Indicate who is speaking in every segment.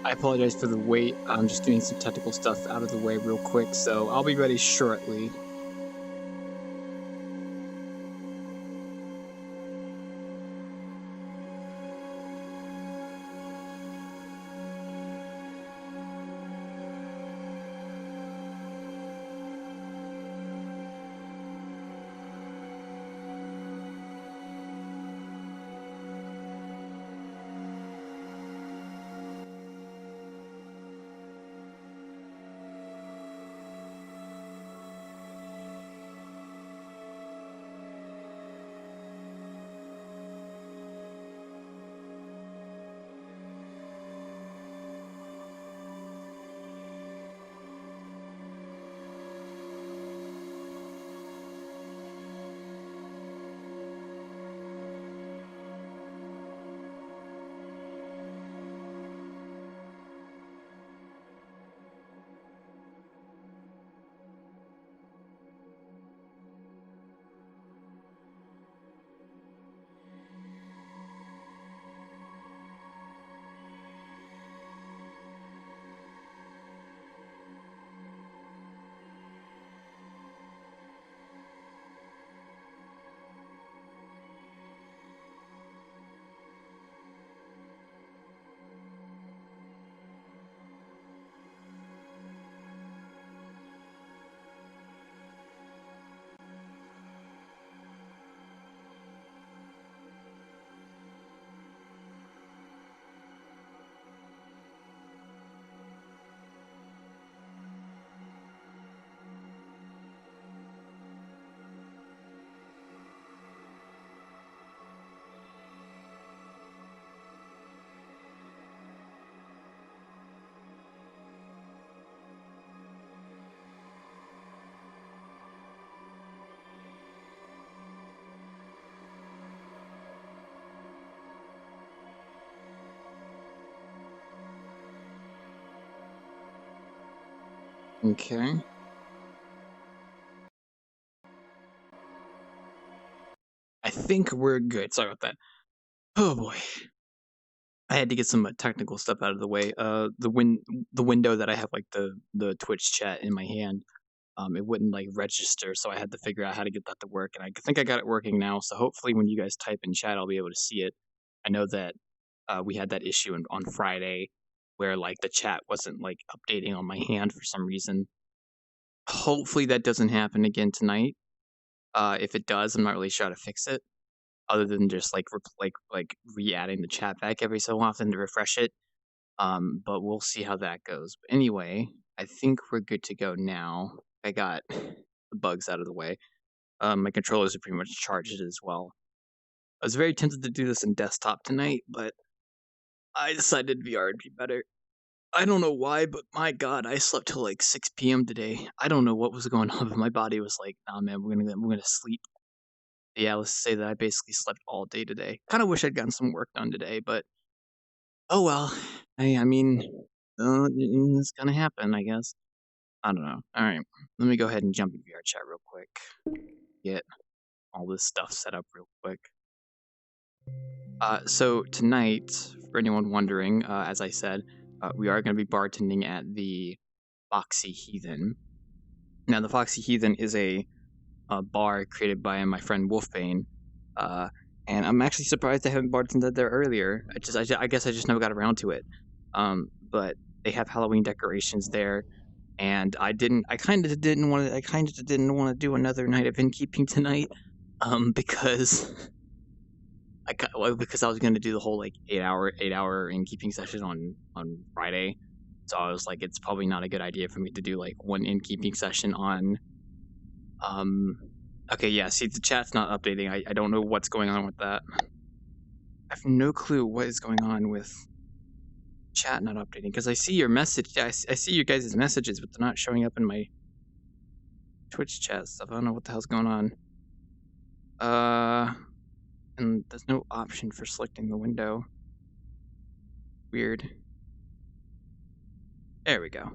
Speaker 1: I apologize for the wait. I'm just getting some technical stuff out of the way real quick, so I'll be ready shortly. Okay. I think we're good. Sorry about that. Oh boy. I had to get some technical stuff out of the way. The window that I have like the Twitch chat in my hand, it wouldn't like register, so I had to figure out how to get that to work, and I think I got it working now. So hopefully, when you guys type in chat, I'll be able to see it. I know that we had that issue on Friday where like the chat wasn't like updating on my hand for some reason. Hopefully, that doesn't happen again tonight. If it does, I'm not really sure how to fix it, other than just like re-adding the chat back every so often to refresh it. But we'll see how that goes. But anyway, I think we're good to go now. I got the bugs out of the way. My controllers are pretty much charged as well. I was very tempted to do this in desktop tonight, but I decided VR would be better. I don't know why, but my God, I slept till like 6 p.m. today. I don't know what was going on, but my body was like, "Nah, man, we're gonna sleep." Yeah, let's say that I basically slept all day today. Kind of wish I'd gotten some work done today, but oh well. I mean, it's gonna happen, I guess. I don't know. All right, let me go ahead and jump in VRChat real quick. Get all this stuff set up real quick. So tonight, for anyone wondering, as I said, we are going to be bartending at the Foxy Heathen. Now, the Foxy Heathen is a bar created by my friend Wolfbane, uh, and I'm actually surprised I haven't bartended there earlier. I guess I just never got around to it. But they have Halloween decorations there, and I kind of didn't want to do another night of innkeeping tonight, because because I was gonna do the whole like 8 hour innkeeping session on Friday. So I was like, it's probably not a good idea for me to do like one innkeeping session on okay, yeah, see the chat's not updating. I don't know what's going on with that. I have no clue what is going on with chat not updating, because I see your message. Yeah, I see you guys' messages, but they're not showing up in my Twitch chat stuff. I don't know what the hell's going on. And there's no option for selecting the window. Weird. There we go.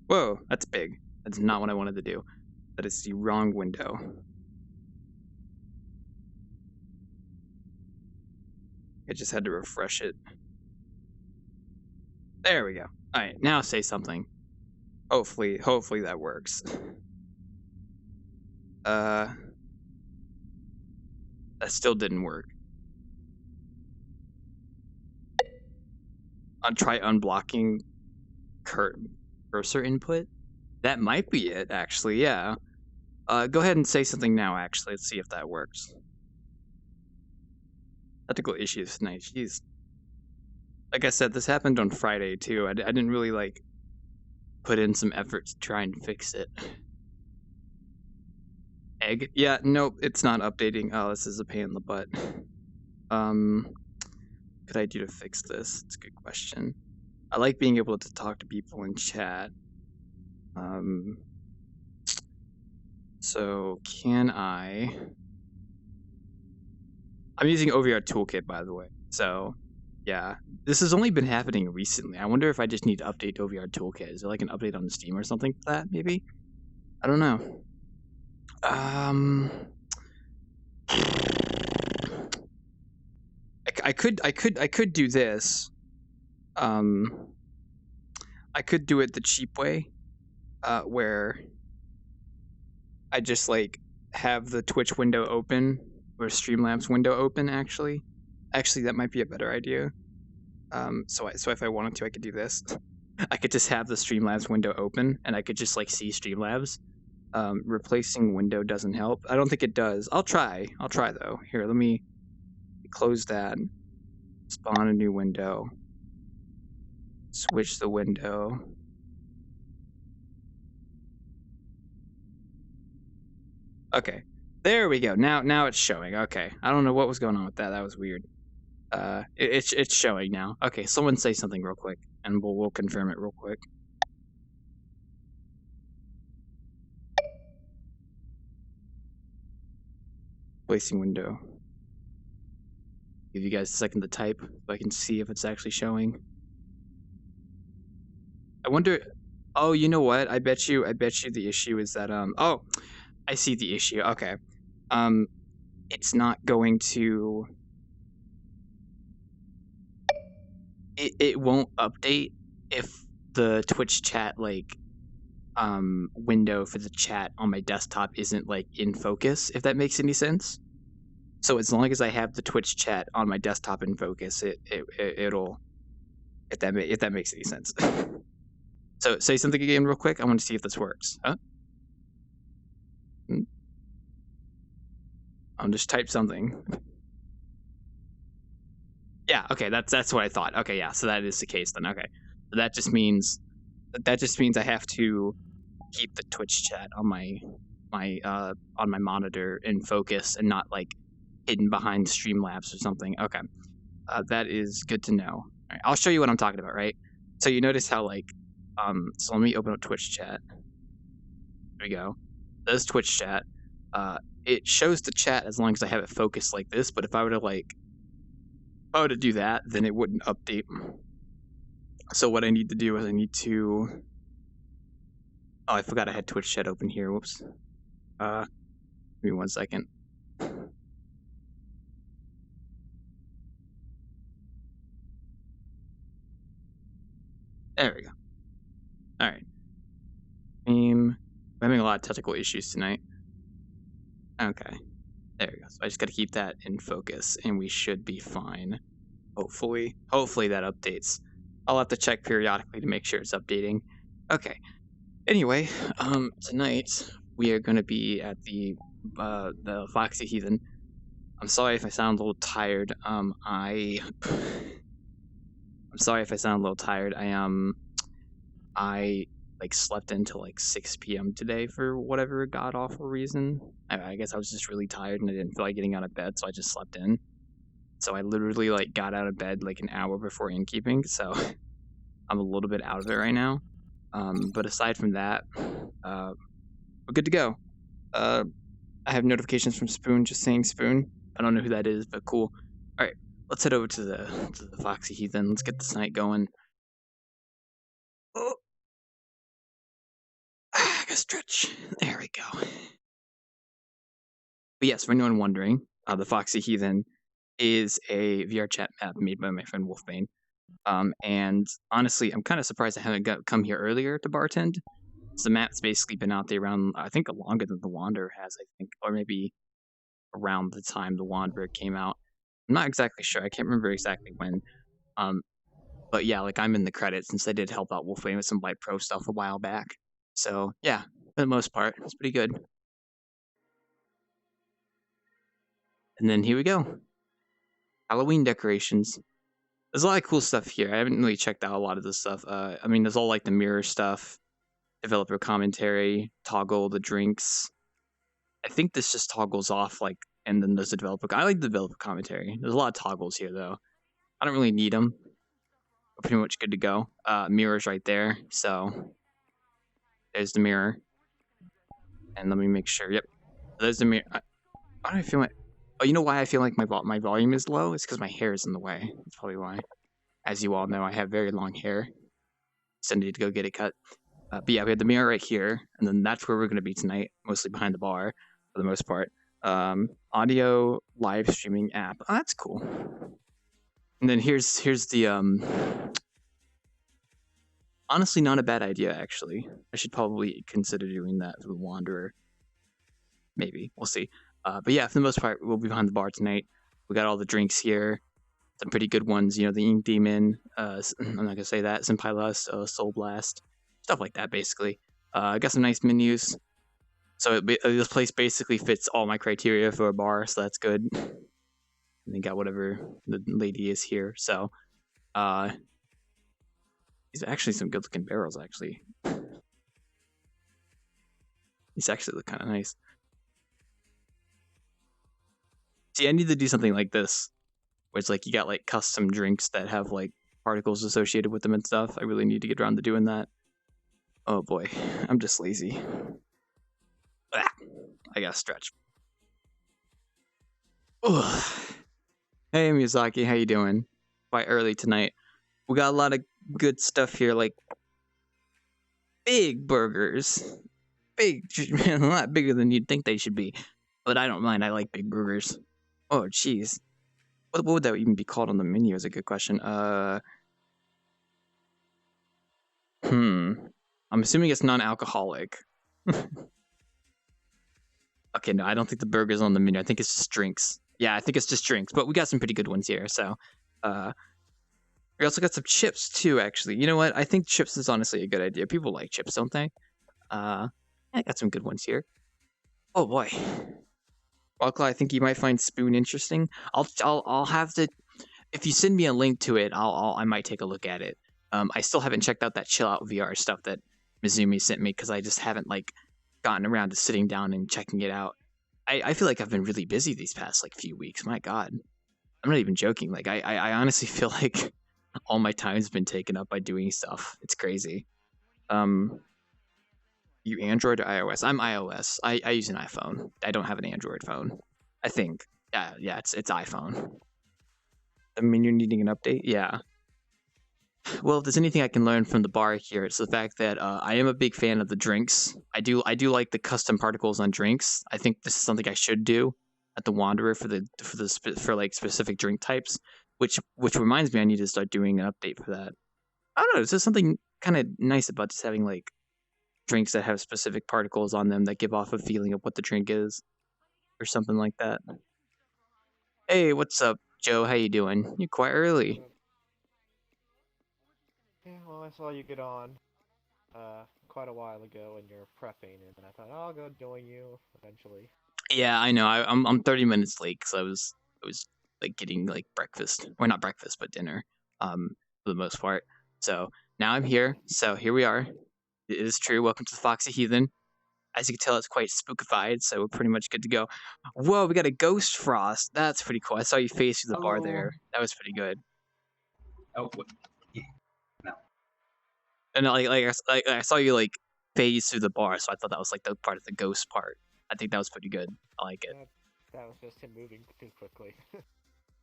Speaker 1: Whoa, that's big. That's not what I wanted to do. That is the wrong window. I just had to refresh it. There we go. All right, now say something. Hopefully that works. That still didn't work. I'll try unblocking cursor input. That might be it, actually. Yeah. Go ahead and say something now. Actually, let's see if that works. Technical issues tonight. Jeez. Like I said, this happened on Friday too. I didn't really like put in some effort to try and fix it. Egg? Yeah, nope, it's not updating. Oh, this is a pain in the butt. Could I do to fix this? It's a good question. I like being able to talk to people in chat. So can I'm using OVR Toolkit, by the way. So yeah, this has only been happening recently. I wonder if I just need to update OVR Toolkit. Is there like an update on the Steam or something for that? Maybe. I don't know. I could do this. I could do it the cheap way, where I just like have the Twitch window open or Streamlabs window open. Actually, that might be a better idea. So if I wanted to, I could do this. I could just have the Streamlabs window open, and I could just like see Streamlabs. Replacing window doesn't help. I don't think it does. I'll try though. Here, let me close that. Spawn a new window. Switch the window. Okay, there we go. Now it's showing. Okay, I don't know what was going on with that. That was weird. It's showing now. Okay, someone say something real quick, and we'll confirm it real quick. Placing window. Give you guys a second to type so I can see if it's actually showing. I wonder. Oh, you know what? I bet you the issue is that oh, I see the issue. Okay. It's not going to. It won't update if the Twitch chat like window for the chat on my desktop isn't like in focus, if that makes any sense. So as long as I have the Twitch chat on my desktop in focus, it'll if that makes any sense. So say something again real quick. I want to see if this works. Huh? I'll just type something. Yeah, okay, that's what I thought. Okay, yeah, so that is the case then. Okay. So that just means I have to keep the Twitch chat on my monitor in focus and not like hidden behind Streamlabs or something. Okay. That is good to know. All right, I'll show you what I'm talking about, right? So you notice how like so let me open up Twitch chat. There we go. There's Twitch chat. It shows the chat as long as I have it focused like this, but if I were to do that, then it wouldn't update. So what I need to do is I need to oh, I forgot I had Twitch chat open here. Whoops. Give me 1 second. There we go. All right. I'm having a lot of technical issues tonight. Okay. There we go. So I just got to keep that in focus, and we should be fine. Hopefully that updates. I'll have to check periodically to make sure it's updating. Okay. Anyway, tonight we are going to be at the Foxy Heathen. I'm sorry if I sound a little tired. I'm sorry if I sound a little tired. I like slept until like 6 p.m. today for whatever god awful reason. I guess I was just really tired and I didn't feel like getting out of bed, so I just slept in. So I literally like got out of bed like an hour before innkeeping, so I'm a little bit out of it right now. But aside from that, we're good to go. I have notifications from Spoon just saying Spoon. I don't know who that is, but cool. All right, let's head over to the Foxy Heathen. Let's get this night going. Oh. I gotta stretch. There we go. But yes, for anyone wondering, the Foxy Heathen is a VRChat map made by my friend Wolfbane. And honestly, I'm kind of surprised I haven't come here earlier to bartend. So the map's basically been out there around, I think, longer than the Wanderer has, I think, or maybe around the time the Wanderer came out. I'm not exactly sure. I can't remember exactly when. Um, but yeah, like I'm in the credits since I did help out Wolfway with some Light Pro stuff a while back. So yeah, for the most part, it's pretty good. And then here we go. Halloween decorations. There's a lot of cool stuff here. I haven't really checked out a lot of this stuff. I mean, there's all like the mirror stuff, developer commentary, toggle the drinks. I think this just toggles off like, and then there's the developer. I like the developer commentary. There's a lot of toggles here though. I don't really need them. We're pretty much good to go. Mirrors right there. So there's the mirror. And let me make sure. Yep, there's the mirror. Why do I feel like? Oh, you know why I feel like my volume is low? It's because my hair is in the way. That's probably why. As you all know, I have very long hair, so I need to go get it cut. But yeah, we have the mirror right here, and then that's where we're going to be tonight, mostly behind the bar for the most part. Audio live streaming app. Oh, that's cool. And then here's the honestly not a bad idea actually. I should probably consider doing that for the Wanderer. Maybe we'll see. But yeah, for the most part, we'll be behind the bar tonight. We got all the drinks here, some pretty good ones. You know, the Ink Demon. I'm not gonna say that. Senpai Lust, Soul Blast, stuff like that. Basically, I got some nice menus. So this place basically fits all my criteria for a bar, so that's good. And they got whatever the lady is here. So, these are actually some good-looking barrels. Actually, these actually look kind of nice. See, I need to do something like this, where it's like you got like custom drinks that have like particles associated with them and stuff. I really need to get around to doing that. Oh boy, I'm just lazy. Ah, I gotta stretch. Ugh. Hey Miyazaki, how you doing? Quite early tonight. We got a lot of good stuff here, like big burgers. Big, a lot bigger than you'd think they should be. But I don't mind. I like big burgers. Oh, jeez. What would that even be called on the menu is a good question. I'm assuming it's non-alcoholic. Okay, no, I don't think the burger's on the menu. I think it's just drinks. Yeah, I think it's just drinks. But we got some pretty good ones here. So, we also got some chips too. Actually, you know what? I think chips is honestly a good idea. People like chips, don't they? I got some good ones here. Oh boy. Well, I think you might find Spoon interesting. I'll have to. If you send me a link to it, I might take a look at it. I still haven't checked out that chill out VR stuff that Mizumi sent me because I just haven't like gotten around to sitting down and checking it out. I feel like I've been really busy these past like few weeks. My God, I'm not even joking. Like I honestly feel like all my time's been taken up by doing stuff. It's crazy. Um, you Android or iOS? I'm iOS. I use an iPhone. I don't have an Android phone. I think. Yeah, it's iPhone. I mean, you're needing an update. Yeah. Well, if there's anything I can learn from the bar here, it's the fact that I am a big fan of the drinks. I do like the custom particles on drinks. I think this is something I should do at the Wanderer for like specific drink types. Which reminds me, I need to start doing an update for that. I don't know. There's just something kind of nice about just having like drinks that have specific particles on them that give off a feeling of what the drink is, or something like that. Hey, what's up, Joe? How you doing? You're quite early.
Speaker 2: Yeah, well, I saw you get on quite a while ago and you're prepping, and I thought, oh, I'll go join you eventually.
Speaker 1: Yeah, I know. I'm 30 minutes late because I was like getting like breakfast, or not breakfast, but dinner, for the most part. So now I'm here. So here we are. It is true. Welcome to the Foxy Heathen. As you can tell, it's quite spookified, so we're pretty much good to go. Whoa, we got a ghost frost. That's pretty cool. I saw you face through the bar
Speaker 3: Hello.
Speaker 1: there. That was pretty good.
Speaker 3: Oh, what? Yeah, no.
Speaker 1: And I saw you like phase through the bar, so I thought that was like the part of the ghost part. I think that was pretty good. I like it.
Speaker 2: That was just him moving too quickly.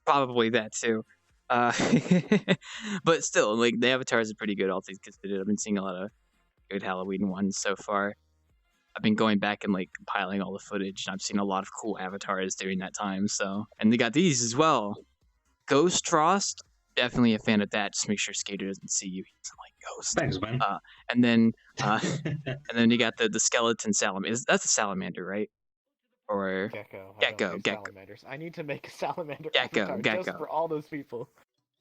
Speaker 1: Probably that too. Uh, but still, like the avatars are pretty good. All things considered, I've been seeing a lot of good Halloween ones so far. I've been going back and like compiling all the footage, and I've seen a lot of cool avatars during that time. So, and they got these as well. Ghost Frost. definitely a fan of that. Just make sure Skater doesn't see you. He's like ghost.
Speaker 3: Thanks, man.
Speaker 1: And then you got the skeleton salamander. That's a salamander, right? Or
Speaker 2: Gecko. I don't
Speaker 1: gecko,
Speaker 2: do
Speaker 1: gecko,
Speaker 2: salamanders. I need to make a salamander
Speaker 1: gecko,
Speaker 2: avatar just
Speaker 1: gecko.
Speaker 2: for all those people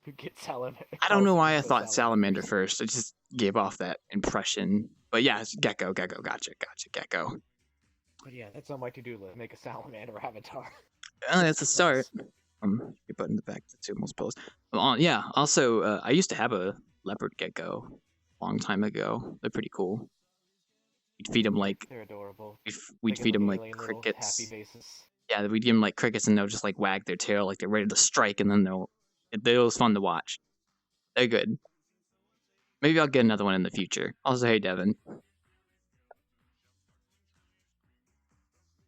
Speaker 2: who get salamander.
Speaker 1: I don't know why I
Speaker 2: Cosmic
Speaker 1: thought salamander
Speaker 2: salamanders.
Speaker 1: first. I just gave off that impression. But yeah, it's gecko, gecko. Gotcha, gecko.
Speaker 2: But yeah, that's on my to-do list. Make a salamander avatar.
Speaker 1: That's a start. Your button the back. That's almost post. Yeah. Also, I used to have a leopard gecko a long time ago. They're pretty cool. We'd feed them like
Speaker 2: They're adorable.
Speaker 1: we'd
Speaker 2: They
Speaker 1: feed
Speaker 2: give
Speaker 1: them
Speaker 2: an
Speaker 1: like
Speaker 2: alien little
Speaker 1: crickets.
Speaker 2: happy faces.
Speaker 1: Yeah, we'd give them like crickets, and they'll just like wag their tail like they're ready to strike, and then it was fun to watch. They're good. Maybe I'll get another one in the future. Also, hey Devin.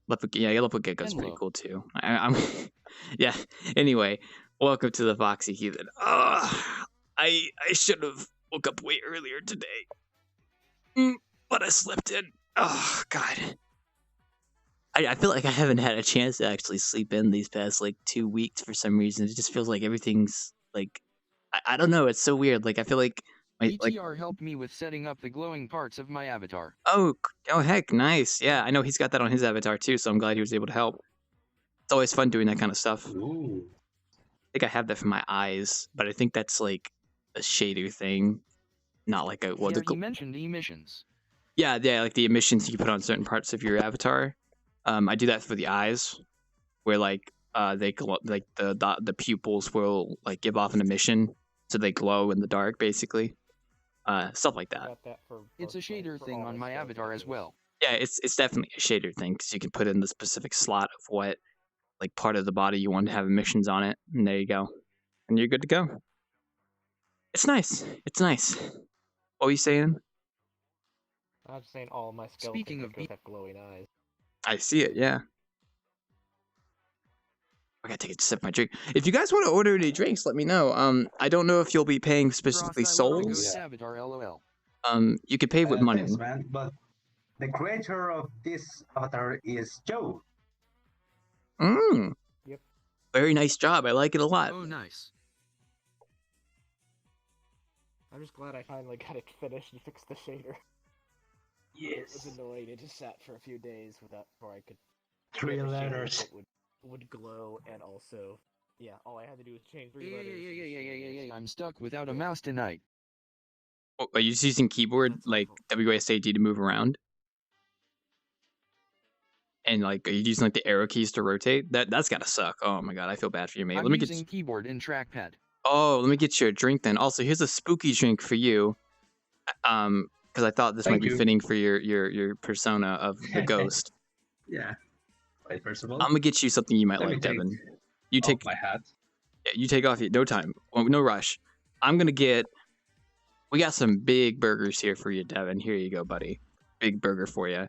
Speaker 1: Leopard gecko's pretty cool too. I'm yeah. Anyway, welcome to the Foxy Heathen. I should have woke up way earlier today, but I slept in. Oh God. I feel like I haven't had a chance to actually sleep in these past like 2 weeks for some reason. It just feels like everything's like I don't know. It's so weird. Like I feel like
Speaker 4: BTR helped me with setting up the glowing parts of my avatar.
Speaker 1: oh heck, nice. Yeah, I know he's got that on his avatar too, so I'm glad he was able to help. It's always fun doing that kind of stuff.
Speaker 3: Ooh.
Speaker 1: I think I have that for my eyes, but I think that's like a shader thing, not like a
Speaker 4: You mentioned emissions.
Speaker 1: Yeah, like the emissions you put on certain parts of your avatar. I do that for the eyes, where like they glow, like the pupils will like give off an emission, so they glow in the dark, basically. Stuff like that.
Speaker 4: It's a shader thing on my avatar as well.
Speaker 1: Yeah, it's definitely a shader thing because you can put in the specific slot of what like part of the body you want to have emissions on it, and there you go, and you're good to go. It's nice. It's nice. What were you saying?
Speaker 2: I'm just saying all my skeleton geckos have glowing eyes.
Speaker 1: I see it, yeah. I gotta take a sip of my drink. If you guys want to order any drinks, let me know. I don't know if you'll be paying specifically souls.
Speaker 4: Avatar, LOL.
Speaker 1: You could pay with money.
Speaker 3: Thanks, man. But the creator of this avatar is Joe.
Speaker 2: Yep.
Speaker 1: Very nice job. I like it a lot.
Speaker 4: Oh, nice.
Speaker 2: I'm just glad I finally got it finished and fixed the shader.
Speaker 3: Yes.
Speaker 2: It was annoying. It just sat for a few days before I could.
Speaker 3: 3 letters.
Speaker 2: Would glow, and also, yeah, all I had to do was change 3 letters.
Speaker 4: Yeah. I'm stuck without a mouse tonight.
Speaker 1: Oh, are you just using keyboard like WASD to move around? And like, are you using like the arrow keys to rotate? That's gotta suck. Oh my god, I feel bad for you, mate.
Speaker 4: I'm using keyboard and trackpad.
Speaker 1: Oh, let me get you a drink then. Also, here's a spooky drink for you. Because I thought this might be fitting for your persona of the ghost.
Speaker 3: Yeah. Wait, first of all,
Speaker 1: I'm gonna get you something you might like, Devin. You take
Speaker 3: my hat.
Speaker 1: Yeah, you take off. No time. Well, no rush. I'm gonna get. We got some big burgers here for you, Devin. Here you go, buddy. Big burger for you.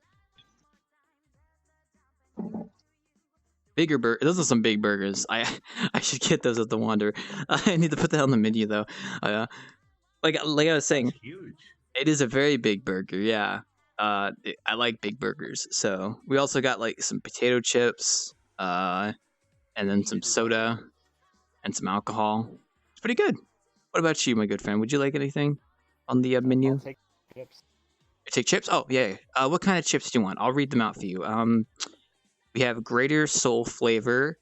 Speaker 1: Bigger burger. Those are some big burgers. I should get those at the Wander. I need to put that on the menu though. Like I was saying,
Speaker 3: That's huge.
Speaker 1: It is a very big burger. Yeah. I like big burgers. So we also got like some potato chips, and then some soda, and some alcohol. It's pretty good. What about you, my good friend? Would you like anything on the menu?
Speaker 2: I'll take chips.
Speaker 1: You take chips? Oh yeah. What kind of chips do you want? I'll read them out for you. We have Greater Soul Flavor,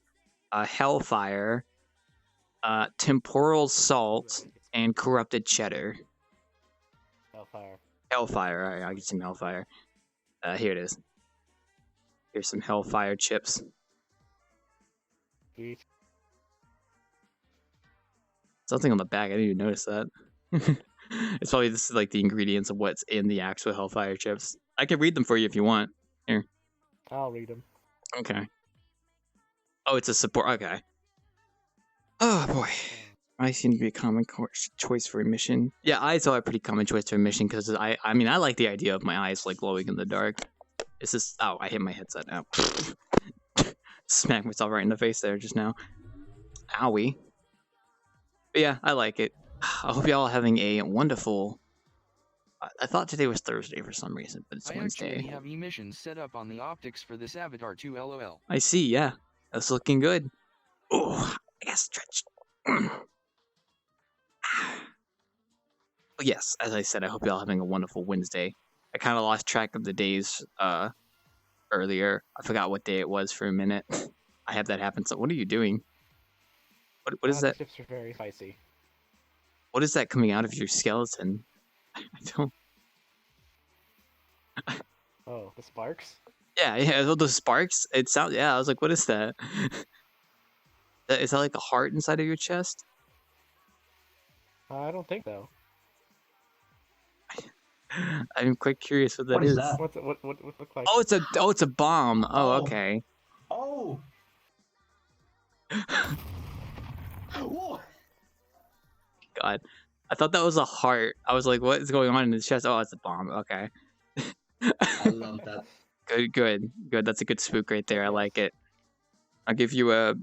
Speaker 1: Hellfire, Temporal Salt, and Corrupted Cheddar.
Speaker 2: Hellfire.
Speaker 1: Hellfire. All right, I'll get some Hellfire. Here it is. Here's some Hellfire chips.
Speaker 2: Sweet.
Speaker 1: Something on the back. I didn't even notice that. It's probably this is like the ingredients of what's in the actual Hellfire chips. I can read them for you if you want. Here.
Speaker 2: I'll read them.
Speaker 1: Okay. Oh, it's a support. Okay. Oh boy. I seem to be a common choice for emission. Yeah, eyes are a pretty common choice for emission because I mean I like the idea of my eyes like glowing in the dark. It's just I hit my headset now. Smacked myself right in the face there just now. Owie. But yeah, I like it. I hope y'all are having a wonderful. I thought today was Thursday for some reason, but it's Wednesday.
Speaker 4: I actually have emissions set up on the optics for this avatar too, LOL.
Speaker 1: I see, yeah. That's looking good. Oh, I got stretched. But yes, as I said, I hope y'all having a wonderful Wednesday. I kind of lost track of the days earlier. I forgot what day it was for a minute. I have that happen. So what are you doing? What is
Speaker 2: The
Speaker 1: that?
Speaker 2: chips are very spicy.
Speaker 1: What is that coming out of your skeleton? I don't.
Speaker 2: Oh, the sparks?
Speaker 1: Yeah, those sparks. It sounds. Yeah, I was like, what is that? Is that like a heart inside of your chest?
Speaker 2: I don't think so.
Speaker 1: I'm quite curious what that
Speaker 3: What is
Speaker 1: is.
Speaker 3: that?
Speaker 2: What look like?
Speaker 1: It's a bomb. Oh,
Speaker 3: Oh.
Speaker 1: okay.
Speaker 3: Oh! Whoa!
Speaker 1: God, I thought that was a heart. I was like, what is going on in his chest? Oh, it's a bomb. Okay.
Speaker 3: I love that.
Speaker 1: Good. That's a good spook right there. I
Speaker 2: Yes.
Speaker 1: like it. I'll give you a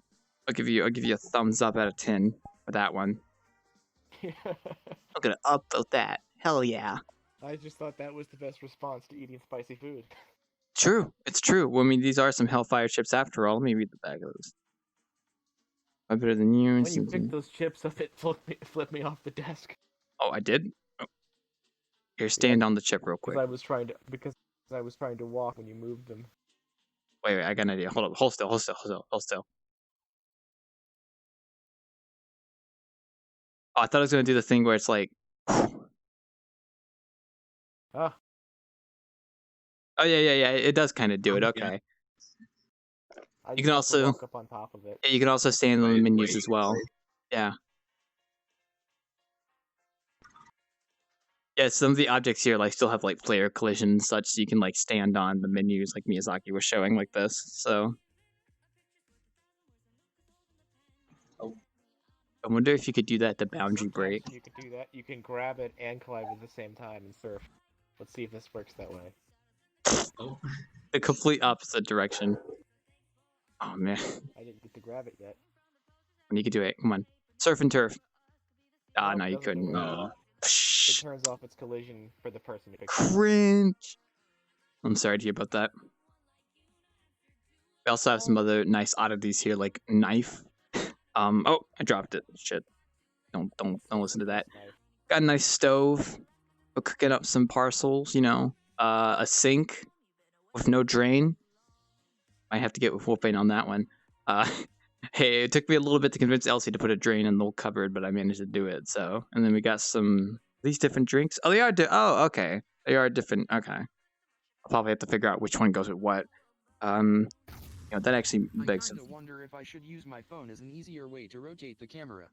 Speaker 1: thumbs up out of 10 for that one. I'm gonna upvote that. Hell yeah.
Speaker 2: I just thought that was the best response to eating spicy food.
Speaker 1: True. It's true. Well, I mean, these are some Hellfire chips after all. Let me read the back of those. I'm better than you.
Speaker 2: When you picked those chips up, it flipped me off the desk.
Speaker 1: Oh, I did? Oh. Here, stand on the chip real quick.
Speaker 2: Because I was trying to walk when you moved them.
Speaker 1: Wait, I got an idea. Hold up. Hold still. Oh, I thought I was gonna do the thing where it's like...
Speaker 2: Ah,
Speaker 1: Oh, yeah. It does kind of do it. Okay.
Speaker 2: I
Speaker 1: You
Speaker 2: just
Speaker 1: can
Speaker 2: have
Speaker 1: also-
Speaker 2: to walk up on top of it.
Speaker 1: Yeah, you can also stand on the menus as well.
Speaker 3: wait.
Speaker 1: Yeah. Yeah, some of the objects here like still have like player collision and such, so you can like stand on the menus like Miyazaki was showing like this. So
Speaker 3: Oh.
Speaker 1: I wonder if you could do that to boundary break.
Speaker 2: You could do that. You can grab it and collide at the same time and surf. Let's see if this works that way.
Speaker 3: Oh.
Speaker 1: The complete opposite direction. Oh man,
Speaker 2: I didn't get to grab it yet.
Speaker 1: when you could do it. Come on, surf and turf. Ah,
Speaker 2: Nope,
Speaker 1: no, you
Speaker 2: doesn't do
Speaker 1: couldn't.
Speaker 2: it.
Speaker 1: No.
Speaker 2: It
Speaker 1: Psh,
Speaker 2: turns off its collision for the person who picked it up.
Speaker 1: cringe. I'm sorry to hear about that. We also have some other nice oddities here, like knife. Oh, I dropped it. Shit. Don't listen to that. Got a nice stove for cooking up some parcels, you know. A sink with no drain. Might have to get with Wolfbane on that one. Hey, it took me a little bit to convince Elsie to put a drain in the old cupboard, but I managed to do it. So, and then we got these different drinks. Oh, they are. Okay. They are different. Okay. I'll probably have to figure out which one goes with what. You know, that actually
Speaker 4: I
Speaker 1: begs.
Speaker 4: kinda wonder if I should use my phone as an easier way to rotate the camera.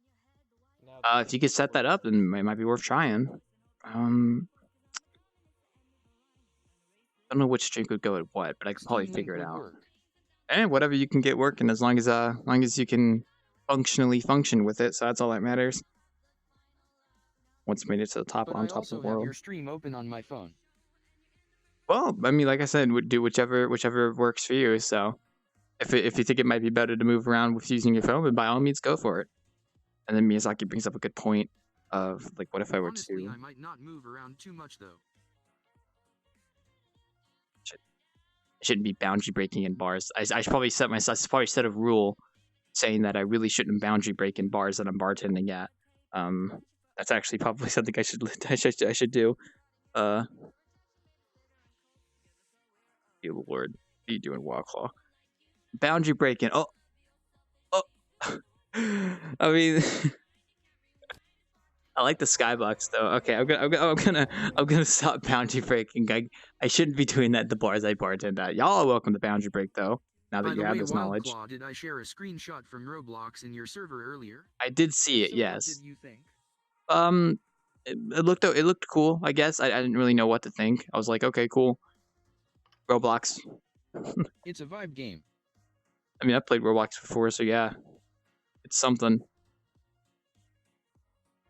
Speaker 1: If you could set that up, then it might be worth trying. Don't know which drink would go with what, but I could probably
Speaker 4: Steam
Speaker 1: figure it
Speaker 4: Link would
Speaker 1: out.
Speaker 4: work.
Speaker 1: And whatever you can get working, as long as you can functionally function with it. So that's all that matters. Once made it to the top,
Speaker 4: But
Speaker 1: on
Speaker 4: I
Speaker 1: top
Speaker 4: also
Speaker 1: of the
Speaker 4: have
Speaker 1: world.
Speaker 4: your stream open on my phone.
Speaker 1: Well, I mean, like I said, would do whichever works for you. So if you think it might be better to move around with using your phone, then by all means go for it. And then Miyazaki brings up a good point of like, what if I were
Speaker 4: Honestly,
Speaker 1: to?
Speaker 4: I might not move around too much though.
Speaker 1: I shouldn't be boundary breaking in bars. I should probably set a rule saying that I really shouldn't boundary break in bars that I'm bartending at. That's actually probably something I should do. Dear Lord, what are you doing, Wildclaw? Boundary breaking. Oh. I mean, I like the skybox though. Okay, I'm gonna stop boundary breaking. I shouldn't be doing that at the bars I bartend at. Y'all are welcome to boundary break though. Now that
Speaker 4: By
Speaker 1: you
Speaker 4: the
Speaker 1: have
Speaker 4: way,
Speaker 1: this knowledge,
Speaker 4: Wildclaw, did I share a screenshot from Roblox in your server earlier?
Speaker 1: I did see
Speaker 4: If
Speaker 1: it.
Speaker 4: so,
Speaker 1: Yes.
Speaker 4: What did you think?
Speaker 1: It looked cool. I guess I didn't really know what to think. I was like, okay, cool. Roblox.
Speaker 4: It's a vibe game.
Speaker 1: I mean, I've played Roblox before, so yeah, it's something.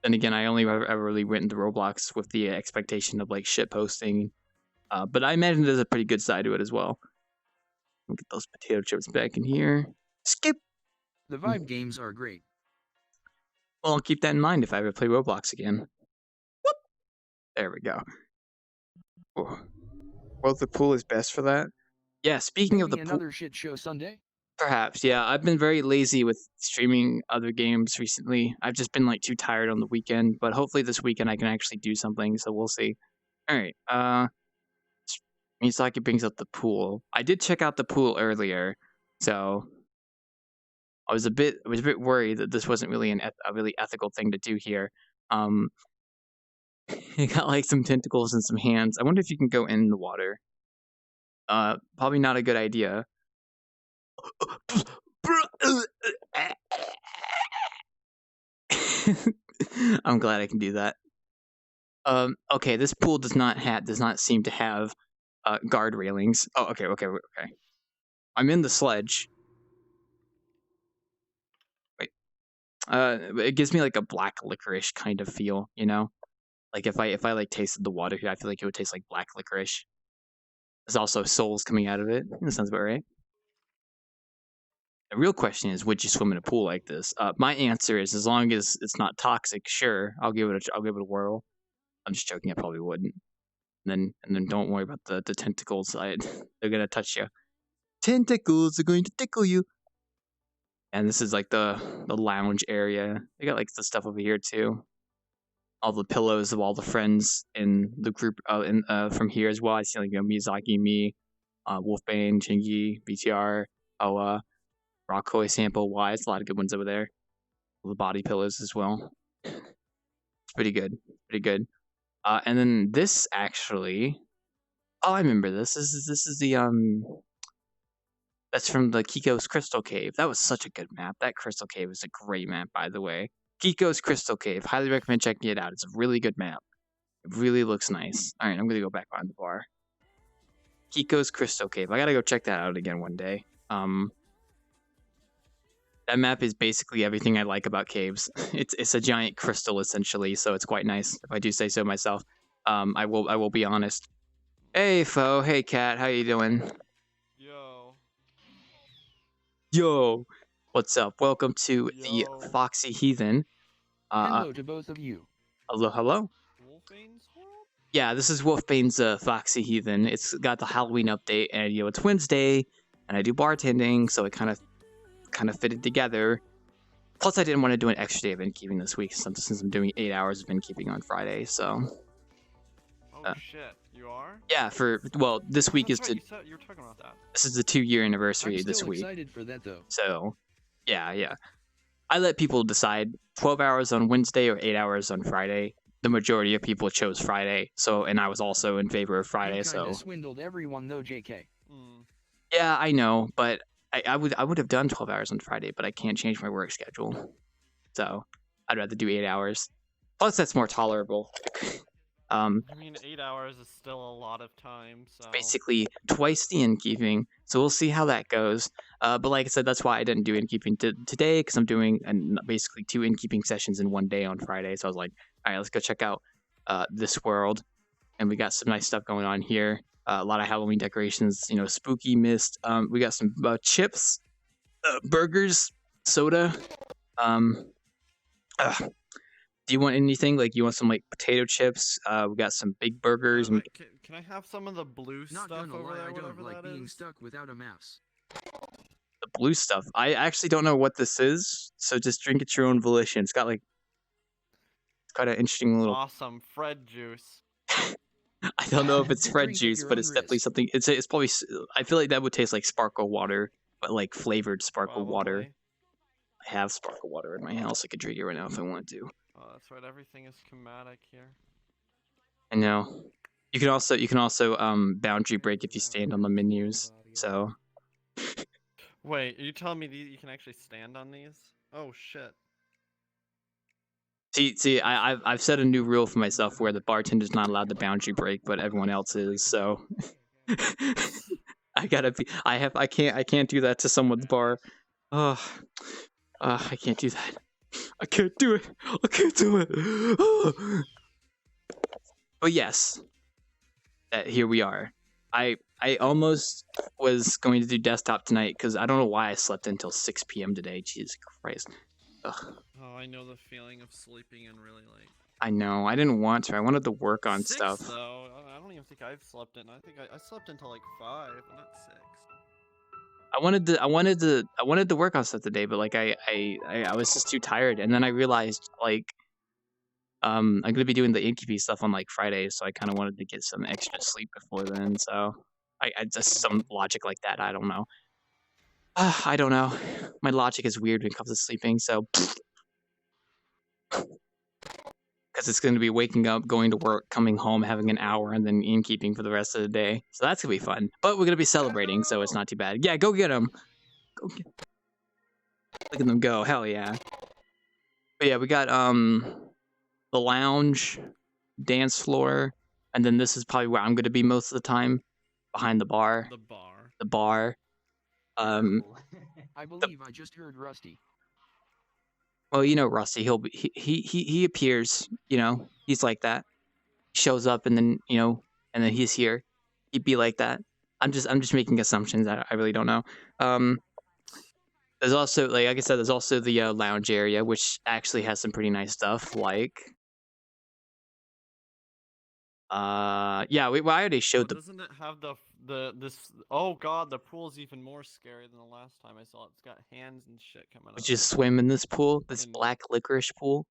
Speaker 1: Then again, I only ever really went into Roblox with the expectation of like shit posting. But I imagine there's a pretty good side to it as well. Get those potato chips back in here. Skip.
Speaker 4: The vibe games are great.
Speaker 1: Well, I'll keep that in mind if I ever play Roblox again. Whoop. There we go. Oh. Well, the pool is best for that. Yeah, speaking of the
Speaker 4: Maybe
Speaker 1: pool.
Speaker 4: another shit show Sunday?
Speaker 1: Perhaps, yeah. I've been very lazy with streaming other games recently. I've just been like too tired on the weekend, but hopefully this weekend I can actually do something, so we'll see. All right. Misaki brings up the pool. I did check out the pool earlier, so I was a bit worried that this wasn't really a really ethical thing to do here. Um, it got like some tentacles and some hands. I wonder if you can go in the water. Probably not a good idea. I'm glad I can do that. Okay, this pool does not seem to have guard railings. Oh, okay. I'm in the sledge. Wait. It gives me like a black licorice kind of feel, you know? Like if I like tasted the water here, I feel like it would taste like black licorice. There's also souls coming out of it. That sounds about right. The real question is, would you swim in a pool like this? My answer is, as long as it's not toxic, sure, I'll give it a whirl. I'm just joking. I probably wouldn't. And then don't worry about the tentacles. They're gonna touch you. Tentacles are going to tickle you. And this is like the lounge area. They got like the stuff over here too. All the pillows of all the friends in the group from here as well. I see like Miyazaki, me, Wolfbane, Chingy, BTR, Oa, Rockhoy, Sample, Y. It's a lot of good ones over there. All the body pillows as well. It's pretty good. Pretty good. And then this actually. Oh, I remember this. This is the That's from the Kiko's Crystal Cave. That was such a good map. That Crystal Cave is a great map, by the way. Kiko's Crystal Cave. Highly recommend checking it out. It's a really good map. It really looks nice. All right, I'm gonna go back behind the bar. Kiko's Crystal Cave. I gotta go check that out again one day. That map is basically everything I like about caves. It's a giant crystal essentially, so it's quite nice if I do say so myself. I will be honest. Hey Fo, hey Cat, how you doing?
Speaker 2: Yo.
Speaker 1: Yo, what's up? Welcome to the
Speaker 2: Yo.
Speaker 1: Foxy Heathen.
Speaker 4: Hello to both of you.
Speaker 1: Hello.
Speaker 2: Wolfbane's World?
Speaker 1: Yeah, this is Wolfbane's Foxy Heathen. It's got the Halloween update, and it's Wednesday, and I do bartending, so it kind of fitted together. Plus, I didn't want to do an extra day of innkeeping this week since I'm doing 8 hours of innkeeping on Friday. So
Speaker 2: Oh shit, you are?
Speaker 1: yeah, this week is
Speaker 2: That's right, you were talking about that.
Speaker 1: this is the 2-year anniversary
Speaker 4: I'm
Speaker 1: this
Speaker 4: still
Speaker 1: week.
Speaker 4: excited for that though.
Speaker 1: So yeah. I let people decide 12 hours on Wednesday or 8 hours on Friday. The majority of people chose Friday, and I was also in favor of Friday.
Speaker 4: You
Speaker 1: So
Speaker 4: kinda swindled everyone though, JK.
Speaker 1: yeah, I know, but I would have done 12 hours on Friday, but I can't change my work schedule, so I'd rather do 8 hours. Plus, that's more tolerable.
Speaker 2: I mean, 8 hours is still a lot of time, so...
Speaker 1: Basically twice the innkeeping, so we'll see how that goes. But like I said, that's why I didn't do innkeeping today, because I'm doing basically 2 innkeeping sessions in one day on Friday. So I was like, all right, let's go check out this world, and we got some nice stuff going on here. A lot of Halloween decorations, spooky mist. We got some chips, burgers, soda. Do you want anything? Like, you want some like potato chips? We got some big burgers. And
Speaker 2: Can I have some of the blue
Speaker 4: Not
Speaker 2: stuff
Speaker 4: gonna
Speaker 2: over
Speaker 4: lie,
Speaker 2: there,
Speaker 4: I don't
Speaker 2: whatever
Speaker 4: like
Speaker 2: that
Speaker 4: being
Speaker 2: is?
Speaker 4: stuck without a mouse.
Speaker 1: the blue stuff. I actually don't know what this is, so just drink at your own volition. It's got an interesting little.
Speaker 2: Awesome, Fred juice.
Speaker 1: I don't know if it's Fred
Speaker 4: Drink at
Speaker 1: juice,
Speaker 4: your
Speaker 1: but
Speaker 4: own
Speaker 1: it's definitely
Speaker 4: risk.
Speaker 1: something. It's probably. I feel like that would taste like sparkle water, but like flavored sparkle water.
Speaker 2: Probably.
Speaker 1: I have sparkle water in my house. I could drink it right now if I wanted to.
Speaker 2: Oh, that's right, everything is schematic here.
Speaker 1: I know. You can also boundary break if you stand on the menus. So
Speaker 2: Wait, are you telling me you can actually stand on these? Oh shit.
Speaker 1: see, I've set a new rule for myself where the bartender's not allowed to boundary break, but everyone else is. So I can't do that to someone's bar. Oh, I can't do that. I can't do it. I can't do it. But yes, here we are. I almost was going to do desktop tonight because I don't know why I slept until 6 p.m. today. Jesus Christ. Ugh.
Speaker 2: Oh, I know the feeling of sleeping in really late.
Speaker 1: I know. I didn't want to. I wanted to work on
Speaker 2: 6,
Speaker 1: stuff.
Speaker 2: though. I don't even think I've slept in. I think I slept until like 5, not 6.
Speaker 1: I wanted to work on stuff today, but like I was just too tired, and then I realized like I'm gonna be doing the innkeeping stuff on like Friday, so I kind of wanted to get some extra sleep before then. So I just some logic like that. I don't know. I don't know. My logic is weird when it comes to sleeping. So because it's gonna be waking up, going to work, coming home, having an hour, and then innkeeping for the rest of the day. So that's gonna be fun. But we're gonna be celebrating, so it's not too bad. Yeah, go get them. Go get. Look at them go. Hell yeah. But yeah, we got the lounge, dance floor, and then this is probably where I'm gonna be most of the time, behind the bar.
Speaker 5: The bar.
Speaker 1: The bar.
Speaker 4: I believe I just heard Rusty.
Speaker 1: Well, you know Rusty. He appears. You know, he's like that. Shows up and then and then he's here. He'd be like that. I'm just making assumptions. I really don't know. There's also like I said, there's also the lounge area, which actually has some pretty nice stuff. Like, yeah, well, I already showed
Speaker 5: But
Speaker 1: the.
Speaker 5: doesn't it have this? Oh god, the pool's even more scary than the last time I saw it. It's got hands and shit coming out.
Speaker 1: Just swim in this pool, this
Speaker 5: And-
Speaker 1: black licorice pool.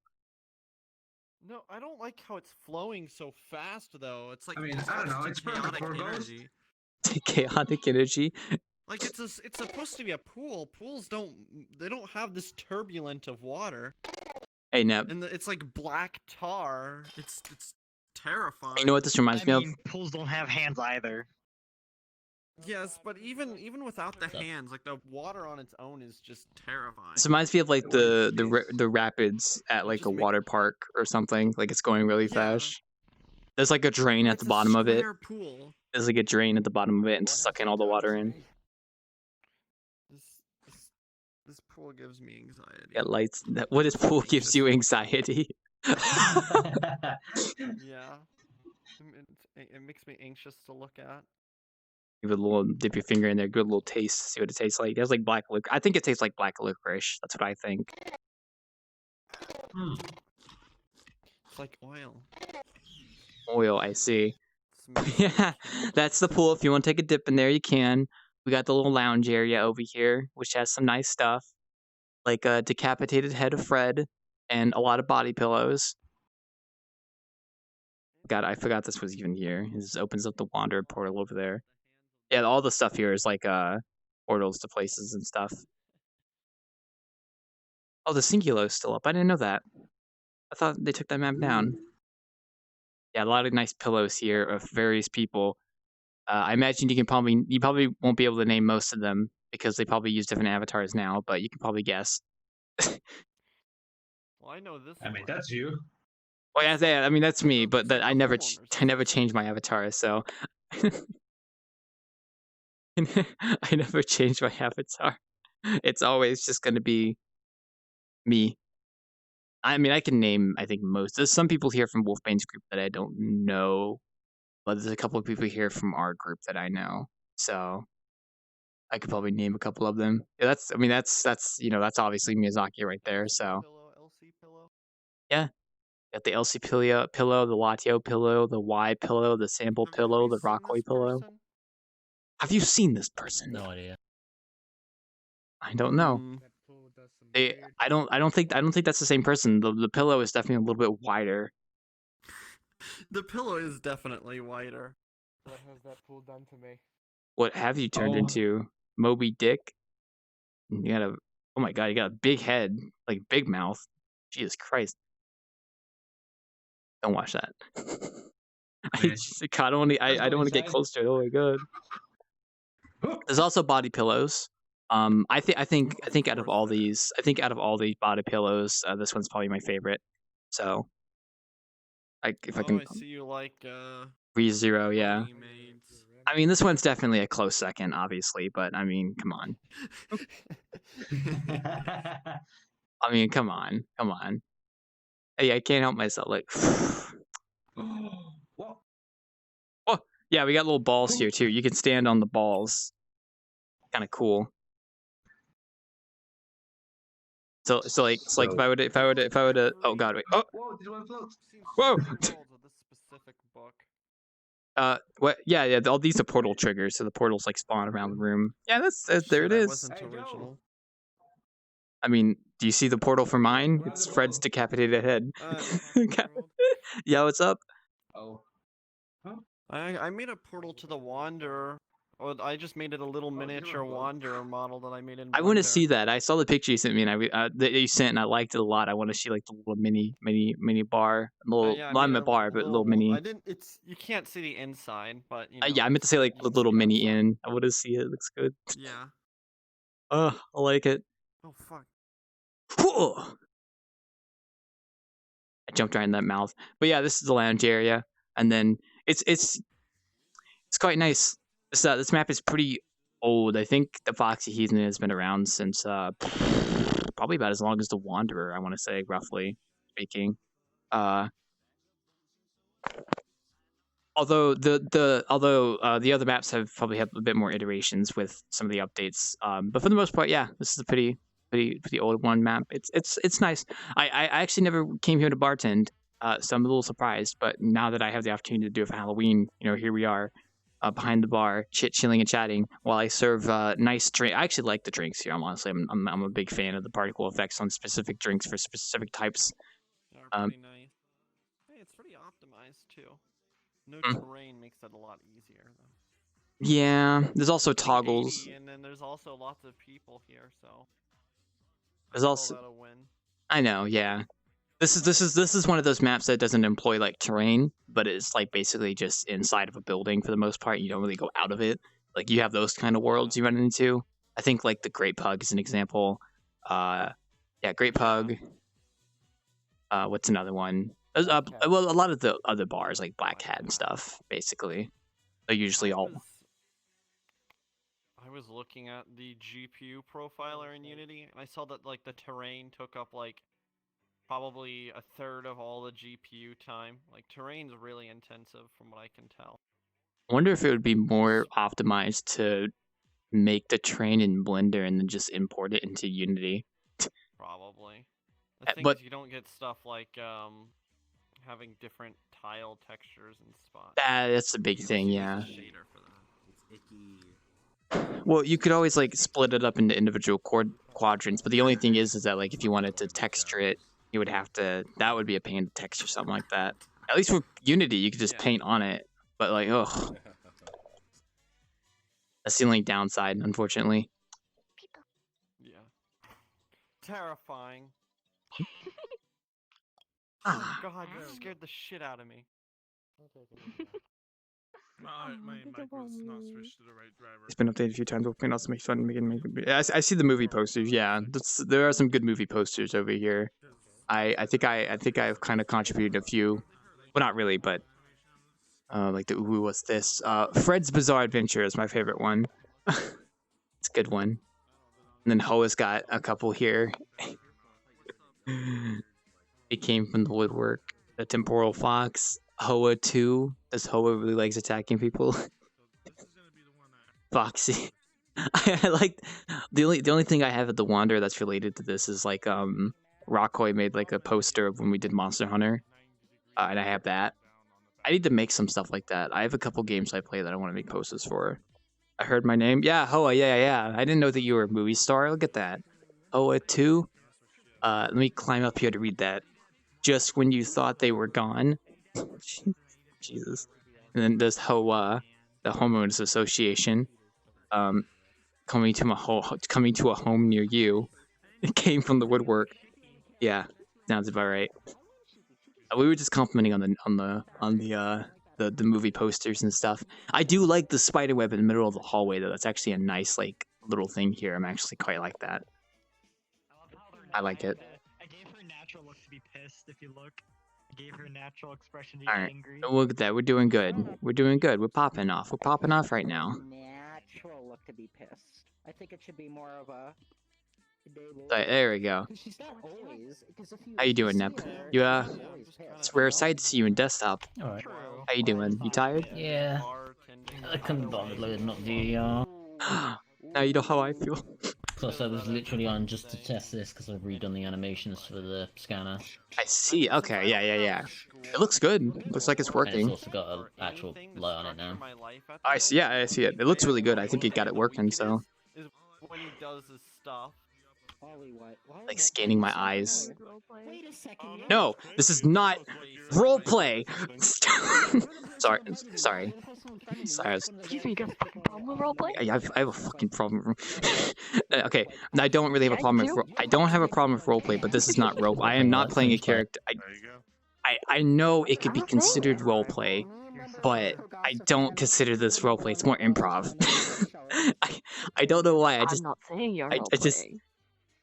Speaker 5: No, I don't like how it's flowing so fast though. It's like
Speaker 3: I mean,
Speaker 5: just
Speaker 3: I don't
Speaker 5: got
Speaker 3: know,
Speaker 5: such
Speaker 3: it's
Speaker 5: a
Speaker 3: perfect
Speaker 5: chaotic
Speaker 3: for a ghost.
Speaker 5: energy.
Speaker 1: Chaotic energy.
Speaker 5: Like it's supposed to be a pool. Pools don't have this turbulent of water,
Speaker 1: Hey, Neb.
Speaker 5: and it's like black tar. It's terrifying.
Speaker 1: You know what this reminds me
Speaker 6: I
Speaker 1: of?
Speaker 6: mean, pools don't have hands either.
Speaker 5: Yes, but even without the hands, like the water on its own is just terrifying.
Speaker 1: This reminds me of like the rapids at like
Speaker 5: just
Speaker 1: a water park or something. Like it's going really
Speaker 5: Yeah.
Speaker 1: fast. There's like a drain
Speaker 5: But
Speaker 1: at
Speaker 5: it's
Speaker 1: the
Speaker 5: a
Speaker 1: bottom of it.
Speaker 5: square Pool.
Speaker 1: There's like a drain at the bottom of it and sucking all the water in.
Speaker 5: This pool gives me anxiety.
Speaker 1: Yeah, lights. What is pool gives you anxiety?
Speaker 5: Yeah. It makes me anxious to look at.
Speaker 1: Give it a little, dip your finger in there, good little taste, see what it tastes like. It has like black licorice. I think it tastes like black licorice. That's what I think.
Speaker 5: It's like oil.
Speaker 1: Oil, I see.
Speaker 5: Smells
Speaker 1: Yeah,
Speaker 5: like
Speaker 1: that's the pool. If you want to take a dip in there, you can. We got the little lounge area over here, which has some nice stuff, like a decapitated head of Fred and a lot of body pillows. God, I forgot this was even here. This opens up the Wanderer portal over there. Yeah, all the stuff here is like portals to places and stuff. Oh, the Singulo's still up. I didn't know that. I thought they took that map down. Yeah, a lot of nice pillows here of various people. I imagine you probably won't be able to name most of them because they probably use different avatars now, but you can probably guess.
Speaker 5: Well, I know this.
Speaker 3: I mean,
Speaker 5: one.
Speaker 3: that's you.
Speaker 1: Well, yeah, I mean that's me,
Speaker 5: No,
Speaker 1: but
Speaker 5: these
Speaker 1: that
Speaker 5: are
Speaker 1: I
Speaker 5: the
Speaker 1: never
Speaker 5: homeowners.
Speaker 1: changed my avatar, so I never changed my avatar. It's always just gonna be me. I mean, I can name I think most. There's some people here from Wolfbane's group that I don't know, but there's a couple of people here from our group that I know, so I could probably name a couple of them. Yeah, that's that's obviously Miyazaki right there. So
Speaker 5: LC pillow.
Speaker 1: yeah, got the LC pillow, the Watio pillow, the Y pillow, the Sample pillow,
Speaker 5: Have
Speaker 1: the
Speaker 5: you seen
Speaker 1: Rockaway
Speaker 5: this
Speaker 1: pillow.
Speaker 5: person?
Speaker 1: Have you seen this person?
Speaker 6: No idea.
Speaker 1: I don't know.
Speaker 5: Hmm.
Speaker 1: I don't think that's the same person. The pillow is definitely a little bit wider.
Speaker 5: The pillow is definitely wider.
Speaker 2: What has that pool done to me?
Speaker 1: What have you turned
Speaker 3: Oh.
Speaker 1: into? Moby Dick? You got oh my god, you got a big head, like big mouth. Jesus Christ. Don't watch that.
Speaker 3: Man.
Speaker 1: I don't want to get close to it. Oh my god. There's also body pillows. I think out of all these, body pillows, this one's probably my favorite. So, if I can
Speaker 5: I see you like
Speaker 1: ReZero, yeah.
Speaker 5: bunny maids.
Speaker 1: I mean, this one's definitely a close second, obviously, but I mean, come on. I mean, come on. Hey, I can't help myself. Like,
Speaker 3: Whoa.
Speaker 1: oh, yeah, we got little balls here too. You can stand on the balls. Kind of cool. So like if I would to oh god wait oh
Speaker 3: Whoa, did one float?
Speaker 5: Seen
Speaker 1: Whoa.
Speaker 5: so many worlds of this specific book.
Speaker 1: What? Yeah. All these are portal triggers, so the portals like spawn around the room. Yeah, there
Speaker 5: Shit,
Speaker 1: it
Speaker 5: I
Speaker 1: is.
Speaker 5: wasn't
Speaker 3: Hey, Joe.
Speaker 5: original.
Speaker 1: I mean, do you see the portal for mine? It's Fred's decapitated head. Yeah, what's up?
Speaker 3: Oh.
Speaker 5: I made a portal to the Wanderer. Or I just made it a little miniature Wanderer model that I made in Blender.
Speaker 1: I want to see that. I saw the picture you sent me, and that you sent, and I liked it a lot. I want to see like the little mini bar, little
Speaker 5: Yeah, I
Speaker 1: not
Speaker 5: made
Speaker 1: a bar, but little
Speaker 5: I
Speaker 1: mini.
Speaker 5: didn't. You can't see the inside, but you know.
Speaker 1: Yeah, I meant to say like
Speaker 5: you
Speaker 1: the
Speaker 5: can
Speaker 1: little
Speaker 5: see
Speaker 1: mini
Speaker 5: outside.
Speaker 1: inn. I want to see it. It looks good.
Speaker 5: Yeah.
Speaker 1: I like it.
Speaker 5: Oh fuck.
Speaker 1: Whoa! I jumped right in that mouth. But yeah, this is the lounge area, and then it's quite nice. This map is pretty old. I think the Foxy Heathen has been around since probably about as long as the Wanderer. I want to say, roughly speaking. Although the other maps have probably had a bit more iterations with some of the updates. But for the most part, yeah, this is a pretty old one map. It's nice. I actually never came here to bartend, so I'm a little surprised. But now that I have the opportunity to do it for Halloween, here we are, behind the bar, chilling and chatting while I serve nice drink. I actually like the drinks here. I'm a big fan of the particle effects on specific drinks for specific types.
Speaker 5: They're pretty nice. Hey, it's pretty optimized too. No terrain makes it a lot easier though.
Speaker 1: Yeah, there's also
Speaker 5: It's
Speaker 1: toggles.
Speaker 5: 80, and then there's also lots of people here, so
Speaker 1: there's also
Speaker 5: that a win.
Speaker 1: I know, yeah. This is one of those maps that doesn't employ like terrain, but it's like basically just inside of a building for the most part. You don't really go out of it. Like you have those kind of worlds you run into. I think like the Great Pug is an example. Yeah, Great Pug. What's another one? Well, a lot of the other bars like Black Hat and stuff. Basically, they're usually all.
Speaker 5: I was looking at the GPU profiler in Unity, and I saw that like the terrain took up like probably a third of all the GPU time. Like terrain's really intensive from what I can tell.
Speaker 1: I wonder if it would be more optimized to make the terrain in Blender and then just import it into Unity.
Speaker 5: Probably. The thing is you don't get stuff like having different tile textures and spots.
Speaker 1: That's a big thing, yeah. Well, you could always like split it up into individual quadrants, but the only thing is that like if you wanted to texture it, you would have to. That would be a pain to texture something like that. At least with Unity, you could just paint on it. But like, ugh, that's the only downside, unfortunately.
Speaker 5: Yeah. Terrifying.
Speaker 1: Ah.
Speaker 5: Oh god, you scared the shit out of me.
Speaker 7: My mic was not switched to the right driver.
Speaker 1: It's been updated a few times. Hopefully not make fun. I see the movie posters. Yeah, there are some good movie posters over here. I think I've kind of contributed a few. Well, not really, but like the ooh, what's this? Fred's Bizarre Adventure is my favorite one. It's a good one. And then Hoa's got a couple here. It came from the woodwork. The Temporal Fox. Hoa 2. Does Hoa really likes attacking people? Foxy. I like the only thing I have at the Wanderer that's related to this is like Rockoy made like a poster of when we did Monster Hunter, and I have that. I need to make some stuff like that. I have a couple games I play that I want to make posters for. I heard my name. Yeah, Hoa. Yeah. I didn't know that you were a movie star. Look at that. Hoa 2. Let me climb up here to read that. Just when you thought they were gone. Jesus. And then there's Hoa, the Homeowners Association. Coming to a home near you. It came from the woodwork. Yeah, sounds about right. We were just complimenting on the movie posters and stuff. I do like the spider web in the middle of the hallway though. That's actually a nice like little thing here. I'm actually quite like that. I like it.
Speaker 6: I gave her natural look to be pissed. If you look, I gave her natural expression to be angry.
Speaker 1: Look at that. We're doing good. We're doing good. We're popping off. We're popping off right now.
Speaker 8: Natural look to be pissed. I think it should be more of a.
Speaker 1: There we go.
Speaker 8: She's not always.
Speaker 1: How you doing, Nep? You it's a rare sight to see you in desktop.
Speaker 9: Alright.
Speaker 1: How you doing? You tired?
Speaker 9: Yeah. I couldn't bother looking up the
Speaker 1: Now you know how I feel.
Speaker 9: Plus, I was literally on just to test this because I've redone the animations for the scanner.
Speaker 1: I see. Okay, yeah. It looks good. Looks like it's
Speaker 9: And it's
Speaker 1: working.
Speaker 9: also got an actual light on it now.
Speaker 1: I see. Yeah, I see it. It looks really good. I think it got it working. So,
Speaker 5: is when he does his stuff.
Speaker 1: like scanning my eyes.
Speaker 8: Wait a second.
Speaker 1: No, this is not roleplay. Sorry.
Speaker 10: Excuse me, you got a fucking problem with roleplay?
Speaker 1: I have a fucking problem. Okay, I don't really have a problem with. I don't have a problem with roleplay, but this is not role. I am not playing a character. I know it could be considered roleplay, but I don't consider this roleplay. It's more improv. I don't know why.
Speaker 10: I'm not saying you're roleplaying.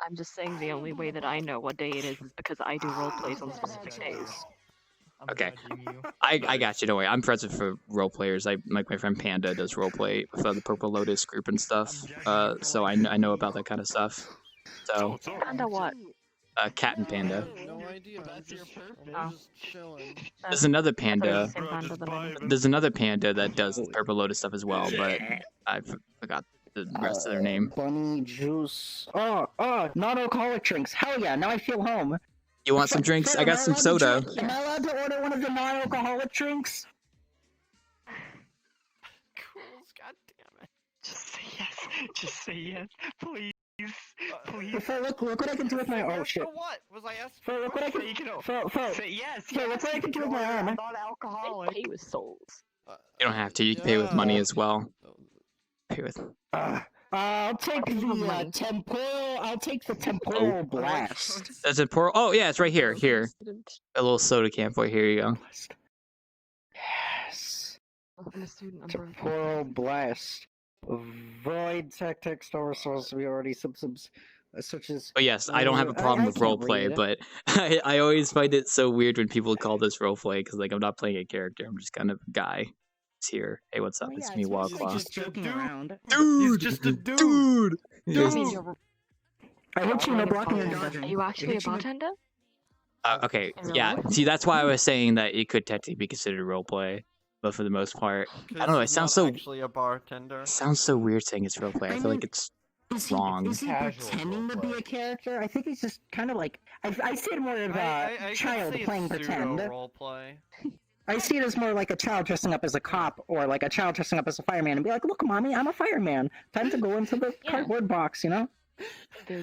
Speaker 10: I'm just saying the only way that I know what day it is because I do roleplays on specific days.
Speaker 1: Okay, I got you. Don't worry. I'm present for role players. Like my friend Panda does roleplay for the Purple Lotus group and stuff. So I know about that kind of stuff. So
Speaker 10: Panda what?
Speaker 1: Cat and Panda.
Speaker 5: No idea. I'm just chilling.
Speaker 1: There's another panda. There's another panda that does Purple Lotus stuff as well, but I forgot the rest of their name.
Speaker 8: Bunny juice. Oh, non-alcoholic drinks. Hell yeah! Now I feel home.
Speaker 1: You want some drinks? I got some soda.
Speaker 8: Am I allowed to order one of the non-alcoholic drinks?
Speaker 5: Cools, goddammit.
Speaker 6: Just say yes. Just say yes. Please. Please.
Speaker 8: Phil, look what I can do with my
Speaker 5: Say
Speaker 8: oh shit.
Speaker 5: For what? Was I asked?
Speaker 8: Phil, look what I can. Phil,
Speaker 6: Say yes.
Speaker 8: Phil, look what I can do with my arm.
Speaker 6: Non-alcoholic.
Speaker 10: Pay with souls.
Speaker 1: You don't have to. You can pay with money as well. Pay with.
Speaker 8: I'll take the temporal. I'll take the temporal blast.
Speaker 1: That's a poor. Oh yeah, it's right here. Here, a little soda can for. Here you go.
Speaker 8: Yes. Temporal blast. Void tactic star source. We already subs such as.
Speaker 1: But yes, I don't have a problem with roleplay, but I always find it so weird when people call this roleplay because like I'm not playing a character. I'm just kind of a guy. Here. Hey, what's up? It's me, Wildclaw.
Speaker 8: Just joking around.
Speaker 1: Dude!
Speaker 5: He's just a dude!
Speaker 8: I hope you know blocking and dodging.
Speaker 10: Are you actually a bartender?
Speaker 1: Okay, yeah. See, that's why I was saying that it could technically be considered roleplay, but for the most part, I don't know. It sounds so.
Speaker 5: Actually, a bartender.
Speaker 1: It sounds so weird saying it's roleplay. I feel like it's wrong.
Speaker 8: Is he pretending to be a character? I think he's just kind of like. I see it more of a child playing pretend.
Speaker 5: Roleplay.
Speaker 8: I see it as more like a child dressing up as a cop or like a child dressing up as a fireman and be like, look, mommy, I'm a fireman. Time to go into the cardboard box, you know?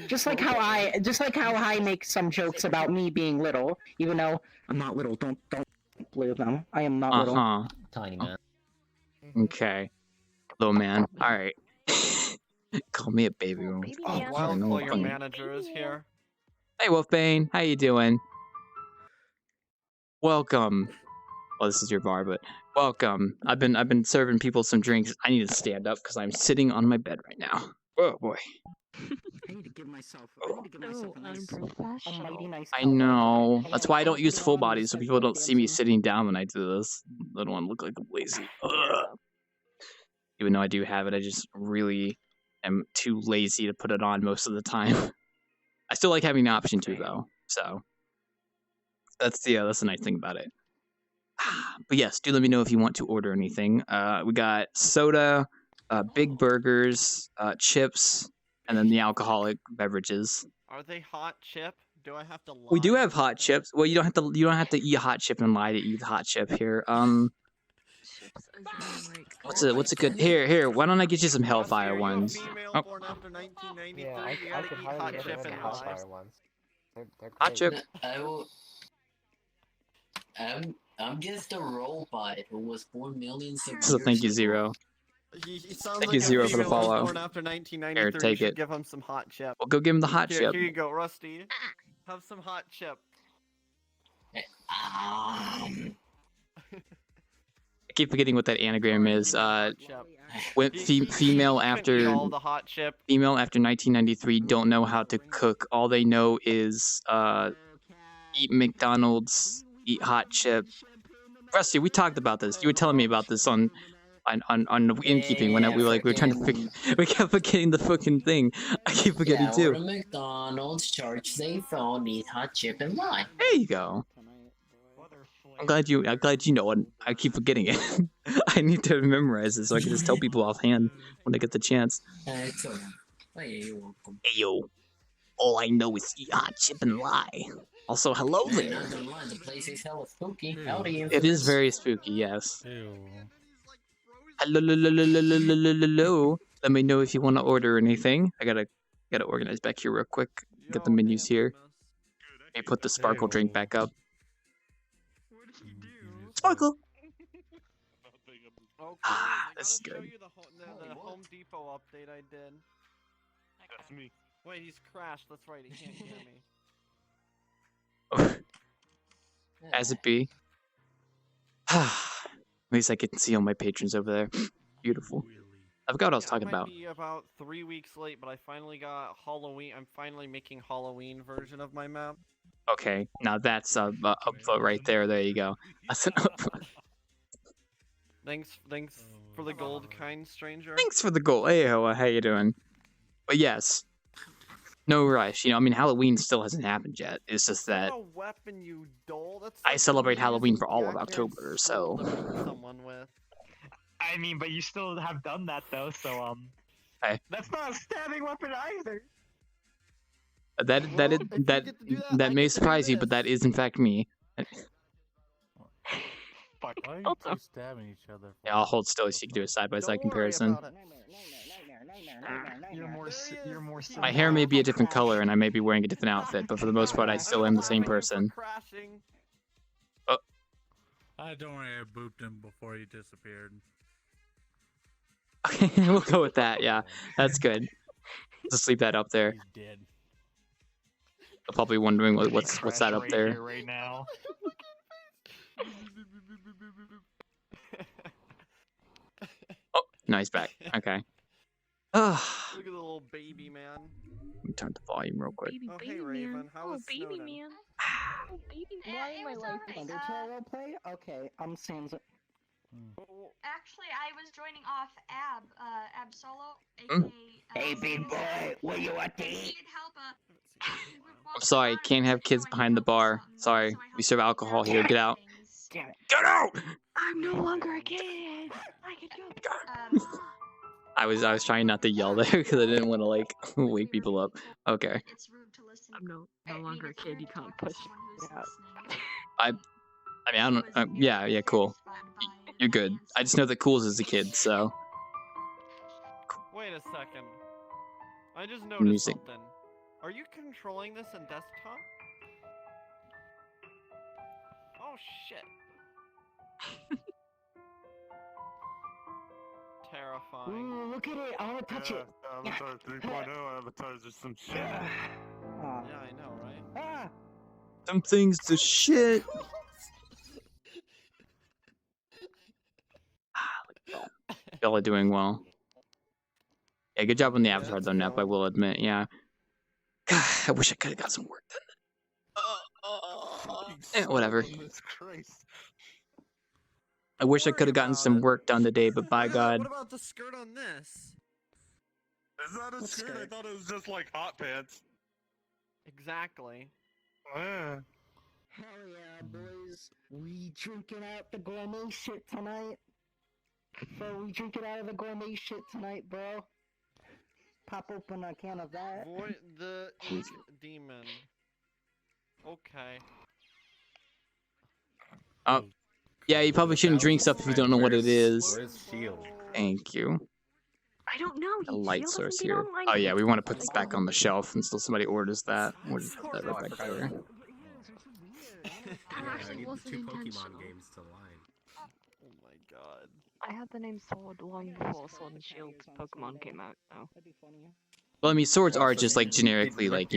Speaker 8: Just like how I make some jokes about me being little, even though I'm not little. Don't believe them. I am not little.
Speaker 9: Tiny man.
Speaker 1: Okay. Little man. Alright. Call me a baby.
Speaker 5: Well, your manager is here.
Speaker 1: Hey, Wolfbane. How you doing? Welcome. Well, this is your bar, but welcome. I've been serving people some drinks. I need to stand up because I'm sitting on my bed right now. Oh boy.
Speaker 8: I need to give myself a nice,
Speaker 1: I know. That's why I don't use full body, so people don't see me sitting down when I do this. I don't want to look like I'm lazy. Ugh. Even though I do have it, I just really am too lazy to put it on most of the time. I still like having the option to, though. So that's the nice thing about it. But yes, do let me know if you want to order anything. We got soda, big burgers, chips, and then the alcoholic beverages.
Speaker 5: Are they hot chip? Do I have to lie?
Speaker 1: We do have hot chips. Well, you don't have to eat a hot chip and lie to eat hot chip here. What's a good here? Why don't I get you some Hellfire ones? Oh.
Speaker 2: Yeah, I could hardly get some Hellfire ones. They're
Speaker 1: Hot chip.
Speaker 11: I'm just a robot who was 4 million years
Speaker 1: So thank you, Zero.
Speaker 5: He sounds
Speaker 1: Thank
Speaker 5: like
Speaker 1: you, Zero, for the
Speaker 5: female
Speaker 1: follow.
Speaker 5: born after 1993.
Speaker 1: Here, take
Speaker 5: You should
Speaker 1: it.
Speaker 5: Give him some hot chip.
Speaker 1: Well, go give him the hot chip.
Speaker 5: Here you go, Rusty. Have some hot chip.
Speaker 1: I keep forgetting what that anagram is. Female after
Speaker 5: All the hot chip.
Speaker 1: female after 1993 don't know how to cook. All they know is eat McDonald's, eat hot chip. Rusty, we talked about this. You were telling me about this on the innkeeping when we were trying to figure. We kept forgetting the fucking thing. I keep forgetting too.
Speaker 11: Order McDonald's, charge they phone, eat hot chip, and lie.
Speaker 1: There you go. I'm glad you know it. I keep forgetting it. I need to memorize it so I can just tell people offhand when I get the chance.
Speaker 11: Excellent. Hey, you're welcome.
Speaker 1: Hey yo, all I know is chip and lie. Also, hello
Speaker 11: Hey,
Speaker 1: there.
Speaker 11: not gonna lie, the place is hella spooky. Howdy,
Speaker 1: It is
Speaker 11: infamous.
Speaker 1: very spooky, yes.
Speaker 7: Ew.
Speaker 1: Hello. Let me know if you want to order anything. I gotta organize back here real quick. Get the menus here. Hey, put the sparkle drink back up.
Speaker 6: What did he do?
Speaker 1: Sparkle.
Speaker 5: Okay,
Speaker 1: Ah,
Speaker 5: I
Speaker 1: this is
Speaker 5: gotta show
Speaker 1: good.
Speaker 5: you the Home Depot update I did.
Speaker 7: That's me.
Speaker 5: Wait, he's crashed. That's right. He can't hear me.
Speaker 1: As it be. At least I can see all my patrons over there. Beautiful. I forgot what I was talking
Speaker 5: I
Speaker 1: about.
Speaker 5: might be about 3 weeks late, but I finally got Halloween. I'm finally making Halloween version of my map.
Speaker 1: Okay, now that's a upvote right there. There you go. That's an upvote.
Speaker 5: Thanks for the gold, kind stranger.
Speaker 1: Thanks for the goal. Hey, how you doing? But yes, no rush. I mean, Halloween still hasn't happened yet. It's just that
Speaker 5: What a weapon, you doll. That's
Speaker 1: I
Speaker 5: like
Speaker 1: celebrate
Speaker 5: me
Speaker 1: Halloween
Speaker 5: using
Speaker 1: for all of
Speaker 5: backyard
Speaker 1: October,
Speaker 5: stool
Speaker 1: so.
Speaker 5: to beat someone with.
Speaker 6: I mean, but you still have done that though, so
Speaker 1: Hey.
Speaker 6: that's not a stabbing weapon either.
Speaker 1: That may surprise you, but that is in fact me.
Speaker 6: Fuck.
Speaker 7: Why are you two stabbing each other?
Speaker 1: Yeah, I'll hold still so you can do a side-by-side comparison.
Speaker 6: You're more.
Speaker 1: My hair may be a different color and I may be wearing a different outfit, but for the most part, I still am the same person. Oh.
Speaker 7: Don't worry, I booped him before he disappeared.
Speaker 1: Okay, we'll go with that. Yeah, that's good. Just leave that up there.
Speaker 7: He's dead.
Speaker 1: I'm probably wondering what's that up there.
Speaker 6: Right now.
Speaker 1: Oh, no, he's back. Okay. Ah.
Speaker 5: Look at the little baby man.
Speaker 1: Let me turn the volume real quick.
Speaker 5: Oh, hey Raven, how was
Speaker 10: baby
Speaker 5: Snowden?
Speaker 10: man. Oh, baby.
Speaker 8: Why am I life Undertale roleplay? Okay, Sans.
Speaker 12: Actually, I was joining off Ab Solo, aka.
Speaker 8: Hey, big boy, what you want to eat?
Speaker 1: I'm sorry, can't have kids behind the bar. Sorry, we serve alcohol here. Get out.
Speaker 8: Damn it.
Speaker 1: Get out!
Speaker 10: I'm no longer a kid. I can go.
Speaker 1: I was trying not to yell there because I didn't want to like wake people up. Okay.
Speaker 10: I'm no longer a kid. You can't push me out.
Speaker 1: I mean, I don't. Yeah, cool. You're good. I just know that Cool's is a kid, so.
Speaker 5: Wait a second. I just noticed
Speaker 1: Music.
Speaker 5: something. Are you controlling this in desktop? Oh shit. Terrifying.
Speaker 8: Ooh, look at it! I want to touch it.
Speaker 7: Avatar 3.0 avatars are some shit.
Speaker 5: Yeah, I know, right?
Speaker 8: Ah!
Speaker 1: Some things to shit. Y'all are doing well. Yeah, good job on the avatar though, Nep, I will admit, yeah. God, I wish I could have got some work done. Whatever. I wish I could have gotten some work done today, but by God.
Speaker 5: What about the skirt on this?
Speaker 7: Is that a skirt? I thought it was just like hot pants.
Speaker 5: Exactly.
Speaker 8: Hell yeah, boys. We drinking out the gourmet shit tonight. So we drinking out of the gourmet shit tonight, bro. Pop open a can of that.
Speaker 5: Void the ink demon. Okay.
Speaker 1: Oh. Yeah, you probably shouldn't drink stuff if you don't know what it is.
Speaker 13: Where's Shield?
Speaker 1: Thank you.
Speaker 10: I don't know.
Speaker 1: A light
Speaker 10: Shield
Speaker 1: source
Speaker 10: hasn't been
Speaker 1: here.
Speaker 10: online
Speaker 1: Oh yeah,
Speaker 10: since
Speaker 1: we want to put this back on the shelf until somebody orders that. We'll just put that
Speaker 13: Oh,
Speaker 1: right
Speaker 13: I
Speaker 1: back
Speaker 13: forgot
Speaker 1: there.
Speaker 10: That
Speaker 13: I
Speaker 10: actually
Speaker 13: need the
Speaker 10: wasn't
Speaker 13: 2
Speaker 10: intentional.
Speaker 13: Pokemon games to line.
Speaker 5: Oh my god.
Speaker 10: I had the name Sword long before Sword and Shield Pokemon came out, so.
Speaker 1: Well, I mean, swords are just like generically like,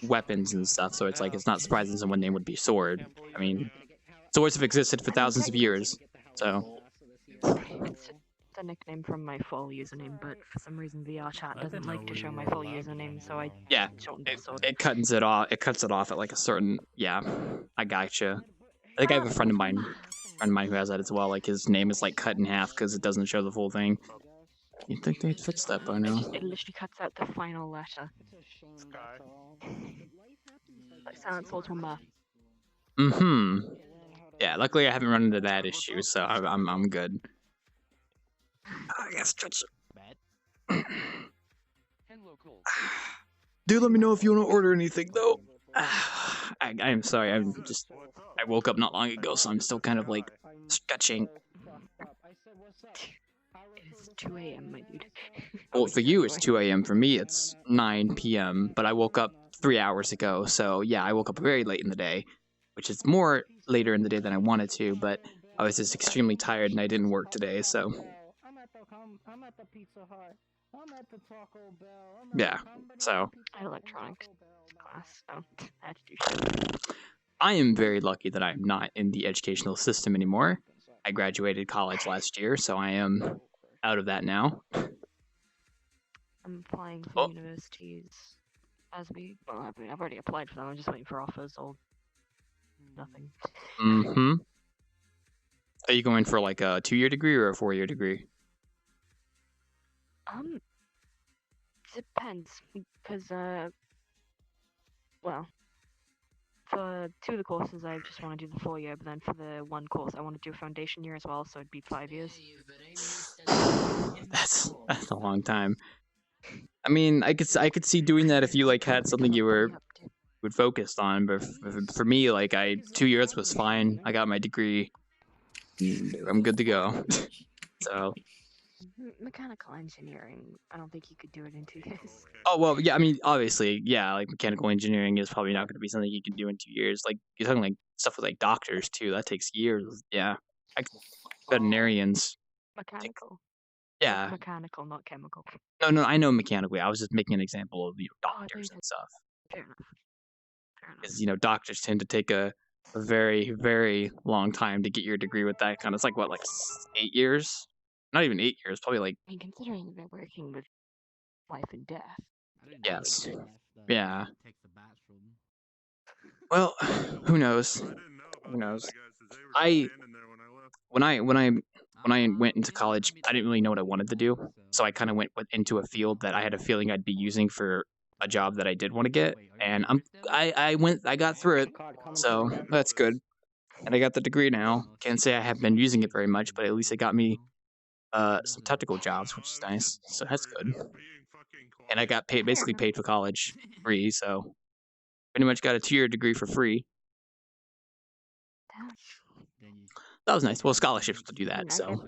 Speaker 1: weapons and stuff, so it's like it's not surprising someone name would be sword. I mean, swords have existed for thousands of years, so.
Speaker 10: It's a nickname from my full username, but for some reason VRChat doesn't like to show my full username, so I
Speaker 1: Yeah,
Speaker 10: shortened it Sword.
Speaker 1: it cuts it off. It cuts it off at like a certain. Yeah, I gotcha. I think I have a friend of mine who has that as well. Like his name is like cut in half because it doesn't show the full thing. You'd think they'd fix that by now.
Speaker 10: It literally cuts out the final letter. Like Silent Sword's one more.
Speaker 1: Mm-hmm. Yeah, luckily I haven't run into that issue, so I'm good. I guess touch it. Do let me know if you want to order anything, though. I am sorry. I woke up not long ago, so I'm still kind of like sketching.
Speaker 10: It is 2 a.m., my dude.
Speaker 1: Well, for you it's 2 a.m. For me it's 9 p.m. But I woke up 3 hours ago, so yeah, I woke up very late in the day, which is more later in the day than I wanted to. But I was just extremely tired and I didn't work today, so
Speaker 8: I'm at the Pizza Hut. I'm at the Taco Bell.
Speaker 1: yeah. So
Speaker 10: I had electronics class, so I had to do shit.
Speaker 1: I am very lucky that I'm not in the educational system anymore. I graduated college last year, so I am out of that now.
Speaker 10: I'm applying for universities as we. Well, I mean, I've already applied for them. I'm just waiting for offers or nothing.
Speaker 1: Mm-hmm. Are you going for like a 2-year degree or a 4-year degree?
Speaker 10: Depends, because well, for 2 of the courses I just want to do the 4-year, but then for the 1 course I want to do a foundation year as well, so it'd be 5 years.
Speaker 1: That's a long time. I mean, I could see doing that if you like had something you were focused on, but for me, like 2 years was fine. I got my degree. I'm good to go. So.
Speaker 10: Mechanical engineering, I don't think you could do it in 2 years.
Speaker 1: Oh well, yeah. I mean, obviously, yeah. Like mechanical engineering is probably not going to be something you can do in 2 years. Like you're talking like stuff with like doctors too. That takes years. Yeah. Like veterinarians.
Speaker 10: Mechanical.
Speaker 1: Yeah.
Speaker 10: Mechanical, not chemical.
Speaker 1: No, I know mechanically. I was just making an example of doctors and stuff.
Speaker 10: Fair enough.
Speaker 1: Because doctors tend to take a very, very long time to get your degree with that kind of. It's like what, like 8 years? Not even 8 years. Probably like.
Speaker 10: I mean, considering they're working with life and death.
Speaker 1: Yes. Yeah. Well, who knows? Who knows? When I went into college, I didn't really know what I wanted to do, so I kind of went into a field that I had a feeling I'd be using for a job that I did want to get, and I got through it, so that's good. And I got the degree now. Can't say I have been using it very much, but at least it got me some technical jobs, which is nice. So that's good. And I got basically paid for college free, so pretty much got a 2-year degree for free. That was nice. Well, scholarships to do that, so.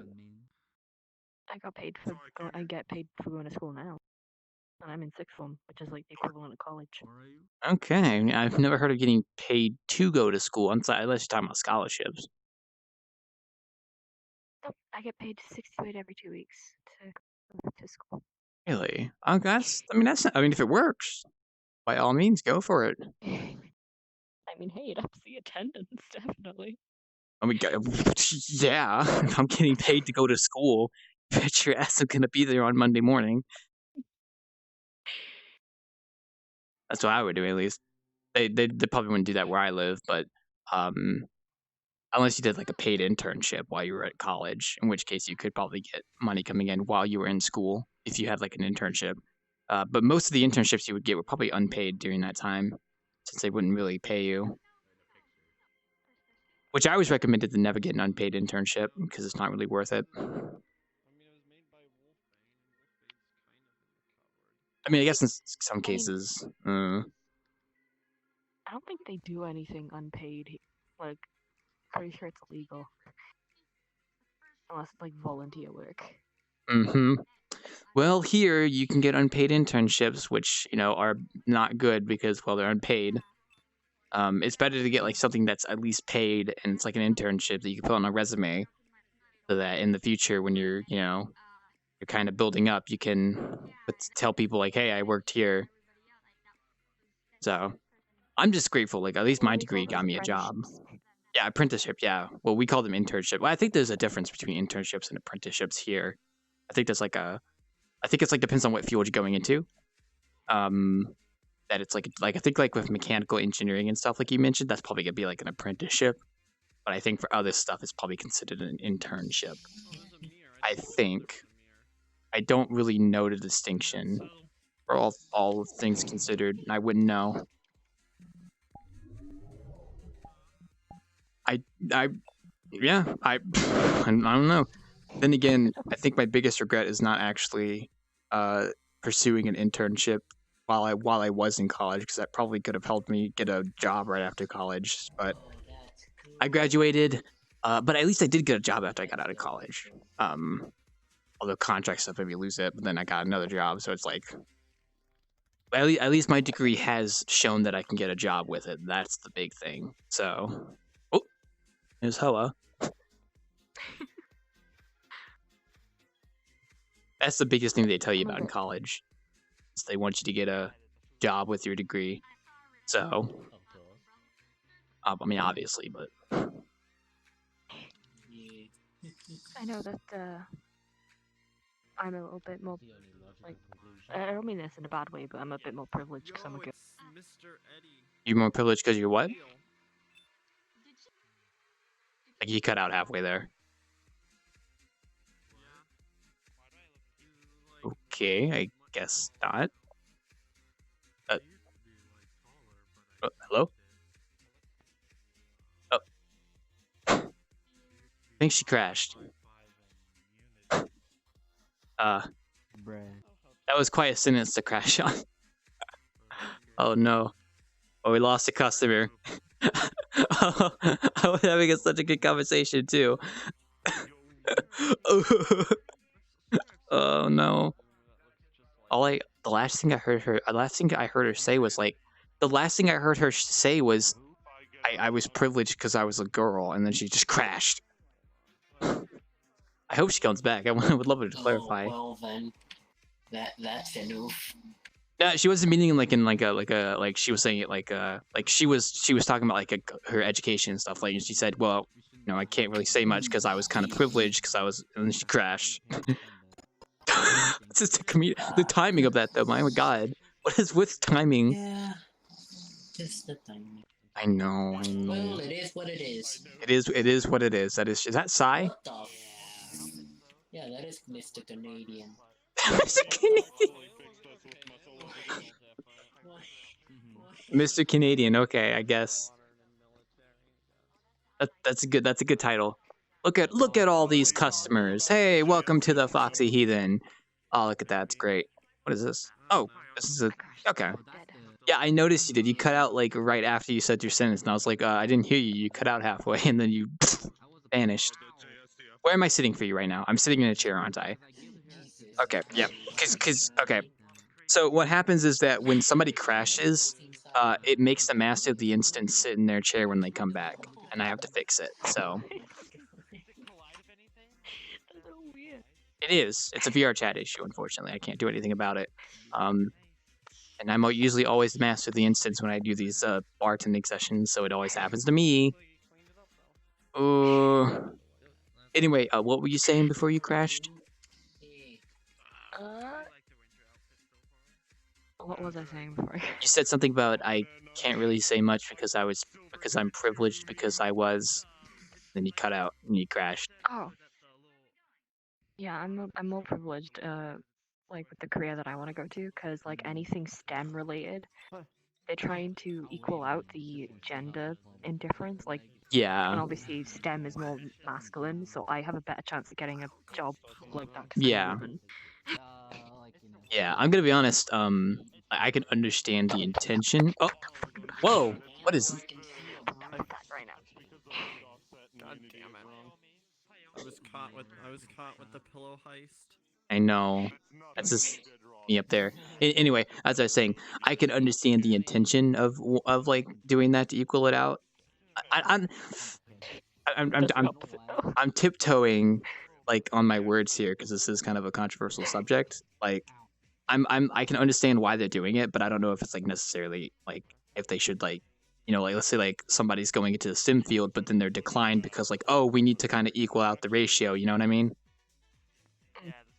Speaker 10: I got paid for. I get paid for going to school now, and I'm in 6th form, which is like the equivalent of college.
Speaker 1: Okay, I've never heard of getting paid to go to school, unless you're talking about scholarships.
Speaker 10: Nope, I get paid $68 every 2 weeks to go to school.
Speaker 1: Really? Oh, that's. I mean, if it works, by all means, go for it.
Speaker 10: I mean, hey, it ups the attendance, definitely.
Speaker 1: I mean, yeah. If I'm getting paid to go to school, bet your ass I'm gonna be there on Monday morning. That's what I would do, at least. They probably wouldn't do that where I live, but unless you did like a paid internship while you were at college, in which case you could probably get money coming in while you were in school if you had like an internship. But most of the internships you would get were probably unpaid during that time, since they wouldn't really pay you. Which I always recommended to never get an unpaid internship because it's not really worth it. I mean, I guess in some cases.
Speaker 10: I don't think they do anything unpaid. Like, pretty sure it's illegal. Unless it's like volunteer work.
Speaker 1: Mm-hmm. Well, here you can get unpaid internships, which, are not good because, well, they're unpaid. It's better to get like something that's at least paid and it's like an internship that you can put on a resume so that in the future when you're kind of building up, you can tell people like, hey, I worked here. So I'm just grateful. Like, at least my degree got me a job. Yeah, apprenticeship. Yeah. Well, we call them internship. Well, I think there's a difference between internships and apprenticeships here. I think there's I think it's like depends on what field you're going into. That it's like I think like with mechanical engineering and stuff like you mentioned, that's probably gonna be like an apprenticeship. But I think for other stuff, it's probably considered an internship. I think. I don't really know the distinction for all things considered. I wouldn't know. I don't know. Then again, I think my biggest regret is not actually pursuing an internship while I was in college, because that probably could have helped me get a job right after college. But I graduated, but at least I did get a job after I got out of college. Although contract stuff made me lose it, but then I got another job, so it's like at least my degree has shown that I can get a job with it. That's the big thing. So, oh, there's Hoa. That's the biggest thing they tell you about in college. Is they want you to get a job with your degree. So, I mean, obviously, but
Speaker 10: I know that I'm a little bit more like I don't mean this in a bad way, but I'm a bit more privileged because I'm a girl.
Speaker 1: You're more privileged because you're what? Like you cut out halfway there. Okay, I guess not. Oh, hello? Oh. I think she crashed. That was quite a sentence to crash on. Oh no. Oh, we lost a customer. Oh, I was having such a good conversation too. Oh no. The last thing I heard her say was like, the last thing I heard her say was, I was privileged because I was a girl, and then she just crashed. I hope she comes back. I would love her to clarify.
Speaker 11: Well then, that's enough.
Speaker 1: Yeah, she wasn't meaning like she was saying it like she was talking about like her education and stuff. Like she said, well, you know, I can't really say much because I was kind of privileged because I was, and then she crashed. It's just the timing of that though. My God, what is with timing?
Speaker 11: Yeah, just the timing.
Speaker 1: I know.
Speaker 11: Well, it is what it is.
Speaker 1: It is what it is. Is that Psy?
Speaker 11: What the yeah, that is Mr. Canadian.
Speaker 1: Mr. Canadian. Mr. Canadian. Okay, I guess. That's a good title. Look at all these customers. Hey, welcome to the Foxy Heathen. Oh, look at that. It's great. What is this? Oh, this is okay. Yeah, I noticed you did. You cut out like right after you said your sentence, and I was like, I didn't hear you. You cut out halfway, and then you vanished. Where am I sitting for you right now? I'm sitting in a chair, aren't I? Okay, yeah. Okay. So what happens is that when somebody crashes, it makes the master of the instance sit in their chair when they come back, and I have to fix it. So it is. It's a VRChat issue, unfortunately. I can't do anything about it. And I'm usually always the master of the instance when I do these bartending sessions, so it always happens to me. Anyway, what were you saying before you crashed?
Speaker 10: What was I saying before?
Speaker 1: You said something about I can't really say much because I'm privileged because I was. Then you cut out and you crashed.
Speaker 10: Oh. Yeah, I'm more privileged, like with the career that I want to go to, because like anything STEM related, they're trying to equal out the gender indifference. Like,
Speaker 1: yeah,
Speaker 10: and obviously STEM is more masculine, so I have a better chance of getting a job like that.
Speaker 1: Yeah. Yeah, I'm gonna be honest. I can understand the intention. Oh, whoa! What is?
Speaker 10: Right now.
Speaker 5: God damn it! I was caught with the pillow heist.
Speaker 1: I know. That's just me up there. Anyway, as I was saying, I can understand the intention of like doing that to equal it out. I'm tiptoeing like on my words here because this is kind of a controversial subject. Like, I can understand why they're doing it, but I don't know if it's like necessarily like if they should like, you know, like let's say like somebody's going into the sim field, but then they're declined because like, oh, we need to kind of equal out the ratio. You know what I mean?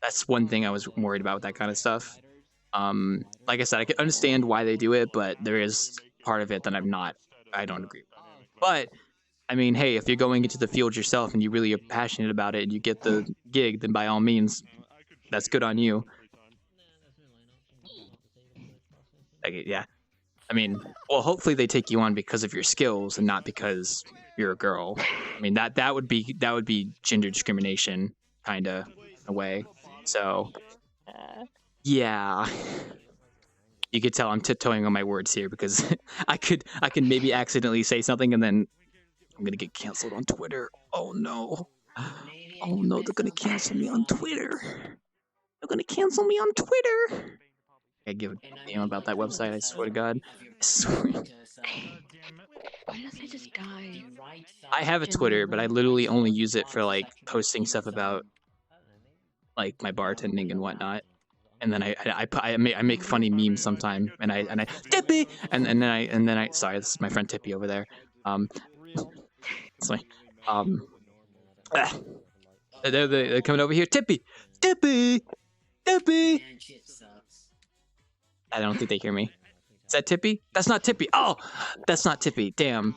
Speaker 1: That's one thing I was worried about with that kind of stuff. Like I said, I can understand why they do it, but there is part of it that I don't agree with. But I mean, hey, if you're going into the field yourself and you really are passionate about it and you get the gig, then by all means, that's good on you. Like, yeah. I mean, well, hopefully they take you on because of your skills and not because you're a girl. I mean, that would be gender discrimination, kind of, in a way. So, Yeah. You could tell I'm tiptoeing on my words here because I could maybe accidentally say something and then I'm gonna get canceled on Twitter. Oh no. Oh no, they're gonna cancel me on Twitter. They're gonna cancel me on Twitter. I give a damn about that website, I swear to God. I swear.
Speaker 10: Why does it just die?
Speaker 1: I have a Twitter, but I literally only use it for like posting stuff about like my bartending and whatnot. And then I make funny memes sometime, and I Tippy, and then I sorry, this is my friend Tippy over there. It's like they're coming over here. Tippy. I don't think they hear me. Is that Tippy? That's not Tippy. Oh, that's not Tippy. Damn.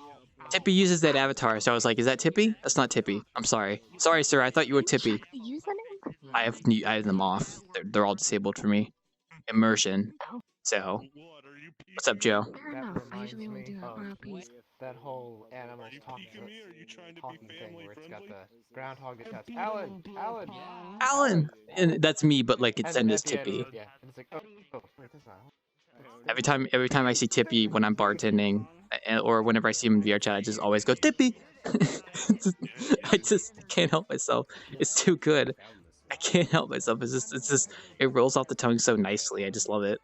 Speaker 1: Tippy uses that avatar, so I was like, is that Tippy? That's not Tippy. I'm sorry. Sorry, sir. I thought you were Tippy. I have them off. They're all disabled for me. Immersion. So, what's up, Joe?
Speaker 2: That reminds me of that whole animals talking thing where it's got the groundhog that shouts, Alan!
Speaker 1: And that's me, but like it's
Speaker 2: And
Speaker 1: sent
Speaker 2: then
Speaker 1: as
Speaker 2: at the end,
Speaker 1: Tippy.
Speaker 2: yeah, and it's like, oh, wait, that's not.
Speaker 1: Every time I see Tippy when I'm bartending, or whenever I see him in VRChat, I just always go Tippy. I just can't help myself. It's too good. I can't help myself. It's just it rolls off the tongue so nicely. I just love it.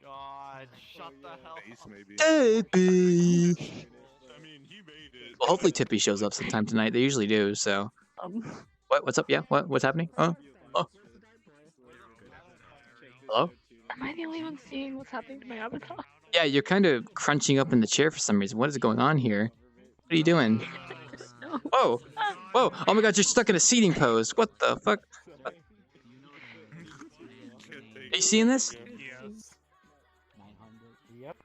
Speaker 5: God, shut the hell up.
Speaker 1: Tippy. Well, hopefully Tippy shows up sometime tonight. They usually do. So, what's up? Yeah, what's happening? Oh. Hello?
Speaker 10: Am I the only one seeing what's happening to my avatar?
Speaker 1: Yeah, you're kind of crunching up in the chair for some reason. What is going on here? What are you doing? Whoa! Whoa! Oh my God, you're stuck in a seating pose. What the fuck? What? Are you seeing this?
Speaker 2: Yep.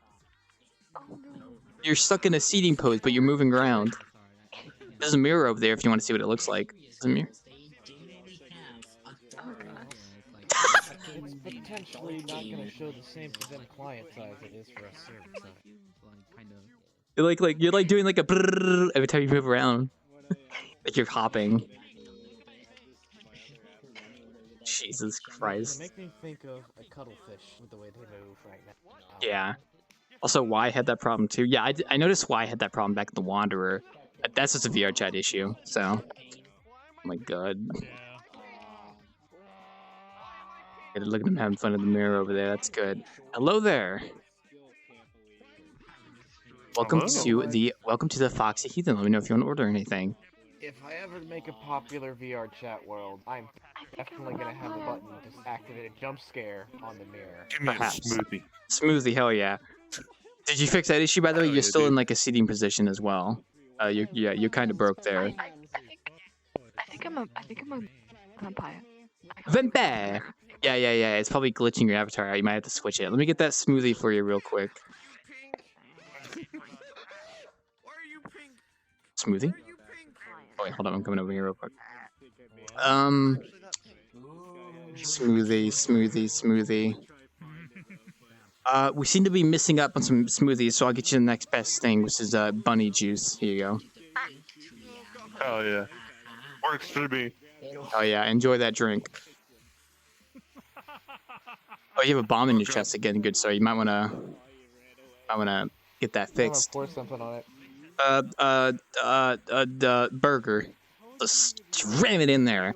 Speaker 1: You're stuck in a seating pose, but you're moving around. There's a mirror over there if you want to see what it looks like. There's a mirror.
Speaker 2: It's potentially not going to show the same to them client size it is for us server side.
Speaker 1: You're like doing like a brrrr every time you move around. Like you're hopping. Jesus Christ.
Speaker 2: They make me think of a cuttlefish with the way they move right now.
Speaker 1: Yeah. Also, Y had that problem too. Yeah, I noticed Y had that problem back in the Wanderer. That's just a VRChat issue. So, oh my God. Look at him having fun in the mirror over there. That's good. Hello there. Welcome to the Foxy Heathen. Let me know if you want to order anything.
Speaker 2: If I ever make a popular VRChat world, I'm definitely gonna have a button to activate a jump scare on the mirror.
Speaker 7: Give me
Speaker 1: Perhaps.
Speaker 7: a smoothie.
Speaker 1: Smoothie, hell yeah. Did you fix that issue, by the way? You're still in like a seating position as well. You kind of broke there.
Speaker 10: I think I'm a vampire.
Speaker 1: Vampire. Yeah. It's probably glitching your avatar out. You might have to switch it. Let me get that smoothie for you real quick. Smoothie? Oh wait, hold on. I'm coming over here real quick. Smoothie. We seem to be missing up on some smoothies, so I'll get you the next best thing, which is bunny juice. Here you go.
Speaker 7: Hell yeah. Works for me.
Speaker 1: Oh yeah, enjoy that drink. Oh, you have a bomb in your chest again, good sir. You might wanna get that fixed.
Speaker 2: I'm gonna pour something on it.
Speaker 1: The burger. Just ram it in there.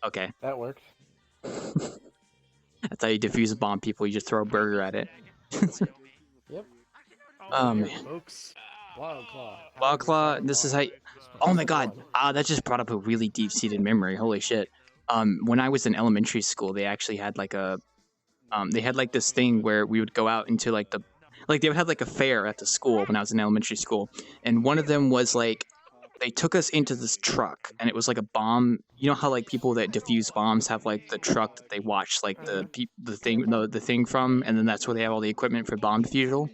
Speaker 1: Okay.
Speaker 2: That worked.
Speaker 1: That's how you defuse a bomb, people. You just throw a burger at it.
Speaker 2: Yep.
Speaker 1: Oh man.
Speaker 2: Folks. Wild Claw.
Speaker 1: Wild Claw. This is how. Oh my God. That just brought up a really deep-seated memory. Holy shit. When I was in elementary school, they actually had like a. They had like this thing where we would go out into like the. Like they would have like a fair at the school when I was in elementary school, and one of them was like. They took us into this truck, and it was like a bomb. You know how like people that defuse bombs have like the truck that they watch like the thing from, and then that's where they have all the equipment for bomb defusal.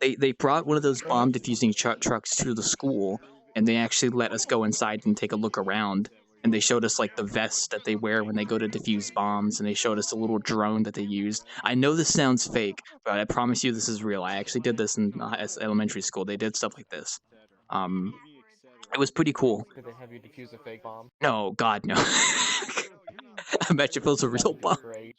Speaker 1: They brought one of those bomb defusing trucks to the school, and they actually let us go inside and take a look around. And they showed us like the vest that they wear when they go to defuse bombs, and they showed us a little drone that they used. I know this sounds fake, but I promise you this is real. I actually did this in elementary school. They did stuff like this. It was pretty cool.
Speaker 2: Did they have you defuse a fake bomb?
Speaker 1: No, God, no. I bet you if it was a real bomb.
Speaker 2: Great.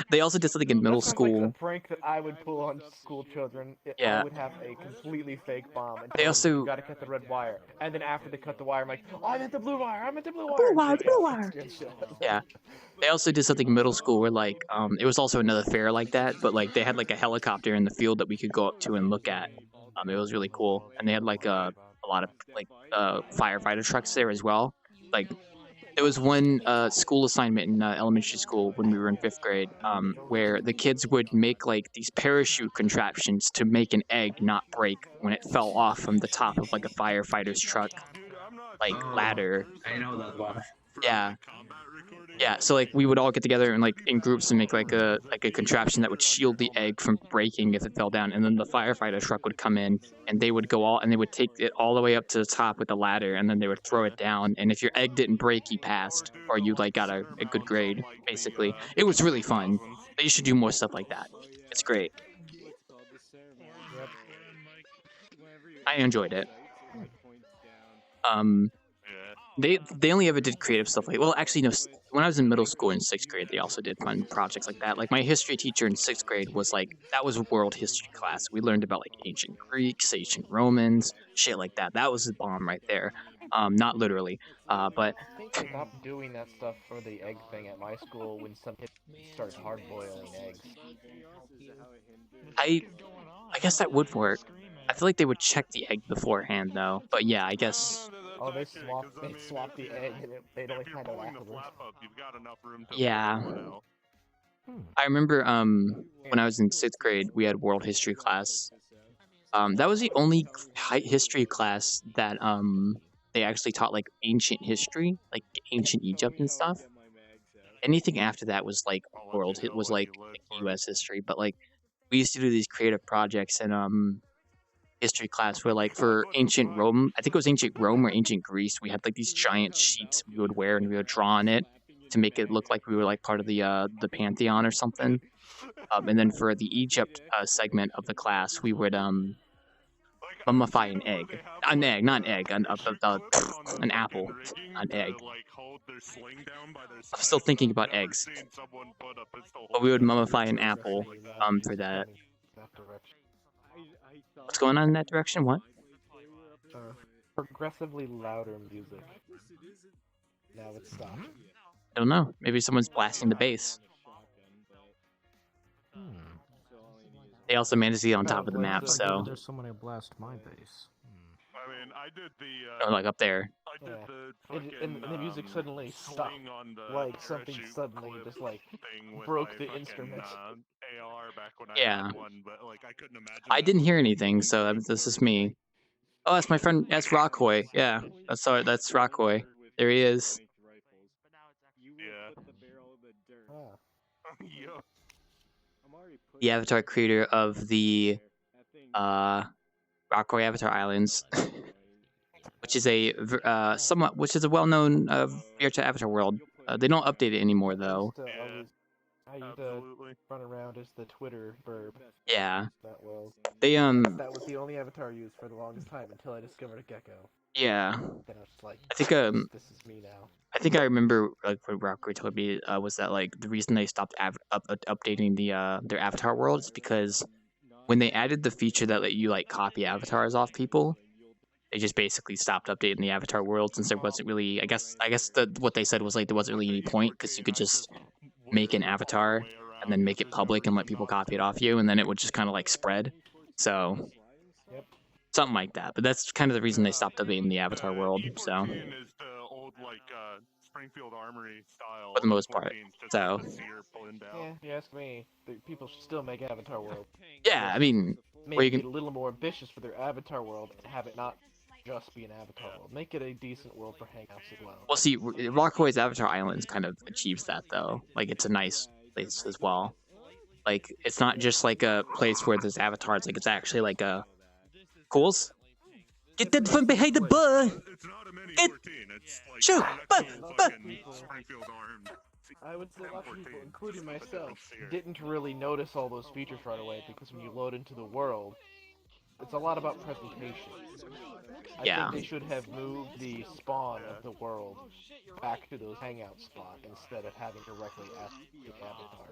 Speaker 1: They also did something in middle
Speaker 2: That sounds like
Speaker 1: school.
Speaker 2: a prank that I would pull on school children.
Speaker 1: Yeah.
Speaker 2: I would have a completely fake bomb and
Speaker 1: They
Speaker 2: tell them,
Speaker 1: also-
Speaker 2: you gotta cut the red wire. And then after they cut the wire, I'm like, oh, I meant the blue wire, I meant the blue wire.
Speaker 8: Blue wire, blue wire.
Speaker 1: Yeah. They also did something in middle school where like it was also another fair like that, but like they had like a helicopter in the field that we could go up to and look at. It was really cool, and they had like a lot of like firefighter trucks there as well. Like there was one school assignment in elementary school when we were in 5th grade, where the kids would make like these parachute contraptions to make an egg not break when it fell off from the top of like a firefighter's truck, like ladder.
Speaker 3: I know that one.
Speaker 1: Yeah. Yeah, so like we would all get together and like in groups and make like a contraption that would shield the egg from breaking if it fell down, and then the firefighter truck would come in and they would go all and they would take it all the way up to the top with the ladder, and then they would throw it down, and if your egg didn't break, you passed, or you like got a good grade. Basically, it was really fun. But you should do more stuff like that. It's great. I enjoyed it. They only ever did creative stuff like, well, actually no, when I was in middle school in 6th grade, they also did fun projects like that. Like my history teacher in 6th grade was like, that was world history class. We learned about like ancient Greeks, ancient Romans, shit like that. That was the bomb right there. Not literally, but
Speaker 2: I think they stopped doing that stuff for the egg thing at my school when some kids started hard-boiling eggs.
Speaker 1: I guess that would work. I feel like they would check the egg beforehand though. But yeah, I guess.
Speaker 2: Oh, they swap the egg and they'd only find out afterwards.
Speaker 1: Yeah. I remember when I was in 6th grade, we had world history class. That was the only history class that they actually taught like ancient history, like ancient Egypt and stuff. Anything after that was like US history, but like we used to do these creative projects in history class where like for ancient Rome, I think it was ancient Rome or ancient Greece, we had like these giant sheets we would wear and we would draw on it to make it look like we were like part of the Pantheon or something. And then for the Egypt segment of the class, we would mummify an egg. An egg, not an egg, an apple. An egg. I'm still thinking about eggs. But we would mummify an apple for that. What's going on in that direction? What?
Speaker 2: Progressively louder music. Now it's stopped.
Speaker 1: I don't know. Maybe someone's blasting the bass. They also managed to get on top of the map, so.
Speaker 13: There's someone who blast my bass.
Speaker 7: I mean, I did the.
Speaker 1: Oh, like up there.
Speaker 7: I did the
Speaker 2: and the music suddenly stopped. Like something suddenly just like broke the instrument.
Speaker 7: AR back when
Speaker 1: Yeah.
Speaker 7: I had one, but like I couldn't imagine.
Speaker 1: I didn't hear anything, so this is me. Oh, that's my friend. That's Rockoy. Yeah, that's Rockoy. There he is.
Speaker 7: Yeah. Yeah.
Speaker 1: The avatar creator of the Rockoy Avatar Islands, which is a well-known VRChat Avatar world. They don't update it anymore though.
Speaker 2: I used to run around as the Twitter burb.
Speaker 1: Yeah.
Speaker 2: That world.
Speaker 1: They
Speaker 2: That was the only avatar I used for the longest time until I discovered a gecko.
Speaker 1: Yeah.
Speaker 2: Then I was just like,
Speaker 1: I think
Speaker 2: this is me now.
Speaker 1: I think I remember like what Rockoy told me was that like the reason they stopped updating their avatar world is because when they added the feature that let you like copy avatars off people, they just basically stopped updating the avatar world since there wasn't really. I guess what they said was like there wasn't really any point because you could just make an avatar and then make it public and let people copy it off you, and then it would just kind of like spread. So something like that. But that's kind of the reason they stopped updating the avatar world. So.
Speaker 7: Springfield Armory style.
Speaker 1: For the most part. So.
Speaker 2: Yeah, you ask me. People should still make Avatar World.
Speaker 1: Yeah, I mean,
Speaker 2: make it a little more ambitious for their Avatar World and have it not just be an Avatar World. Make it a decent world for hangouts as well.
Speaker 1: Well, see, Rockoy's Avatar Islands kind of achieves that though. Like, it's a nice place as well. Like, it's not just like a place where there's avatars. Like, it's actually like a. Coals? Get that from behind the bar! Get! Shoot!
Speaker 2: I would say a lot of people, including myself, didn't really notice all those features right away because when you load into the world, it's a lot about presentation. I
Speaker 1: Yeah.
Speaker 2: think they should have moved the spawn of the world back to those hangout spots instead of having directly ask the avatar.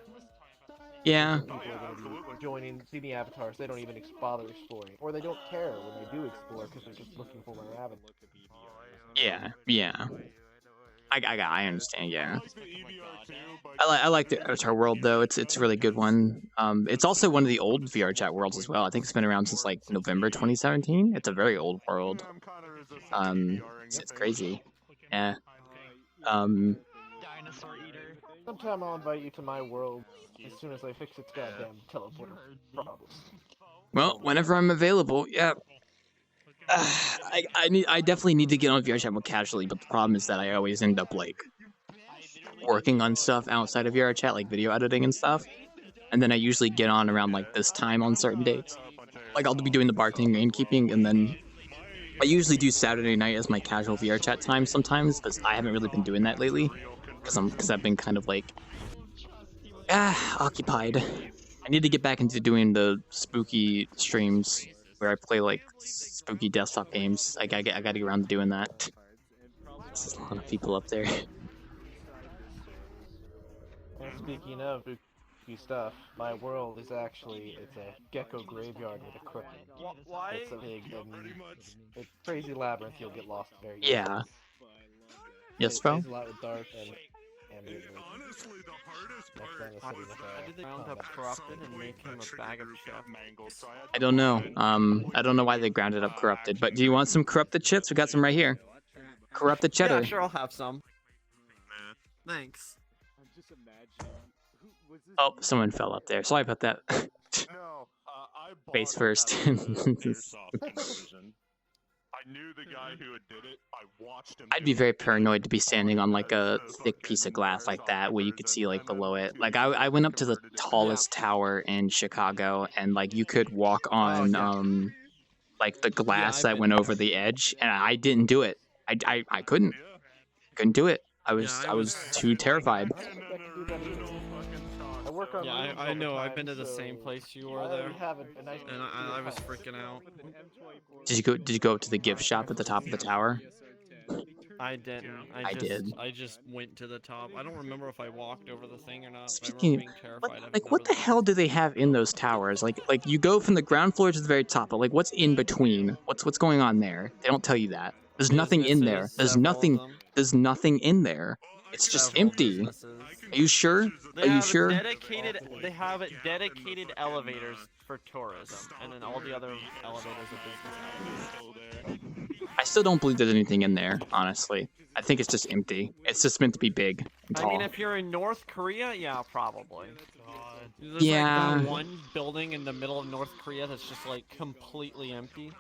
Speaker 1: Yeah.
Speaker 2: People are going to be joining, see the avatars, they don't even bother exploring. Or they don't care when they do explore because they're just looking for their avatar.
Speaker 1: Yeah. Yeah. I understand. Yeah. I like the Avatar world though. It's a really good one. It's also one of the old VRChat worlds as well. I think it's been around since like November 2017. It's a very old world. It's crazy. Yeah.
Speaker 6: Dinosaur eater.
Speaker 2: Sometime I'll invite you to my world as soon as I fix its goddamn teleporter problems.
Speaker 1: Well, whenever I'm available, yeah. I definitely need to get on VRChat more casually, but the problem is that I always end up like working on stuff outside of VRChat, like video editing and stuff. And then I usually get on around like this time on certain dates. Like I'll be doing the bartending and keeping, and then I usually do Saturday night as my casual VRChat time sometimes, but I haven't really been doing that lately because I've been kind of like occupied. I need to get back into doing the spooky streams where I play like spooky desktop games. I gotta get around to doing that. There's a lot of people up there.
Speaker 2: And speaking of spooky stuff, my world is actually, it's a gecko graveyard with a crook.
Speaker 5: Why?
Speaker 2: It's a big, it's crazy labyrinth, you'll get lost very easily.
Speaker 1: Yeah. Yes, bro?
Speaker 2: It plays a lot with dark and
Speaker 7: Honestly, the hardest part.
Speaker 5: Why did they round up corrupted and make him a bag of chips?
Speaker 1: I don't know. I don't know why they grounded up corrupted, but do you want some corrupted chips? We got some right here. Corrupted cheddar.
Speaker 5: Yeah, sure, I'll have some. Thanks.
Speaker 1: Oh, someone fell up there. Sorry about that. Face first.
Speaker 14: I knew the guy who had did it. I watched him.
Speaker 1: I'd be very paranoid to be standing on like a thick piece of glass like that where you could see like below it. Like I went up to the tallest tower in Chicago and like you could walk on like the glass that went over the edge, and I didn't do it. I couldn't do it. I was too terrified.
Speaker 5: Yeah, I know. I've been to the same place you were there, and I was freaking out.
Speaker 1: Did you go up to the gift shop at the top of the tower?
Speaker 5: I didn't.
Speaker 1: I did.
Speaker 5: I just went to the top. I don't remember if I walked over the thing or not.
Speaker 1: Speaking, what the hell do they have in those towers? Like you go from the ground floor to the very top, but like what's in between? What's going on there? They don't tell you that. There's nothing in there. There's nothing in there. It's just empty. Are you sure? Are you sure?
Speaker 5: They have dedicated elevators for tourism, and then all the other elevators are business elevators.
Speaker 1: I still don't believe there's anything in there, honestly. I think it's just empty. It's just meant to be big and tall.
Speaker 5: I mean, if you're in North Korea, yeah, probably. There's
Speaker 1: yeah.
Speaker 5: like that one building in the middle of North Korea that's just like completely empty.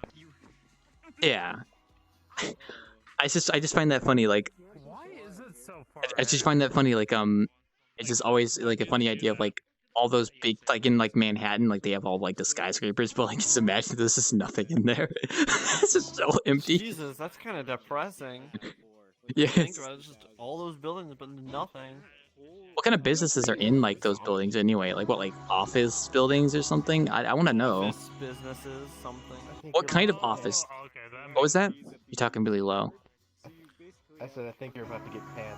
Speaker 1: Yeah. I just find that funny, like.
Speaker 7: Why is it so far?
Speaker 1: I just find that funny, like it's just always like a funny idea of like all those big, like in like Manhattan, like they have all like the skyscrapers, but like just imagine there's just nothing in there. It's just so empty.
Speaker 5: Jesus, that's kind of depressing.
Speaker 1: Yes.
Speaker 5: Think about it, it's just all those buildings, but nothing.
Speaker 1: What kind of businesses are in like those buildings anyway? Like what, like office buildings or something? I want to know.
Speaker 5: Office businesses, something.
Speaker 1: What kind of office? What was that? You're talking really low.
Speaker 2: I said I think you're about to get panned.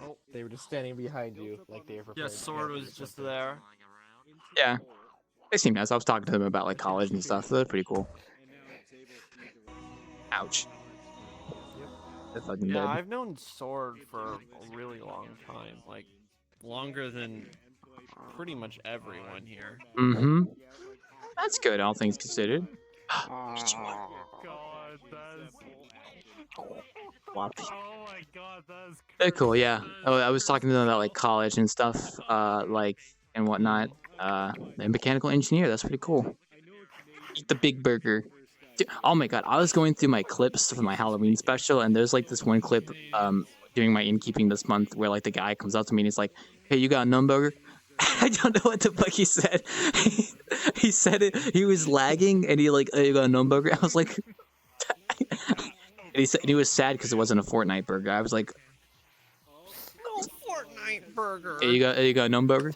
Speaker 2: Oh, they were just standing behind you, like they were prepared.
Speaker 5: Yeah, Sword was just there.
Speaker 1: Yeah, they seem nice. I was talking to them about like college and stuff. So they're pretty cool. Ouch. They're fucking dead.
Speaker 5: I've known Sword for a really long time, like longer than pretty much everyone here.
Speaker 1: Mm-hmm. That's good, all things considered.
Speaker 7: God, that's...
Speaker 1: Floppy.
Speaker 7: Oh my God, that's...
Speaker 1: They're cool, yeah. Oh, I was talking to them about like college and stuff, like and whatnot. And mechanical engineer. That's pretty cool. Eat the big burger. Dude, oh my God, I was going through my clips for my Halloween special, and there's like this one clip during my innkeeping this month where like the guy comes up to me and he's like, "Hey, you got a numb burger?" I don't know what the fuck he said. He said it. He was lagging, and he like, "Hey, you got a numb burger?" I was like, and he was sad because it wasn't a Fortnite burger. I was like,
Speaker 5: No Fortnite burger.
Speaker 1: "Hey, you got a numb burger?"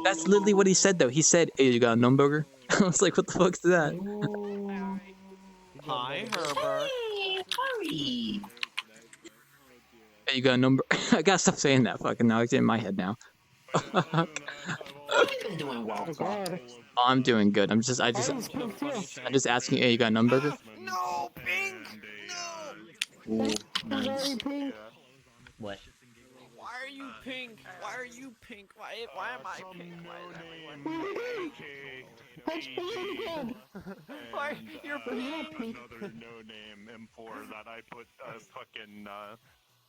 Speaker 1: That's literally what he said though. He said, "Hey, you got a number?" I was like, "What the fuck's that?"
Speaker 5: Hi, Herbert.
Speaker 11: Hey, hurry!
Speaker 1: Hey, you got a number? I gotta stop saying that. Fucking now, it's in my head now.
Speaker 11: I've been doing well, Fox.
Speaker 1: Oh, I'm doing good. I'm just asking. Hey, you got a number?
Speaker 5: No, Pink! No!
Speaker 11: Ooh, nice.
Speaker 9: What?
Speaker 5: Why are you pink? Why are you pink? Why am I pink? Why is everyone Why? You're pink!
Speaker 14: Another no-name M4 that I put a fucking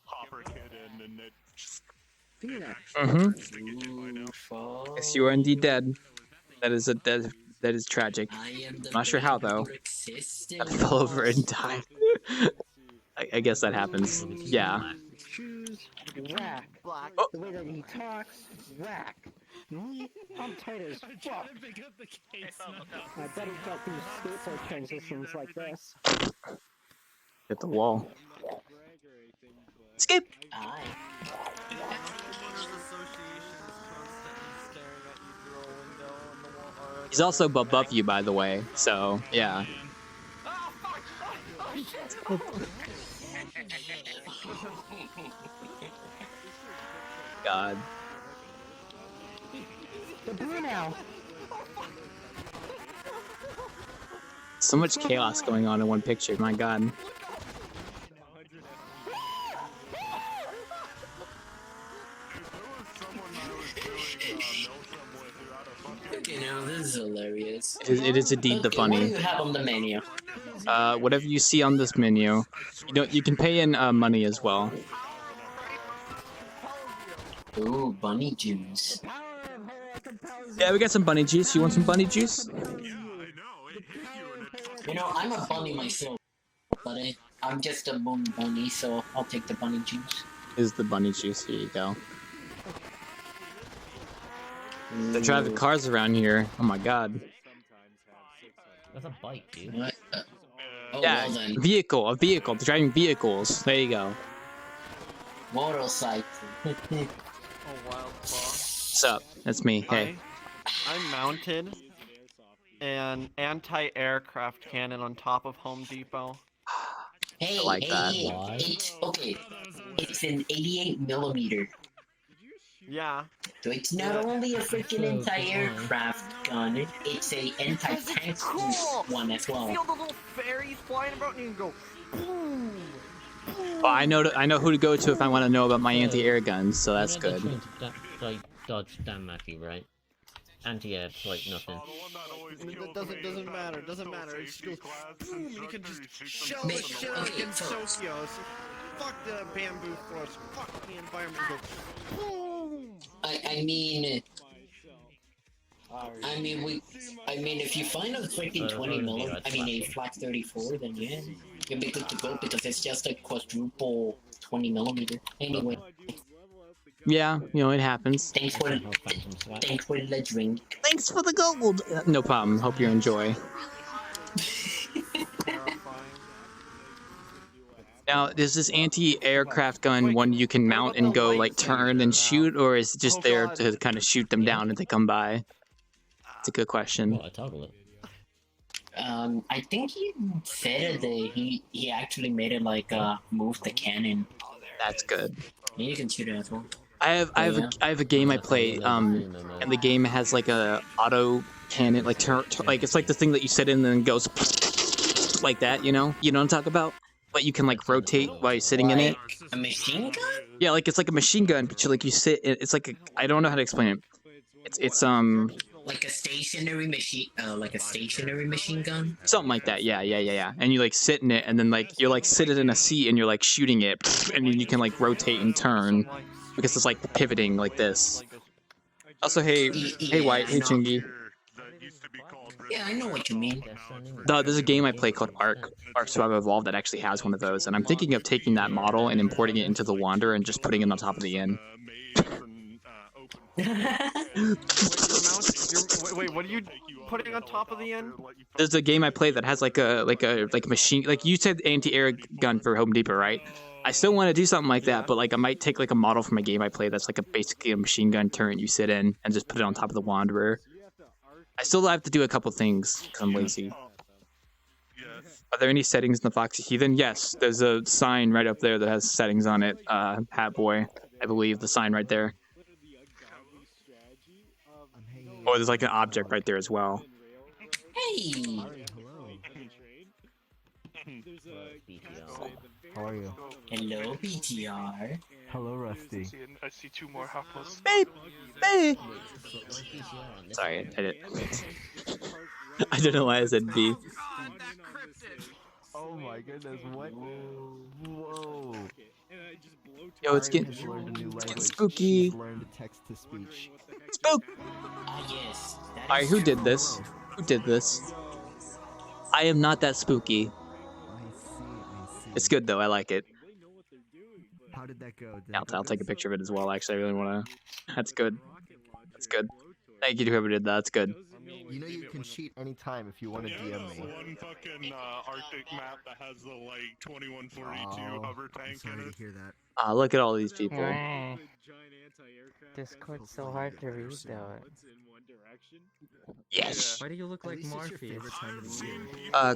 Speaker 14: hopper kit in, and it just...
Speaker 1: Yes, you are indeed dead. That is tragic. I'm not sure how though. I fell over and died. I guess that happens. Yeah.
Speaker 8: Shoes, whack.
Speaker 1: Oh.
Speaker 8: The way that he talks, whack. I'm tight as fuck. I bet he's got these skateboard transitions like this.
Speaker 1: Hit the wall. Skip! He's also above you, by the way, so, yeah. God.
Speaker 8: The blue now.
Speaker 1: So much chaos going on in one picture, my god.
Speaker 11: Okay, now this is hilarious.
Speaker 1: It is indeed the funny.
Speaker 11: What do you have on the menu?
Speaker 1: Whatever you see on this menu. You can pay in money as well.
Speaker 11: Ooh, bunny juice.
Speaker 1: Yeah, we got some bunny juice. You want some bunny juice?
Speaker 11: You know, I'm a bunny myself, but I'm just a moon bunny, so I'll take the bunny juice.
Speaker 1: Is the bunny juice? Here you go. They're driving cars around here. Oh my god.
Speaker 9: That's a bike, dude.
Speaker 11: What? Oh,
Speaker 1: Yeah,
Speaker 11: well then.
Speaker 1: a vehicle. They're driving vehicles. There you go.
Speaker 11: Motorcycle.
Speaker 5: Oh, wild claw.
Speaker 1: What's up? That's me. Hey.
Speaker 5: I mounted an anti-aircraft cannon on top of Home Depot.
Speaker 11: Hey,
Speaker 1: I like that.
Speaker 11: It's an 88mm.
Speaker 5: Yeah.
Speaker 11: So it's not only a freaking anti-aircraft gun, it's a anti-tank one as well.
Speaker 5: Feel the little fairies flying about and you can go boom.
Speaker 1: Well, I know who to go to if I want to know about my anti-air guns, so that's good.
Speaker 9: Like dodge Dan Mackey, right? Anti-air, like nothing.
Speaker 5: It doesn't matter. Doesn't matter. It just goes boom, and you can just shell the shit out against Tokyo. So fuck the bamboo forest. Fuck the environment. Go boom.
Speaker 11: I mean, if you find a freaking 20mm, a Flak 34, then yeah, you'll be good to go because it's just a quadruple 20mm. Anyway.
Speaker 1: Yeah, it happens.
Speaker 11: Thanks for the drink.
Speaker 1: Thanks for the gold. No problem. Hope you enjoy. Now, is this anti-aircraft gun one you can mount and go like turn and shoot, or is it just there to kind of shoot them down as they come by? It's a good question.
Speaker 9: I toggle it.
Speaker 11: I think he said that he actually made it like move the cannon.
Speaker 1: That's good.
Speaker 11: Yeah, you can shoot it as well.
Speaker 1: I have a game I play, and the game has like a auto cannon, like like it's like the thing that you sit in and then goes like that, you know what I'm talking about? But you can like rotate while you're sitting in it.
Speaker 11: A machine gun?
Speaker 1: Yeah, like it's like a machine gun, but you sit. It's like I don't know how to explain it. It's
Speaker 11: like a stationary machine, gun.
Speaker 1: Something like that. Yeah. And you like sit in it, and then like you're like sitting in a seat, and you're like shooting it, and then you can like rotate and turn because it's like pivoting like this. Also, hey White, hey Chingy.
Speaker 11: Yeah, I know what you mean.
Speaker 1: There's a game I play called Ark Survival Evolved that actually has one of those, and I'm thinking of taking that model and importing it into the Wander and just putting it on top of the inn.
Speaker 5: Wait, what are you putting on top of the inn?
Speaker 1: There's a game I play that has like a machine, like you said anti-air gun for Home Depot, right? I still want to do something like that, but like I might take like a model from a game I play that's like basically a machine gun turret you sit in and just put it on top of the Wanderer. I still have to do a couple things because I'm lazy. Are there any settings in the Foxy Heathen? Yes, there's a sign right up there that has settings on it. Hat Boy, I believe the sign right there. Oh, there's like an object right there as well.
Speaker 11: Hey!
Speaker 13: How are you?
Speaker 11: Hello, BTR.
Speaker 13: Hello, Rusty.
Speaker 14: I see 2 more hoppers.
Speaker 1: Babe! Sorry, I didn't. I don't know why I said B.
Speaker 13: Oh my goodness, what? Whoa.
Speaker 1: Yo, it's getting spooky.
Speaker 13: Learned text to speech.
Speaker 1: Spook!
Speaker 11: Yes.
Speaker 1: Alright, who did this? Who did this? I am not that spooky.
Speaker 13: I see.
Speaker 1: It's good though, I like it.
Speaker 13: How did that go?
Speaker 1: I'll take a picture of it as well, actually. I really want to. That's good. That's good. Thank you to whoever did that. That's good.
Speaker 13: You know you can cheat anytime if you want to DM me.
Speaker 14: One fucking Arctic map that has the like 2142 hover tank in it.
Speaker 13: To hear that.
Speaker 1: Ah, look at all these people.
Speaker 15: Discord's so hard to read though.
Speaker 1: Yes.
Speaker 15: Why do you look like Morpheus?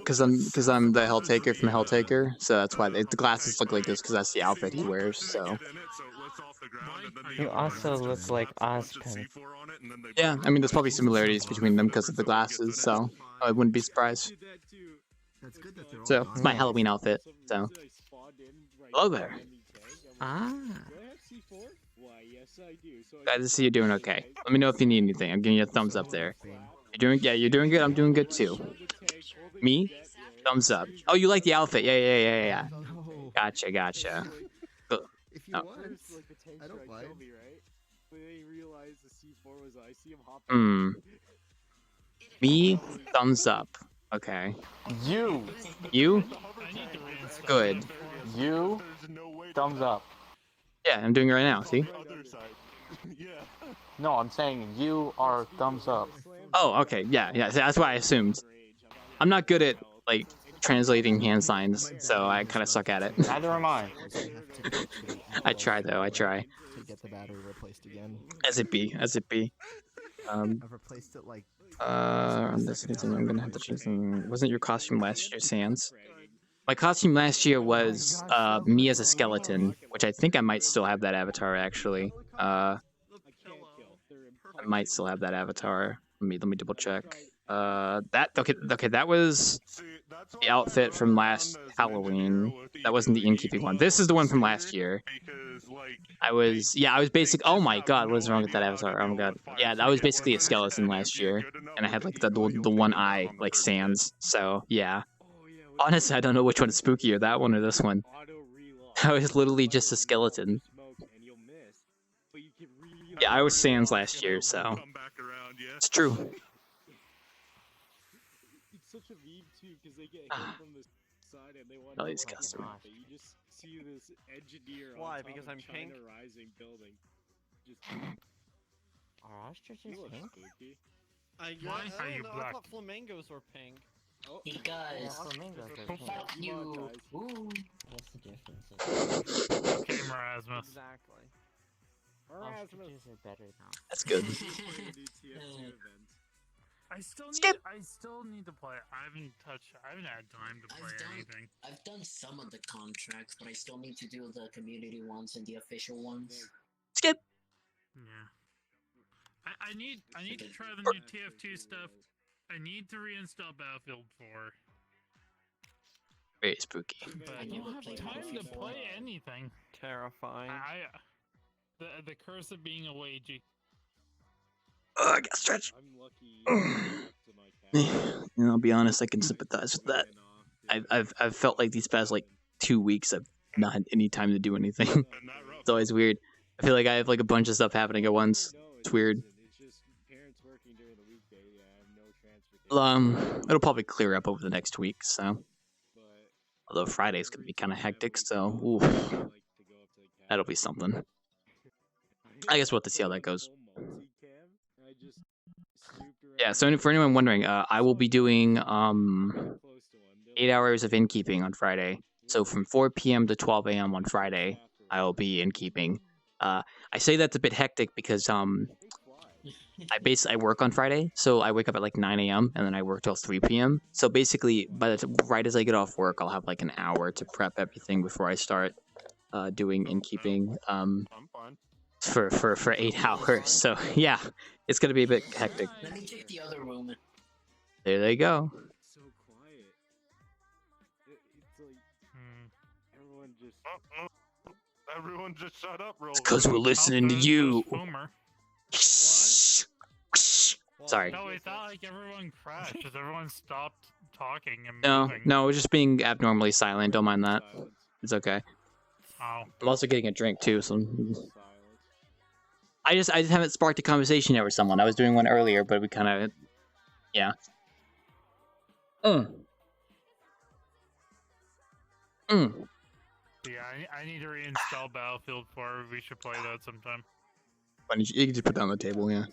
Speaker 1: Cause I'm the Helltaker from Helltaker, so that's why the glasses look like this, cause that's the outfit he wears. So.
Speaker 15: You also look like Ozpin.
Speaker 1: Yeah, I mean there's probably similarities between them because of the glasses, so I wouldn't be surprised. So it's my Halloween outfit. So. Hello there.
Speaker 15: Ah.
Speaker 1: Glad to see you're doing okay. Let me know if you need anything. I'm giving you a thumbs up there. You're doing good. I'm doing good too. Me? Thumbs up. Oh, you like the outfit? Yeah. Gotcha. Cool. Oh.
Speaker 13: I don't mind.
Speaker 1: Me? Thumbs up. Okay.
Speaker 2: You?
Speaker 1: Good.
Speaker 2: You? Thumbs up.
Speaker 1: Yeah, I'm doing it right now, see?
Speaker 2: No, I'm saying you are thumbs up.
Speaker 1: Oh, okay, yeah, that's what I assumed. I'm not good at, like, translating hand signs, so I kind of suck at it.
Speaker 2: Neither am I.
Speaker 1: I try, though, I try.
Speaker 13: To get the battery replaced again.
Speaker 1: As it be.
Speaker 13: I've replaced it like...
Speaker 1: I'm gonna have to change something. Wasn't your costume last year, Sans? My costume last year was me as a skeleton, which I think I might still have that avatar actually. I might still have that avatar. Let me double check. That was the outfit from last Halloween. That wasn't the innkeeping one. This is the one from last year. I was basic. Oh my god, what is wrong with that avatar? Oh my god. Yeah, I was basically a skeleton last year, and I had like the one eye, like Sans. So yeah. Honestly, I don't know which one is spookier, that one or this one. I was literally just a skeleton. Yeah, I was Sans last year, so it's true. All these customers.
Speaker 5: Why? Because I'm pink?
Speaker 15: Are ostriches pink?
Speaker 5: I thought flamingos were pink.
Speaker 11: Hey guys, fuck you.
Speaker 15: What's the difference?
Speaker 7: Okay, Marasmus.
Speaker 5: Exactly.
Speaker 15: Ostriches are better now.
Speaker 1: That's good.
Speaker 7: I still need to play. I haven't had time to play anything.
Speaker 11: I've done some of the contracts, but I still need to do the community ones and the official ones.
Speaker 1: Skip.
Speaker 7: Yeah. I need to try the new TF2 stuff. I need to reinstall Battlefield 4.
Speaker 1: Very spooky.
Speaker 7: But I don't have time to play anything.
Speaker 5: Terrifying.
Speaker 7: The curse of being a wagey.
Speaker 1: Oh, I got stretched. I'll be honest, I can sympathize with that. I've felt like these past like 2 weeks I've not had any time to do anything. It's always weird. I feel like I have like a bunch of stuff happening at once. It's weird. It'll probably clear up over the next week, so. Although Friday's gonna be kind of hectic, so oof. That'll be something. I guess we'll have to see how that goes. Yeah, so for anyone wondering, I will be doing 8 hours of innkeeping on Friday. So from 4 p.m. to 12 a.m. on Friday, I will be innkeeping. I say that's a bit hectic because I work on Friday, so I wake up at like 9 a.m. and then I work till 3 p.m. So basically, right as I get off work, I'll have like an hour to prep everything before I start doing innkeeping for 8 hours. So yeah, it's gonna be a bit hectic.
Speaker 11: Let me check the other room.
Speaker 1: There they go.
Speaker 16: So quiet. It's like
Speaker 14: Everyone just shut up, real.
Speaker 1: Because we're listening to you. Sorry.
Speaker 7: No, it's not like everyone crashed. Just everyone stopped talking and
Speaker 1: No,
Speaker 7: moving.
Speaker 1: no, we're just being abnormally silent. Don't mind that. It's okay.
Speaker 7: Oh.
Speaker 1: I'm also getting a drink too, so I just haven't sparked a conversation yet with someone. I was doing one earlier, but we kind of, yeah.
Speaker 7: Yeah, I need to reinstall Battlefield 4. We should play that sometime.
Speaker 1: You can just put that on the table, yeah.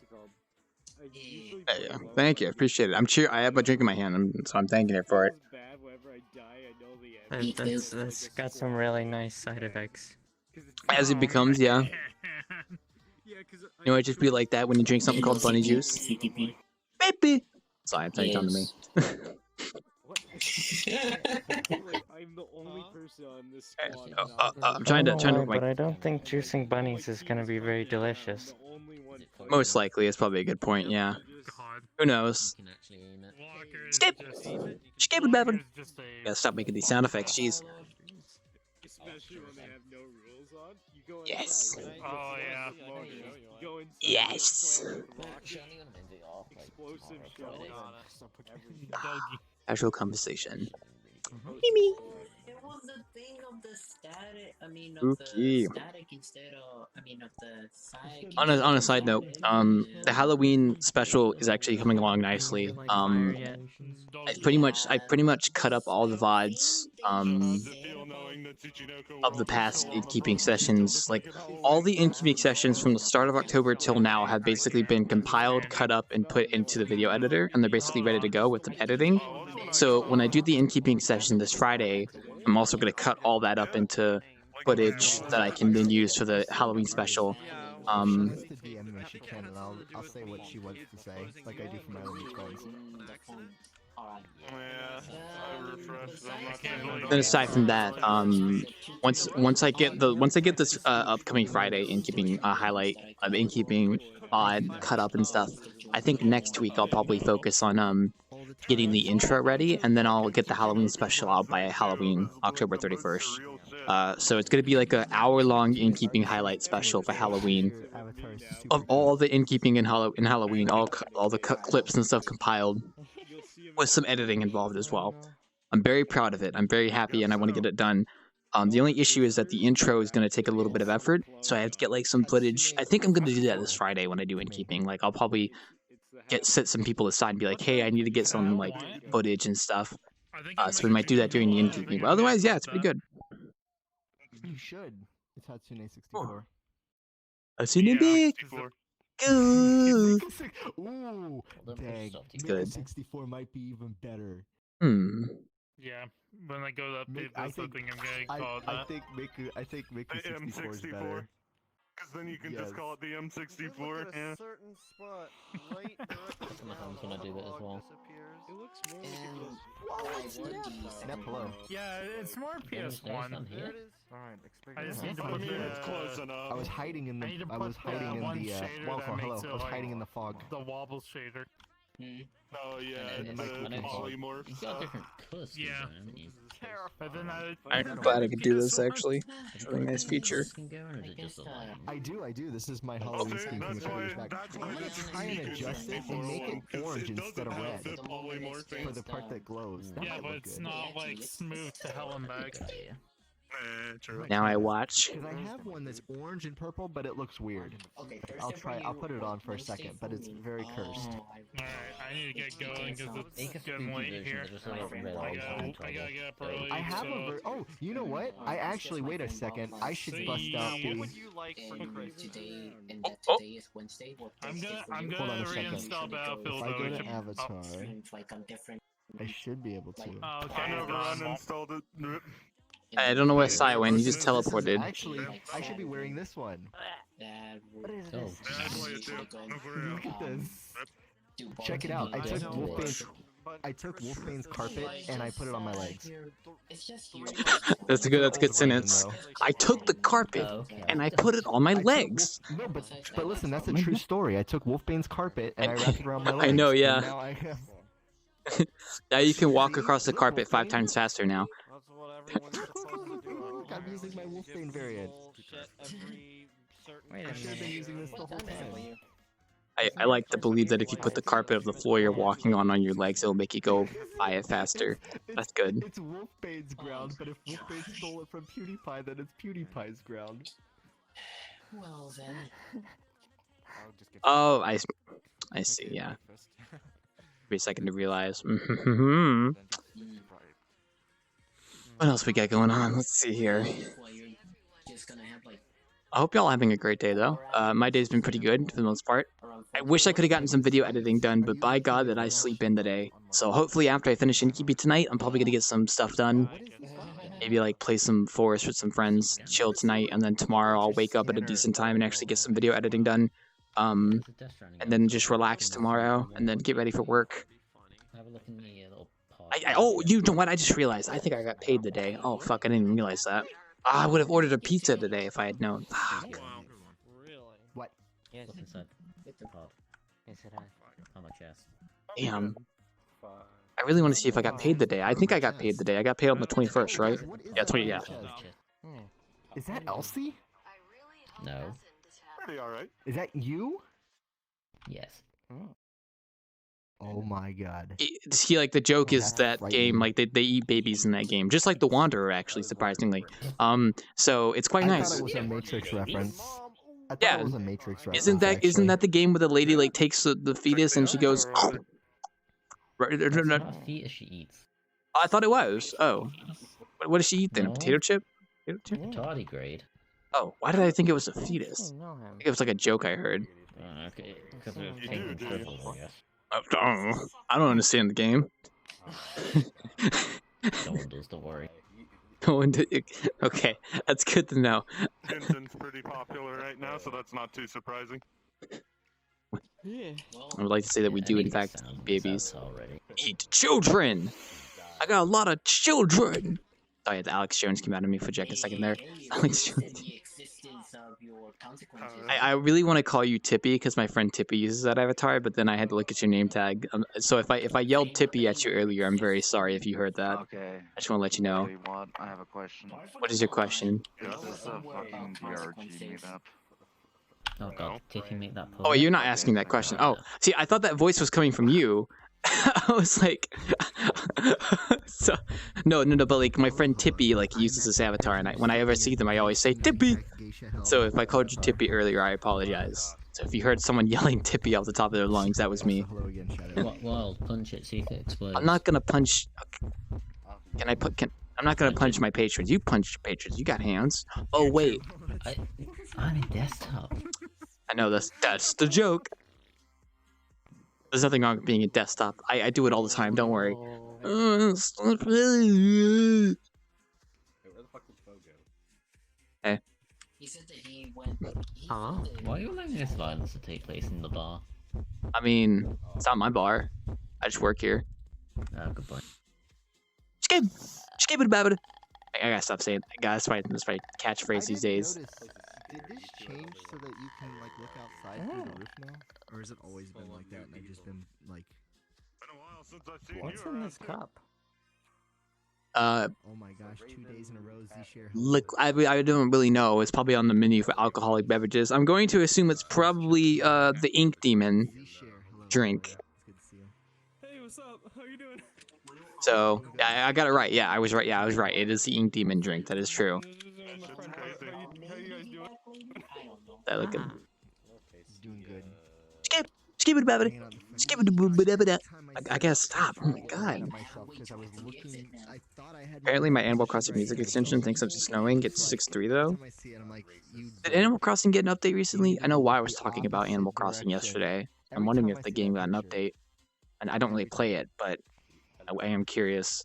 Speaker 1: Yeah. Thank you, I appreciate it. I have my drink in my hand, so I'm thanking it for it.
Speaker 15: That's got some really nice side effects.
Speaker 1: As it becomes, yeah. You know, it just be like that when you drink something called bunny juice. Baby. Sorry, I'm saying something to me.
Speaker 16: I'm the only person on this squad.
Speaker 1: I'm trying to.
Speaker 15: But I don't think juicing bunnies is gonna be very delicious.
Speaker 1: Most likely, it's probably a good point. Yeah. Who knows? Skip. Skip it, Bevan. Gotta stop making these sound effects. Jeez.
Speaker 16: Especially when they have no rules on. You go
Speaker 1: Yes.
Speaker 7: Oh yeah.
Speaker 16: You go inside.
Speaker 1: Yes.
Speaker 16: Explosive
Speaker 1: Casual conversation.
Speaker 11: Mimi. It was the thing of the static. I mean, of the static instead of. I mean, of the psych.
Speaker 1: On a side note, the Halloween special is actually coming along nicely. I pretty much cut up all the VODs of the past innkeeping sessions. Like all the innkeeping sessions from the start of October till now have basically been compiled, cut up, and put into the video editor, and they're basically ready to go with the editing. So when I do the innkeeping session this Friday, I'm also going to cut all that up into footage that I can then use for the Halloween special.
Speaker 13: She wants to DM me when she can, and I'll say what she wants to say, like I do for my own friends.
Speaker 1: Then aside from that, once I get this upcoming Friday innkeeping highlight of innkeeping odd cut up and stuff, I think next week I'll probably focus on getting the intro ready, and then I'll get the Halloween special out by Halloween, October 31st. So it's gonna be like an hour-long innkeeping highlight special for Halloween of all the innkeeping in Halloween, all the cut clips and stuff compiled, with some editing involved as well. I'm very proud of it. I'm very happy, and I want to get it done. The only issue is that the intro is going to take a little bit of effort, so I have to get like some footage. I think I'm going to do that this Friday when I do innkeeping. Like I'll probably set some people aside and be like, hey, I need to get some like footage and stuff. So we might do that during the innkeeping. But otherwise, yeah, it's pretty good.
Speaker 13: You should. It's Hatsune 64.
Speaker 1: Hatsune Big.
Speaker 13: Ooh, dang.
Speaker 1: It's good.
Speaker 13: 64 might be even better.
Speaker 7: Yeah, when I go up, that's the thing I'm gonna call
Speaker 13: I think Miku 64 is better.
Speaker 14: Because then you can just call it the M64. Yeah.
Speaker 16: Certain spot right
Speaker 9: I'm gonna do that as well.
Speaker 16: It looks more
Speaker 13: Snap hello.
Speaker 7: Yeah, it's more PS1.
Speaker 9: There it
Speaker 16: is.
Speaker 7: Alright, I just need to
Speaker 14: I
Speaker 7: put
Speaker 14: mean, it's close enough.
Speaker 13: I was hiding in the fog.
Speaker 7: The wobble shader.
Speaker 14: Oh yeah,
Speaker 9: And
Speaker 14: the
Speaker 9: then
Speaker 14: polymorph.
Speaker 9: You've got different colors.
Speaker 7: Yeah. But then
Speaker 1: I'm glad I could do this actually. It's a really nice feature.
Speaker 13: I do. This is my Halloween scheme from a couple years back. I'm gonna try and adjust it and make it orange instead of red for the part that glows. That
Speaker 7: yeah,
Speaker 13: might
Speaker 7: but
Speaker 13: look
Speaker 7: it's
Speaker 13: good.
Speaker 7: not like smooth to hell and back.
Speaker 1: Now I watch.
Speaker 13: Because I have one that's orange and purple, but it looks weird. I'll put it on for a second, but it's very cursed.
Speaker 7: Alright, I need to get going because it's getting late here. I gotta get up early.
Speaker 13: I have oh, you know what? I actually, wait a second. I should bust out the...
Speaker 11: What would you like for today? And today is Wednesday.
Speaker 7: I'm gonna
Speaker 13: Hold on a second.
Speaker 7: reinstall Battlefield.
Speaker 13: If I go to
Speaker 7: though.
Speaker 13: Avatar,
Speaker 11: like on different.
Speaker 13: I should be able to.
Speaker 7: Oh, okay.
Speaker 14: I never uninstalled it.
Speaker 11: And
Speaker 1: I don't know where
Speaker 13: Hey,
Speaker 1: Sai went. He just
Speaker 13: this is
Speaker 1: teleported.
Speaker 13: Actually, I should be wearing this one.
Speaker 11: What is this?
Speaker 13: Look at this. Check it out. I took Wolfbane's carpet and I put it on my legs.
Speaker 1: That's a good sentence. I took the carpet and I put it on my legs.
Speaker 13: No, but listen, that's a true story. I took Wolfbane's carpet and I wrapped it around my legs.
Speaker 1: I know, yeah.
Speaker 13: And now I have...
Speaker 1: Now you can walk across the carpet 5 times faster now.
Speaker 13: Look, I'm using my Wolfbane variant. I should have been using this the whole time.
Speaker 1: I like to believe that if you put the carpet of the floor you're walking on your legs, it'll make you go by it faster. That's good.
Speaker 13: It's Wolfbane's ground, but if Wolfbane stole it from PewDiePie, then it's PewDiePie's ground.
Speaker 11: Well then.
Speaker 1: Oh, I see, yeah. Give me a second to realize. What else we got going on? Let's see here. I hope y'all are having a great day, though. My day's been pretty good, for the most part. I wish I could have gotten some video editing done, but by God did I sleep in today. So hopefully after I finish Inkeepy tonight, I'm probably going to get some stuff done. Maybe like play some Forest with some friends, chill tonight, and then tomorrow I'll wake up at a decent time and actually get some video editing done. And then just relax tomorrow, and then get ready for work. Oh, you know what? I just realized. I think I got paid today. Oh, fuck, I didn't even realize that. I would have ordered a pizza today if I had known. Fuck.
Speaker 13: What?
Speaker 9: Look inside. On my chest.
Speaker 1: Damn. I really want to see if I got paid today. I think I got paid today. I got paid on the 21st, right? Yeah, 20. Yeah.
Speaker 13: Is that Elsie?
Speaker 9: No.
Speaker 14: Pretty alright.
Speaker 13: Is that you?
Speaker 9: Yes.
Speaker 13: Oh my God.
Speaker 1: See, like the joke is that game, like they eat babies in that game, just like the Wanderer, actually, surprisingly. So it's quite nice.
Speaker 13: I thought it was a Matrix reference. I thought
Speaker 1: Yeah.
Speaker 13: it was a Matrix reference.
Speaker 1: Isn't that the game where the lady like takes the fetus and she goes?
Speaker 9: That's not a fetus she eats.
Speaker 1: I thought it was. Oh, what does she eat then? A
Speaker 9: No.
Speaker 1: potato chip? Potato chip?
Speaker 9: Tardigrade.
Speaker 1: Oh, why did I think it was a fetus? I think it was like a joke I heard.
Speaker 9: Okay, because of pink and purple, I guess.
Speaker 1: I don't understand the game.
Speaker 9: No one does, don't worry.
Speaker 1: No one did. Okay, that's good to know.
Speaker 14: Heathen's pretty popular right now, so that's not too surprising.
Speaker 1: I would like to say that we do, in fact, eat babies.
Speaker 9: Already.
Speaker 1: Eat children! I got a lot of children! Sorry, the Alex Jones came out of me for just a second there. Alex Jones. I really want to call you Tippy because my friend Tippy uses that avatar, but then I had to look at your name tag. So if I yelled Tippy at you earlier, I'm very sorry if you heard that.
Speaker 17: Okay.
Speaker 1: I just want to let you know.
Speaker 17: I have a question.
Speaker 1: What is your question?
Speaker 17: Is this a fucking VRG meetup?
Speaker 9: Oh god, Tiffy make that
Speaker 1: Oh, you're not asking that question. Oh, see, I thought that voice was coming from you. I was like, so, no, but like my friend Tippy like uses this avatar, and when I ever see them, I always say Tippy. So if I called you Tippy earlier, I apologize. So if you heard someone yelling Tippy off the top of their lungs, that was me.
Speaker 9: Well, punch it, see if it explodes.
Speaker 1: I'm not gonna punch. Can I put? I'm not gonna punch my patrons. You punch your patrons. You got hands. Oh wait.
Speaker 9: I'm in desktop.
Speaker 1: I know that's the joke. There's nothing wrong with being a desktop. I do it all the time. Don't worry. Hey.
Speaker 9: Huh? Why are you allowing this violence to take place in the bar?
Speaker 1: I mean, it's not my bar. I just work here.
Speaker 9: Oh, good point.
Speaker 1: Skip it about it. I gotta stop saying that. That's my catchphrase these days.
Speaker 13: Did this change so that you can like look outside through the roof now, or has it always been like that? And I've just been like,
Speaker 15: What's in this cup?
Speaker 13: oh my gosh, 2 days in a row, Z-Share.
Speaker 1: Look, I don't really know. It's probably on the menu for alcoholic beverages. I'm going to assume it's probably the Ink Demon drink.
Speaker 7: Hey, what's up? How you doing?
Speaker 1: So I got it right. Yeah, I was right. Yeah, I was right. It is the Ink Demon drink. That is true. That look good.
Speaker 13: Doing good.
Speaker 1: Skip it about it. Skip it. I gotta stop. Oh my god. Apparently my Animal Crossing music extension thinks I'm just knowing. It's 6.3 though. Did Animal Crossing get an update recently? I know why I was talking about Animal Crossing yesterday. I'm wondering if the game got an update. And I don't really play it, but I am curious.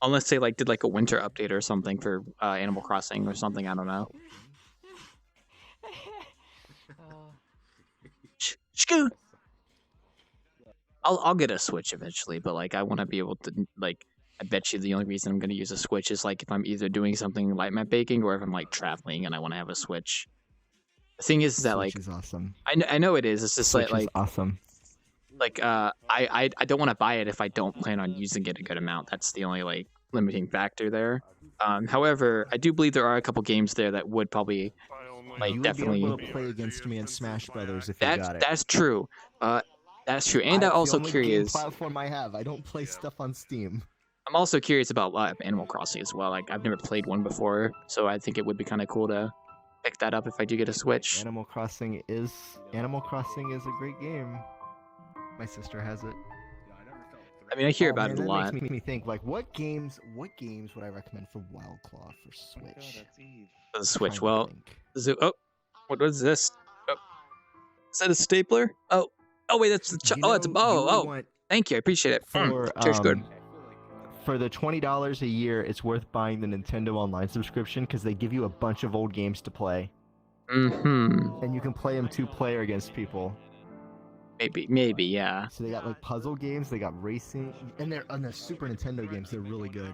Speaker 1: Unless they like did like a winter update or something for Animal Crossing or something. I don't know. Scoot. I'll get a Switch eventually, but like I want to be able to like. I bet you the only reason I'm going to use a Switch is like if I'm either doing something like map baking or if I'm like traveling and I want to have a Switch. The thing is that
Speaker 13: Switch
Speaker 1: like
Speaker 13: is awesome.
Speaker 1: I know it is. It's just
Speaker 13: Switch
Speaker 1: like
Speaker 13: is awesome.
Speaker 1: like I don't want to buy it if I don't plan on using it a good amount. That's the only like limiting factor there. However, I do believe there are a couple games there that would probably like
Speaker 13: You would
Speaker 1: definitely
Speaker 13: be able to play against me in Smash Brothers if you got it.
Speaker 1: that's true. That's true. And I'm also
Speaker 13: the only
Speaker 1: curious.
Speaker 13: game platform I have. I don't play stuff on Steam.
Speaker 1: I'm also curious about Animal Crossing as well. Like I've never played one before, so I think it would be kind of cool to pick that up if I do get a Switch.
Speaker 13: Animal Crossing is a great game. My sister has it.
Speaker 1: I mean, I hear about it a
Speaker 13: that
Speaker 1: lot.
Speaker 13: makes me think like what games would I recommend for Wild Claw for Switch?
Speaker 1: For the Switch, well, oh, what was this? Oh, is that a stapler? Oh, wait, that's the thank you, I appreciate it. Cheers, good.
Speaker 13: For the $20 a year, it's worth buying the Nintendo Online subscription because they give you a bunch of old games to play. And you can play them 2-player against people.
Speaker 1: Maybe, yeah.
Speaker 13: So they got like puzzle games, they got racing, and they're on the Super Nintendo games. They're really good.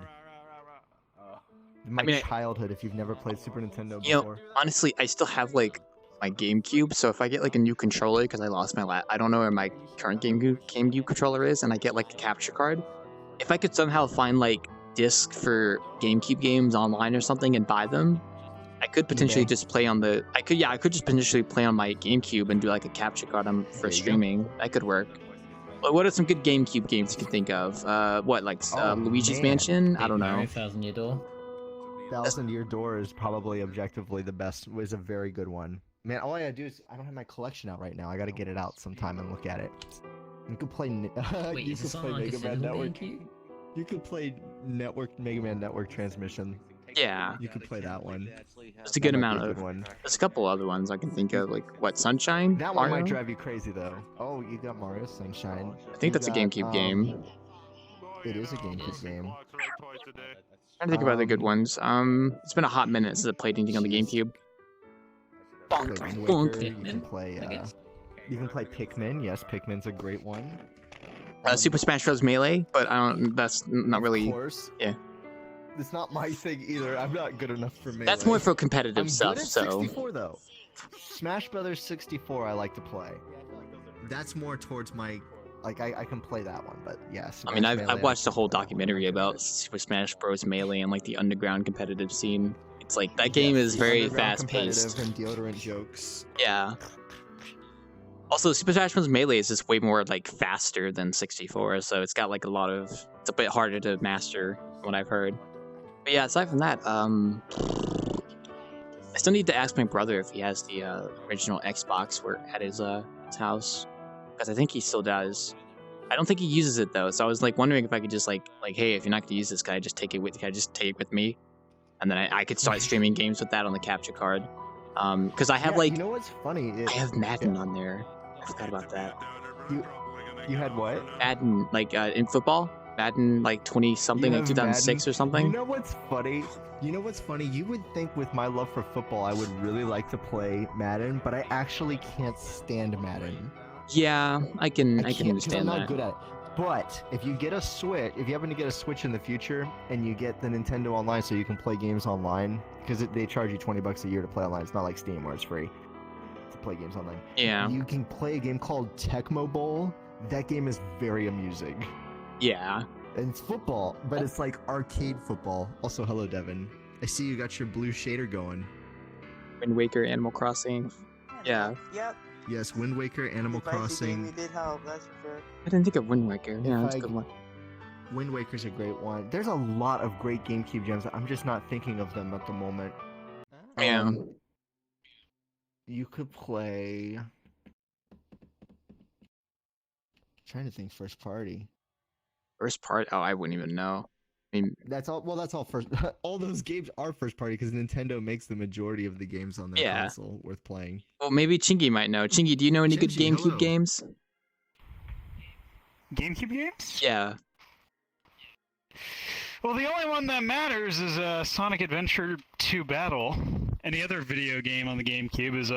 Speaker 13: My childhood, if you've never played Super Nintendo before.
Speaker 1: Honestly, I still have like my GameCube, so if I get like a new controller because I lost my I don't know where my current GameCube controller is, and I get like a capture card. If I could somehow find like disc for GameCube games online or something and buy them, I could potentially just play on the. I could just potentially play on my GameCube and do like a capture card for streaming. That could work. But what are some good GameCube games you can think of? Luigi's Mansion? I don't know.
Speaker 9: 1000 Year Door.
Speaker 13: 1000 Year Door is probably objectively the best. Was a very good one. Man, all I gotta do is I don't have my collection out right now. I gotta get it out sometime and look at it. You could play.
Speaker 9: Wait,
Speaker 13: you
Speaker 9: is
Speaker 13: could
Speaker 9: this on
Speaker 13: play
Speaker 9: like a
Speaker 13: Mega Man
Speaker 9: single
Speaker 13: Network.
Speaker 9: GameCube?
Speaker 13: You could play Mega Man Network Transmission.
Speaker 1: Yeah.
Speaker 13: You could play that one.
Speaker 1: It's a good amount
Speaker 13: of.
Speaker 1: There's a couple other ones I can think of, like what Sunshine.
Speaker 13: That
Speaker 1: Mario?
Speaker 13: one might drive you crazy though. Oh, you got Mario Sunshine.
Speaker 1: I think that's a GameCube game.
Speaker 13: It is a GameCube game.
Speaker 1: Trying to think of other good ones. It's been a hot minute since I played anything on the GameCube.
Speaker 13: You can play. You can play Pikmin. Yes, Pikmin's a great one.
Speaker 1: Super Smash Bros. Melee, but I don't. That's not really.
Speaker 13: Of course.
Speaker 1: Yeah.
Speaker 13: It's not my thing either. I'm not good enough for Melee.
Speaker 1: That's more for competitive
Speaker 13: I'm
Speaker 1: stuff.
Speaker 13: Good at
Speaker 1: so.
Speaker 13: 64 though. Smash Brothers 64, I like to play. That's more towards my. Like I can play that one, but yes.
Speaker 1: I mean, I've watched a whole documentary about Super Smash Bros. Melee and like the underground competitive scene. It's like that game is very fast paced.
Speaker 13: And deodorant jokes.
Speaker 1: Yeah. Also, Super Smash Bros. Melee is just way more like faster than 64, so it's got like a lot of. It's a bit harder to master, from what I've heard. But yeah, aside from that, I still need to ask my brother if he has the original Xbox at his house, because I think he still does. I don't think he uses it though, so I was like wondering if I could just like hey, if you're not gonna use this, can I just take it with me, and then I could start streaming games with that on the capture card. Because I have like.
Speaker 13: You know what's funny?
Speaker 1: I have Madden on there. I forgot about that.
Speaker 13: You had what?
Speaker 1: Madden, like in football. Madden, like 20-something, like 2006 or something.
Speaker 13: You know what's funny? You would think with my love for football, I would really like to play Madden, but I actually can't stand Madden.
Speaker 1: Yeah, I can understand
Speaker 13: I'm not
Speaker 1: that.
Speaker 13: good at it. But if you get a Switch, if you happen to get a Switch in the future, and you get the Nintendo Online so you can play games online, because they charge you $20 a year to play online. It's not like Steam where it's free to play games online.
Speaker 1: Yeah.
Speaker 13: You can play a game called Tecmo Bowl. That game is very amusing.
Speaker 1: Yeah.
Speaker 13: And it's football, but it's like arcade football. Also, hello, Devin. I see you got your blue shader going.
Speaker 1: Wind Waker, Animal Crossing. Yeah.
Speaker 18: Yep.
Speaker 13: Yes, Wind Waker, Animal Crossing.
Speaker 18: You did help, that's for sure.
Speaker 1: I didn't think of Wind Waker. Yeah, that's a good one.
Speaker 13: Wind Waker's a great one. There's a lot of great GameCube gems. I'm just not thinking of them at the moment.
Speaker 1: Yeah.
Speaker 13: You could play. I'm trying to think first party.
Speaker 1: First part? Oh, I wouldn't even know. I mean,
Speaker 13: that's all. Well, that's all first. All those games are first party because Nintendo makes the majority of the games on their console worth playing.
Speaker 1: Well, maybe Chingy might know. Chingy, do you know any good GameCube games?
Speaker 16: GameCube games?
Speaker 1: Yeah.
Speaker 7: Well, the only one that matters is Sonic Adventure 2 Battle. Any other video game on the GameCube is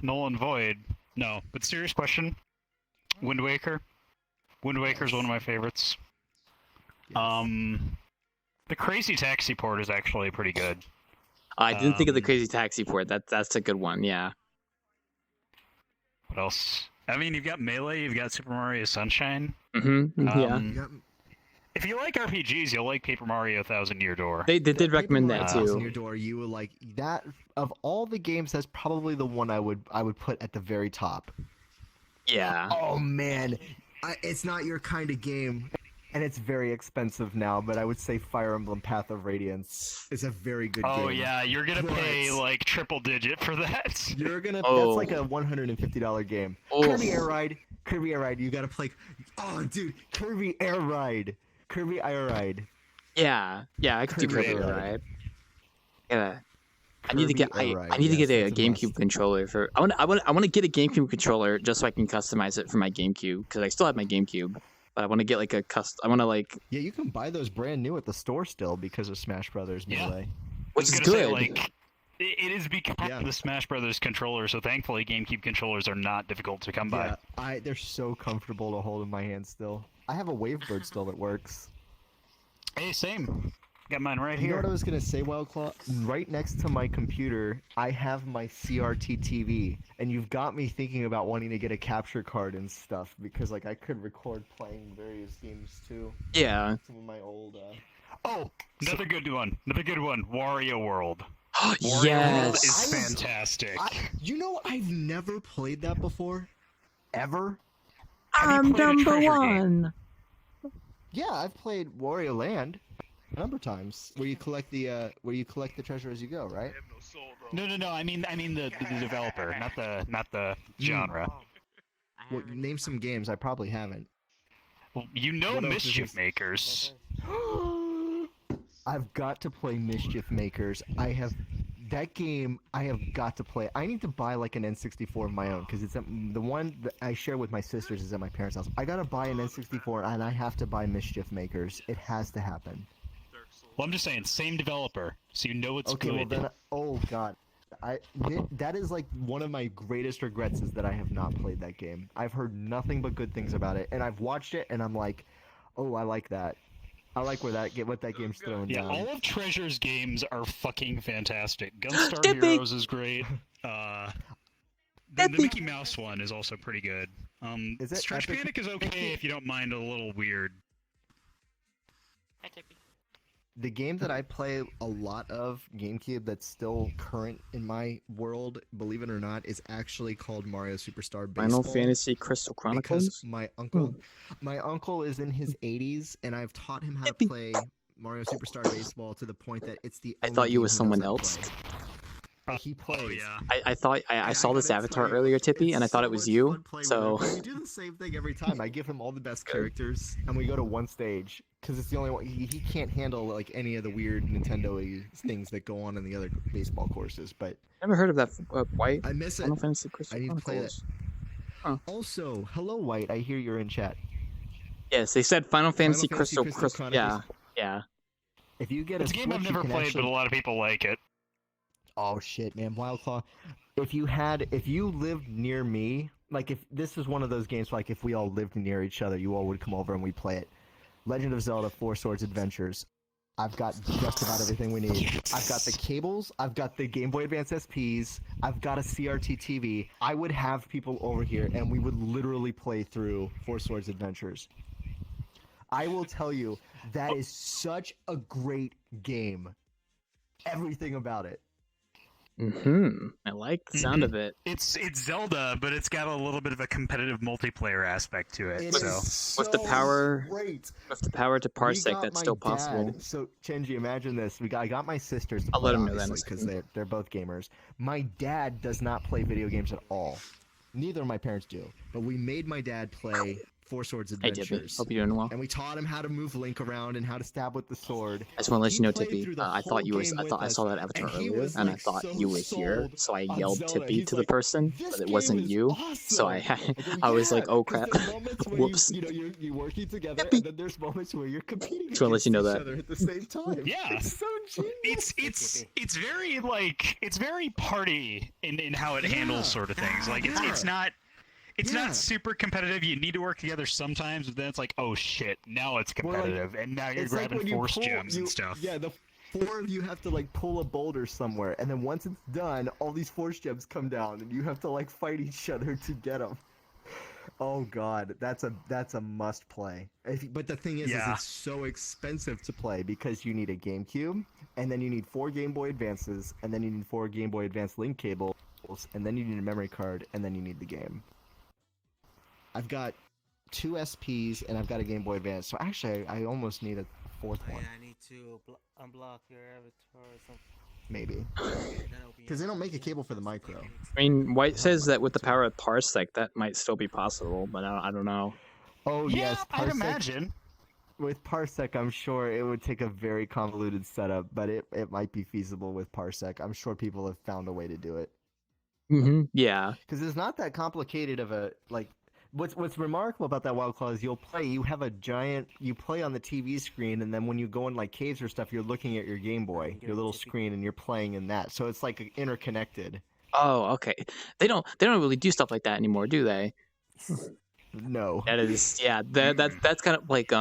Speaker 7: Null and Void. No, but serious question. Wind Waker. Wind Waker is one of my favorites.
Speaker 13: Yes.
Speaker 7: The Crazy Taxi port is actually pretty good.
Speaker 1: I didn't think of the Crazy Taxi port. That's a good one. Yeah.
Speaker 7: What else? I mean, you've got Melee, you've got Super Mario Sunshine.
Speaker 1: Yeah.
Speaker 7: If you like RPGs, you'll like Paper Mario Thousand Year Door.
Speaker 1: They did recommend that
Speaker 13: Thousand
Speaker 1: too.
Speaker 13: Year Door, you would like that. Of all the games, that's probably the one I would put at the very top.
Speaker 1: Yeah.
Speaker 13: Oh man, it's not your kind of game, and it's very expensive now. But I would say Fire Emblem Path of Radiance is a very good game.
Speaker 7: Oh yeah, you're gonna pay like triple digit for that.
Speaker 13: You're gonna.
Speaker 1: Oh.
Speaker 13: That's like a $150 game.
Speaker 1: Oh.
Speaker 13: Kirby Air Ride. Kirby Air Ride. You gotta play. Oh dude, Kirby Air Ride. Kirby Air Ride.
Speaker 1: Yeah. I could do
Speaker 13: Kirby
Speaker 1: Kirby
Speaker 13: Air
Speaker 1: Air
Speaker 13: Ride.
Speaker 1: Ride. Yeah. I need to get
Speaker 13: Air Ride,
Speaker 1: I need to
Speaker 13: yes,
Speaker 1: get a
Speaker 13: that's a
Speaker 1: GameCube
Speaker 13: must.
Speaker 1: controller for. I want to get a GameCube controller just so I can customize it for my GameCube because I still have my GameCube. But I want to get like a I want to like.
Speaker 13: Yeah, you can buy those brand new at the store still because of Smash Brothers Melee.
Speaker 1: Which is
Speaker 7: I was gonna
Speaker 1: good.
Speaker 7: say, like, it is become the Smash Brothers controller, so thankfully GameCube controllers are not difficult to come by.
Speaker 13: Yeah, they're so comfortable to hold in my hand still. I have a Wavebird still that works.
Speaker 7: Hey, same. Got mine right
Speaker 13: You know
Speaker 7: here.
Speaker 13: what I was gonna say, Wildclaw? Right next to my computer, I have my CRT TV, and you've got me thinking about wanting to get a capture card and stuff because, like, I could record playing various games too.
Speaker 1: Yeah.
Speaker 13: Some of my old.
Speaker 7: Oh, another good one. Another good one. Wario World. Wario
Speaker 1: Yes.
Speaker 7: World is fantastic.
Speaker 13: You know, I've never played that before, ever.
Speaker 1: I'm number one.
Speaker 13: Yeah, I've played Wario Land a number of times, where you collect the treasure as you go, right?
Speaker 7: No. I mean the developer, not the genre.
Speaker 13: Well, name some games. I probably haven't.
Speaker 7: Well, you know
Speaker 13: What else is
Speaker 7: Mischief
Speaker 13: this?
Speaker 7: Makers.
Speaker 13: I've got to play Mischief Makers. That game I have got to play. I need to buy like an N64 of my own because it's the one that I share with my sisters is at my parents' house. I gotta buy an N64 and I have to buy Mischief Makers. It has to happen.
Speaker 7: Well, I'm just saying, same developer, so you know it's
Speaker 13: Okay,
Speaker 7: good.
Speaker 13: well then, oh god, that is like one of my greatest regrets is that I have not played that game. I've heard nothing but good things about it, and I've watched it, and I'm like, oh, I like that. I like what that game's throwing
Speaker 7: Yeah,
Speaker 13: down.
Speaker 7: all of Treasure's games are fucking fantastic. Gunstar Heroes is great. The Mickey Mouse one is also pretty good.
Speaker 13: Is it
Speaker 7: Stretch
Speaker 13: Epic-
Speaker 7: Panic is okay if you don't mind a little weird.
Speaker 13: The game that I play a lot of, GameCube, that's still current in my world, believe it or not, is actually called Mario Superstar Baseball.
Speaker 1: Final Fantasy Crystal Chronicles.
Speaker 13: Because my uncle is in his 80s, and I've taught him how to play Mario Superstar Baseball to the point that it's the.
Speaker 1: I
Speaker 13: only
Speaker 1: thought you
Speaker 13: game
Speaker 1: was
Speaker 13: he
Speaker 1: someone
Speaker 13: knows how to
Speaker 1: else.
Speaker 13: play. He plays.
Speaker 7: Oh yeah.
Speaker 1: I thought I saw this avatar earlier, Tippy, and I thought it was you. So
Speaker 13: We do the same thing every time. I give him all the best characters, and we go to one stage because it's the only one he can't handle like any of the weird Nintendo things that go on in the other baseball courses. But
Speaker 1: never heard of that White.
Speaker 13: I miss it.
Speaker 1: Final Fantasy Crystal
Speaker 13: I need to play that.
Speaker 1: Chronicles.
Speaker 13: Also, hello White. I hear you're in chat.
Speaker 1: Yes, they said Final Fantasy
Speaker 13: Fantasy
Speaker 1: Crystal.
Speaker 13: Crystal
Speaker 1: Yeah,
Speaker 13: Chronicles.
Speaker 1: yeah.
Speaker 13: If you get
Speaker 7: It's a game I've
Speaker 13: Switch, you
Speaker 7: never
Speaker 13: can
Speaker 7: played,
Speaker 13: actually...
Speaker 7: but a lot of people like it.
Speaker 13: Oh shit, man, Wildclaw. If you lived near me, like if this was one of those games, like if we all lived near each other, you all would come over and we play it. Legend of Zelda: Four Swords Adventures. I've got just about everything we need. I've got the cables. I've got the Game Boy Advance SPs. I've got a CRT TV. I would have people over here, and we would literally play through Four Swords Adventures. I will tell you, that is such a great game. Everything about it.
Speaker 1: I like the sound of it.
Speaker 7: It's Zelda, but it's got a little bit of a competitive multiplayer aspect to it.
Speaker 1: With the power,
Speaker 13: great.
Speaker 1: With the power to parsec, that's still possible.
Speaker 13: So Chenji, imagine this: I got my sisters to
Speaker 1: I'll
Speaker 13: play,
Speaker 1: let 'em know that in a
Speaker 13: because
Speaker 1: second.
Speaker 13: they're both gamers. My dad does not play video games at all. Neither of my parents do. But we made my dad play Four Swords
Speaker 1: Hey, Tippy.
Speaker 13: Adventures.
Speaker 1: Hope you're doing well.
Speaker 13: And we taught him how to move Link around and how to stab with the sword.
Speaker 1: I just want to let
Speaker 13: He
Speaker 1: you know,
Speaker 13: played
Speaker 1: Tippy.
Speaker 13: through the
Speaker 1: I
Speaker 13: whole
Speaker 1: thought you were.
Speaker 13: game
Speaker 1: I
Speaker 13: with
Speaker 1: thought I
Speaker 13: us,
Speaker 1: saw that avatar
Speaker 13: and he
Speaker 1: earlier,
Speaker 13: was
Speaker 1: and I
Speaker 13: like
Speaker 1: thought
Speaker 13: so
Speaker 1: you were here.
Speaker 13: sold
Speaker 1: So I
Speaker 13: on
Speaker 1: yelled
Speaker 13: Zelda.
Speaker 1: Tippy
Speaker 13: He's
Speaker 1: to the
Speaker 13: like,
Speaker 1: person,
Speaker 13: "This
Speaker 1: but it
Speaker 13: game
Speaker 1: wasn't
Speaker 13: is
Speaker 1: you.
Speaker 13: awesome."
Speaker 1: So I
Speaker 13: go,
Speaker 1: I was
Speaker 13: "Yeah,"
Speaker 1: like, oh
Speaker 13: 'cause
Speaker 1: crap.
Speaker 13: there's moments where
Speaker 1: Whoops.
Speaker 13: you're working together,
Speaker 1: Tippy.
Speaker 13: and then there's moments where you're competing
Speaker 1: Just want to let
Speaker 13: against
Speaker 1: you know
Speaker 13: each
Speaker 1: that.
Speaker 13: other at the same time.
Speaker 7: Yeah.
Speaker 13: It's so genius.
Speaker 7: It's very like it's very party in how it handles sort of things. Like it's not. It's not super competitive. You need to work together sometimes, but then it's like, oh shit, now it's competitive, and now you're
Speaker 13: It's like
Speaker 7: grabbing
Speaker 13: when you
Speaker 7: force
Speaker 13: pull-
Speaker 7: gems
Speaker 13: you-
Speaker 7: and stuff.
Speaker 13: Yeah, the four of you have to like pull a boulder somewhere, and then once it's done, all these force gems come down, and you have to like fight each other to get them. Oh god, that's a must play. But the thing is it's so expensive to play because you need a GameCube, and then you need 4 Game Boy Advances, and then you need 4 Game Boy Advance link cables, and then you need a memory card, and then you need the game. I've got 2 SPs, and I've got a Game Boy Advance, so actually I almost need a 4th one.
Speaker 18: I need to unblock your avatar or something.
Speaker 13: Maybe. Because they don't make a cable for the micro.
Speaker 1: I mean, White says that with the power of Parsec, that might still be possible, but I don't know.
Speaker 13: Oh
Speaker 7: Yeah,
Speaker 13: yes,
Speaker 7: I'd
Speaker 13: Parsec.
Speaker 7: imagine.
Speaker 13: With Parsec, I'm sure it would take a very convoluted setup, but it might be feasible with Parsec. I'm sure people have found a way to do it.
Speaker 1: Yeah.
Speaker 13: Because it's not that complicated of a like. What's remarkable about that Wild Claw is you have a giant, you play on the TV screen, and then when you go in like caves or stuff, you're looking at your Game Boy, your little screen, and you're playing in that. So it's like interconnected.
Speaker 1: Oh, okay. They don't really do stuff like that anymore, do they?
Speaker 13: No.
Speaker 1: That is, yeah. That's kind of like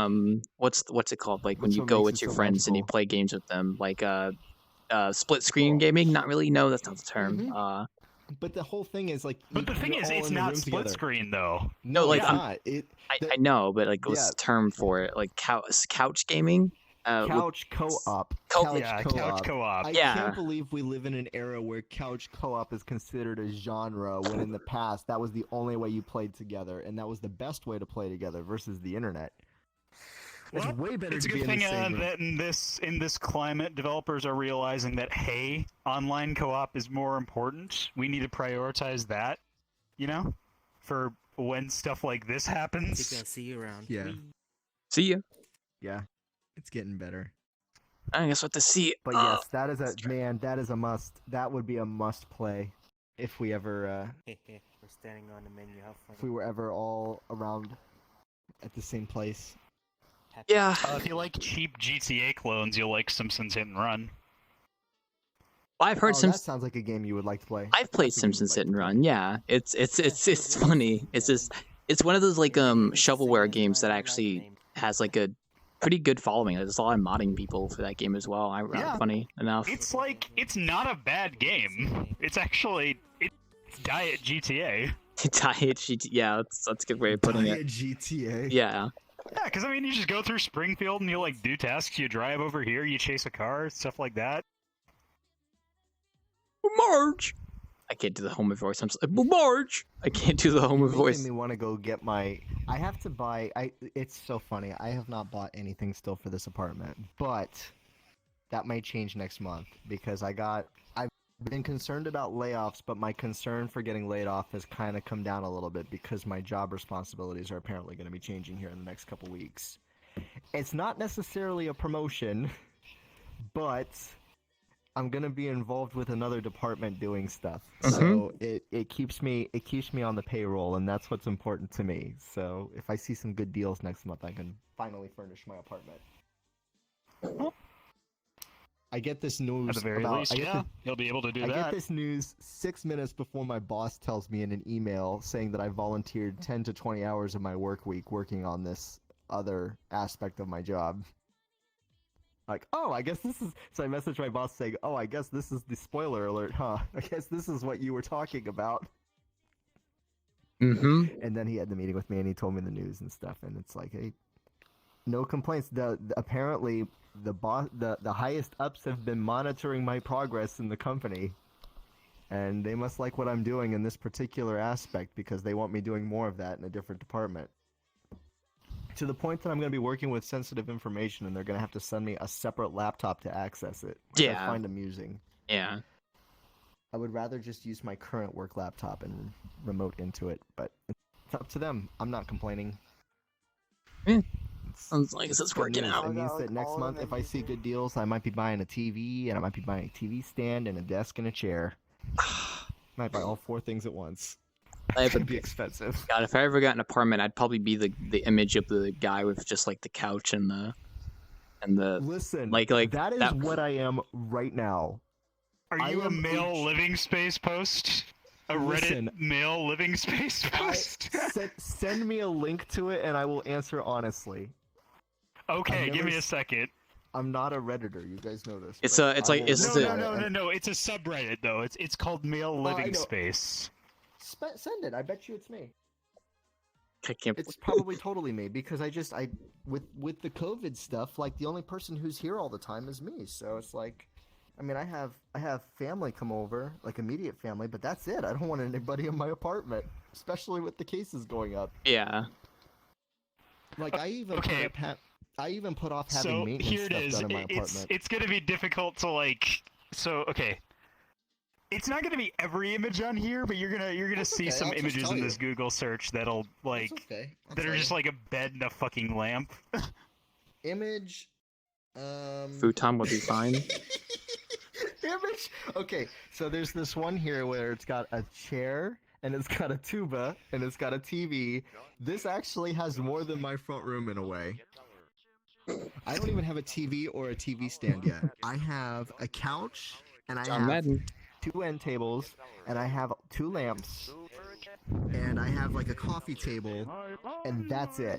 Speaker 1: what's it called? Like when
Speaker 13: That's
Speaker 1: you
Speaker 13: what
Speaker 1: go
Speaker 13: makes
Speaker 1: with
Speaker 13: it
Speaker 1: your
Speaker 13: so
Speaker 1: friends and you
Speaker 13: magical.
Speaker 1: play games with them, like split screen gaming. Not really. No, that's not the term.
Speaker 13: But the whole thing is like.
Speaker 7: But the thing
Speaker 13: you're
Speaker 7: is,
Speaker 13: all
Speaker 7: it's
Speaker 13: in the
Speaker 7: not
Speaker 13: room
Speaker 7: split
Speaker 13: together.
Speaker 7: screen though.
Speaker 1: No, like
Speaker 13: it's not.
Speaker 1: I know, but like what's the term for it? Like couch gaming.
Speaker 13: Couch co-op.
Speaker 7: Couch co-op.
Speaker 13: I
Speaker 1: Yeah.
Speaker 13: can't believe we live in an era where couch co-op is considered a genre when in the past that was the only way you played together, and that was the best way to play together versus the internet. It's way better
Speaker 7: It's a
Speaker 13: to be
Speaker 7: good
Speaker 13: in the
Speaker 7: thing
Speaker 13: same room.
Speaker 7: that in this climate, developers are realizing that hey, online co-op is more important. We need to prioritize that, you know, for when stuff like this happens.
Speaker 18: See you around.
Speaker 13: Yeah.
Speaker 1: See ya.
Speaker 13: Yeah. It's getting better.
Speaker 1: I guess what to see.
Speaker 13: But yes, that is a must. That would be a must play if we ever
Speaker 18: We're standing on the menu. How funny.
Speaker 13: if we were ever all around at the same place.
Speaker 1: Yeah.
Speaker 7: If you like cheap GTA clones, you'll like Simpsons Hit and Run.
Speaker 1: I've heard
Speaker 13: That sounds like a game you would like to play.
Speaker 1: I've played Simpsons Hit and Run. Yeah, it's funny. It's just one of those like shovelware games that actually has like a pretty good following. There's a lot of modding people for that game as well. Funny enough.
Speaker 7: It's not a bad game. It's actually it's Diet GTA.
Speaker 1: Diet GT. Yeah, that's a good way of putting
Speaker 13: Diet
Speaker 1: it.
Speaker 13: GTA.
Speaker 1: Yeah.
Speaker 7: Yeah, because I mean, you just go through Springfield and you like do tasks. You drive over here, you chase a car, stuff like that.
Speaker 1: Marge. I can't do the Homer voice. I'm Marge. I can't do the Homer voice.
Speaker 13: Making me want to go get my. I have to buy. It's so funny. I have not bought anything still for this apartment, but that might change next month because I've been concerned about layoffs, but my concern for getting laid off has kind of come down a little bit because my job responsibilities are apparently going to be changing here in the next couple weeks. It's not necessarily a promotion, but I'm gonna be involved with another department doing stuff, so it keeps me on the payroll, and that's what's important to me. So if I see some good deals next month, I can finally furnish my apartment. I get this news
Speaker 7: At the very least, you'll be able to do
Speaker 13: I
Speaker 7: that.
Speaker 13: get this news 6 minutes before my boss tells me in an email saying that I volunteered 10 to 20 hours of my work week working on this other aspect of my job. Like, oh, I guess this is... So I messaged my boss saying, oh, I guess this is the spoiler alert, huh? I guess this is what you were talking about. And then he had the meeting with me and he told me the news and stuff, and it's like, hey, no complaints. Apparently, the highest ups have been monitoring my progress in the company, and they must like what I'm doing in this particular aspect because they want me doing more of that in a different department. To the point that I'm going to be working with sensitive information, and they're going to have to send me a separate laptop to access it, which I find amusing.
Speaker 1: Yeah.
Speaker 13: I would rather just use my current work laptop and remote into it, but it's up to them. I'm not complaining.
Speaker 1: Sounds like it's working out.
Speaker 13: It means that next month, if I see good deals, I might be buying a TV, and I might be buying a TV stand, and a desk, and a chair. Might buy all 4 things at once. It'd be expensive.
Speaker 1: God, if I ever got an apartment, I'd probably be the image of the guy with just like the couch and the
Speaker 13: Listen,
Speaker 1: like
Speaker 13: that is what I am right now.
Speaker 7: Are you a male living space post? A Reddit male living space post?
Speaker 13: Send me a link to it, and I will answer honestly.
Speaker 7: Okay, give me a second.
Speaker 13: I'm not a Redditor. You guys know this.
Speaker 1: It's a, it's like, it's
Speaker 7: No. It's a subreddit though. It's called male living space.
Speaker 13: Send it. I bet you it's me.
Speaker 1: I can't.
Speaker 13: It's probably totally me because with the COVID stuff, like the only person who's here all the time is me. So it's like, I mean, I have family come over, like immediate family, but that's it. I don't want anybody in my apartment, especially with the cases going up.
Speaker 1: Yeah.
Speaker 13: Like I even put off having maintenance stuff done in my apartment.
Speaker 7: It's gonna be difficult to like. So okay. It's not gonna be every image on here, but you're gonna see some images in this Google search that'll like that are just like a bed and a fucking lamp.
Speaker 13: Image.
Speaker 1: Futon would be fine.
Speaker 13: Image. Okay, so there's this one here where it's got a chair and it's got a tuba and it's got a TV. This actually has more than my front room in a way. I don't even have a TV or a TV stand yet. I have a couch and I have 2 end tables, and I have 2 lamps, and I have like a coffee table, and that's it.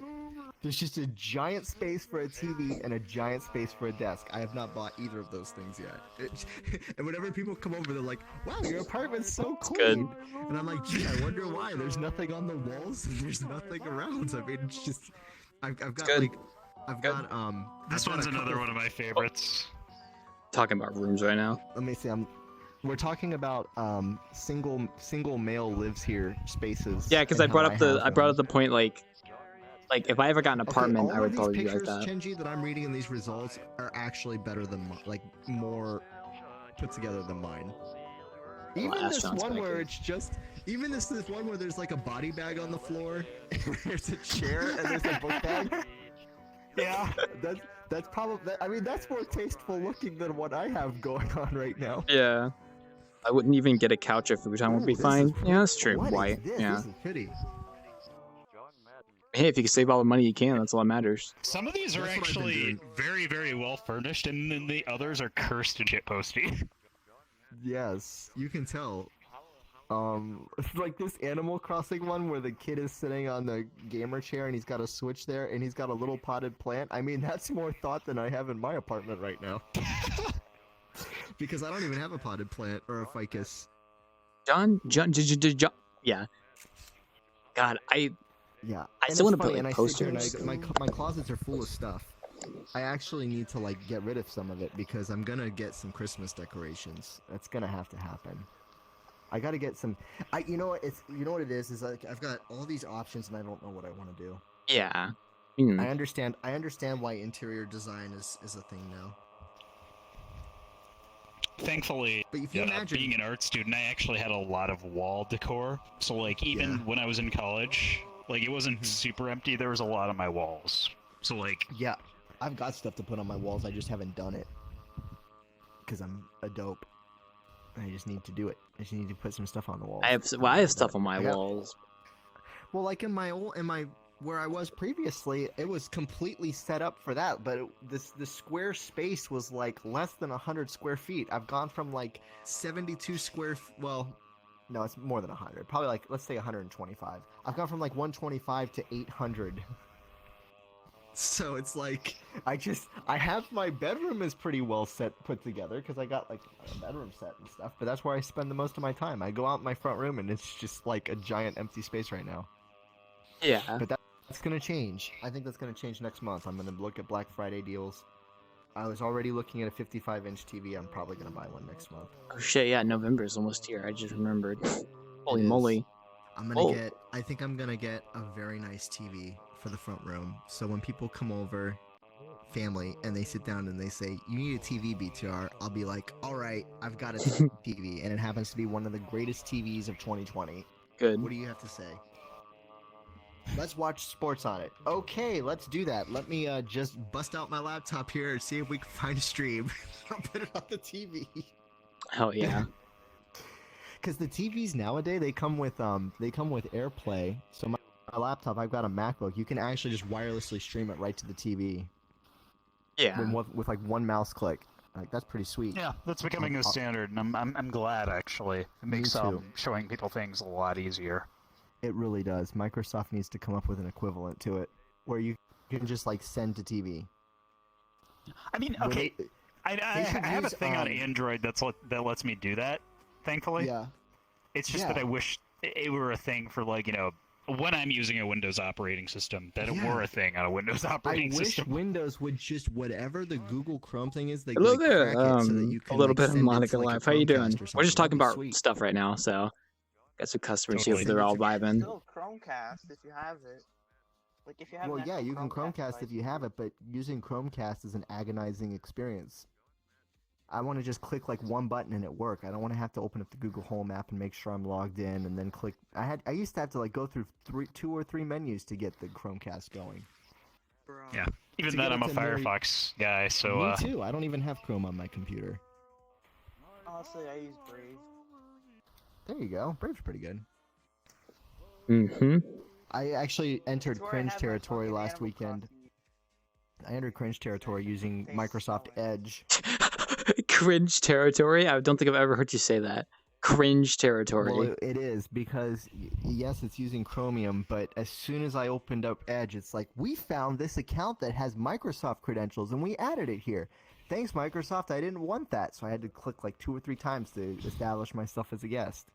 Speaker 13: There's just a giant space for a TV and a giant space for a desk. I have not bought either of those things yet. And whenever people come over, they're like, "Wow, your apartment's so clean." And I'm like, "Gee, I wonder why. There's nothing on the walls, and there's nothing around." I mean, it's just, I've got
Speaker 7: This one's another one of my favorites.
Speaker 1: Talking about rooms right now.
Speaker 13: Let me see. We're talking about single male lives here spaces.
Speaker 1: Yeah, because I brought up the point like if I ever got an apartment, I would probably be like that.
Speaker 13: Chenji, that I'm reading in these results are actually better than more put together than mine. Even this one where it's just, this one where there's like a body bag on the floor, there's a chair and there's a book bag.
Speaker 7: Yeah,
Speaker 13: that's probably. I mean, that's more tasteful looking than what I have going on right now.
Speaker 1: Yeah. I wouldn't even get a couch if Futon would be fine. Yeah, that's true. White. Yeah.
Speaker 13: This is pretty.
Speaker 1: Hey, if you can save all the money you can, that's all that matters.
Speaker 7: Some of these are actually very, very well furnished, and then the others are cursed and shitposty.
Speaker 13: Yes, you can tell. Like this Animal Crossing one where the kid is sitting on the gamer chair and he's got a Switch there and he's got a little potted plant. I mean, that's more thought than I have in my apartment right now. Because I don't even have a potted plant or a ficus.
Speaker 1: John, yeah. God, I still want to put like posters.
Speaker 13: My closets are full of stuff. I actually need to like get rid of some of it because I'm gonna get some Christmas decorations. That's gonna have to happen. I gotta get some. You know what it is? Is like I've got all these options and I don't know what I want to do.
Speaker 1: Yeah.
Speaker 13: I understand why interior design is a thing now.
Speaker 7: Thankfully,
Speaker 13: but if you imagine
Speaker 7: being an art student, I actually had a lot of wall decor. So like even when I was in college, like it wasn't super empty. There was a lot on my walls. So like
Speaker 13: I've got stuff to put on my walls. I just haven't done it because I'm a dope. I just need to do it. I just need to put some stuff on the walls.
Speaker 1: I have stuff on my walls.
Speaker 13: Well, like in my where I was previously, it was completely set up for that, but the square space was like less than 100 square feet. I've gone from like 72 square. Well, no, it's more than 100. Probably like let's say 125. I've gone from like 125 to 800. So it's like I have my bedroom is pretty well put together because I got like a bedroom set and stuff. But that's where I spend the most of my time. I go out in my front room and it's just like a giant empty space right now.
Speaker 1: Yeah.
Speaker 13: But that's gonna change. I think that's gonna change next month. I'm gonna look at Black Friday deals. I was already looking at a 55-inch TV. I'm probably gonna buy one next month.
Speaker 1: Oh shit! Yeah, November is almost here. I just remembered. Holy moly!
Speaker 13: I think I'm gonna get a very nice TV for the front room. So when people come over, family, and they sit down and they say, "You need a TV, BTR," I'll be like, "All right, I've got a TV," and it happens to be one of the greatest TVs of 2020.
Speaker 1: Good.
Speaker 13: What do you have to say? Let's watch sports on it. Okay, let's do that. Let me just bust out my laptop here and see if we can find a stream. I'll put it on the TV.
Speaker 1: Hell yeah.
Speaker 13: Because the TVs nowadays, they come with AirPlay. So my laptop, I've got a MacBook. You can actually just wirelessly stream it right to the TV.
Speaker 1: Yeah.
Speaker 13: With like one mouse click. Like that's pretty sweet.
Speaker 7: Yeah, that's becoming the standard, and I'm glad actually. It makes showing people things a lot easier.
Speaker 13: It really does. Microsoft needs to come up with an equivalent to it, where you can just like send to TV.
Speaker 7: I mean, okay, I have a thing on Android that lets me do that. Thankfully,
Speaker 13: yeah.
Speaker 7: It's just that I wish it were a thing for when I'm using a Windows operating system, that it were a thing on a Windows operating system.
Speaker 13: I wish Windows would just whatever the Google Chrome thing is. They
Speaker 1: Hello there.
Speaker 13: Crack it so that you can,
Speaker 1: a little bit of
Speaker 13: send it
Speaker 1: Monica
Speaker 13: to, like, a
Speaker 1: Live. How you doing?
Speaker 13: Chromecast or
Speaker 1: We're just talking
Speaker 13: something.
Speaker 1: about stuff right now, so got some customers
Speaker 13: Totally.
Speaker 1: here. They're all vibing.
Speaker 19: Still Chromecast if you have it. Like if you have.
Speaker 13: Well,
Speaker 19: an
Speaker 13: yeah,
Speaker 19: actual
Speaker 13: you can Chromecast if you
Speaker 19: device.
Speaker 13: have it, but using Chromecast is an agonizing experience. I want to just click like one button and it work. I don't want to have to open up the Google Home app and make sure I'm logged in and then click. I used to have to like go through 2 or 3 menus to get the Chromecast going.
Speaker 7: Yeah, even then I'm a Firefox guy, so
Speaker 13: Me too. I don't even have Chrome on my computer.
Speaker 19: Honestly, I use Brave.
Speaker 13: There you go. Brave's pretty good.
Speaker 1: Mm-hmm.
Speaker 13: I actually entered
Speaker 19: It's where I
Speaker 13: cringe
Speaker 19: have my
Speaker 13: territory
Speaker 19: fucking
Speaker 13: last
Speaker 19: Animal
Speaker 13: weekend. I entered cringe territory using Microsoft Edge.
Speaker 1: Cringe territory? I don't think I've ever heard you say that. Cringe territory.
Speaker 13: Well, it is because, yes, it's using Chromium, but as soon as I opened up Edge, it's like, we found this account that has Microsoft credentials and we added it here. Thanks, Microsoft, I didn't want that, so I had to click like 2 or 3 times to establish myself as a guest.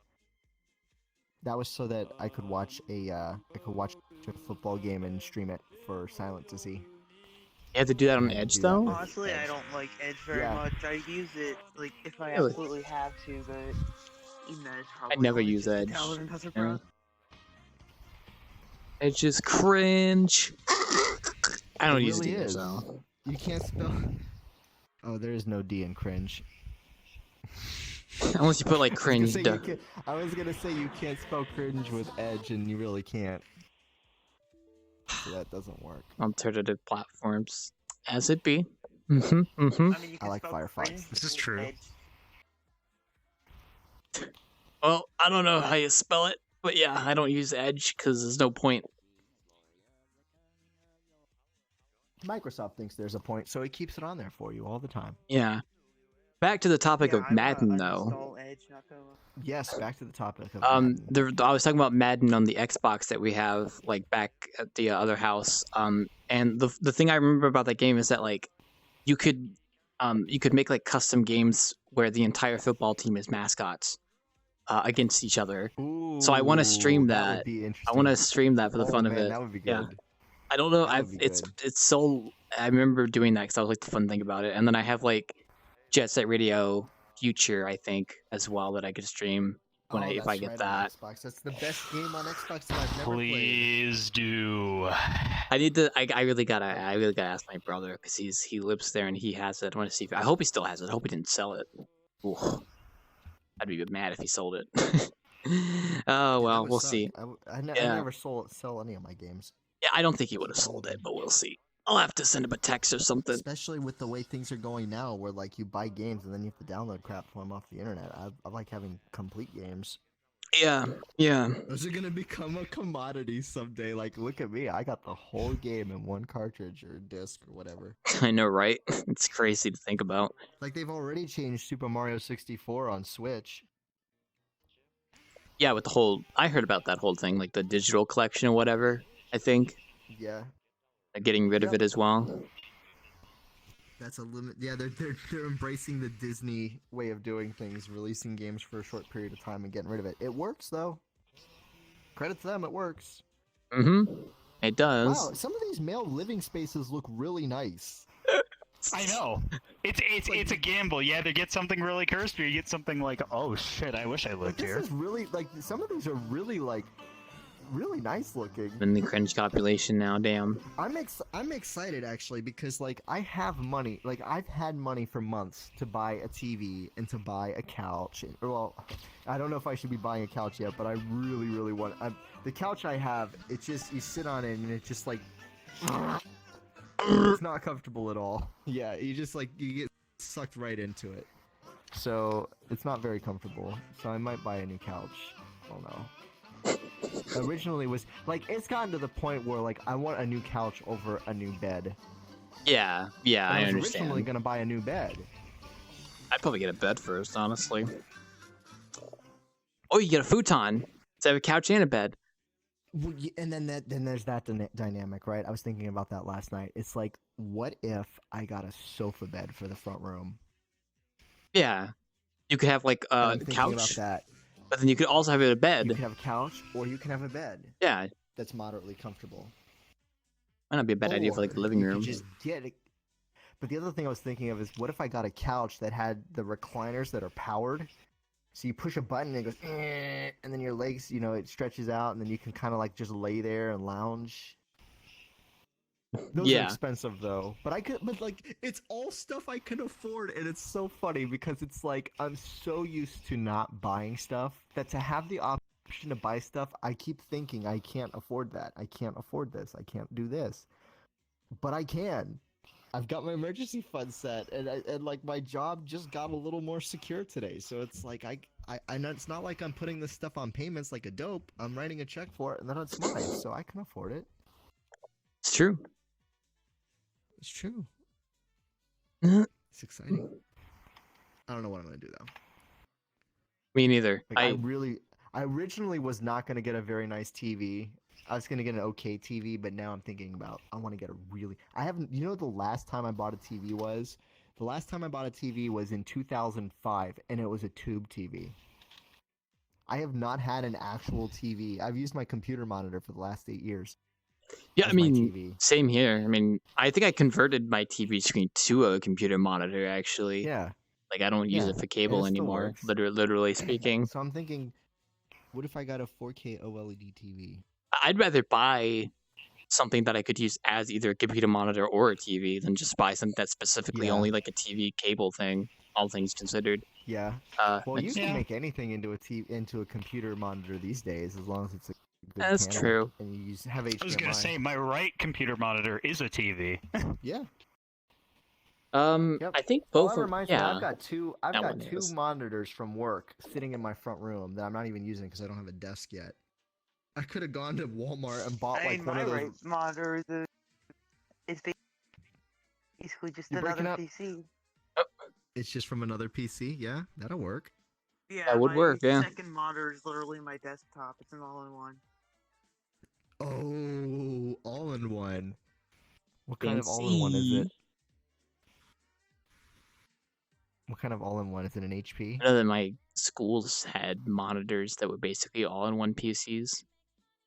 Speaker 13: That was so that I could watch a football game and stream it for Silent to see.
Speaker 1: You have to do that on Edge, though?
Speaker 19: Honestly, I don't like Edge very much. I use it like if I
Speaker 1: Really?
Speaker 19: absolutely have to, but even that is
Speaker 1: I
Speaker 19: probably.
Speaker 1: never
Speaker 19: only
Speaker 1: use
Speaker 19: just a
Speaker 1: Edge.
Speaker 19: Talon and Puzzle
Speaker 1: Yeah.
Speaker 19: Pro.
Speaker 1: Edge is cringe. I don't
Speaker 13: It
Speaker 1: use
Speaker 13: really
Speaker 1: it either,
Speaker 13: is.
Speaker 1: so.
Speaker 13: You can't spell. Oh, there is no D in cringe.
Speaker 1: Unless you put like cringe.
Speaker 13: I was gonna say you can't spell cringe with Edge, and you really can't. So that doesn't work.
Speaker 1: Alternative platforms. As it be. Mm-hmm. Mm-hmm.
Speaker 19: I mean, you
Speaker 13: I
Speaker 19: can
Speaker 13: like
Speaker 19: spell
Speaker 13: Firefox.
Speaker 19: cringe
Speaker 7: This is
Speaker 19: with
Speaker 7: true.
Speaker 19: Edge.
Speaker 1: Well, I don't know how you spell it, but yeah, I don't use Edge because there's no point.
Speaker 13: Microsoft thinks there's a point, so it keeps it on there for you all the time.
Speaker 1: Yeah. Back to the topic of Madden, though.
Speaker 19: Install Edge, not gonna.
Speaker 13: Yes, back to the topic of
Speaker 1: I was talking about Madden on the Xbox that we have, like back at the other house. And the thing I remember about that game is that like you could make like custom games where the entire football team is mascots against each other. So I want to stream that.
Speaker 13: would be
Speaker 1: I want to stream that for the fun of
Speaker 13: man,
Speaker 1: it.
Speaker 13: that would be
Speaker 1: Yeah.
Speaker 13: good.
Speaker 1: I don't know.
Speaker 13: That would be
Speaker 1: It's
Speaker 13: good.
Speaker 1: so. I remember doing that because that was like the fun thing about it. And then I have like Jet Set Radio Future, I think, as well that I could stream when if I get that.
Speaker 13: Xbox. That's the best game on Xbox that I've never played.
Speaker 7: Please do.
Speaker 1: I need to. I really gotta ask my brother because he lives there and he has it. I want to see. I hope he still has it. I hope he didn't sell it. Ooh. I'd be mad if he sold it. Oh well, we'll see.
Speaker 13: I
Speaker 1: Yeah.
Speaker 13: never sell any of my games.
Speaker 1: Yeah, I don't think he would have sold it, but we'll see. I'll have to send him a text or something.
Speaker 13: Especially with the way things are going now, where like you buy games and then you have to download crap for them off the internet. I like having complete games.
Speaker 1: Yeah, yeah.
Speaker 13: Those are gonna become a commodity someday. Like, look at me, I got the whole game in one cartridge or disc or whatever.
Speaker 1: I know, right? It's crazy to think about.
Speaker 13: Like they've already changed Super Mario 64 on Switch.
Speaker 1: Yeah, with the whole. I heard about that whole thing, like the digital collection or whatever. I think
Speaker 13: Yeah,
Speaker 1: they're getting rid of it as well.
Speaker 13: that's a limit. Yeah, they're embracing the Disney way of doing things, releasing games for a short period of time and getting rid of it. It works though. Credit to them, it works.
Speaker 1: Mm-hmm. It does.
Speaker 13: Wow, some of these male living spaces look really nice.
Speaker 7: I know. It's a gamble. You either get something really cursed or you get something like, oh shit, I wish I lived
Speaker 13: This
Speaker 7: here.
Speaker 13: is really like some of these are really like really nice looking.
Speaker 1: I'm in the cringe population now. Damn.
Speaker 13: I'm excited actually because like I have money. Like I've had money for months to buy a TV and to buy a couch. Well, I don't know if I should be buying a couch yet, but I really want. The couch I have, it's just you sit on it and it's just like it's not comfortable at all. Yeah, you just like you get sucked right into it. So it's not very comfortable. So I might buy a new couch. I don't know. Originally was like it's gotten to the point where like I want a new couch over a new bed.
Speaker 1: Yeah,
Speaker 13: And
Speaker 1: I
Speaker 13: I was
Speaker 1: understand.
Speaker 13: originally gonna buy a new bed.
Speaker 1: I'd probably get a bed first, honestly. Oh, you get a futon. So I have a couch and a bed.
Speaker 13: Well, and then there's that dynamic, right? I was thinking about that last night. It's like, what if I got a sofa bed for the front room?
Speaker 1: Yeah, you could have like
Speaker 13: I'm
Speaker 1: a
Speaker 13: thinking
Speaker 1: couch,
Speaker 13: about that.
Speaker 1: but then you could also have a bed.
Speaker 13: You can have a couch, or you can have a bed.
Speaker 1: Yeah,
Speaker 13: That's moderately comfortable.
Speaker 1: might not be a bad idea for like the
Speaker 13: Or
Speaker 1: living
Speaker 13: you could
Speaker 1: room.
Speaker 13: just get it. But the other thing I was thinking of is, what if I got a couch that had the recliners that are powered? So you push a button and it goes, and then your legs, it stretches out, and then you can kind of like just lay there and lounge. Those are
Speaker 1: Yeah.
Speaker 13: expensive though, but like it's all stuff I can afford, and it's so funny because it's like I'm so used to not buying stuff that to have the option to buy stuff, I keep thinking I can't afford that. I can't afford this. I can't do this, but I can. I've got my emergency fund set, and like my job just got a little more secure today, so it's like I know it's not like I'm putting this stuff on payments like a dope. I'm writing a check for it, and then it's mine, so I can afford it.
Speaker 1: It's true.
Speaker 13: It's true. It's exciting. I don't know what I'm gonna do though.
Speaker 1: Me neither.
Speaker 13: Like, I originally was not gonna get a very nice TV. I was gonna get an okay TV, but now I'm thinking about I want to get a really. I haven't. You know, the last time I bought a TV was. The last time I bought a TV was in 2005, and it was a tube TV. I have not had an actual TV. I've used my computer monitor for the last 8 years.
Speaker 1: Yeah, I
Speaker 13: as my
Speaker 1: mean,
Speaker 13: TV.
Speaker 1: same here. I mean, I think I converted my TV screen to a computer monitor, actually.
Speaker 13: Yeah.
Speaker 1: Like, I don't use
Speaker 13: Yeah,
Speaker 1: it for
Speaker 13: and
Speaker 1: cable
Speaker 13: it still
Speaker 1: anymore,
Speaker 13: works.
Speaker 1: literally speaking.
Speaker 13: So I'm thinking, what if I got a 4K OLED TV?
Speaker 1: I'd rather buy something that I could use as either a computer monitor or a TV than just buy something that's specifically
Speaker 13: Yeah.
Speaker 1: only like a TV cable thing, all things considered.
Speaker 13: Yeah. Well,
Speaker 1: I
Speaker 13: you
Speaker 1: just-
Speaker 13: can make anything into a computer monitor these days, as long as it's a good
Speaker 1: That's
Speaker 13: panel
Speaker 1: true.
Speaker 13: and you have HDMI.
Speaker 7: I was gonna say my right computer monitor is a TV.
Speaker 13: Yeah.
Speaker 1: I think both.
Speaker 13: That reminds me, I've got two
Speaker 1: that one
Speaker 13: two
Speaker 1: is.
Speaker 13: monitors from work sitting in my front room that I'm not even using because I don't have a desk yet. I could have gone to Walmart and bought
Speaker 19: I
Speaker 13: like
Speaker 19: mean,
Speaker 13: one
Speaker 19: my
Speaker 13: of those.
Speaker 19: right monitor is basically just
Speaker 13: You're breaking
Speaker 19: another
Speaker 13: up.
Speaker 19: PC.
Speaker 13: It's just from another PC. Yeah, that'll work.
Speaker 19: Yeah,
Speaker 1: That would
Speaker 19: my
Speaker 1: work, yeah.
Speaker 19: second monitor is literally my desktop. It's an all-in-one.
Speaker 13: Oh, all in one. What kind of all in one is it?
Speaker 1: Fancy.
Speaker 13: What kind of all in one is it? An HP?
Speaker 1: I know that my schools had monitors that were basically all-in-one PCs.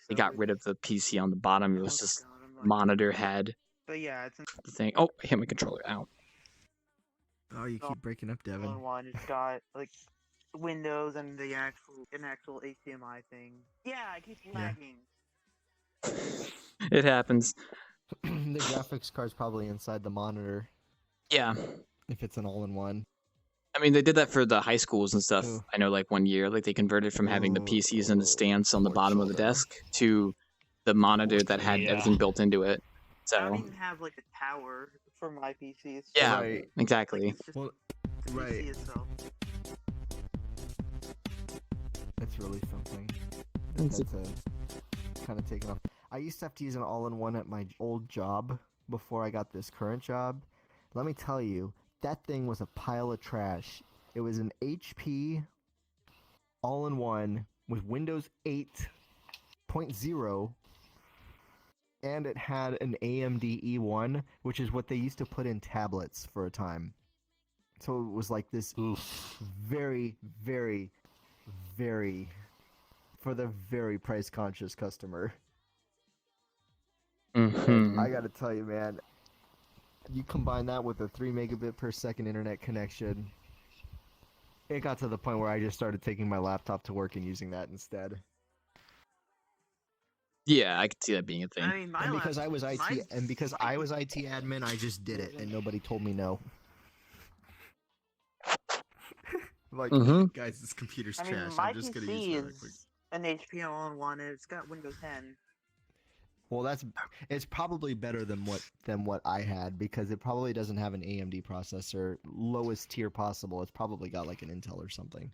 Speaker 1: They got rid of the PC on the bottom. It was just monitor had
Speaker 19: But yeah, it's an
Speaker 1: the thing. Oh, I hit my controller. Ow.
Speaker 13: Oh, you keep breaking up, Devin.
Speaker 19: all-in-one. It's got like Windows and an actual HDMI thing. Yeah, I keep lagging.
Speaker 1: It happens.
Speaker 13: The graphics card's probably inside the monitor.
Speaker 1: Yeah.
Speaker 13: If it's an all-in-one.
Speaker 1: I mean, they did that for the high schools and stuff.
Speaker 13: Ooh.
Speaker 1: I know, like, one year, like, they converted from having the PCs and the stands on the bottom of the desk to the monitor that had
Speaker 7: Yeah.
Speaker 1: everything built into it.
Speaker 19: I don't
Speaker 1: So,
Speaker 19: even have like a tower for my PC. It's
Speaker 1: yeah,
Speaker 13: Right.
Speaker 1: exactly.
Speaker 19: It's just
Speaker 13: Well,
Speaker 19: the
Speaker 13: right.
Speaker 19: PC itself.
Speaker 13: That's really something.
Speaker 1: It's-
Speaker 13: That's kind of taken off. I used to have to use an all-in-one at my old job before I got this current job. Let me tell you, that thing was a pile of trash. It was an HP all-in-one with Windows 8.0, and it had an AMD E1, which is what they used to put in tablets for a time. So it was like this very, very, very, for the very price-conscious customer.
Speaker 1: Mhm.
Speaker 13: I gotta tell you, man, you combine that with a 3 megabit per second internet connection, it got to the point where I just started taking my laptop to work and using that instead.
Speaker 1: Yeah, I could see that being a thing.
Speaker 19: I mean, my
Speaker 13: And because
Speaker 19: last,
Speaker 13: I was IT,
Speaker 19: my,
Speaker 13: and because I was IT admin, I just did it, and nobody told me no. Like, guys, this computer's
Speaker 19: I mean,
Speaker 13: trash.
Speaker 19: my
Speaker 13: I'm just gonna use
Speaker 19: PC
Speaker 13: that real quick.
Speaker 19: is an HP all-in-one, and it's got Windows 10.
Speaker 13: Well, it's probably better than what I had because it probably doesn't have an AMD processor, lowest tier possible. It's probably got like an Intel or something,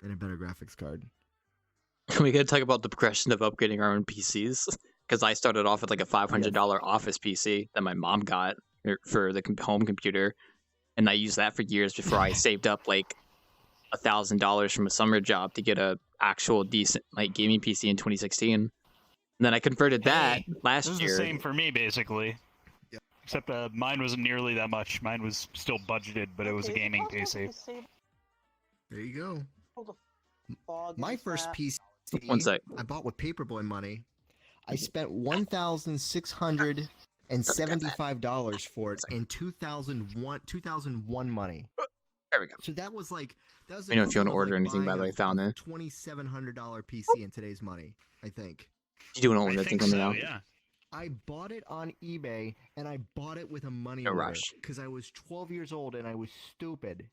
Speaker 13: and a better graphics card.
Speaker 1: We gotta talk about the progression of upgrading our own PCs. Because I started off with like a $500 office PC that my mom got for the home computer, and I used that for years before I saved up like $1,000 from a summer job to get a actual decent like gaming PC in 2016. And then I converted that last
Speaker 7: This is
Speaker 1: year.
Speaker 7: the same for me, basically. Yep. Except mine wasn't nearly that much. Mine was still budgeted, but it was a gaming PC.
Speaker 13: There you go.
Speaker 19: Fog
Speaker 13: My
Speaker 19: and
Speaker 13: first
Speaker 19: crap.
Speaker 13: PC
Speaker 1: One sec.
Speaker 13: I bought with paperboy money. I spent $1,675 for it in 2001 money.
Speaker 1: There we go.
Speaker 13: So that was like
Speaker 1: Let me know if you want to order anything. By the way, found it.
Speaker 13: $2,700 PC in today's money, I think.
Speaker 1: You doing all that thing coming out?
Speaker 7: Yeah.
Speaker 13: I bought it on eBay, and I bought it with a money
Speaker 1: No
Speaker 13: order
Speaker 1: rush.
Speaker 13: because I was 12 years old and I was stupid.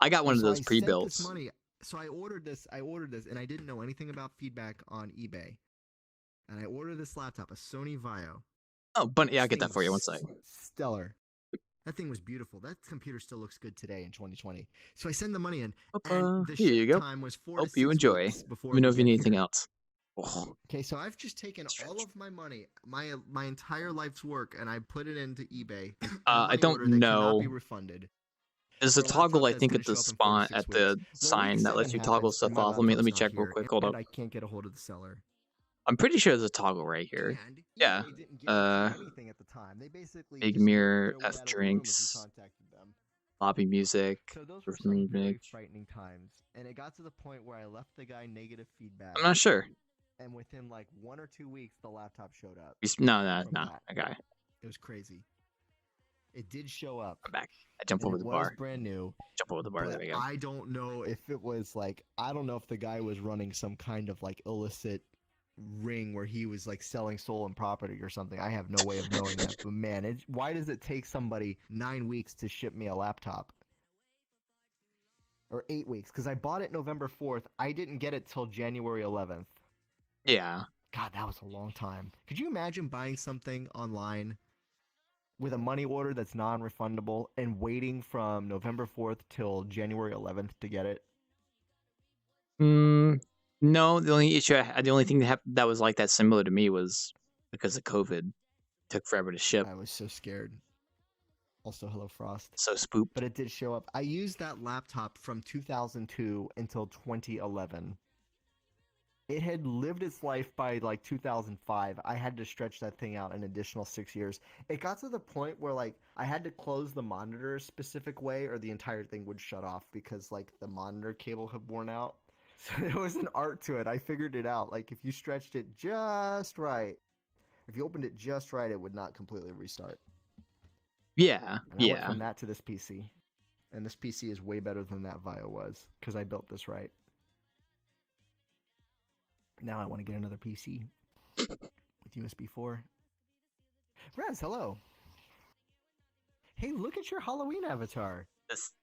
Speaker 1: I got one of
Speaker 13: So
Speaker 1: those
Speaker 13: I sent
Speaker 1: pre-builts.
Speaker 13: this money. So I ordered this, and I didn't know anything about feedback on eBay. And I ordered this laptop, a Sony Vaio.
Speaker 1: Oh, but yeah, I'll get
Speaker 13: This
Speaker 1: that for you. One
Speaker 13: thing
Speaker 1: sec.
Speaker 13: was stellar. That thing was beautiful. That computer still looks good today in 2020. So I send the money in, and the
Speaker 1: Here you
Speaker 13: ship
Speaker 1: go.
Speaker 13: time was 4
Speaker 1: Hope
Speaker 13: to
Speaker 1: you
Speaker 13: 6
Speaker 1: enjoy.
Speaker 13: weeks before
Speaker 1: Let me know
Speaker 13: it
Speaker 1: if you
Speaker 13: was
Speaker 1: need
Speaker 13: in
Speaker 1: anything
Speaker 13: here.
Speaker 1: else. Oh.
Speaker 13: Okay, so I've just taken all of my money, my entire life's work, and I put it into eBay.
Speaker 1: I don't
Speaker 13: That cannot
Speaker 1: know.
Speaker 13: be refunded.
Speaker 1: There's a
Speaker 13: For a
Speaker 1: toggle,
Speaker 13: laptop
Speaker 1: I
Speaker 13: that's
Speaker 1: think,
Speaker 13: gonna
Speaker 1: at the
Speaker 13: show up in 4 to
Speaker 1: spawn
Speaker 13: 6
Speaker 1: at the
Speaker 13: weeks. Well,
Speaker 1: sign
Speaker 13: week
Speaker 1: that lets
Speaker 13: 7
Speaker 1: you toggle
Speaker 13: happens, and
Speaker 1: stuff
Speaker 13: my
Speaker 1: off. Let me
Speaker 13: laptop's
Speaker 1: check
Speaker 13: not
Speaker 1: real
Speaker 13: here,
Speaker 1: quick. Hold
Speaker 13: and
Speaker 1: up.
Speaker 13: I can't get a hold of the seller.
Speaker 1: I'm pretty sure there's a toggle right here. Yeah.
Speaker 13: Anything at the time. They basically
Speaker 1: Big
Speaker 13: just moved
Speaker 1: mirror,
Speaker 13: their way
Speaker 1: F
Speaker 13: out of the room if you
Speaker 1: drinks,
Speaker 13: contacted them.
Speaker 1: lobby music,
Speaker 13: So those were
Speaker 1: roof
Speaker 13: some very
Speaker 1: music.
Speaker 13: frightening times, and it got to the point where I left the guy negative feedback.
Speaker 1: I'm not sure.
Speaker 13: And within like 1 or 2 weeks, the laptop showed up.
Speaker 1: No.
Speaker 13: from that.
Speaker 1: Okay.
Speaker 13: It was crazy. It did show up.
Speaker 1: I'm back. I jump
Speaker 13: and
Speaker 1: over
Speaker 13: it
Speaker 1: the
Speaker 13: was
Speaker 1: bar.
Speaker 13: brand new.
Speaker 1: Jump over the bar. There
Speaker 13: But
Speaker 1: we go.
Speaker 13: I don't know if it was like, I don't know if the guy was running some kind of like illicit ring where he was like selling stolen property or something. I have no way of knowing that. But man, why does it take somebody 9 weeks to ship me a laptop? Or 8 weeks? Because I bought it November 4th. I didn't get it till January 11th.
Speaker 1: Yeah.
Speaker 13: God, that was a long time. Could you imagine buying something online with a money order that's non-refundable and waiting from November 4th till January 11th to get it?
Speaker 1: No, the only thing that was like that similar to me was because of COVID. It took forever to ship.
Speaker 13: I was so scared. Also, hello, Frost.
Speaker 1: So spooked.
Speaker 13: But it did show up. I used that laptop from 2002 until 2011. It had lived its life by like 2005. I had to stretch that thing out an additional 6 years. It got to the point where like I had to close the monitor a specific way or the entire thing would shut off because like the monitor cable had worn out. So there was an art to it. I figured it out. Like if you stretched it just right, if you opened it just right, it would not completely restart.
Speaker 1: Yeah,
Speaker 13: And I went
Speaker 1: yeah.
Speaker 13: from that to this PC. And this PC is way better than that Vaio was because I built this right. Now I want to get another PC with USB 4. Rez, hello. Hey, look at your Halloween avatar.
Speaker 1: This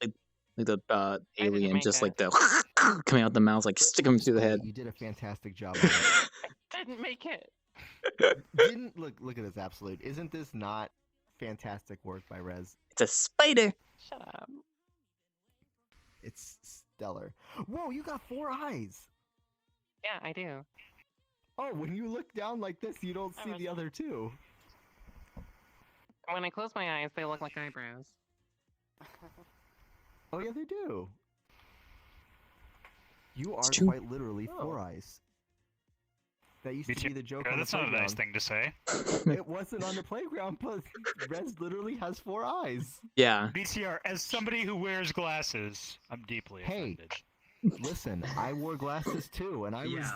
Speaker 1: like the alien,
Speaker 15: make
Speaker 1: just
Speaker 15: it.
Speaker 1: like the coming out the mouth, like stick him through the head.
Speaker 13: You did a fantastic job on it.
Speaker 15: Didn't make it.
Speaker 13: Didn't look at this absolute. Isn't this not fantastic work by Rez?
Speaker 1: It's a spider.
Speaker 15: Shut up.
Speaker 13: It's stellar. Whoa, you got 4 eyes.
Speaker 15: Yeah, I do.
Speaker 13: Oh, when you look down like this, you don't see the other 2.
Speaker 15: When I close my eyes, they look like eyebrows.
Speaker 13: Oh yeah, they do. You are
Speaker 1: true.
Speaker 13: quite literally 4 eyes. That used to be the joke on the
Speaker 7: That's not a
Speaker 13: playground.
Speaker 7: nice thing to say.
Speaker 13: It wasn't on the playground, but Rez literally has 4 eyes.
Speaker 1: Yeah.
Speaker 7: BTR, as somebody who wears glasses, I'm deeply offended.
Speaker 13: Listen, I wore glasses too, and I was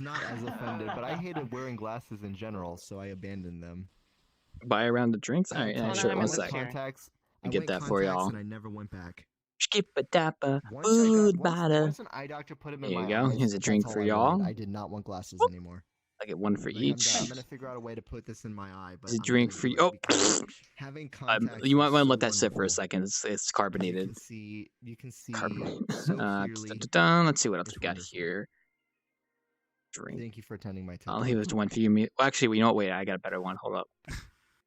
Speaker 13: not as offended, but I hated wearing glasses in general, so I abandoned them.
Speaker 1: Buy a round of drinks. All right, yeah,
Speaker 13: I
Speaker 1: sure.
Speaker 13: went
Speaker 1: One sec.
Speaker 13: contacts.
Speaker 1: I get
Speaker 13: went
Speaker 1: that for
Speaker 13: contacts
Speaker 1: y'all.
Speaker 13: And I never went back.
Speaker 1: Skip-a-dappa,
Speaker 13: Once an eye doctor put them in
Speaker 1: There you
Speaker 13: my
Speaker 1: go.
Speaker 13: eyes,
Speaker 1: Here's a
Speaker 13: that's
Speaker 1: drink
Speaker 13: all
Speaker 1: for
Speaker 13: I
Speaker 1: y'all.
Speaker 13: wanted. I did not want glasses anymore.
Speaker 1: I get one for
Speaker 13: Like,
Speaker 1: each.
Speaker 13: I'm gonna figure out a way to put this in my eye, but
Speaker 1: There's a
Speaker 13: I'm
Speaker 1: drink
Speaker 13: gonna
Speaker 1: for
Speaker 13: do
Speaker 1: you.
Speaker 13: it
Speaker 1: Oh,
Speaker 13: because having contacts
Speaker 1: you might
Speaker 13: is
Speaker 1: want to
Speaker 13: so
Speaker 1: let that sit for a
Speaker 13: wonderful.
Speaker 1: second. It's
Speaker 13: You
Speaker 1: carbonated.
Speaker 13: can see
Speaker 1: Carbonated.
Speaker 13: so clearly.
Speaker 1: Let's see what else
Speaker 13: It's
Speaker 1: we got
Speaker 13: wonderful.
Speaker 1: here. Drink.
Speaker 13: Thank you for attending my TED
Speaker 1: I'll
Speaker 13: Talk.
Speaker 1: leave this one for you. Well, actually, you know what? Wait, I got a better one. Hold up.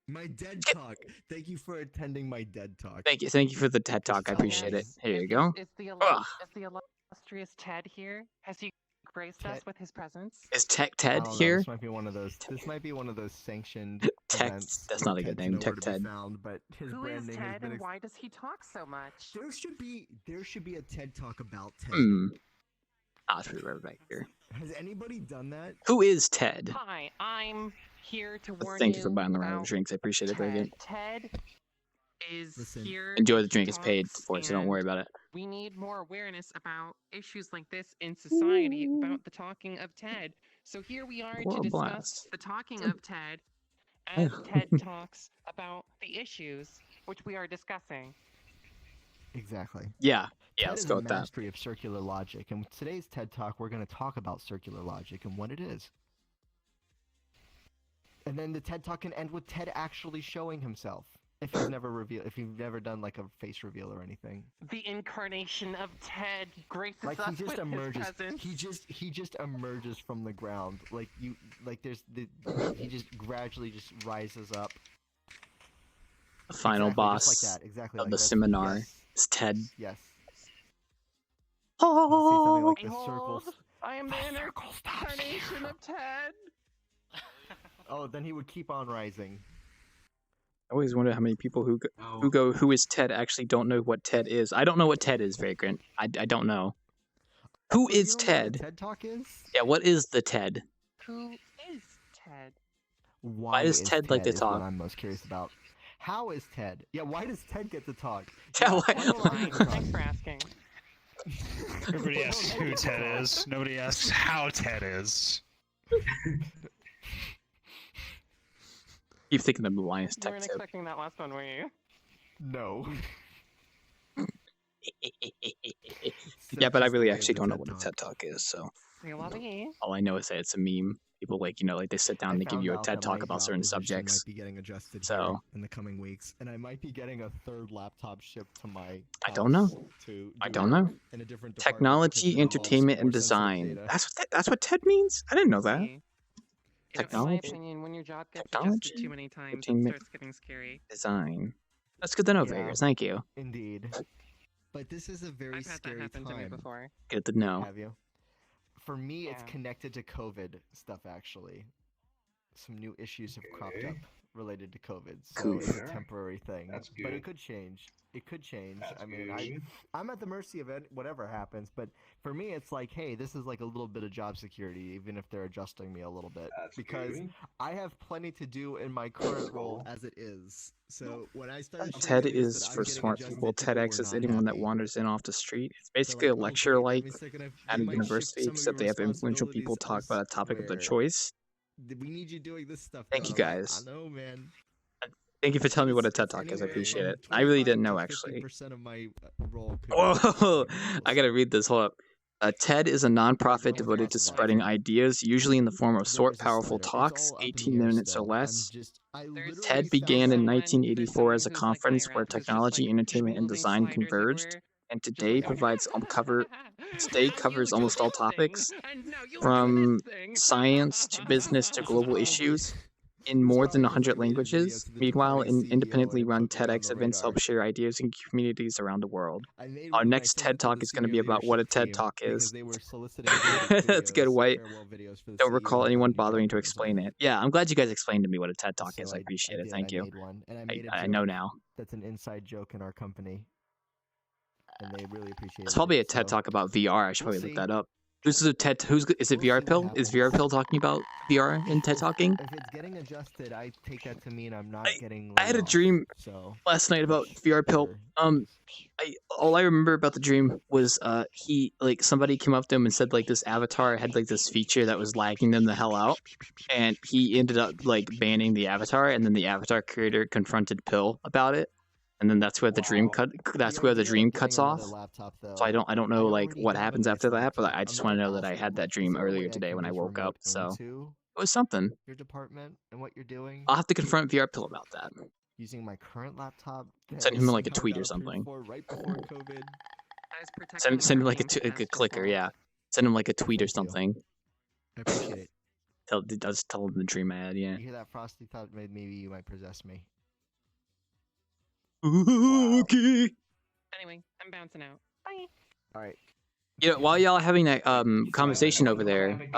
Speaker 13: My dead talk. Thank you for attending my dead talk.
Speaker 1: Thank you for the TED Talk. I appreciate it. Here you go.
Speaker 20: Is the illustrious Ted here? Has he graced us with his presence?
Speaker 1: Is Tech
Speaker 13: I
Speaker 1: Ted
Speaker 13: don't know,
Speaker 1: here?
Speaker 13: This might be one of those. This might be one of those sanctioned
Speaker 1: Tech.
Speaker 13: events.
Speaker 1: That's
Speaker 13: where
Speaker 1: not a good
Speaker 13: Ted's
Speaker 1: name.
Speaker 13: nowhere
Speaker 1: Tech
Speaker 13: to be
Speaker 1: Ted.
Speaker 13: found, but his
Speaker 20: Who
Speaker 13: brand
Speaker 20: is
Speaker 13: name has
Speaker 20: Ted
Speaker 13: been
Speaker 20: and why does he talk so much?
Speaker 13: There should be a TED Talk about Ted.
Speaker 1: I'll put it right back here.
Speaker 13: Has anybody done that?
Speaker 1: Who is Ted?
Speaker 20: Hi, I'm here to warn
Speaker 1: Thank you for buying the round of
Speaker 20: about
Speaker 1: drinks. I appreciate it. Very good.
Speaker 20: Ted is here.
Speaker 1: Enjoy the
Speaker 20: to
Speaker 1: drink. It's paid
Speaker 20: talk,
Speaker 1: for, so don't worry
Speaker 20: and
Speaker 1: about it.
Speaker 20: We need more awareness about issues like this in society about the talking of Ted. So here we are
Speaker 1: What
Speaker 20: to
Speaker 1: a
Speaker 20: discuss
Speaker 1: blast.
Speaker 20: the talking of Ted as Ted talks about the issues which we are discussing.
Speaker 13: Exactly.
Speaker 1: Yeah. Yeah,
Speaker 13: TED
Speaker 1: let's
Speaker 13: is
Speaker 1: go
Speaker 13: a
Speaker 1: with that.
Speaker 13: mastery of circular logic, and with today's TED Talk, we're going to talk about circular logic and what it is. And then the TED Talk can end with Ted actually showing himself. If you've never done like a face reveal or anything.
Speaker 20: The incarnation of Ted graces
Speaker 13: Like
Speaker 20: us
Speaker 13: he just
Speaker 20: with
Speaker 13: emerges.
Speaker 20: his presence.
Speaker 13: He just emerges from the ground. Like he just gradually just rises up.
Speaker 1: The final
Speaker 13: Exactly,
Speaker 1: boss
Speaker 13: just like that. Exactly
Speaker 1: of
Speaker 13: like
Speaker 1: the
Speaker 13: that.
Speaker 1: seminar
Speaker 13: Yes.
Speaker 1: is Ted.
Speaker 13: Yes.
Speaker 1: Oh,
Speaker 13: You see something like the circles.
Speaker 20: I am the incarnation of Ted.
Speaker 13: Oh, then he would keep on rising.
Speaker 1: I always wonder how many people who is Ted actually don't know what Ted is. I don't know what Ted is, Vagrant. I don't know. Who is
Speaker 13: You don't know what
Speaker 1: Ted?
Speaker 13: the TED Talk is?
Speaker 1: Yeah, what is the Ted?
Speaker 20: Who is Ted?
Speaker 1: Why does
Speaker 13: is
Speaker 1: Ted like to
Speaker 13: is
Speaker 1: talk?
Speaker 13: What I'm most curious about. How is Ted? Yeah, why does Ted get to talk?
Speaker 1: Yeah,
Speaker 13: why
Speaker 1: why-
Speaker 13: don't Ted get to talk?
Speaker 20: Thanks for asking.
Speaker 7: Everybody asks who Ted is. Nobody asks how Ted is.
Speaker 1: Keep thinking of the Linus
Speaker 20: You
Speaker 1: Tech
Speaker 20: weren't
Speaker 1: tip.
Speaker 20: expecting that last one, were you?
Speaker 13: No.
Speaker 1: Yeah, but I
Speaker 13: Such is the
Speaker 1: really
Speaker 13: way of
Speaker 1: actually
Speaker 13: the
Speaker 1: don't know
Speaker 13: TED
Speaker 1: what a
Speaker 13: Talk.
Speaker 1: TED Talk is, so
Speaker 20: C'est la vie.
Speaker 1: all I know is that it's a meme. People like they sit down and they give
Speaker 13: found
Speaker 1: you a
Speaker 13: out
Speaker 1: TED
Speaker 13: that
Speaker 1: Talk
Speaker 13: my
Speaker 1: about
Speaker 13: job
Speaker 1: certain
Speaker 13: position
Speaker 1: subjects.
Speaker 13: Might be getting adjusted
Speaker 1: So-
Speaker 13: here in the coming weeks, and I might be getting a third laptop shipped to my.
Speaker 1: I don't know.
Speaker 13: house to
Speaker 1: I
Speaker 13: do
Speaker 1: don't
Speaker 13: work
Speaker 1: know.
Speaker 13: in a different department because
Speaker 1: Technology,
Speaker 13: it involves
Speaker 1: entertainment, and
Speaker 13: more sensitive
Speaker 1: design.
Speaker 13: data.
Speaker 1: That's what TED means? I didn't know that.
Speaker 20: See, in my
Speaker 1: Technology,
Speaker 20: opinion, when your job gets
Speaker 1: Technology,
Speaker 20: adjusted too many times, it
Speaker 1: entertainment,
Speaker 20: starts getting scary.
Speaker 1: design. That's good to know,
Speaker 13: Yeah.
Speaker 1: Vegas. Thank you.
Speaker 13: Indeed. But this is a very
Speaker 20: I've had that
Speaker 13: scary
Speaker 20: happen to me
Speaker 13: time.
Speaker 20: before.
Speaker 1: Good to know.
Speaker 13: Have you? For me, it's
Speaker 20: Yeah.
Speaker 13: connected to COVID stuff, actually. Some new issues have cropped up related to COVID, so it's a temporary thing.
Speaker 3: That's
Speaker 13: But
Speaker 3: good.
Speaker 13: it could change. It could change.
Speaker 3: That's
Speaker 13: I mean,
Speaker 3: good.
Speaker 13: I'm at the mercy of it, whatever happens. But for me, it's like, hey, this is like a little bit of job security, even if they're adjusting me a little bit, because
Speaker 3: good.
Speaker 13: I have plenty to do in my current role as it is. So when I started,
Speaker 1: TED
Speaker 13: sharing this,
Speaker 1: is
Speaker 13: that I'm
Speaker 1: for
Speaker 13: getting
Speaker 1: smart
Speaker 13: adjusted,
Speaker 1: people. TEDx
Speaker 13: were
Speaker 1: is
Speaker 13: not
Speaker 1: anyone that
Speaker 13: happy.
Speaker 1: wanders in off the street. It's
Speaker 13: So,
Speaker 1: basically a
Speaker 13: like,
Speaker 1: lecture
Speaker 13: okay,
Speaker 1: like
Speaker 13: that means they're gonna-
Speaker 1: at
Speaker 13: they
Speaker 1: a
Speaker 13: might shift
Speaker 1: university,
Speaker 13: some of
Speaker 1: except
Speaker 13: your
Speaker 1: they have influential people
Speaker 13: responsibilities
Speaker 1: talk about a topic of their
Speaker 13: elsewhere.
Speaker 1: choice.
Speaker 13: We need you doing this stuff.
Speaker 1: Thank
Speaker 13: now.
Speaker 1: you
Speaker 13: I'm like,
Speaker 1: guys.
Speaker 13: I know, man.
Speaker 1: Thank you for telling me what a TED
Speaker 13: It's
Speaker 1: Talk is. I
Speaker 13: anywhere
Speaker 1: appreciate
Speaker 13: from
Speaker 1: it. I really
Speaker 13: 25
Speaker 1: didn't
Speaker 13: to
Speaker 1: know, actually.
Speaker 13: 50% of my role could be
Speaker 1: Whoa!
Speaker 13: doing
Speaker 1: I gotta read this. Hold up. TED is a nonprofit devoted to spreading ideas, usually in the form of short, powerful talks, 18 minutes or less. TED began in 1984 as a conference where technology, entertainment, and design converged, and today covers almost all topics, from science to business to global issues, in more than 100 languages. Meanwhile, independently run TEDx events help share ideas in communities around the world. Our next TED Talk is going to be about what a TED Talk is. That's good, White. Don't recall anyone bothering to explain it. Yeah, I'm glad you guys explained to me what a TED Talk is. I appreciate it. Thank you.
Speaker 13: Made one, and I made a
Speaker 1: I
Speaker 13: joke
Speaker 1: know now.
Speaker 13: That's an inside joke in our company, and they really appreciate it.
Speaker 1: It's probably a TED Talk about VR. I should probably look that up. This is a TED. Is it VR Pill? Is VR Pill talking about VR in TED Talking?
Speaker 13: If it's getting adjusted, I take that to mean I'm not getting.
Speaker 1: I had a
Speaker 13: laid off,
Speaker 1: dream
Speaker 13: so
Speaker 1: last night about VR Pill. All I remember about the dream was somebody came up to him and said like this avatar had like this feature that was lagging them the hell out, and he ended up like banning the avatar, and then the avatar creator confronted Pill about it, and then that's where the dream cut. That's where the dream cuts off.
Speaker 13: Laptop, though.
Speaker 1: So I don't know like
Speaker 13: already
Speaker 1: what
Speaker 13: have a
Speaker 1: happens
Speaker 13: nice
Speaker 1: after that, but
Speaker 13: laptop.
Speaker 1: I
Speaker 13: I'm
Speaker 1: just
Speaker 13: not
Speaker 1: want to know that I
Speaker 13: asking,
Speaker 1: had that
Speaker 13: but is
Speaker 1: dream
Speaker 13: there a way
Speaker 1: earlier
Speaker 13: I
Speaker 1: today
Speaker 13: can
Speaker 1: when I
Speaker 13: just
Speaker 1: woke up.
Speaker 13: remote
Speaker 1: So
Speaker 13: into
Speaker 1: it was something.
Speaker 13: your department and what you're doing?
Speaker 1: I'll have to confront VR Pill about that.
Speaker 13: Using my current laptop. that
Speaker 1: Send
Speaker 13: I
Speaker 1: him like a
Speaker 13: somehow
Speaker 1: tweet
Speaker 13: got
Speaker 1: or
Speaker 13: approved
Speaker 1: something.
Speaker 13: for right before COVID.
Speaker 20: As protecting
Speaker 1: Send him
Speaker 20: our
Speaker 1: like
Speaker 20: games
Speaker 1: a
Speaker 20: master
Speaker 1: clicker,
Speaker 20: vault.
Speaker 1: yeah. Send him like a tweet or
Speaker 13: Thank you.
Speaker 1: something.
Speaker 13: I appreciate it.
Speaker 1: Tell him the dream I had, yeah.
Speaker 13: You hear that, Frosty? Thought maybe you might possess me.
Speaker 1: Okay.
Speaker 20: Anyway, I'm bouncing out. Bye.
Speaker 13: All right.
Speaker 1: You know, while y'all are having that conversation over there,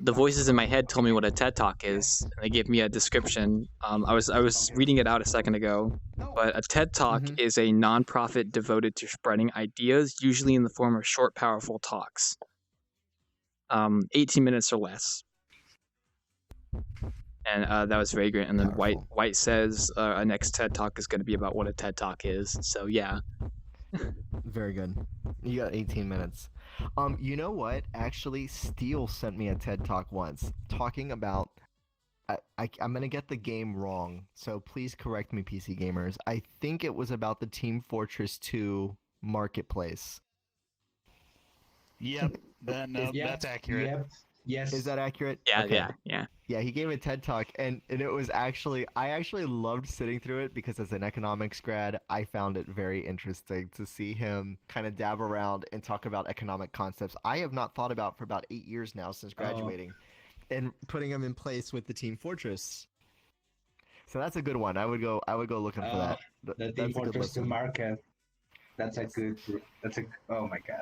Speaker 1: the voices in my head told me what a TED Talk is. And they gave me a description. I was reading it out a second ago, but a TED Talk is a nonprofit devoted to spreading ideas, usually in the form of short, powerful talks. 18 minutes or less. And that was very great. And then White says our next TED Talk is going to be about what a TED Talk is. So yeah.
Speaker 13: Very good. You got 18 minutes. You know what? Actually, Steele sent me a TED Talk once talking about. I'm gonna get the game wrong, so please correct me, PC gamers. I think it was about the Team Fortress 2 marketplace.
Speaker 7: Yep. That's accurate.
Speaker 3: Yep. Yes.
Speaker 13: Is that accurate?
Speaker 1: Yeah,
Speaker 13: Okay.
Speaker 1: yeah.
Speaker 13: Yeah, he gave a TED Talk, and it was actually, I actually loved sitting through it because as an economics grad, I found it very interesting to see him kind of dab around and talk about economic concepts I have not thought about for about 8 years now since graduating, and putting them in place with the Team Fortress. So that's a good one. I would go looking for that.
Speaker 3: The Team Fortress 2 market. That's a oh my god.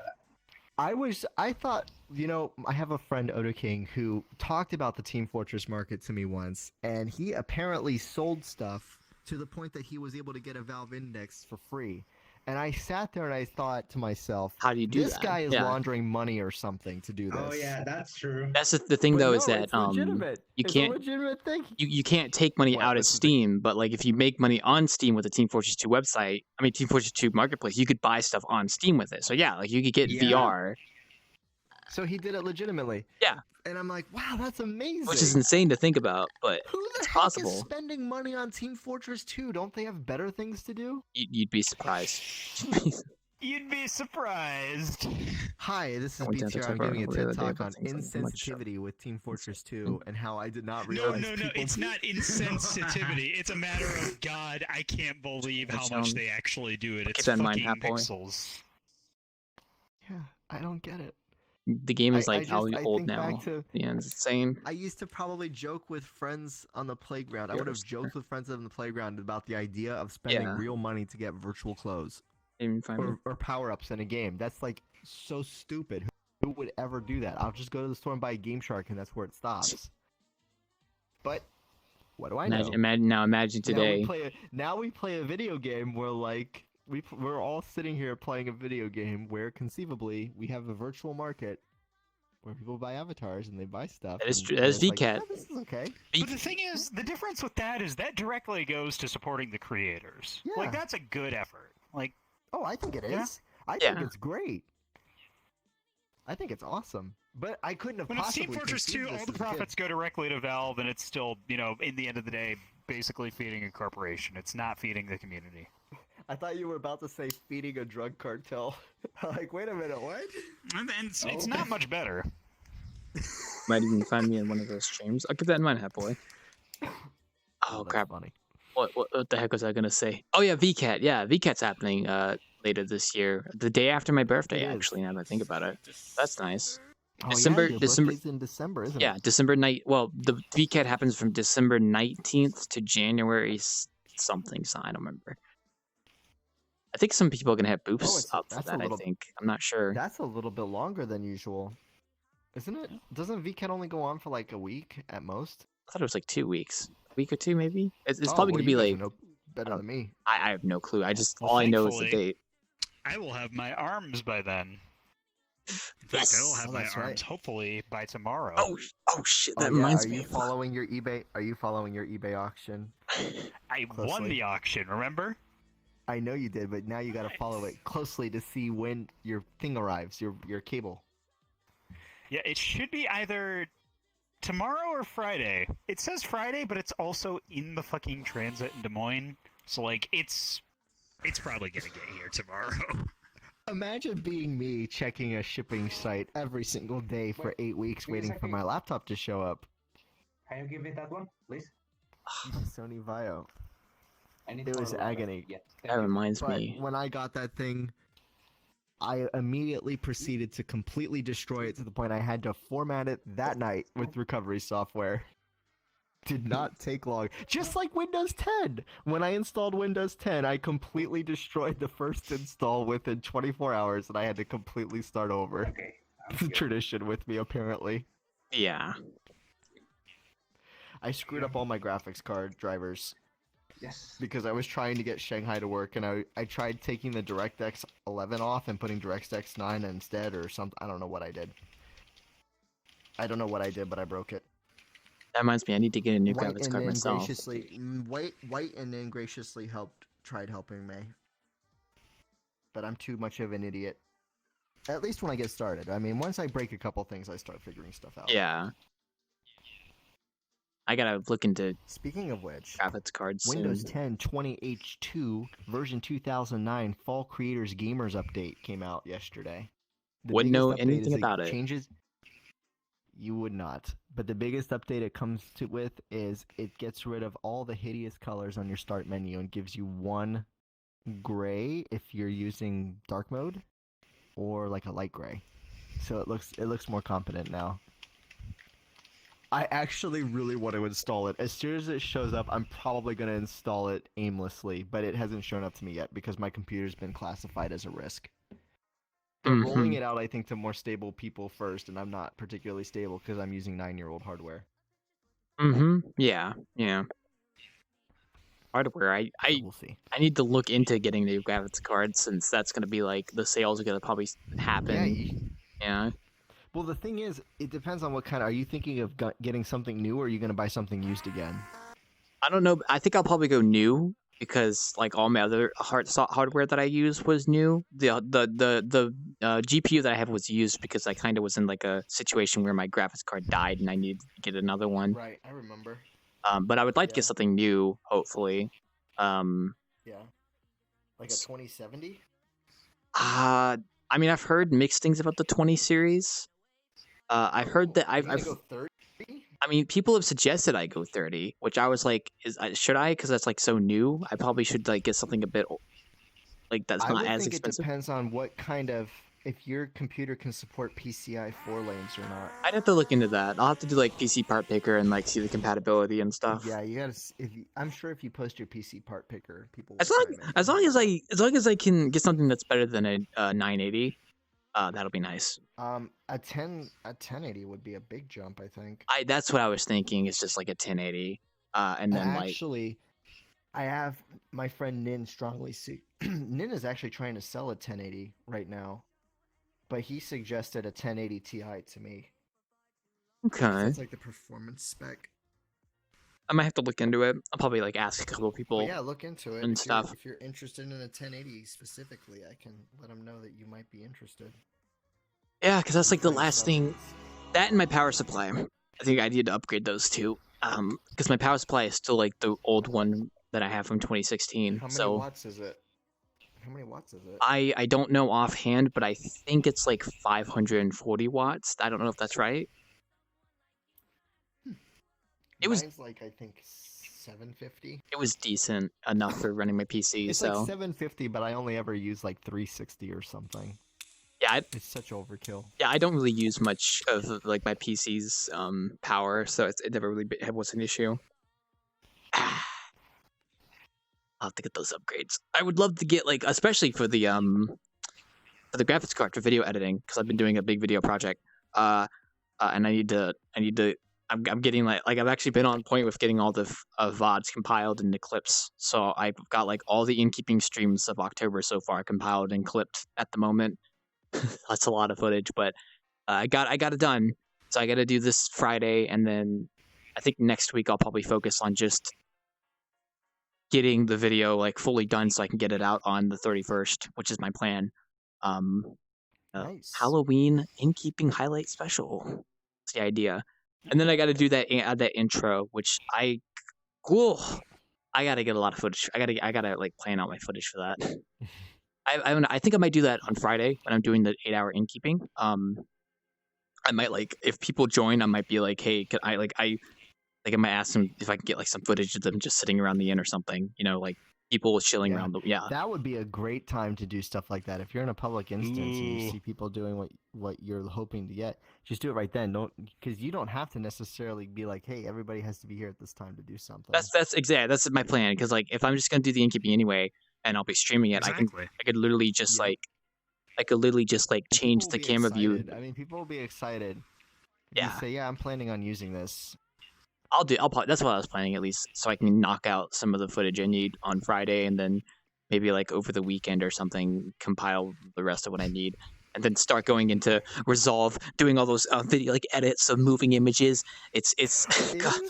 Speaker 13: I thought, I have a friend, Oda King, who talked about the Team Fortress market to me once, and he apparently sold stuff to the point that he was able to get a Valve Index for free. And I sat there and I thought to myself,
Speaker 1: how do you do
Speaker 13: this
Speaker 1: that?
Speaker 13: guy is laundering money or something to do this.
Speaker 3: Oh yeah, that's true.
Speaker 1: That's the thing, though, is that
Speaker 13: it's legitimate.
Speaker 1: you
Speaker 13: It's
Speaker 1: can't
Speaker 13: a legitimate thing.
Speaker 1: you can't take money out of Steam, but like if you make money on Steam with the Team Fortress 2 website, Team Fortress 2 marketplace, you could buy stuff on Steam with it. So yeah, like you could get VR.
Speaker 13: So he did it legitimately.
Speaker 1: Yeah.
Speaker 13: And I'm like, wow, that's amazing.
Speaker 1: Which is insane to think about, but it's possible.
Speaker 13: Is spending money on Team Fortress 2? Don't they have better things to do?
Speaker 1: You'd be surprised.
Speaker 7: You'd be surprised.
Speaker 13: Hi, this is BTR. I'm giving a TED Talk on insensitivity with Team Fortress 2 and how I did not realize.
Speaker 7: No, it's not insensitivity. It's a matter of God. I can't believe how much they actually do it. It's fucking pixels.
Speaker 13: Yeah, I don't get it.
Speaker 1: The game is like how old now? Yeah, it's insane.
Speaker 13: I used to probably joke with friends on the playground. I would have joked with friends on the playground about the idea of spending real money to get virtual clothes or power-ups in a game. That's like so stupid. Who would ever do that? I'll just go to the store and buy a Game Shark, and that's where it stops. But what do I know?
Speaker 1: Imagine today.
Speaker 13: Now we play a video game where like. We're all sitting here playing a video game where conceivably we have a virtual market where people buy avatars and they buy stuff.
Speaker 1: That is VCAT.
Speaker 13: Like, this is okay.
Speaker 7: But the thing is, the difference with that is that directly goes to supporting the creators.
Speaker 13: Yeah.
Speaker 7: Like that's a good effort. Like,
Speaker 13: oh, I think it is.
Speaker 7: Yeah.
Speaker 13: I think it's great. I think it's awesome. But I couldn't have
Speaker 7: when
Speaker 13: possibly.
Speaker 7: When it's Team Fortress 2, all the profits go directly to Valve, and it's still, in the end of the day, basically feeding a corporation. It's not feeding the community.
Speaker 13: I thought you were about to say feeding a drug cartel. Like, wait a minute, what?
Speaker 7: And it's not much better.
Speaker 1: Might even find me in one of those streams. I'll keep that in mind, Hat Boy. Oh crap!
Speaker 13: Funny.
Speaker 1: What the heck was I gonna say? Oh yeah, VCAT. Yeah, VCAT's happening later this year, the day after my birthday. Actually, now that I think about it, that's nice.
Speaker 13: Oh,
Speaker 1: December.
Speaker 13: your birthday's in December, isn't it?
Speaker 1: Yeah, December night. Well, the VCAT happens from December 19th to January something. So I don't remember. I think some people are gonna have booths up for that. I think. I'm not sure.
Speaker 13: That's a little bit longer than usual, isn't it? Doesn't VCAT only go on for like a week at most?
Speaker 1: I thought it was like 2 weeks, a week or two maybe. It's probably gonna be like
Speaker 13: better than me.
Speaker 1: I have no clue. All I know is the date.
Speaker 7: I will have my arms by then. In fact, I will have my arms hopefully by tomorrow.
Speaker 1: Oh shit! That reminds me.
Speaker 13: Are you following your eBay? Are you following your eBay auction?
Speaker 7: I won the auction. Remember?
Speaker 13: I know you did, but now you gotta follow it closely to see when your thing arrives, your cable.
Speaker 7: Yeah, it should be either tomorrow or Friday. It says Friday, but it's also in the fucking transit in Des Moines, So like it's probably gonna get here tomorrow.
Speaker 13: Imagine being me checking a shipping site every single day for 8 weeks waiting for my laptop to show up.
Speaker 3: Can you give me that one, please?
Speaker 13: Sony Vaio.
Speaker 3: I need
Speaker 13: It was
Speaker 3: for
Speaker 13: agony.
Speaker 3: Yeah,
Speaker 1: That reminds
Speaker 13: But
Speaker 1: me.
Speaker 13: when I got that thing, I immediately proceeded to completely destroy it to the point I had to format it that night with recovery software. Did not take long. Just like Windows 10! When I installed Windows 10, I completely destroyed the first install within 24 hours and I had to completely start over.
Speaker 3: Okay.
Speaker 13: It's a tradition with me, apparently.
Speaker 1: Yeah.
Speaker 13: I screwed up all my graphics card drivers.
Speaker 3: Yes.
Speaker 13: Because I was trying to get Shanghai to work, and I tried taking the DirectX 11 off and putting DirectX 9 instead, or something. I don't know what I did. I don't know what I did, but I broke it.
Speaker 1: That reminds me, I need to get a new
Speaker 13: White
Speaker 1: graphics
Speaker 13: and
Speaker 1: card
Speaker 13: then
Speaker 1: myself.
Speaker 13: White and then graciously tried helping me. But I'm too much of an idiot. At least when I get started. I mean, once I break a couple things, I start figuring stuff out.
Speaker 1: Yeah. I gotta look into.
Speaker 13: Speaking of which,
Speaker 1: graphics cards.
Speaker 13: Windows
Speaker 1: soon.
Speaker 13: 10 20H2 version 2009 Fall Creators Gamers update came out yesterday. The
Speaker 1: Wouldn't know
Speaker 13: biggest update
Speaker 1: anything
Speaker 13: is
Speaker 1: about it.
Speaker 13: Changes. You would not. But the biggest update it comes with is it gets rid of all the hideous colors on your start menu and gives you one gray if you're using dark mode, or like a light gray. So it looks more competent now. I actually really want to install it. As soon as it shows up, I'm probably going to install it aimlessly, but it hasn't shown up to me yet because my computer's been classified as a risk. They're rolling it out, I think, to more stable people first, and I'm not particularly stable because I'm using 9-year-old hardware.
Speaker 1: Yeah. Yeah. Hardware.
Speaker 13: We'll see.
Speaker 1: I need to look into getting new graphics cards since that's gonna be like the sales are gonna probably happen. Yeah.
Speaker 13: Well, the thing is, it depends on what kind. Are you thinking of getting something new, or are you going to buy something used again?
Speaker 1: I don't know. I think I'll probably go new because like all my other hardware that I use was new. The GPU that I have was used because I kind of was in like a situation where my graphics card died and I needed to get another one.
Speaker 13: Right, I remember.
Speaker 1: But I would like to get something new, hopefully.
Speaker 13: Yeah. Like a 2070?
Speaker 1: I mean, I've heard mixed things about the 20 series. I've heard that I've
Speaker 13: go 30?
Speaker 1: I mean, people have suggested I go 30, which I was like, should I? Because that's like so new. I probably should like get something a bit like that's not as expensive.
Speaker 13: It depends on what kind of, if your computer can support PCI 4 lanes or not.
Speaker 1: I'd have to look into that. I'll have to do like PC part picker and like see the compatibility and stuff.
Speaker 13: Yeah, you gotta. I'm sure if you post your PC part picker, people.
Speaker 1: As long as I can get something that's better than a 980. That'll be nice.
Speaker 13: A 1080 would be a big jump, I think.
Speaker 1: That's what I was thinking. It's just like a 1080, and then
Speaker 13: actually, I have my friend Nin strongly Nin is actually trying to sell a 1080 right now, but he suggested a 1080 Ti to me.
Speaker 1: Okay.
Speaker 13: It's like the performance spec.
Speaker 1: I might have to look into it. I'll probably like ask a couple people.
Speaker 13: But yeah, look into it
Speaker 1: and stuff.
Speaker 13: If you're interested in a 1080 specifically, I can let them know that you might be interested.
Speaker 1: Yeah, because that's like the last thing. That and my power supply. I think I need to upgrade those two. Because my power supply is still like the old one that I have from 2016.
Speaker 13: How many watts is it? How many watts is it?
Speaker 1: I don't know offhand, but I think it's like 540 watts. I don't know if that's right.
Speaker 13: Mine's like, I think 750.
Speaker 1: It was decent enough for running my PC.
Speaker 13: It's
Speaker 1: so
Speaker 13: like 750, but I only ever use like 360 or something.
Speaker 1: Yeah,
Speaker 13: it's such overkill.
Speaker 1: Yeah, I don't really use much of like my PC's power, so it never really was an issue. I'll have to get those upgrades. I would love to get like, especially for the graphics card for video editing, because I've been doing a big video project. And I need to. I'm getting like I've actually been on point with getting all the VODs compiled into clips. So I've got like all the in-keeping streams of October so far compiled and clipped at the moment. That's a lot of footage, but I got it done. So I got to do this Friday, and then I think next week I'll probably focus on just getting the video like fully done so I can get it out on the 31st, which is my plan.
Speaker 13: Nice.
Speaker 1: Halloween in-keeping highlight special. That's the idea. And then I got to do that intro, which cool. I gotta get a lot of footage. I gotta like plan out my footage for that. I think I might do that on Friday when I'm doing the 8-hour innkeeping. I might like if people join, I might be like, hey, can I might ask them if I can get like some footage of them just sitting around the inn or something. You know, like people chilling around the
Speaker 13: That would be a great time to do stuff like that. If you're in a public instance and you see people doing what you're hoping to get, just do it right then. Because you don't have to necessarily be like, hey, everybody has to be here at this time to do something.
Speaker 1: That's my plan. Because like if I'm just gonna do the innkeeping anyway and I'll be streaming it, I could literally just change the camera view.
Speaker 13: I mean, people will be excited.
Speaker 1: Yeah.
Speaker 13: You say, yeah, I'm planning on using this.
Speaker 1: That's what I was planning, at least, so I can knock out some of the footage I need on Friday, and then maybe like over the weekend or something, compile the rest of what I need, and then start going into Resolve, doing all those video like edits of moving images. It's
Speaker 13: It is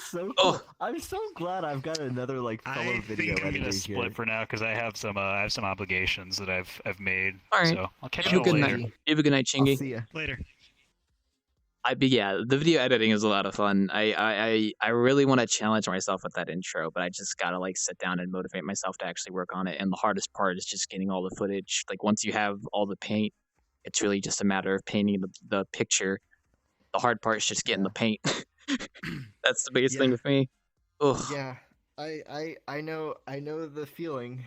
Speaker 13: so cool. I'm so glad I've got another like fellow video
Speaker 7: I'm
Speaker 13: editor
Speaker 7: gonna split
Speaker 13: here.
Speaker 7: for now because I have some obligations that I've made.
Speaker 1: All right.
Speaker 7: So I'll catch
Speaker 1: Have
Speaker 7: you
Speaker 1: a good
Speaker 7: later.
Speaker 1: night. You have a good night, Chingy.
Speaker 13: I'll see ya.
Speaker 7: Later.
Speaker 1: The video editing is a lot of fun. I really want to challenge myself with that intro, but I just gotta like sit down and motivate myself to actually work on it. And the hardest part is just getting all the footage. Like once you have all the paint, it's really just a matter of painting the picture. The hard part is just getting the paint. That's the biggest thing with me. Ugh.
Speaker 13: Yeah, I know the feeling.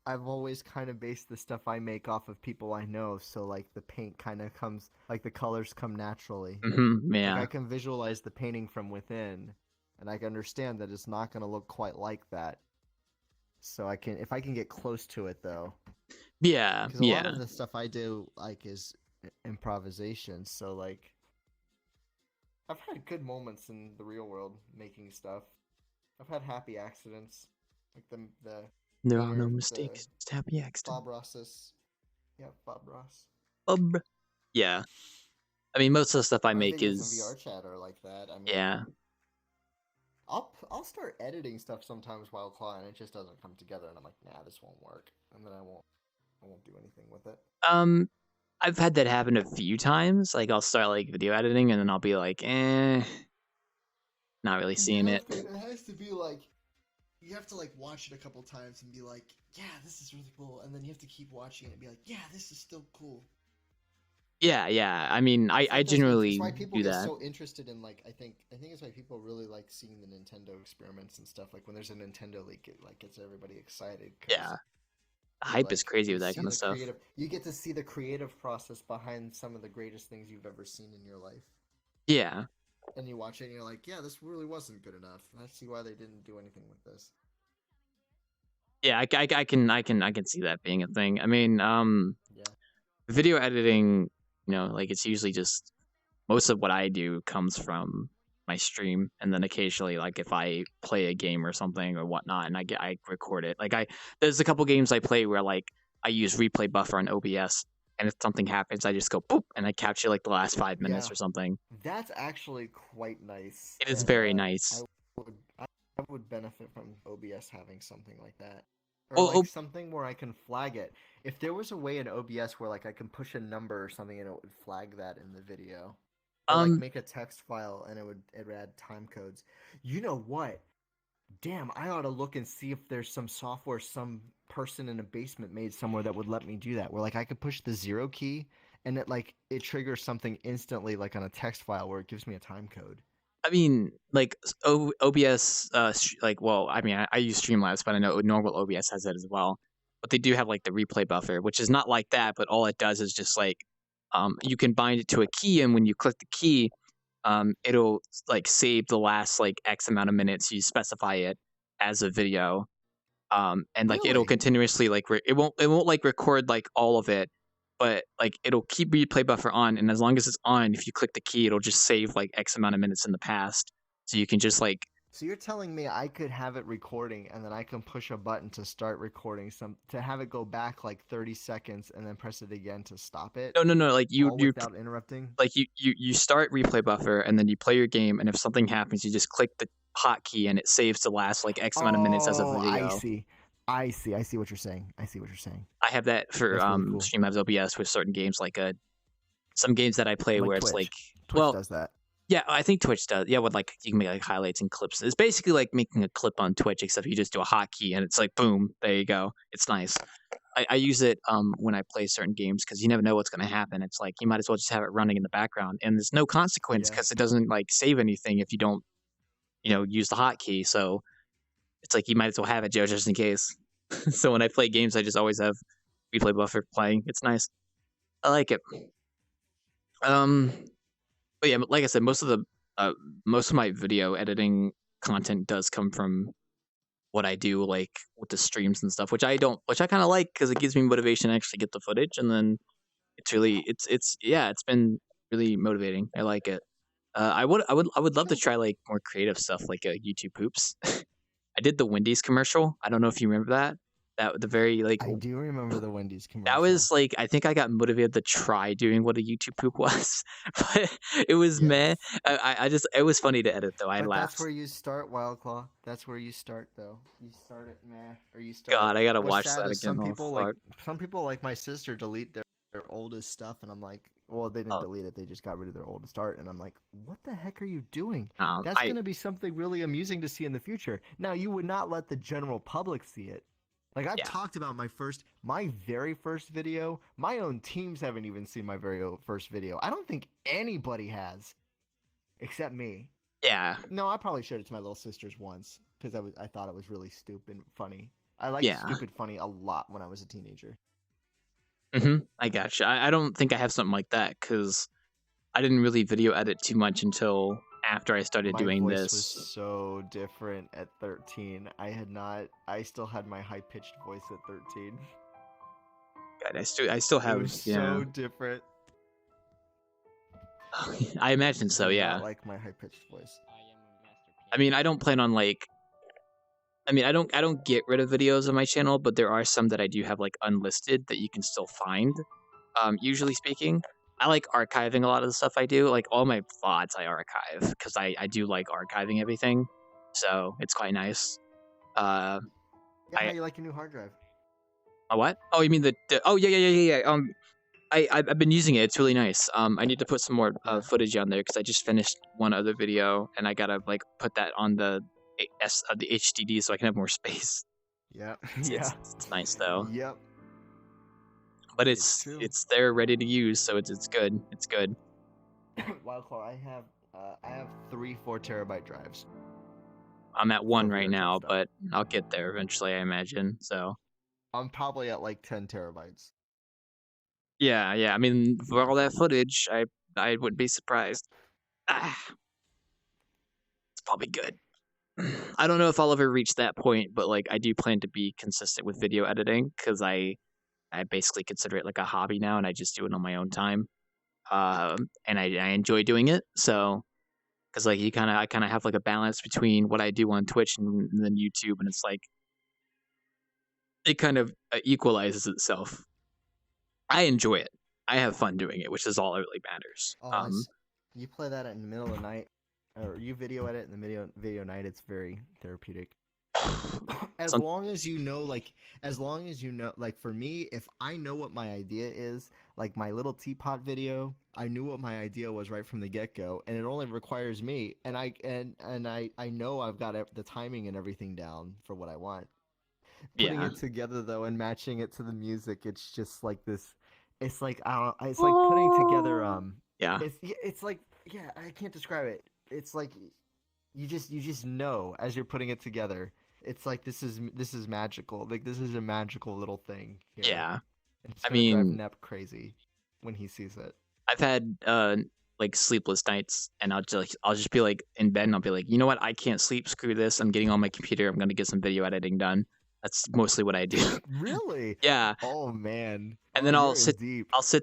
Speaker 13: I've always kind of based the stuff I make off of people I know, so like the paint kind of comes, like the colors come naturally.
Speaker 1: Yeah.
Speaker 13: Like I can visualize the painting from within, and I can understand that it's not going to look quite like that. So if I can get close to it though.
Speaker 1: Yeah.
Speaker 13: Because a lot of the stuff I do like is improvisation, so like I've had good moments in the real world making stuff. I've had happy accidents, like the.
Speaker 1: There are no mistakes, just happy accidents.
Speaker 13: Bob Ross's. Yeah, Bob Ross.
Speaker 1: Yeah. I mean, most of the stuff I make
Speaker 13: videos
Speaker 1: is
Speaker 13: in VRChat are like that. I mean,
Speaker 1: yeah.
Speaker 13: I'll start editing stuff sometimes while playing, and it just doesn't come together, and I'm like, nah, this won't work, and then I won't do anything with it.
Speaker 1: I've had that happen a few times. Like I'll start like video editing, and then I'll be like, not really seeing it.
Speaker 13: It has to be like. You have to like watch it a couple times and be like, yeah, this is really cool, and then you have to keep watching it and be like, yeah, this is still cool.
Speaker 1: Yeah. I mean, I generally
Speaker 13: that's why people
Speaker 1: do
Speaker 13: get
Speaker 1: that.
Speaker 13: so interested in like I think it's why people really like seeing the Nintendo experiments and stuff. Like when there's a Nintendo leak, it like gets everybody excited.
Speaker 1: Yeah, the hype is crazy with that kind of stuff.
Speaker 13: You get to see the creative process behind some of the greatest things you've ever seen in your life.
Speaker 1: Yeah.
Speaker 13: And you watch it and you're like, yeah, this really wasn't good enough. I see why they didn't do anything with this.
Speaker 1: Yeah, I can see that being a thing. I mean, video editing, you know, like it's usually just most of what I do comes from my stream, and then occasionally, like if I play a game or something or whatnot, and I record it. Like there's a couple games I play where like I use replay buffer on OBS. And if something happens, I just go boop, and I capture like the last 5 minutes or something.
Speaker 13: That's actually quite nice.
Speaker 1: It is very nice.
Speaker 13: I would benefit from OBS having something like that, or something where I can flag it. If there was a way in OBS where like I can push a number or something and it would flag that in the video, or like make a text file and it would add time codes. You know what? Damn, I ought to look and see if there's some software some person in a basement made somewhere that would let me do that, where like I could push the 0 key and it triggers something instantly, like on a text file where it gives me a time code.
Speaker 1: I mean, like OBS, I use Streamlabs, but I know normal OBS has that as well. But they do have like the replay buffer, which is not like that, but all it does is just like, you can bind it to a key, and when you click the key, it'll like save the last like X amount of minutes. You specify it as a video, and like it'll continuously like it won't like record like all of it, but like it'll keep replay buffer on, and as long as it's on, if you click the key, it'll just save like X amount of minutes in the past, so you can just like.
Speaker 13: So you're telling me I could have it recording, and then I can push a button to start recording to have it go back like 30 seconds, and then press it again to stop it?
Speaker 1: No. Like you
Speaker 13: without interrupting.
Speaker 1: Like you start replay buffer, and then you play your game, and if something happens, you just click the hotkey, and it saves the last like X amount of minutes as a video.
Speaker 13: I see what you're saying.
Speaker 1: I have that for
Speaker 13: really cool.
Speaker 1: Streamlabs OBS with certain games, like some games that I play
Speaker 13: like
Speaker 1: where
Speaker 13: Twitch.
Speaker 1: it's like
Speaker 13: Twitch does that.
Speaker 1: Yeah, I think Twitch does. Yeah, with like you can make like highlights and clips. It's basically like making a clip on Twitch, except you just do a hotkey and it's like boom, there you go. It's nice. I use it when I play certain games because you never know what's going to happen. It's like you might as well just have it running in the background, and there's no consequence
Speaker 13: Yeah.
Speaker 1: because it doesn't like save anything if you don't, use the hotkey. So it's like you might as well have it, Joe, just in case. So when I play games, I just always have replay buffer playing. It's nice. I like it. But yeah, like I said, most of my video editing content does come from what I do, like with the streams and stuff, which I kind of like because it gives me motivation to actually get the footage, and then it's been really motivating. I like it. I would love to try like more creative stuff like YouTube poops. I did the Wendy's commercial. I don't know if you remember that. That the very like
Speaker 13: I do remember the Wendy's commercial.
Speaker 1: that was like I think I got motivated to try doing what a YouTube poop was, but it was meh. I just it was funny to edit though. I
Speaker 13: But
Speaker 1: laughed.
Speaker 13: that's where you start, Wildclaw. That's where you start, though. You start it meh, or you start.
Speaker 1: God, I gotta
Speaker 13: What's
Speaker 1: watch
Speaker 13: sad
Speaker 1: that
Speaker 13: is
Speaker 1: again. Oh,
Speaker 13: some people like my sister delete their oldest stuff, and I'm like, well, they didn't delete it. They just got rid of their oldest art, and I'm like, what the heck are you doing? That's gonna be something really amusing to see in the future. Now, you would not let the general public see it. Like I've talked about my very first video. My own teams haven't even seen my very first video. I don't think anybody has, except me.
Speaker 1: Yeah.
Speaker 13: No, I probably showed it to my little sisters once because I thought it was really stupid and funny. I liked stupid funny a lot when I was a teenager.
Speaker 1: I gotcha. I don't think I have something like that because I didn't really video edit too much until after I started doing
Speaker 13: My voice
Speaker 1: this.
Speaker 13: was so different at 13. I still had my high pitched voice at 13.
Speaker 1: God, I still have.
Speaker 13: It was so different.
Speaker 1: I imagine so.
Speaker 13: I did
Speaker 1: Yeah.
Speaker 13: not like my high pitched voice.
Speaker 1: I mean, I don't plan on like. I mean, I don't get rid of videos on my channel, but there are some that I do have like unlisted that you can still find. Usually speaking, I like archiving a lot of the stuff I do. Like all my VODs I archive because I do like archiving everything, so it's quite nice.
Speaker 13: How you like your new hard drive?
Speaker 1: A what? Oh, you mean the oh yeah. I've been using it. It's really nice. I need to put some more footage on there because I just finished one other video and I gotta like put that on the the HDD so I can have more space.
Speaker 13: Yeah.
Speaker 1: It's nice though.
Speaker 13: Yep.
Speaker 1: But it's there ready to use, so it's good. It's good.
Speaker 13: Wildclaw, I have 3 4-terabyte drives.
Speaker 1: I'm at 1 right now, but I'll get there eventually, I imagine. So
Speaker 13: I'm probably at like 10 terabytes.
Speaker 1: yeah. I mean, for all that footage, I wouldn't be surprised. It's probably good. I don't know if I'll ever reach that point, but like I do plan to be consistent with video editing because I basically consider it like a hobby now, and I just do it on my own time. And I enjoy doing it. So, because like I kind of have like a balance between what I do on Twitch and then YouTube, and it's like it kind of equalizes itself. I enjoy it. I have fun doing it, which is all that really matters.
Speaker 13: You play that in the middle of the night, or you video edit in the video night. It's very therapeutic. As long as you know, like for me, if I know what my idea is, like my little teapot video, I knew what my idea was right from the get-go, and it only requires me, and I know I've got the timing and everything down for what I want. Putting it together though and matching it to the music, it's just like this. It's like it's like putting together It's like I can't describe it. It's like you just know as you're putting it together. It's like this is magical. Like this is a magical little thing. Here. Yeah. It's gonna drive Nep crazy when he sees it.
Speaker 1: I've had like sleepless nights, and I'll just be like in bed, and I'll be like, you know what? I can't sleep. Screw this. I'm getting on my computer. I'm gonna get some video editing done. That's mostly what I do.
Speaker 13: Really?
Speaker 1: Yeah.
Speaker 13: Oh man.
Speaker 1: And then I'll sit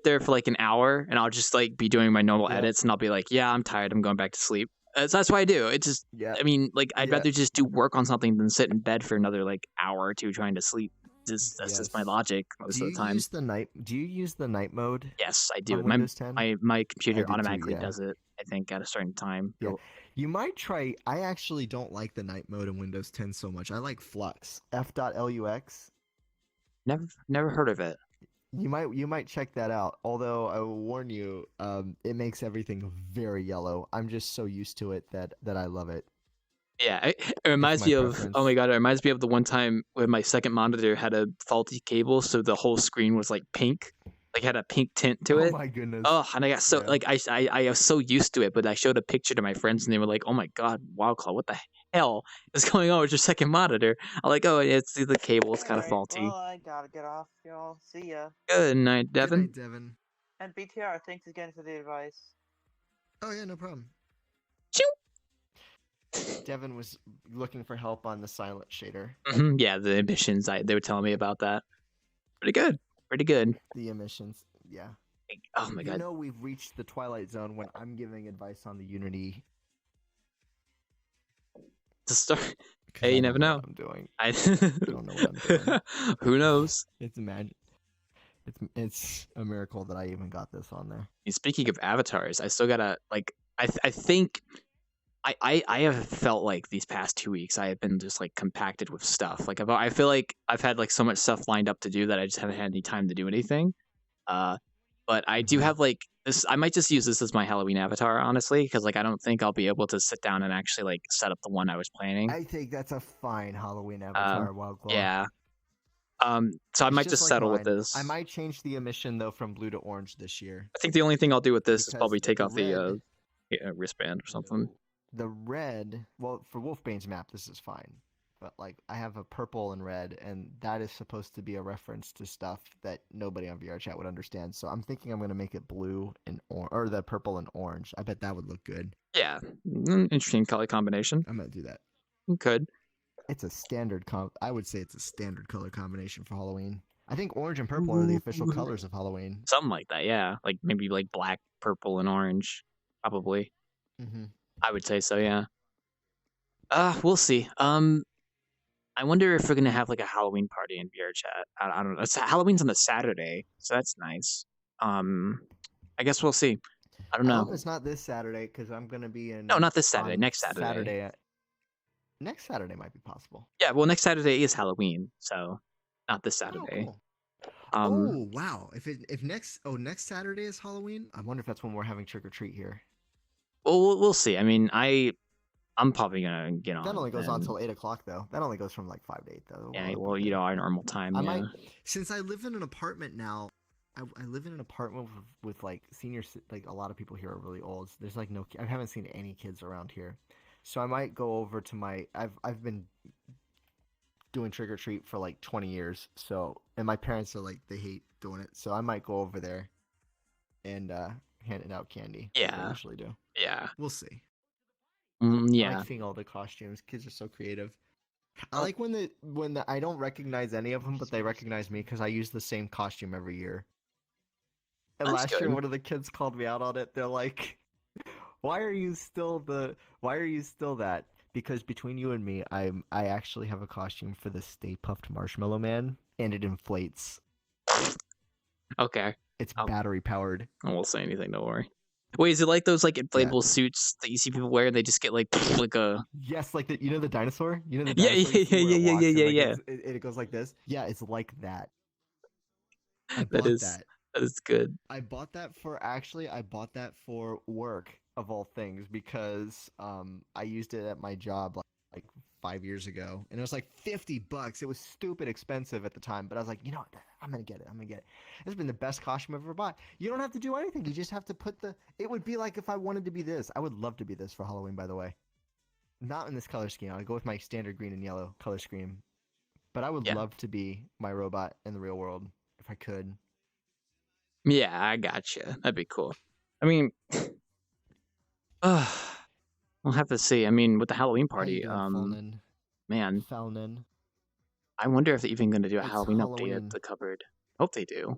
Speaker 1: there for like an hour, and I'll just like be doing my normal edits, and I'll be like, yeah, I'm tired. I'm going back to sleep. So that's what I do. It's just, I mean, like I'd rather just do work on something than sit in bed for another like hour or two trying to sleep. That's just my logic most of the time.
Speaker 13: Do you use the night mode?
Speaker 1: Yes, I do.
Speaker 13: On Windows 10?
Speaker 1: My computer
Speaker 13: too,
Speaker 1: automatically does it. I think at a certain time.
Speaker 13: Yeah. You might try. I actually don't like the night mode in Windows 10 so much. I like Flux. F.lux.
Speaker 1: Never heard of it.
Speaker 13: You might check that out. Although I will warn you, it makes everything very yellow. I'm just so used to it that I love it.
Speaker 1: Yeah, it reminds me of, oh my god, it reminds me of the one time when my second monitor had a faulty cable, so the whole screen was like pink, like had a pink tint to
Speaker 13: Oh
Speaker 1: it.
Speaker 13: my goodness.
Speaker 1: Oh, and I got so
Speaker 13: Yeah.
Speaker 1: like I was so used to it, but I showed a picture to my friends and they were like, "Oh my god, WildClaw, what the hell is going on with your second monitor?" I'm like, "Oh, it's the cable is kind of faulty."
Speaker 19: Well, I gotta get off, y'all. See ya.
Speaker 1: Good night, Devin.
Speaker 13: Good night, Devin.
Speaker 19: And BTR, thanks again for the advice.
Speaker 13: Oh yeah, no problem. Devin was looking for help on the silent shader.
Speaker 1: Yeah, the emissions. They were telling me about that. Pretty good. Pretty good.
Speaker 13: The emissions, yeah.
Speaker 1: Oh my god.
Speaker 13: You know we've reached the twilight zone when I'm giving advice on the Unity.
Speaker 1: To start. Hey, you never know.
Speaker 13: I'm doing.
Speaker 1: I
Speaker 13: don't know what I'm doing.
Speaker 1: Who knows?
Speaker 13: It's a miracle that I even got this on there.
Speaker 1: Speaking of avatars, I still gotta like. I think I have felt like these past 2 weeks I have been just like compacted with stuff. Like I feel like I've had like so much stuff lined up to do that I just haven't had any time to do anything. But I do have like this. I might just use this as my Halloween avatar, honestly, because like I don't think I'll be able to sit down and actually like set up the one I was planning.
Speaker 13: I think that's a fine Halloween avatar, WildClaw.
Speaker 1: Yeah. So I might just settle with this.
Speaker 13: I might change the emission though from blue to orange this year.
Speaker 1: I think the only thing I'll do with this is
Speaker 13: Because
Speaker 1: probably take
Speaker 13: the
Speaker 1: off the wristband or something.
Speaker 13: The red, well, for Wolfbane's map, this is fine. But, like, I have a purple and red, and that is supposed to be a reference to stuff that nobody on VRChat would understand. So I'm thinking I'm going to make it blue and or the purple and orange. I bet that would look good.
Speaker 1: Yeah, interesting color combination.
Speaker 13: I'm going to do that.
Speaker 1: You could.
Speaker 13: It's a standard, I would say it's a standard color combination for Halloween. I think orange and purple are the official colors of Halloween.
Speaker 1: Something like that, yeah. Like, maybe, like, black, purple, and orange, probably.
Speaker 13: Mm-hmm.
Speaker 1: I would say so, yeah. We'll see. I wonder if we're gonna have like a Halloween party in VRChat. I don't know. Halloween's on a Saturday, so that's nice. I guess we'll see. I don't know.
Speaker 13: I hope it's not this Saturday because I'm gonna be in.
Speaker 1: No, not this Saturday. Next Saturday.
Speaker 13: Next Saturday might be possible.
Speaker 1: Yeah, well, next Saturday is Halloween, so not this Saturday.
Speaker 13: Oh, cool. Oh wow! If next Saturday is Halloween, I wonder if that's when we're having trick or treat here.
Speaker 1: Well, we'll see. I mean, I'm probably gonna get on.
Speaker 13: That only goes on till 8 o'clock, though. That only goes from like 5 to 8, though.
Speaker 1: Yeah, well, you know, our normal time.
Speaker 13: I
Speaker 1: yeah.
Speaker 13: might, since I live in an apartment now. I live in an apartment with like seniors. Like a lot of people here are really old. So there's like no. I haven't seen any kids around here, so I might go over to my. I've been doing trick or treat for like 20 years. So and my parents are like they hate doing it. So I might go over there, and handing out candy.
Speaker 1: Yeah,
Speaker 13: like I usually do.
Speaker 1: Yeah,
Speaker 13: we'll see.
Speaker 1: Yeah,
Speaker 13: I like seeing all the costumes. Kids are so creative. I like when the I don't recognize any of them, but they recognize me because I use the same costume every year. And last year, one of the kids called me out on it. They're like, "Why are you still that?" Because between you and me, I actually have a costume for the Stay Puft Marshmallow Man, and it inflates.
Speaker 1: Okay.
Speaker 13: It's battery powered.
Speaker 1: I won't say anything. Don't worry. Wait, is it like those like inflatable suits that you see people wear? And they just get like a.
Speaker 13: Yes, like the dinosaur. You know the
Speaker 1: dinosaur. Yeah.
Speaker 13: It goes like this. Yeah, it's like that.
Speaker 1: That is good.
Speaker 13: I bought that for work of all things because I used it at my job like 5 years ago and it was like $50. It was stupid expensive at the time, but I was like, you know what? I'm gonna get it. It's been the best costume I've ever bought. You don't have to do anything. You just have to put it would be like if I wanted to be this. I would love to be this for Halloween, by the way. Not in this color scheme. I'd go with my standard green and yellow color scheme. But I would love to be my robot in the real world if I could.
Speaker 1: Yeah, I gotcha. That'd be cool. I mean, we'll have to see. I mean, with the Halloween party, man,
Speaker 13: Felnin.
Speaker 1: I wonder if they're even going to do a Halloween update at the cupboard. Hope they do.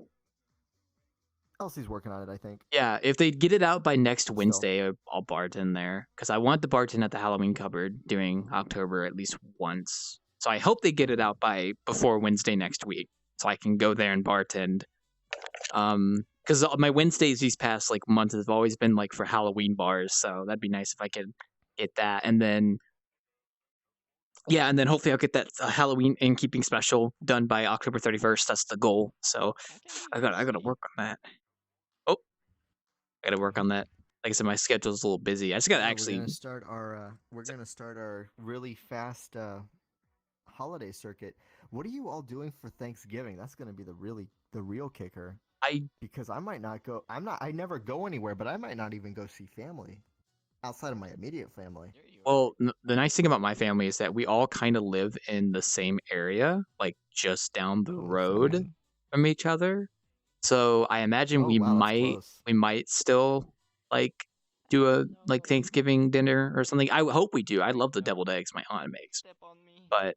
Speaker 13: Elsie's working on it, I think.
Speaker 1: Yeah, if they get it out by next Wednesday, I'll bartend there because I want the bartend at the Halloween cupboard during October at least once. So I hope they get it out before Wednesday next week, so I can go there and bartend. Because my Wednesdays these past like months have always been like for Halloween bars, so that'd be nice if I could get that. And then yeah, and then hopefully I'll get that Halloween innkeeping special done by October 31st. That's the goal. So I gotta work on that. Oh, I gotta work on that. Like I said, my schedule's a little busy. I just gotta
Speaker 13: Yeah,
Speaker 1: actually.
Speaker 13: we're gonna start our really fast holiday circuit. What are you all doing for Thanksgiving? That's gonna be the real kicker. Because I might not go. I never go anywhere, but I might not even go see family outside of my immediate family.
Speaker 1: Well, the nice thing about my family is that we all kind of live in the same area, like just down the road from each other. So I imagine
Speaker 13: Oh, wow, that's close.
Speaker 1: we might still like do a like Thanksgiving dinner or something. I hope we do. I love the deviled eggs my aunt makes. But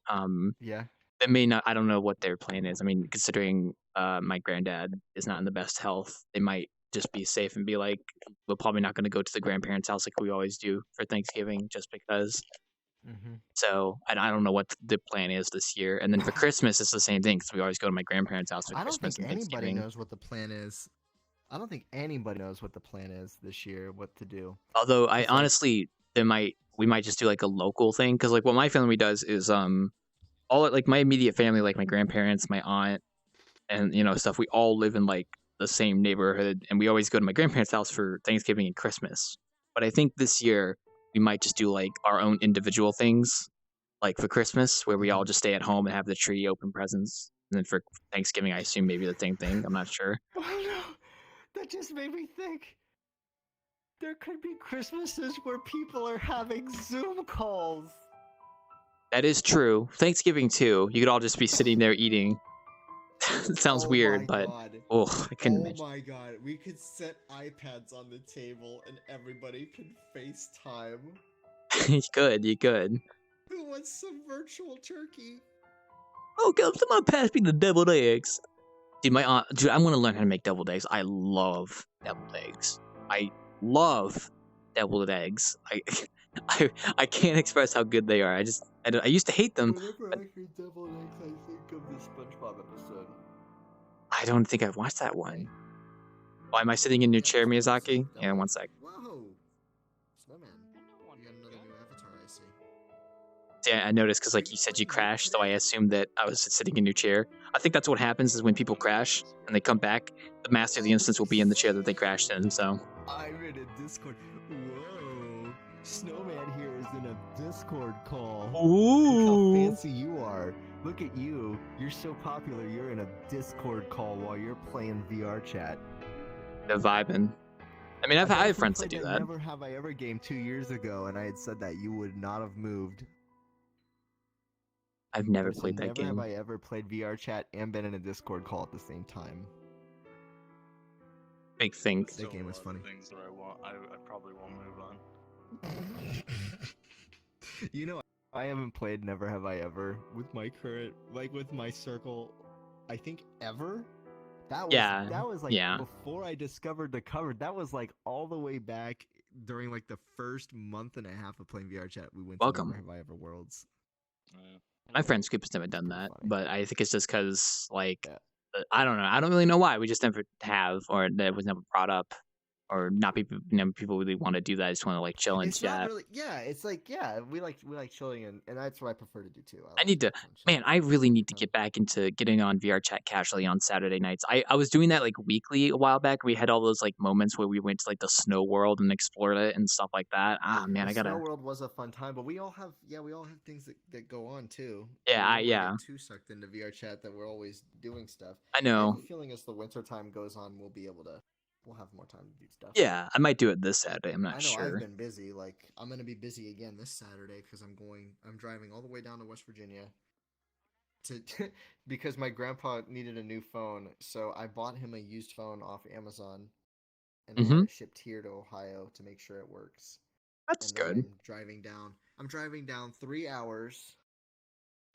Speaker 13: Yeah.
Speaker 1: it may not. I don't know what their plan is. I mean, considering my granddad is not in the best health, they might just be safe and be like, we're probably not going to go to the grandparents' house like we always do for Thanksgiving, just because.
Speaker 13: Mm-hmm.
Speaker 1: So I don't know what the plan is this year. And then for Christmas, it's the same thing because we always go to my grandparents' house for
Speaker 13: I don't
Speaker 1: Christmas
Speaker 13: think
Speaker 1: and
Speaker 13: anybody
Speaker 1: Thanksgiving.
Speaker 13: knows what the plan is. I don't think anybody knows what the plan is this year. What to do?
Speaker 1: Although I
Speaker 13: It's like-
Speaker 1: honestly, we might just do like a local thing because like what my family does is all like my immediate family, like my grandparents, my aunt, and stuff. We all live in like the same neighborhood, and we always go to my grandparents' house for Thanksgiving and Christmas. But I think this year we might just do like our own individual things, like for Christmas, where we all just stay at home and have the tree, open presents, and then for Thanksgiving, I assume maybe the same thing. I'm not sure.
Speaker 13: Oh no, that just made me think. There could be Christmases where people are having Zoom calls.
Speaker 1: That is true. Thanksgiving too. You could all just be sitting there eating. It sounds weird, but I couldn't imagine.
Speaker 13: Oh my god, we could set iPads on the table and everybody can FaceTime.
Speaker 1: You could.
Speaker 13: Who wants some virtual turkey?
Speaker 1: Oh, come on, pass me the deviled eggs. Dude, I want to learn how to make deviled eggs. I love deviled eggs. I love deviled eggs. I can't express how good they are. I used to hate them.
Speaker 13: Whenever I hear deviled eggs, I think of the SpongeBob episode.
Speaker 1: I don't think I've watched that one. Why am I sitting in your chair, Miyazaki? Yeah, one sec.
Speaker 13: Whoa! Snowman. You got another new avatar, I see.
Speaker 1: Yeah, I noticed because like you said you crashed, so I assumed that I was sitting in your chair. I think that's what happens is when people crash and they come back, the master of the instance will be in the chair that they crashed in. So
Speaker 13: I'm in a Discord. Whoa! Snowman here is in a Discord call.
Speaker 1: Ooh!
Speaker 13: Look how fancy you are. Look at you. You're so popular. You're in a Discord call while you're playing VRChat.
Speaker 1: They're vibing. I mean, I have friends that do that.
Speaker 13: Never Have I Ever game 2 years ago, and I had said that you would not have moved.
Speaker 1: I've never played that game.
Speaker 13: Never have I ever played VRChat and been in a Discord call at the same time.
Speaker 1: Big thing.
Speaker 13: That game was funny.
Speaker 14: Things that I probably won't move on.
Speaker 13: You know, I haven't played Never Have I Ever with my current, like with my circle, I think ever? That was like before I discovered the cover. That was like all the way back during like the first month and a half of playing VRChat. We went to Never Have I Ever Worlds.
Speaker 1: My friend's group has never done that, but I think it's just because, like, I don't know. I don't really know why. We just never have, or that it was never brought up, or not people. People really want to do that. I just want to like chill and chat.
Speaker 13: Not really, it's like we like chilling, and that's what I prefer to do too.
Speaker 1: I need to, man. I really need to get back into getting on VRChat casually on Saturday nights. I was doing that like weekly a while back. We had all those like moments where we went to like the snow world and explored it and stuff like that. Ah, man, I gotta.
Speaker 13: Snow world was a fun time, but we all have things that go on too.
Speaker 1: Yeah,
Speaker 13: we
Speaker 1: yeah.
Speaker 13: Get too sucked into VRChat that we're always doing stuff.
Speaker 1: I know.
Speaker 13: I have a feeling as the winter time goes on, we'll have more time to do stuff.
Speaker 1: Yeah, I might do it this Saturday. I'm not sure.
Speaker 13: I've been busy. Like, I'm gonna be busy again this Saturday because I'm driving all the way down to West Virginia because my grandpa needed a new phone, so I bought him a used phone off Amazon and I got it shipped here to Ohio to make sure it works.
Speaker 1: That's good.
Speaker 13: I'm driving down 3 hours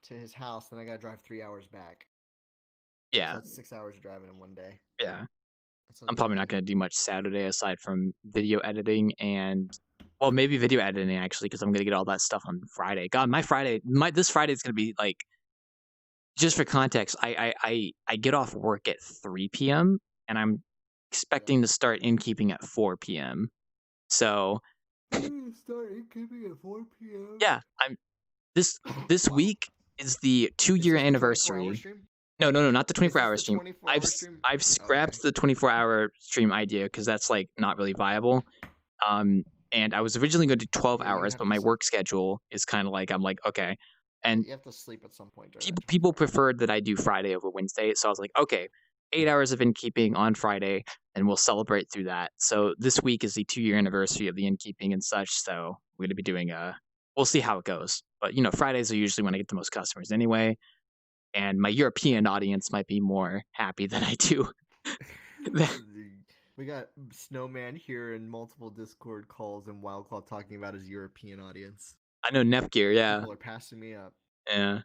Speaker 13: to his house, then I gotta drive 3 hours back.
Speaker 1: Yeah.
Speaker 13: So that's 6 hours of driving in one day.
Speaker 1: Yeah. I'm probably not going to do much Saturday aside from video editing and, well, maybe video editing actually, because I'm going to get all that stuff on Friday. God, this Friday is going to be like, just for context, I get off work at 3 p.m. and I'm expecting to start innkeeping at 4 p.m. So,
Speaker 13: You start innkeeping at 4 p.m.?
Speaker 1: yeah, This week is the 2-year
Speaker 13: Is this the 24-hour
Speaker 1: anniversary.
Speaker 13: stream?
Speaker 1: No, not the 24-hour
Speaker 13: Is this the
Speaker 1: stream.
Speaker 13: 24-hour stream?
Speaker 1: I've scrapped the 24-hour stream idea because that's like not really viable. And I was originally going to do 12
Speaker 13: Yeah, you
Speaker 1: hours,
Speaker 13: have
Speaker 1: but
Speaker 13: to
Speaker 1: my
Speaker 13: sleep.
Speaker 1: work schedule is kind of like I'm like okay, and
Speaker 13: You have to sleep at some point during
Speaker 1: people preferred that I do Friday over Wednesday, so I was like okay, 8 hours of innkeeping on Friday, and we'll celebrate through that. So this week is the 2-year anniversary of the innkeeping and such, so we're gonna be doing we'll see how it goes. But Fridays are usually when I get the most customers anyway, and my European audience might be more happy than I do.
Speaker 13: We got Snowman here in multiple Discord calls and Wildclaw talking about his European audience.
Speaker 1: I know Nepgear, yeah.
Speaker 13: People are passing me up.
Speaker 1: Yeah.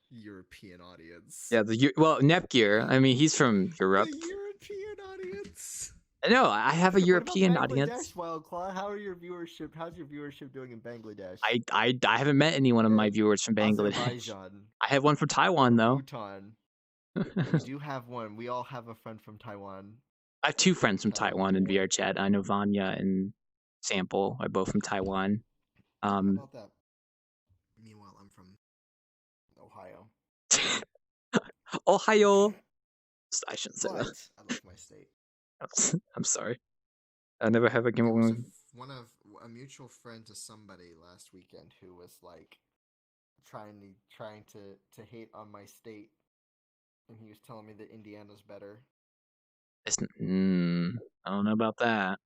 Speaker 13: European audience.
Speaker 1: Yeah, Nepgear, I mean, he's from Europe.
Speaker 13: The European audience.
Speaker 1: No, I have a European
Speaker 13: what about
Speaker 1: audience.
Speaker 13: Wildclaw? How's your viewership doing in Bangladesh?
Speaker 1: I haven't met any one of my viewers from Bangladesh.
Speaker 13: Azerbaijan.
Speaker 1: I have one from Taiwan though.
Speaker 13: Bhutan. We do have one. We all have a friend from Taiwan.
Speaker 1: I have 2 friends from Taiwan in VRChat. I know Vanya and Sample are both from Taiwan.
Speaker 13: How about that? Meanwhile, I'm from Ohio.
Speaker 1: Ohio. I shouldn't say that.
Speaker 13: I love my state.
Speaker 1: I'm sorry. I never have a game of
Speaker 13: A mutual friend to somebody last weekend who was like trying to hate on my state, and he was telling me that Indiana's better.
Speaker 1: I don't know about that.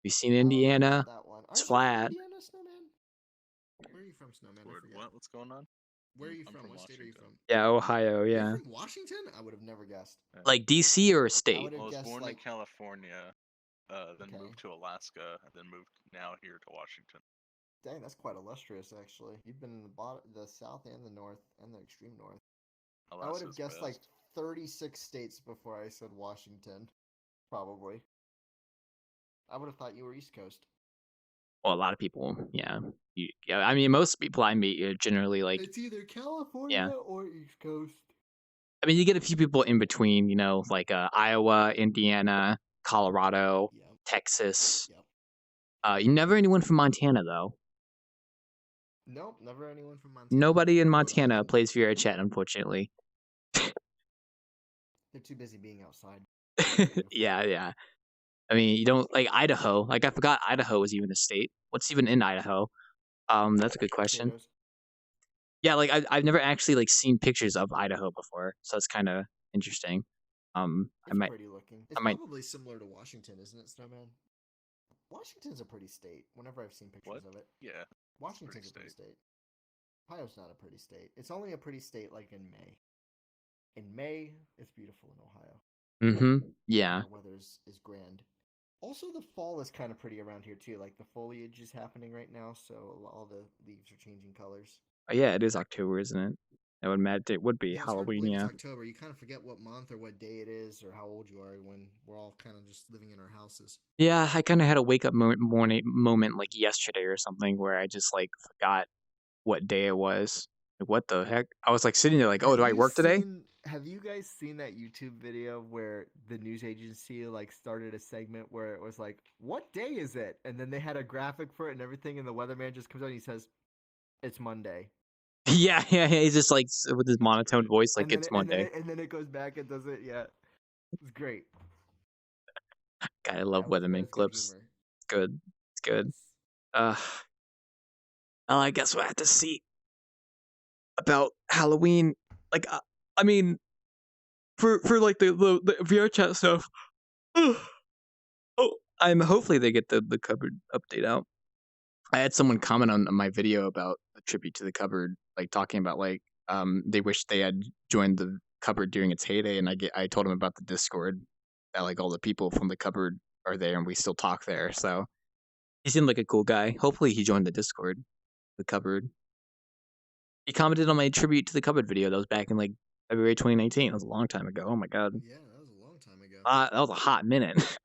Speaker 1: You seen Indiana? It's flat.
Speaker 13: Where are you from, Snowman?
Speaker 14: What's going on?
Speaker 13: Where are you from? What state are you from?
Speaker 1: Yeah, Ohio. Yeah.
Speaker 13: You're from Washington? I would have never guessed.
Speaker 1: Like DC or state?
Speaker 14: I was born in California, then moved to Alaska, and then moved now here to Washington.
Speaker 13: Dang, that's quite illustrious, actually. You've been in the south and the north and the extreme north. I would have guessed like 36 states before I said Washington. Probably. I would have thought you were East Coast.
Speaker 1: Well, a lot of people, yeah. I mean, most people I meet are generally like.
Speaker 13: It's either California or East Coast.
Speaker 1: I mean, you get a few people in between, like Iowa, Indiana, Colorado, Texas. You never anyone from Montana though.
Speaker 13: Nope, never anyone from Montana.
Speaker 1: Nobody in Montana plays VRChat, unfortunately.
Speaker 13: They're too busy being outside.
Speaker 1: Yeah. I mean, you don't like Idaho. Like I forgot Idaho was even a state. What's even in Idaho? That's a good question.
Speaker 13: Potatoes.
Speaker 1: Yeah, like I've never actually like seen pictures of Idaho before, so it's kind of interesting.
Speaker 13: It's pretty looking. It's probably similar to Washington, isn't it, Snowman? Washington's a pretty state. Whenever I've seen pictures of it.
Speaker 14: Yeah.
Speaker 13: Washington's a pretty state. Ohio's not a pretty state. It's only a pretty state like in May. In May, it's beautiful in Ohio.
Speaker 1: Yeah.
Speaker 13: The weather is grand. Also, the fall is kind of pretty around here too. Like the foliage is happening right now, so all the leaves are changing colors.
Speaker 1: Oh, yeah, it is October, isn't it? I would imagine it would be
Speaker 13: It's hard to
Speaker 1: Halloween.
Speaker 13: believe
Speaker 1: Yeah.
Speaker 13: it's October. You kind of forget what month or what day it is or how old you are when we're all kind of just living in our houses.
Speaker 1: Yeah, I kind of had a wake up moment like yesterday or something where I just like forgot what day it was. Like, what the heck? I was like sitting there like, oh, do I work today?
Speaker 13: Have you guys seen that YouTube video where the news agency like started a segment where it was like, what day is it? And then they had a graphic for it and everything, and the weatherman just comes out and he says, it's Monday.
Speaker 1: Yeah. He's just like with his monotone voice, like it's Monday.
Speaker 13: And then it goes back and does it. Yeah, it's great.
Speaker 1: God, I love weatherman clips. It's good. It's good. Well, I guess we'll have to see about Halloween. Like, I mean, for like the VRChat stuff. Hopefully they get the cupboard update out. I had someone comment on my video about the tribute to the cupboard, like talking about like they wish they had joined the cupboard during its heyday, and I told him about the Discord that like all the people from the cupboard are there and we still talk there. So he seemed like a cool guy. Hopefully he joined the Discord, the cupboard. He commented on my tribute to the cupboard video that was back in like February 2019. That was a long time ago. Oh my god.
Speaker 13: Yeah, that was a long time ago.
Speaker 1: That was a hot minute.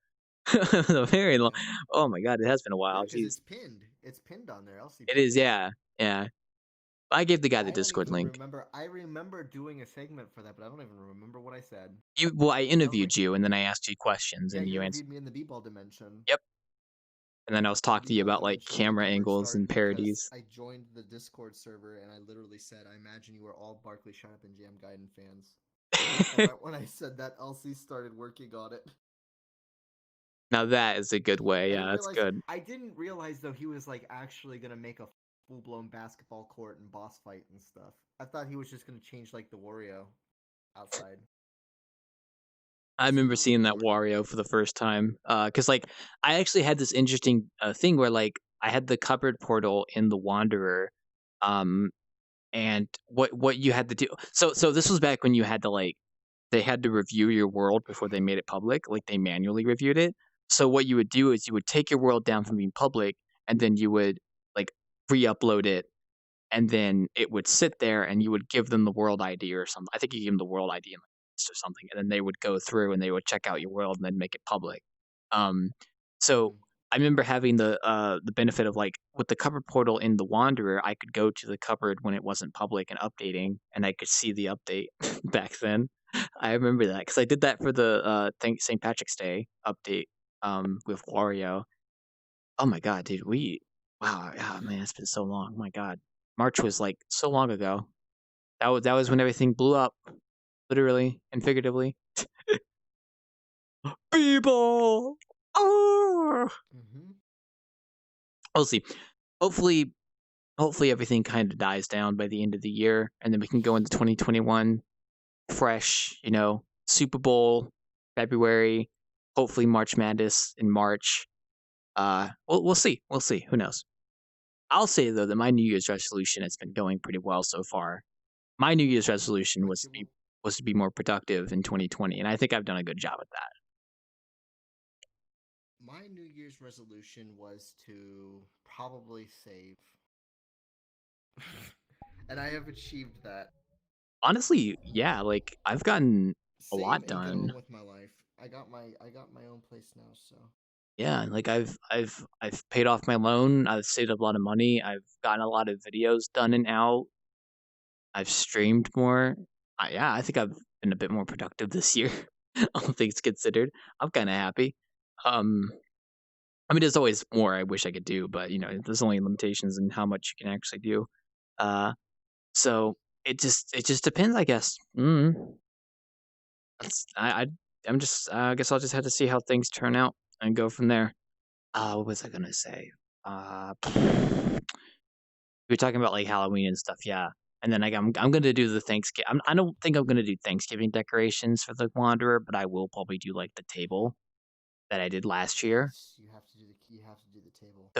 Speaker 1: A very long. Oh my god, it has been a while.
Speaker 13: Yeah, it's pinned. It's pinned on there.
Speaker 1: It is, yeah. I gave the guy the Discord link.
Speaker 13: I remember doing a segment for that, but I don't even remember what I said.
Speaker 1: I interviewed you, and then I asked you questions, and you answered.
Speaker 13: Me in the B-ball dimension.
Speaker 1: Yep. and then I was talking to you about like camera angles and parodies.
Speaker 13: I joined the Discord server and I literally said, I imagine you were all Barkley Shut Up and Jam Gaiden fans. And right when I said that, LC started working on it.
Speaker 1: Now that is a good way. Yeah, that's good.
Speaker 13: I didn't realize though he was like actually gonna make a full-blown basketball court and boss fight and stuff. I thought he was just gonna change like the Wario outside.
Speaker 1: I remember seeing that Wario for the first time, because like I actually had this interesting thing where like I had the cupboard portal in the Wanderer, and what you had to do. So this was back when you had to like they had to review your world before they made it public. Like they manually reviewed it. So what you would do is you would take your world down from being public, and then you would like re-upload it, and then it would sit there, and you would give them the world ID or something. I think you give them the world ID in the list or something, and then they would go through and they would check out your world and then make it public. So I remember having the benefit of like with the cupboard portal in the Wanderer, I could go to the cupboard when it wasn't public and updating, and I could see the update back then. I remember that because I did that for the St. Patrick's Day update with Wario. Oh my god, dude, wow, man, it's been so long. Oh my god, March was like so long ago. That was when everything blew up, literally and figuratively. People. Oh. We'll see. Hopefully everything kind of dies down by the end of the year, and then we can go into 2021 fresh. You know, Super Bowl, February. Hopefully March Madness in March. We'll see. We'll see. Who knows? I'll say though that my New Year's resolution has been going pretty well so far. My New Year's resolution was to be more productive in 2020, and I think I've done a good job at that.
Speaker 13: My New Year's resolution was to probably save. And I have achieved that.
Speaker 1: Honestly, yeah, like I've gotten a lot
Speaker 13: Save and get
Speaker 1: done.
Speaker 13: on with my life. I got my own place now, so
Speaker 1: Yeah, like I've paid off my loan. I've saved up a lot of money. I've gotten a lot of videos done and out. I've streamed more. Yeah, I think I've been a bit more productive this year, all things considered. I'm kind of happy. I mean, there's always more I wish I could do, but you know, there's only limitations in how much you can actually do. So it just depends, I guess. I'm just I guess I'll just have to see how things turn out and go from there. What was I gonna say? We were talking about like Halloween and stuff, yeah. And then I'm gonna do the Thanksgiving. I don't think I'm gonna do Thanksgiving decorations for the Wanderer, but I will probably do like the table that I did last year.
Speaker 13: you have to do the table.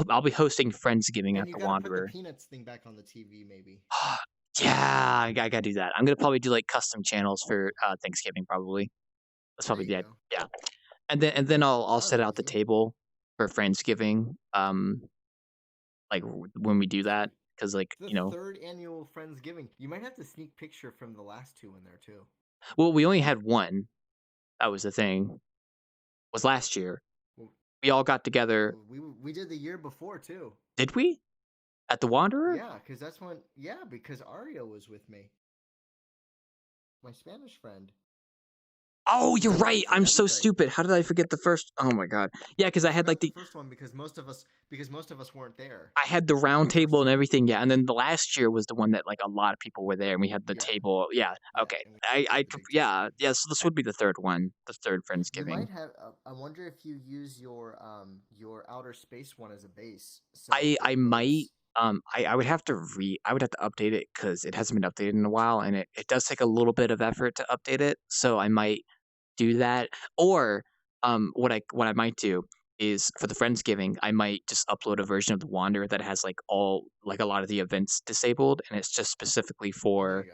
Speaker 1: I'll be hosting Friendsgiving
Speaker 13: And
Speaker 1: at
Speaker 13: you
Speaker 1: the
Speaker 13: gotta
Speaker 1: Wanderer.
Speaker 13: put the Peanuts thing back on the TV, maybe.
Speaker 1: Yeah, I gotta do that. I'm gonna probably do like custom channels for Thanksgiving, probably. That's probably the idea. Yeah. And then I'll set out the table for Friendsgiving. Like when we do that, because like
Speaker 13: The
Speaker 1: you know,
Speaker 13: third annual Friendsgiving. You might have to sneak picture from the last two in there too.
Speaker 1: well, we only had one. That was the thing. Was last year. We all got together.
Speaker 13: We did the year before too.
Speaker 1: Did we? At the Wanderer?
Speaker 13: Yeah, because that's when. Yeah, because Ario was with me. My Spanish friend.
Speaker 1: Oh, you're right. I'm so stupid. How did I forget the first? Oh my god. Yeah, because I had like the
Speaker 13: first one because most of us weren't there.
Speaker 1: I had the round table and everything. Yeah, and then the last year was the one that like a lot of people were there, and we had the table. Yeah. Okay. Yeah. So this would be the third one, the third
Speaker 13: You
Speaker 1: Friendsgiving.
Speaker 13: might have. I wonder if you use your outer space one as a base. So
Speaker 1: I might. I would have to update it because it hasn't been updated in a while, and it does take a little bit of effort to update it. So I might do that, or what I might do is for the Friendsgiving, I might just upload a version of the Wanderer that has like a lot of the events disabled, and it's just specifically for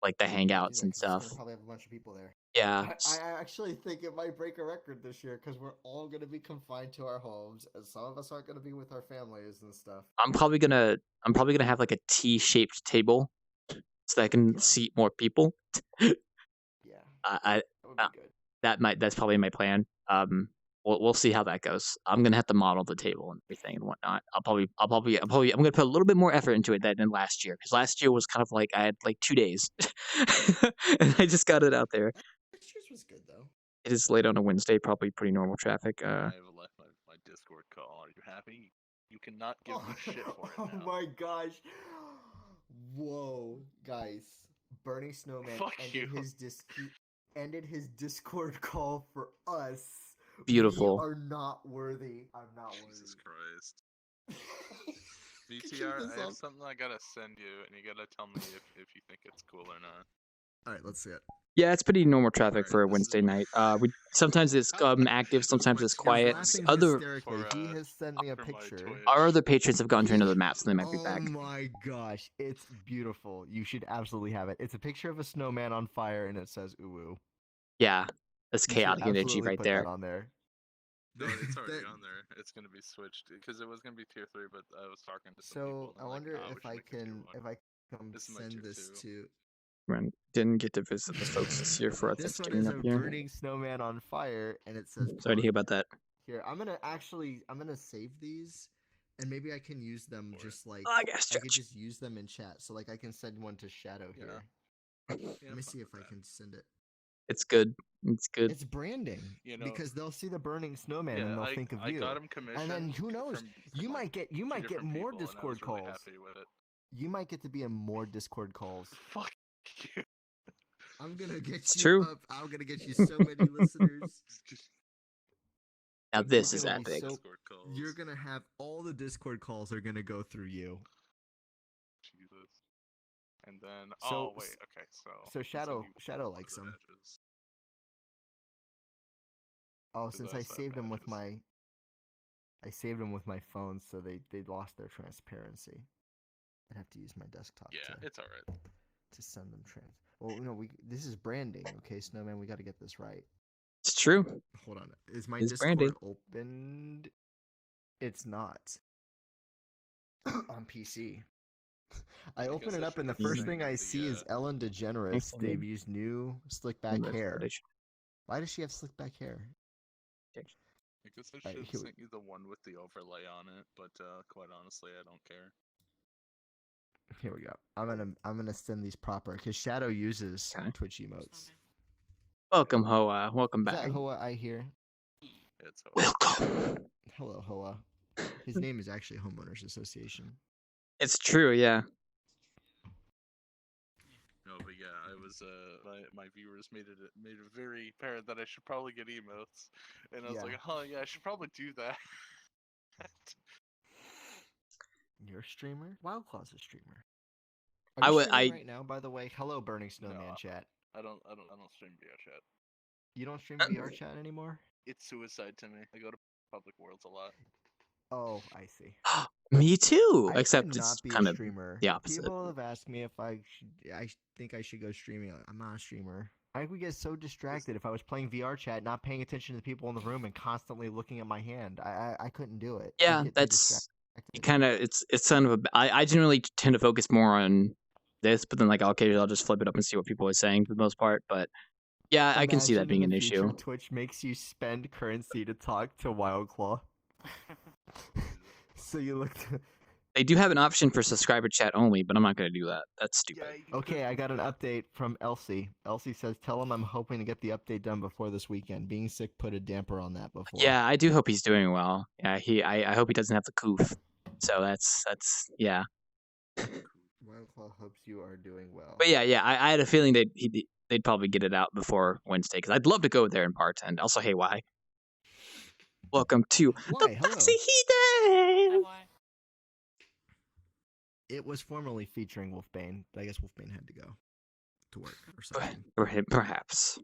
Speaker 1: like the hangouts and stuff.
Speaker 13: Probably have a bunch of people there.
Speaker 1: Yeah.
Speaker 13: I actually think it might break a record this year because we're all going to be confined to our homes, and some of us aren't going to be with our families and stuff.
Speaker 1: I'm probably gonna have like a T-shaped table so that I can seat more people.
Speaker 13: Yeah.
Speaker 1: That's probably my plan. We'll see how that goes. I'm gonna have to model the table and everything and whatnot. I'm gonna put a little bit more effort into it than last year, because last year was kind of like I had like 2 days, and I just got it out there.
Speaker 13: Last year's was good though.
Speaker 1: It is late on a Wednesday, probably pretty normal traffic.
Speaker 14: I have left my Discord You cannot give me shit for it
Speaker 13: Oh
Speaker 14: now.
Speaker 13: my gosh. Whoa, guys. Burning Snowman
Speaker 14: Fuck
Speaker 13: ended
Speaker 14: you.
Speaker 13: he ended his Discord call for us.
Speaker 1: Beautiful.
Speaker 13: We are not worthy. I'm not
Speaker 14: Jesus
Speaker 13: worthy.
Speaker 14: Christ.
Speaker 13: Keep
Speaker 14: VTR,
Speaker 13: this
Speaker 14: I have
Speaker 13: up.
Speaker 14: something I gotta send you, and you gotta tell me if you think it's cool or not.
Speaker 13: Alright, let's see it.
Speaker 1: Yeah, it's pretty normal traffic for a Wednesday night. We sometimes it's active, sometimes it's quiet.
Speaker 13: Laughing
Speaker 1: Other
Speaker 13: hysterically. He has sent me a picture.
Speaker 1: our other patrons have gone to another map, so they might be back.
Speaker 13: Oh my gosh, it's beautiful. You should absolutely have it. It's a picture of a snowman on fire, and it says "Uwu."
Speaker 1: Yeah, that's
Speaker 13: You should
Speaker 1: chaotic energy
Speaker 13: absolutely
Speaker 1: right
Speaker 13: put
Speaker 1: there.
Speaker 13: that on there.
Speaker 14: No, it's already on there. It's gonna be switched because it was gonna be tier 3, but I was talking to some people.
Speaker 13: So I wonder if I can come
Speaker 14: This is my
Speaker 13: send
Speaker 14: tier
Speaker 13: this
Speaker 14: 2.
Speaker 13: to.
Speaker 1: Didn't get to visit the folks this year for our
Speaker 13: This one
Speaker 1: Thanksgiving
Speaker 13: is
Speaker 1: up
Speaker 13: a
Speaker 1: here.
Speaker 13: burning snowman on fire, and it says.
Speaker 1: Sorry to hear about that.
Speaker 13: Here, I'm gonna save these, and maybe I can use them just like
Speaker 1: I guess
Speaker 13: I could just use them in chat. So like I can send one to Shadow here. Let me see if I can send it.
Speaker 1: It's good. It's good.
Speaker 13: It's branding, because they'll see the burning snowman
Speaker 14: Yeah,
Speaker 13: and they'll think of
Speaker 14: I
Speaker 13: you.
Speaker 14: got him commissioned.
Speaker 13: And then who knows? You might get more
Speaker 14: people,
Speaker 13: Discord
Speaker 14: and I was really
Speaker 13: calls.
Speaker 14: happy with it.
Speaker 13: You might get to be in more Discord calls.
Speaker 14: Fuck you.
Speaker 13: I'm gonna get
Speaker 1: It's
Speaker 13: you
Speaker 1: true.
Speaker 13: up. I'm gonna get you so many listeners.
Speaker 1: Now this is
Speaker 13: It's gonna be
Speaker 1: epic.
Speaker 13: You're gonna have all the Discord calls are gonna go through you.
Speaker 14: Jesus. And then
Speaker 13: So-
Speaker 14: wait, okay, so
Speaker 13: Shadow likes them. Oh, since I saved them with my phone, so they lost their transparency. I'd have to use my desktop.
Speaker 14: Yeah, it's alright.
Speaker 13: To send them Well, this is branding, okay, Snowman. We got to get this right.
Speaker 1: It's true.
Speaker 13: Hold on. Is my
Speaker 1: It's
Speaker 13: Discord
Speaker 1: branding.
Speaker 13: opened? It's not. On PC. I open it up and the first thing I see is Ellen DeGeneres. They've used new slick back hair. Why does she have slick back hair?
Speaker 14: I guess I should have sent you the one with the overlay on it, but quite honestly, I don't care.
Speaker 13: Here we go. I'm gonna send these proper because Shadow uses Twitch emotes.
Speaker 1: Welcome, Hoa. Welcome
Speaker 13: Is
Speaker 1: back.
Speaker 13: that Hoa I hear?
Speaker 14: It's
Speaker 1: Welcome.
Speaker 13: Hello, Hoa. His name is actually Homeowners Association.
Speaker 1: It's true, yeah.
Speaker 14: No, but yeah, I was my viewers made it very apparent that I should probably get emotes, and I was like, oh yeah, I should probably do that.
Speaker 13: You're a streamer? Wildclaw's a streamer.
Speaker 1: I would.
Speaker 13: Streaming right now, by the way. Hello, Burning Snowman chat.
Speaker 14: I don't stream VRChat.
Speaker 13: You don't stream VRChat anymore?
Speaker 14: It's suicide to me. I go to public worlds a lot.
Speaker 13: Oh, I see.
Speaker 1: Me too.
Speaker 13: I
Speaker 1: Except
Speaker 13: could
Speaker 1: it's
Speaker 13: not be
Speaker 1: kind
Speaker 13: a
Speaker 1: of
Speaker 13: streamer.
Speaker 1: the opposite.
Speaker 13: People have asked me if I think I should go streaming. I'm not a streamer. I would get so distracted if I was playing VRChat, not paying attention to the people in the room, and constantly looking at my hand. I couldn't do it.
Speaker 1: Yeah, that's kind of it's kind of I generally tend to focus more on this, but then like occasionally I'll just flip it up and see what people are saying for the most part. But yeah, I can see that being an issue.
Speaker 13: Twitch makes you spend currency to talk to Wildclaw. So you look.
Speaker 1: They do have an option for subscriber chat only, but I'm not gonna do that. That's stupid.
Speaker 13: Okay, I got an update from Elsie. Elsie says, "Tell him I'm hoping to get the update done before this weekend. Being sick put a damper on that before."
Speaker 1: Yeah, I do hope he's doing well. Yeah, I hope he doesn't have the coof. So that's yeah.
Speaker 13: Wildclaw hopes you are doing well.
Speaker 1: But yeah, I had a feeling they'd probably get it out before Wednesday because I'd love to go there and bartend. Also, hey, why? Welcome to the Foxy Heathen.
Speaker 13: It was formerly featuring Wolfbane, but I guess Wolfbane had to go to work or something.
Speaker 1: Perhaps.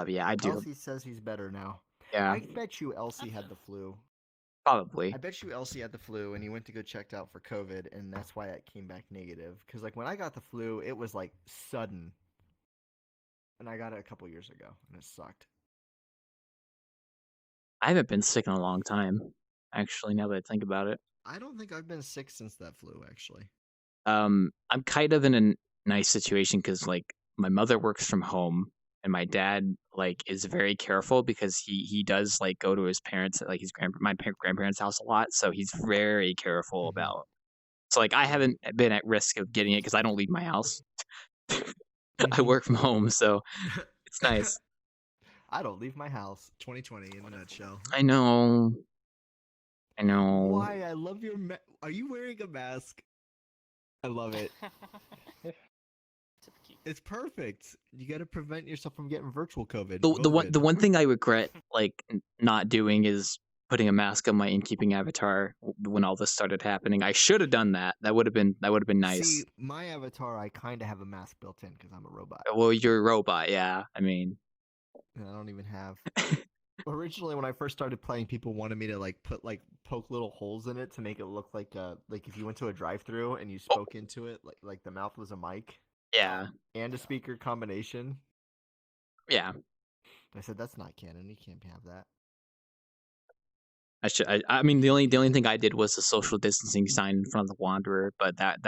Speaker 1: Yeah, I do.
Speaker 13: Elsie says he's better now.
Speaker 1: Yeah.
Speaker 13: I bet you Elsie had the flu.
Speaker 1: Probably.
Speaker 13: I bet you Elsie had the flu and he went to go checked out for COVID, and that's why it came back negative. Because like when I got the flu, it was like sudden, and I got it a couple years ago, and it sucked.
Speaker 1: I haven't been sick in a long time, actually. Now that I think about it.
Speaker 13: I don't think I've been sick since that flu, actually.
Speaker 1: I'm kind of in a nice situation because like my mother works from home and my dad like is very careful because he does like go to his parents, like his grandparents' house a lot, so he's very careful about. So like I haven't been at risk of getting it because I don't leave my house. I work from home, so it's nice.
Speaker 13: I don't leave my house. 2020 in a nutshell.
Speaker 1: I know. I know.
Speaker 13: Why? I love your. Are you wearing a mask? I love it. It's perfect. You got to prevent yourself from getting virtual COVID.
Speaker 1: The one thing I regret like not doing is putting a mask on my innkeeping avatar when all this started happening. I should have done that. That would have been nice.
Speaker 13: See, my avatar, I kind of have a mask built in because I'm a robot.
Speaker 1: Well, you're a robot, yeah. I mean,
Speaker 13: I don't even have. Originally, when I first started playing, people wanted me to like put like poke little holes in it to make it look like if you went to a drive-through and you spoke into it, like the mouth was a mic.
Speaker 1: Yeah.
Speaker 13: And a speaker combination.
Speaker 1: Yeah.
Speaker 13: I said that's not canon. You can't have that.
Speaker 1: I mean, the only thing I did was the social distancing sign in front of the Wanderer, but that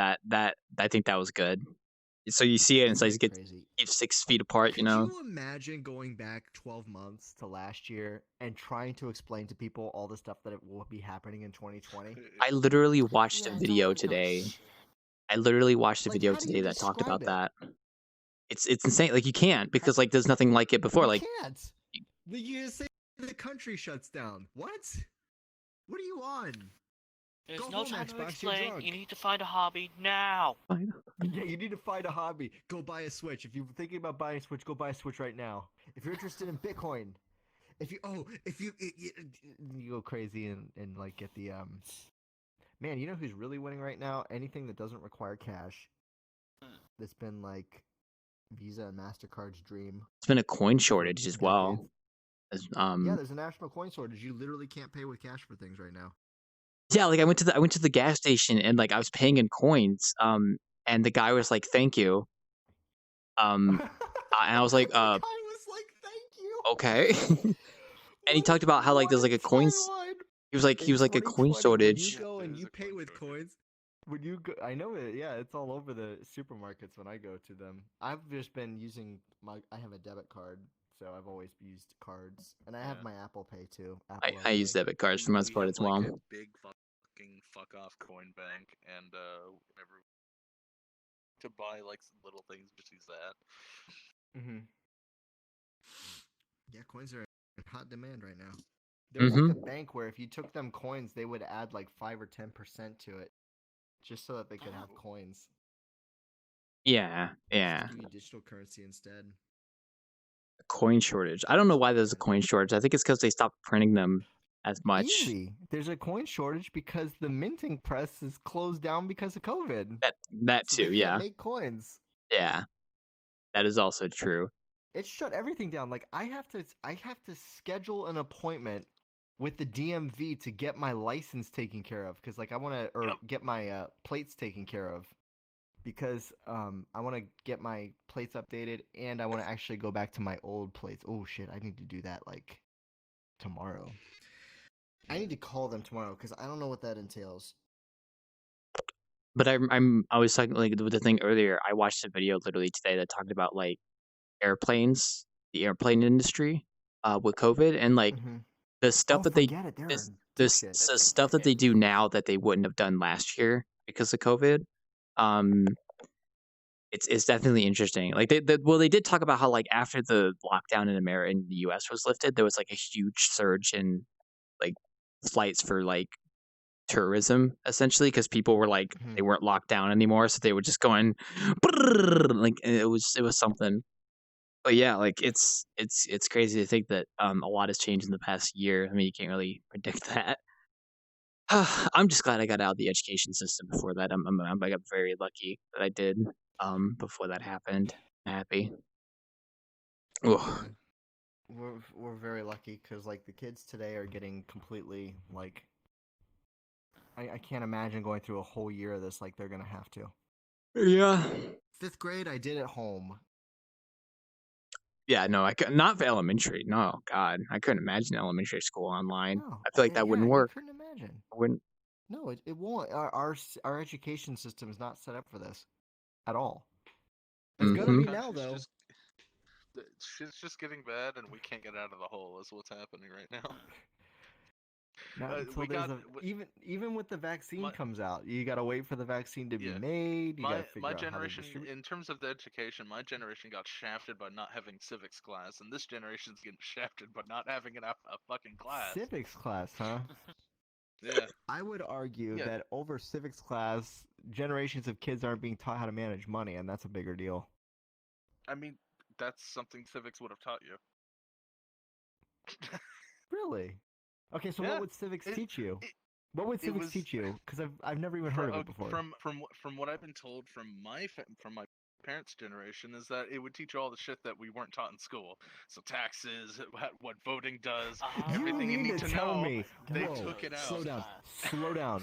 Speaker 1: I think that was good. So you see it, and it's like get 6 feet apart.
Speaker 13: Could you imagine going back 12 months to last year and trying to explain to people all the stuff that will be happening in 2020?
Speaker 1: I literally watched a video today. That talked about that. It's insane. Like you can't because like there's nothing like it before. Like
Speaker 13: can't. You say the country shuts down. What? What are you on?
Speaker 21: There's
Speaker 13: Go
Speaker 21: no
Speaker 13: home,
Speaker 21: time to
Speaker 13: Xbox,
Speaker 21: explain.
Speaker 13: you're drunk.
Speaker 21: You need to find a hobby now.
Speaker 13: Yeah, you need to find a hobby. Go buy a Switch. If you're thinking about buying a Switch, go buy a Switch right now. If you're interested in Bitcoin, if you go crazy and like get the man, you know who's really winning right now? Anything that doesn't require cash. That's been like Visa and MasterCard's dream.
Speaker 1: It's been a coin shortage as well.
Speaker 13: Yeah, there's a national coin shortage. You literally can't pay with cash for things right now.
Speaker 1: Yeah, like I went to the gas station and like I was paying in coins. And the guy was like, "Thank you." And I was like,
Speaker 13: I was like, "Thank you."
Speaker 1: Okay. And he talked about how like there's like a coins. He was like a coin shortage.
Speaker 13: You go and you pay with coins. When you go, I know it. Yeah, it's all over the supermarkets when I go to them. I've just been using I have a debit card, so I've always used cards, and I have my Apple Pay too.
Speaker 1: I use debit cards for the most part as well.
Speaker 14: Like a big fucking fuck off coin bank, and whenever to buy like little things, just use that.
Speaker 13: Mm-hmm. Yeah, coins are in hot demand right now. There's like a bank where if you took them coins, they would add like 5 or 10% to it, just so that they could have coins.
Speaker 1: Yeah.
Speaker 13: Just give you digital currency instead.
Speaker 1: Coin shortage. I don't know why there's a coin shortage. I think it's because they stopped printing them as much.
Speaker 13: Easy. There's a coin shortage because the minting press is closed down because of COVID.
Speaker 1: That too,
Speaker 13: they
Speaker 1: yeah.
Speaker 13: Can't make coins.
Speaker 1: Yeah, that is also true.
Speaker 13: It shut everything down. Like I have to schedule an appointment with the DMV to get my license taken care of because like I want to get my plates taken care of because I want to get my plates updated and I want to actually go back to my old plates. Oh shit, I need to do that like tomorrow. I need to call them tomorrow because I don't know what that entails.
Speaker 1: But I was talking like with the thing earlier. I watched a video literally today that talked about like airplanes, the airplane industry, with COVID and like the stuff that the stuff that they do now that they wouldn't have done last year because of COVID. It's definitely interesting. Like they did talk about how like after the lockdown in America in the US was lifted, there was like a huge surge in like flights for like tourism essentially because people were like they weren't locked down anymore, so they were just going like it was something. But yeah, like it's crazy to think that a lot has changed in the past year. I mean, you can't really predict that. I'm just glad I got out of the education system before that. I got very lucky that I did before that happened. I'm happy.
Speaker 13: Ugh. We're very lucky because like the kids today are getting completely like I can't imagine going through a whole year of this like they're gonna have to.
Speaker 1: Yeah.
Speaker 13: 5th grade I did at home.
Speaker 1: Yeah, no, I could not for elementary. No, God, I couldn't imagine elementary school online. I feel like that wouldn't work.
Speaker 13: I couldn't imagine.
Speaker 1: Wouldn't.
Speaker 13: No, it won't. Our education system is not set up for this at all. It's gonna be now though.
Speaker 14: Shit's just getting bad, and we can't get out of the hole. Is what's happening right now.
Speaker 13: Not until even with the vaccine comes out, you gotta wait for the vaccine to be made. You gotta figure out
Speaker 14: generation,
Speaker 13: how to distribute.
Speaker 14: in terms of the education, my generation got shafted by not having civics class, and this generation's getting shafted by not having a fucking class.
Speaker 13: Civics class, huh?
Speaker 14: Yeah.
Speaker 13: I would argue
Speaker 14: Yeah.
Speaker 13: that over civics class, generations of kids aren't being taught how to manage money, and that's a bigger deal.
Speaker 14: I mean, that's something civics would have taught you.
Speaker 13: Really? Okay, so
Speaker 14: Yeah,
Speaker 13: what would civics teach you? What would
Speaker 14: it
Speaker 13: civics
Speaker 14: was-
Speaker 13: teach you? Because I've never even heard of it before.
Speaker 14: From what I've been told from my parents' generation is that it would teach you all the shit that we weren't taught in school. So taxes, what voting does, everything you need to
Speaker 13: tell
Speaker 14: know.
Speaker 13: me.
Speaker 14: They
Speaker 13: Whoa,
Speaker 14: took it out.
Speaker 13: slow down,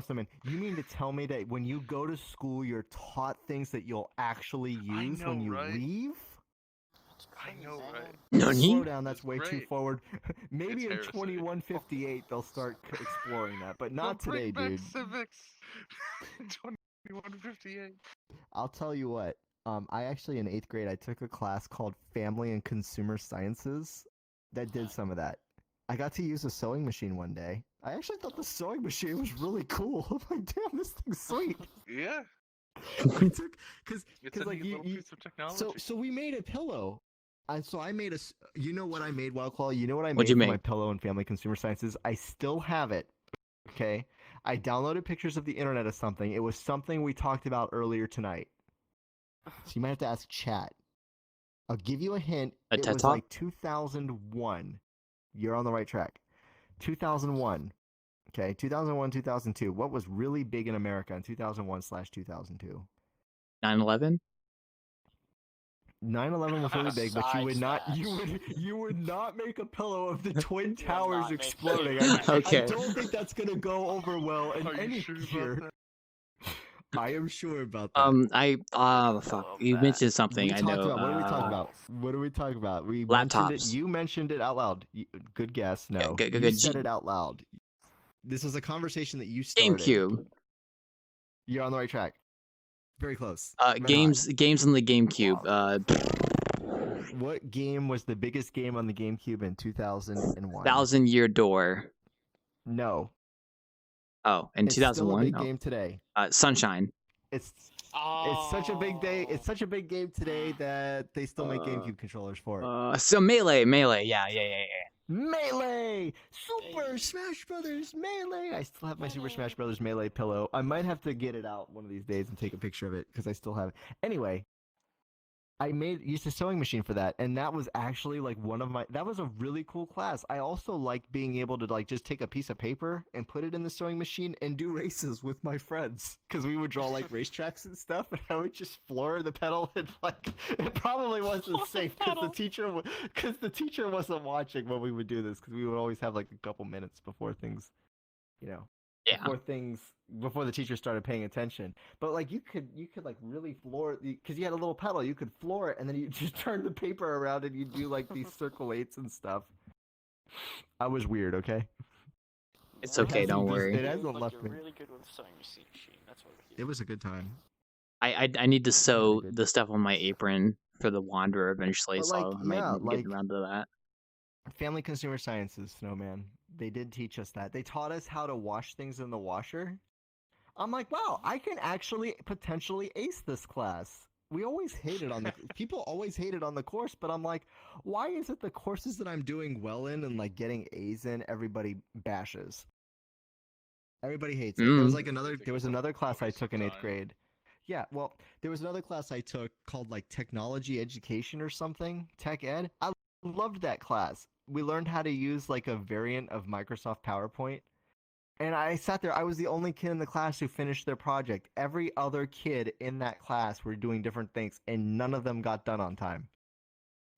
Speaker 13: Simon. You mean to tell me that when you go to school, you're taught things that you'll actually use when you leave?
Speaker 14: I know, right?
Speaker 13: Slow down, that's way too
Speaker 14: great.
Speaker 13: forward. Maybe
Speaker 14: It's
Speaker 13: in
Speaker 14: heresy.
Speaker 13: 2158 they'll start exploring that, but not
Speaker 14: They'll
Speaker 13: today,
Speaker 14: bring
Speaker 13: dude.
Speaker 14: back civics. 2158.
Speaker 13: I'll tell you what. I actually in 8th grade I took a class called Family and Consumer Sciences that did some of that. I got to use a sewing machine one day. I actually thought the sewing machine was really cool. I'm like, damn, this thing's sweet.
Speaker 14: Yeah.
Speaker 13: Because
Speaker 14: It's a
Speaker 13: like
Speaker 14: neat little piece of technology.
Speaker 13: so we made a pillow. And so I made you know what I made, Wildclaw? You know what I
Speaker 1: What'd
Speaker 13: made
Speaker 1: you
Speaker 13: for
Speaker 1: make?
Speaker 13: my pillow in Family Consumer Sciences? I still have it. Okay? I downloaded pictures of the internet of something. It was something we talked about earlier tonight. So you might have to ask chat. I'll give you a hint.
Speaker 1: A
Speaker 13: It
Speaker 1: TED
Speaker 13: was
Speaker 1: Talk?
Speaker 13: like 2001. You're on the right track. 2001. Okay, 2001, 2002. What was really big in America in 2001/2002?
Speaker 1: 9/11?
Speaker 13: 9/11 was really big, but you would not
Speaker 21: Besides
Speaker 13: you would not make a pillow of the Twin Towers
Speaker 21: not make
Speaker 13: exploding.
Speaker 21: it.
Speaker 1: Okay.
Speaker 13: I don't think that's gonna go over well in
Speaker 14: Are you
Speaker 13: any
Speaker 14: sure about
Speaker 13: year.
Speaker 14: that?
Speaker 13: I am sure about that.
Speaker 1: Fuck. You mentioned something.
Speaker 13: We
Speaker 1: I
Speaker 13: talked
Speaker 1: know.
Speaker 13: about what are we talking about? What are we talking about? We
Speaker 1: Laptops.
Speaker 13: mentioned it. You mentioned it out loud. Good guess. No,
Speaker 1: Good-
Speaker 13: you
Speaker 1: good-
Speaker 13: said it out loud. This is a conversation that you started.
Speaker 1: GameCube.
Speaker 13: You're on the right track. Very close.
Speaker 1: Games on the GameCube.
Speaker 13: What game was the biggest game on the GameCube in 2001?
Speaker 1: 1,000-Year Door.
Speaker 13: No.
Speaker 1: Oh, in
Speaker 13: It's still a
Speaker 1: 2001.
Speaker 13: big game today.
Speaker 1: Sunshine.
Speaker 13: It's such a big day. It's such a big game today that they still make GameCube controllers for it.
Speaker 1: So Melee. Yeah.
Speaker 13: Melee! Super Smash Brothers Melee! I still have my Super Smash Brothers Melee pillow. I might have to get it out one of these days and take a picture of it because I still have it. Anyway, I used a sewing machine for that, and that was actually like that was a really cool class. I also liked being able to like just take a piece of paper and put it in the sewing machine and do races with my friends because we would draw like racetracks and stuff, and I would just floor the pedal and like it probably wasn't safe because the teacher wasn't watching when we would do this because we would always have like a couple minutes before things, before the teacher started paying attention. But like you could like really floor because you had a little pedal, you could floor it and then you just turn the paper around and you do like these circle eights and stuff. I was weird, okay?
Speaker 1: It's okay, don't worry.
Speaker 13: It hasn't left me.
Speaker 21: Really good with the sewing machine. That's what
Speaker 13: It was a good time.
Speaker 1: I need to sew the stuff on my apron for the Wanderer eventually,
Speaker 13: But,
Speaker 1: so I might get around to that.
Speaker 13: Family Consumer Sciences, Snowman. They did teach us that. They taught us how to wash things in the washer. I'm like, wow, I can actually potentially ace this class. People always hated on the course, but I'm like, why is it the courses that I'm doing well in and like getting A's in, everybody bashes? Everybody hates it. There was another class I took in 8th grade. Yeah, well, there was another class I took called like Technology Education or something, Tech Ed. I loved that class. We learned how to use like a variant of Microsoft PowerPoint. And I sat there, I was the only kid in the class who finished their project. Every other kid in that class were doing different things, and none of them got done on time.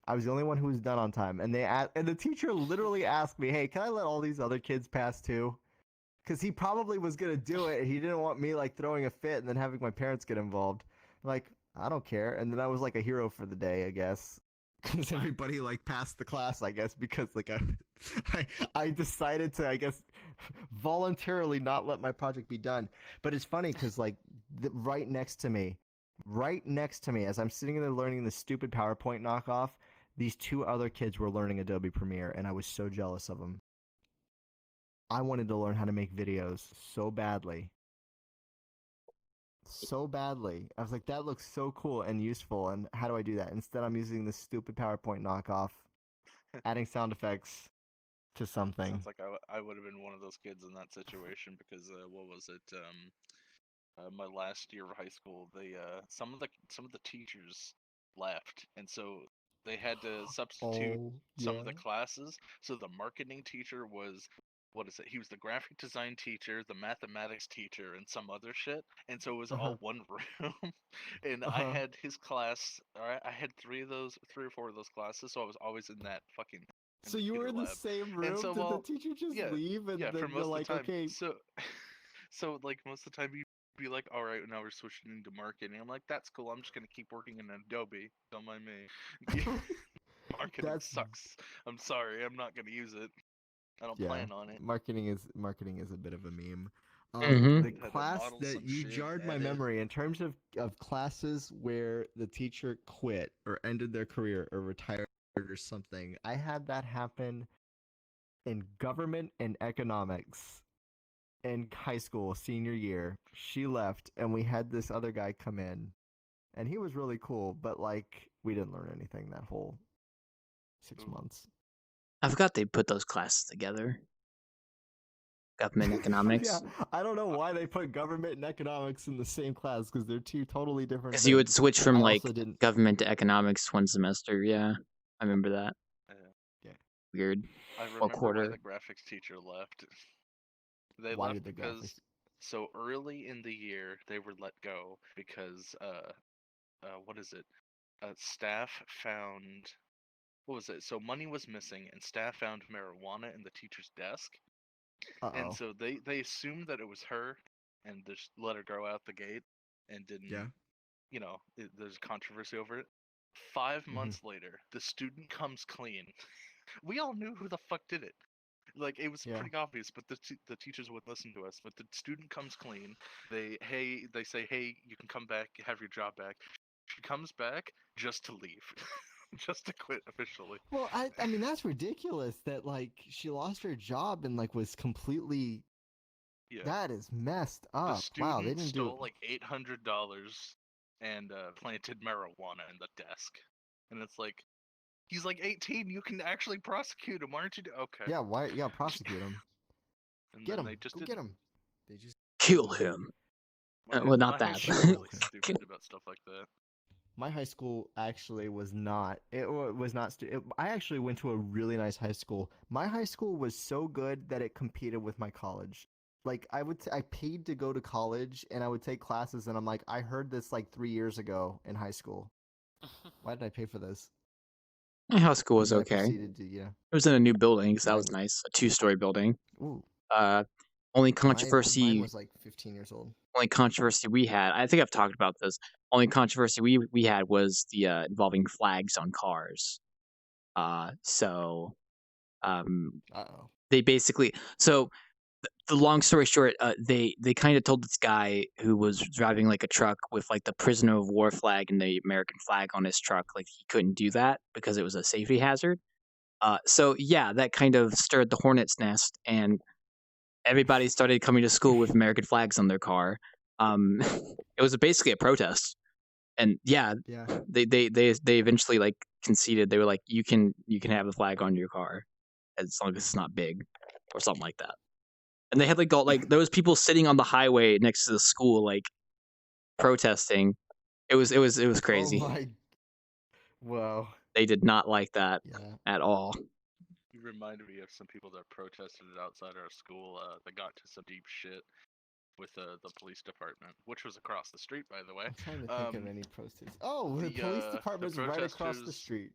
Speaker 13: I was the only one who was done on time. And the teacher literally asked me, hey, can I let all these other kids pass too? Because he probably was going to do it, and he didn't want me like throwing a fit and then having my parents get involved. Like, I don't care. And then I was like a hero for the day, I guess. Because everybody like passed the class, I guess, because like I decided to, I guess, voluntarily not let my project be done. But it's funny because like right next to me, as I'm sitting there learning the stupid PowerPoint knockoff, these two other kids were learning Adobe Premiere, and I was so jealous of them. I wanted to learn how to make videos so badly. I was like, that looks so cool and useful, and how do I do that? Instead, I'm using this stupid PowerPoint knockoff, adding sound effects, to something.
Speaker 14: Sounds like I would have been one of those kids in that situation because what was it? My last year of high school, they some of the teachers left, and so they had to substitute some of the classes. So the marketing teacher was, what is it? He was the graphic design teacher, the mathematics teacher, and some other shit. And so it was all one room. And I had his class. All right, I had three or four of those classes, so I was always in that fucking.
Speaker 13: So you were in the same room?
Speaker 14: And so,
Speaker 13: Did the teacher just leave and then
Speaker 14: for
Speaker 13: you're
Speaker 14: most
Speaker 13: like,
Speaker 14: of the time.
Speaker 13: okay.
Speaker 14: So like most of the time you be like, all right, now we're switching into marketing. I'm like, that's cool. I'm just gonna keep working in Adobe. Don't mind me. Marketing sucks. I'm sorry. I'm not gonna use it. I don't plan on it.
Speaker 13: Marketing is a bit of a meme.
Speaker 1: Mhm.
Speaker 13: The class that you jarred my memory in terms of classes where the teacher quit or ended their career or retired or something. I had that happen in government and economics in high school senior year. She left and we had this other guy come in, and he was really cool, but like we didn't learn anything that whole 6 months.
Speaker 1: I forgot they put those classes together. Government economics.
Speaker 13: Yeah, I don't know why they put government and economics in the same class because they're two totally different.
Speaker 1: Because you would switch from like
Speaker 13: didn't...
Speaker 1: government to economics one semester. Yeah, I remember that.
Speaker 13: Yeah.
Speaker 1: Weird.
Speaker 14: I remember why the graphics teacher left. They
Speaker 13: Why
Speaker 14: left
Speaker 13: did the
Speaker 14: because so early in the year they were let go because what is it? Staff found, what was it? So money was missing and staff found marijuana in the teacher's desk. And so they assumed that it was her and just let her go out the gate and didn't. You know, there's controversy over it. 5 months later, the student comes clean. We all knew who the fuck did it. Like, it was pretty obvious, but the teachers wouldn't listen to us. But the student comes clean. They say, hey, you can come back, have your job back. She comes back just to leave, just to quit officially.
Speaker 13: Well, I mean that's ridiculous. That like she lost her job and like was completely.
Speaker 14: Yeah.
Speaker 13: That is messed up.
Speaker 14: The student
Speaker 13: Wow, they didn't
Speaker 14: stole
Speaker 13: do
Speaker 14: like $800 and planted marijuana in the desk, and it's like. He's like 18. You can actually prosecute him. Why aren't you? Okay.
Speaker 13: Yeah. Why? Yeah. Prosecute him.
Speaker 14: Get him.
Speaker 13: Go get him. They just
Speaker 1: kill him. Well, not that.
Speaker 14: Really stupid about stuff like that.
Speaker 13: My high school actually was not. It was not. I actually went to a really nice high school. My high school was so good that it competed with my college. Like I paid to go to college, and I would take classes, and I'm like, I heard this like 3 years ago in high school. Why did I pay for this?
Speaker 1: My house school was okay. It was in a new building, so that was nice. A 2-story building.
Speaker 13: Ooh.
Speaker 1: Only controversy.
Speaker 13: Mine was like 15 years old.
Speaker 1: Only controversy we had. I think I've talked about this. Only controversy we had was the involving flags on cars. They basically the long story short, they kind of told this guy who was driving like a truck with like the prisoner of war flag and the American flag on his truck, like he couldn't do that because it was a safety hazard. So yeah, that kind of stirred the hornet's nest, and everybody started coming to school with American flags on their car. It was basically a protest, and they eventually like conceded. They were like, you can have the flag on your car as long as it's not big or something like that. And they had like there was people sitting on the highway next to the school like protesting. It was crazy.
Speaker 13: Oh my. Wow.
Speaker 1: They did not like that at all.
Speaker 14: You reminded me of some people that protested outside our school. That got to some deep shit with the police department, which was across the street, by the way.
Speaker 13: I'm trying to think of any protests. Oh, the police department's right across the street.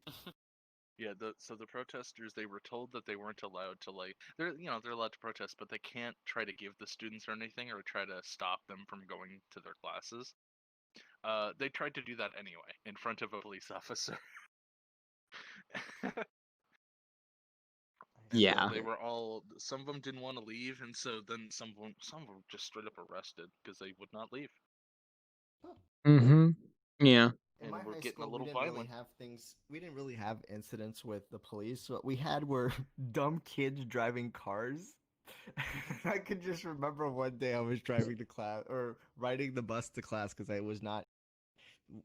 Speaker 14: Yeah, so the protesters, they were told that they weren't allowed to they're allowed to protest, but they can't try to give the students or anything or try to stop them from going to their classes. They tried to do that anyway in front of a police officer.
Speaker 1: Yeah.
Speaker 14: So they were all. Some of them didn't want to leave, and so then some of them just straight up arrested because they would not leave.
Speaker 1: Mm-hmm. Yeah.
Speaker 13: In
Speaker 14: and
Speaker 13: my
Speaker 14: we're
Speaker 13: high
Speaker 14: getting
Speaker 13: school,
Speaker 14: a little
Speaker 13: we didn't
Speaker 14: violent.
Speaker 13: really have things. We didn't really have incidents with the police. What we had were dumb kids driving cars. I could just remember one day I was driving to class or riding the bus to class because I was not.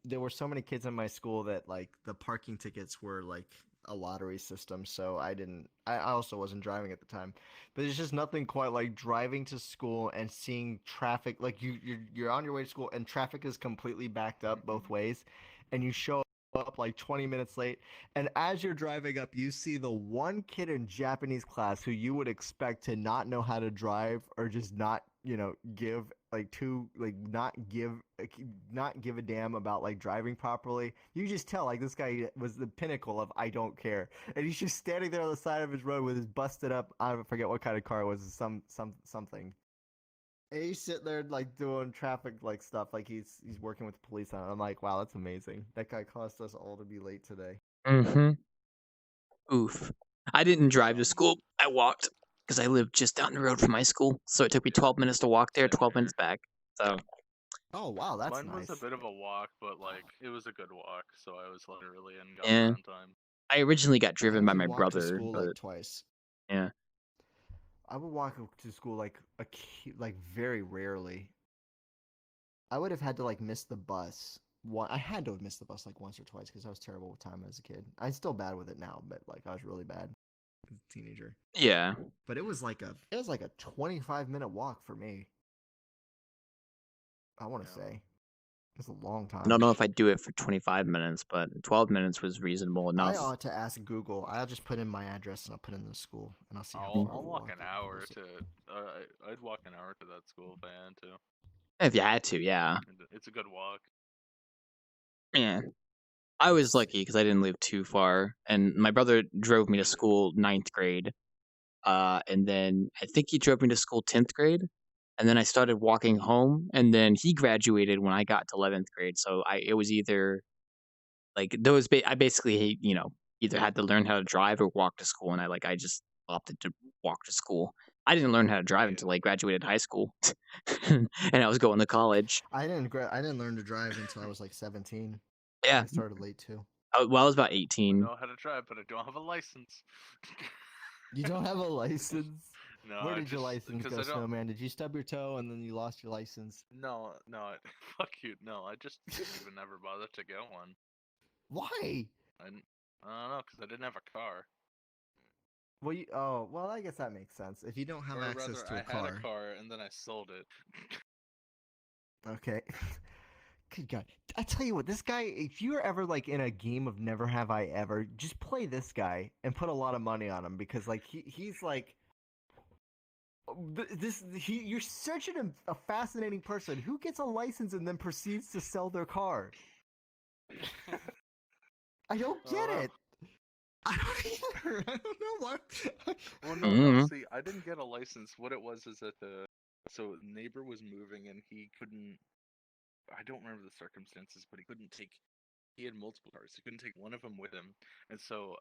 Speaker 13: There were so many kids in my school that like the parking tickets were like a lottery system, so I didn't. I also wasn't driving at the time, but it's just nothing quite like driving to school and seeing traffic. Like you're on your way to school and traffic is completely backed up both ways, and you show up like 20 minutes late, and as you're driving up, you see the one kid in Japanese class who you would expect to not know how to drive or just not, give not give a damn about like driving properly. You just tell like this guy was the pinnacle of I don't care, and he's just standing there on the side of his road with his busted up, I forget what kind of car it was, something. And he's sitting there like doing traffic like stuff, like he's working with the police on it. I'm like, wow, that's amazing. That guy caused us all to be late today.
Speaker 1: Mm-hmm. Oof. I didn't drive to school. I walked because I lived just down the road from my school, so it took me 12 minutes to walk there, 12 minutes back. So.
Speaker 13: Oh wow, that's
Speaker 14: Mine
Speaker 13: nice.
Speaker 14: was a bit of a walk, but like it was a good walk, so I was literally in got
Speaker 1: Yeah.
Speaker 14: on time.
Speaker 1: I originally got driven by my
Speaker 13: walked
Speaker 1: brother,
Speaker 13: to school
Speaker 1: but
Speaker 13: like twice.
Speaker 1: yeah.
Speaker 13: I would walk to school like very rarely. I would have had to like miss the bus. I had to have missed the bus like once or twice because I was terrible with time as a kid. I'm still bad with it now, but like I was really bad as a teenager.
Speaker 1: Yeah.
Speaker 13: But it was like a 25-minute walk for me. I want to say it's a long time.
Speaker 1: I don't know if I'd do it for 25 minutes, but 12 minutes was reasonable enough.
Speaker 13: I ought to ask Google. I'll just put in my address and I'll put in the school and I'll see how far.
Speaker 14: I'll walk an hour to. I'd walk an hour to that school if I had to.
Speaker 1: If you had to, yeah.
Speaker 14: It's a good walk.
Speaker 1: Yeah. I was lucky because I didn't live too far, and my brother drove me to school 9th grade, and then I think he drove me to school 10th grade, and then I started walking home, and then he graduated when I got to 11th grade, so it was either like those. I basically, either had to learn how to drive or walk to school, and I just opted to walk to school. I didn't learn how to drive until I graduated high school, and I was going to college.
Speaker 13: I didn't learn to drive until I was like 17.
Speaker 1: Yeah.
Speaker 13: I started late too.
Speaker 1: Well, I was about 18.
Speaker 14: I know how to drive, but I don't have a license.
Speaker 13: You don't have a license?
Speaker 14: No.
Speaker 13: Where did your license go, Snowman? Did you stub your toe and then you lost your license?
Speaker 14: No. Fuck you. No, I just didn't even ever bother to get one.
Speaker 13: Why?
Speaker 14: I don't know, because I didn't have a car.
Speaker 13: Well, I guess that makes sense. If you don't have access to a car.
Speaker 14: I had a car and then I sold it.
Speaker 13: Okay. Good God. I tell you what, this guy, if you're ever like in a game of Never Have I Ever, just play this guy and put a lot of money on him because like he's like you're such a fascinating person. Who gets a license and then proceeds to sell their car? I don't get it. I don't either. I don't know what.
Speaker 14: Well, no, see, I didn't get a license. What it was is that so neighbor was moving and he couldn't. I don't remember the circumstances, but he had multiple cars. He couldn't take one of them with him, and so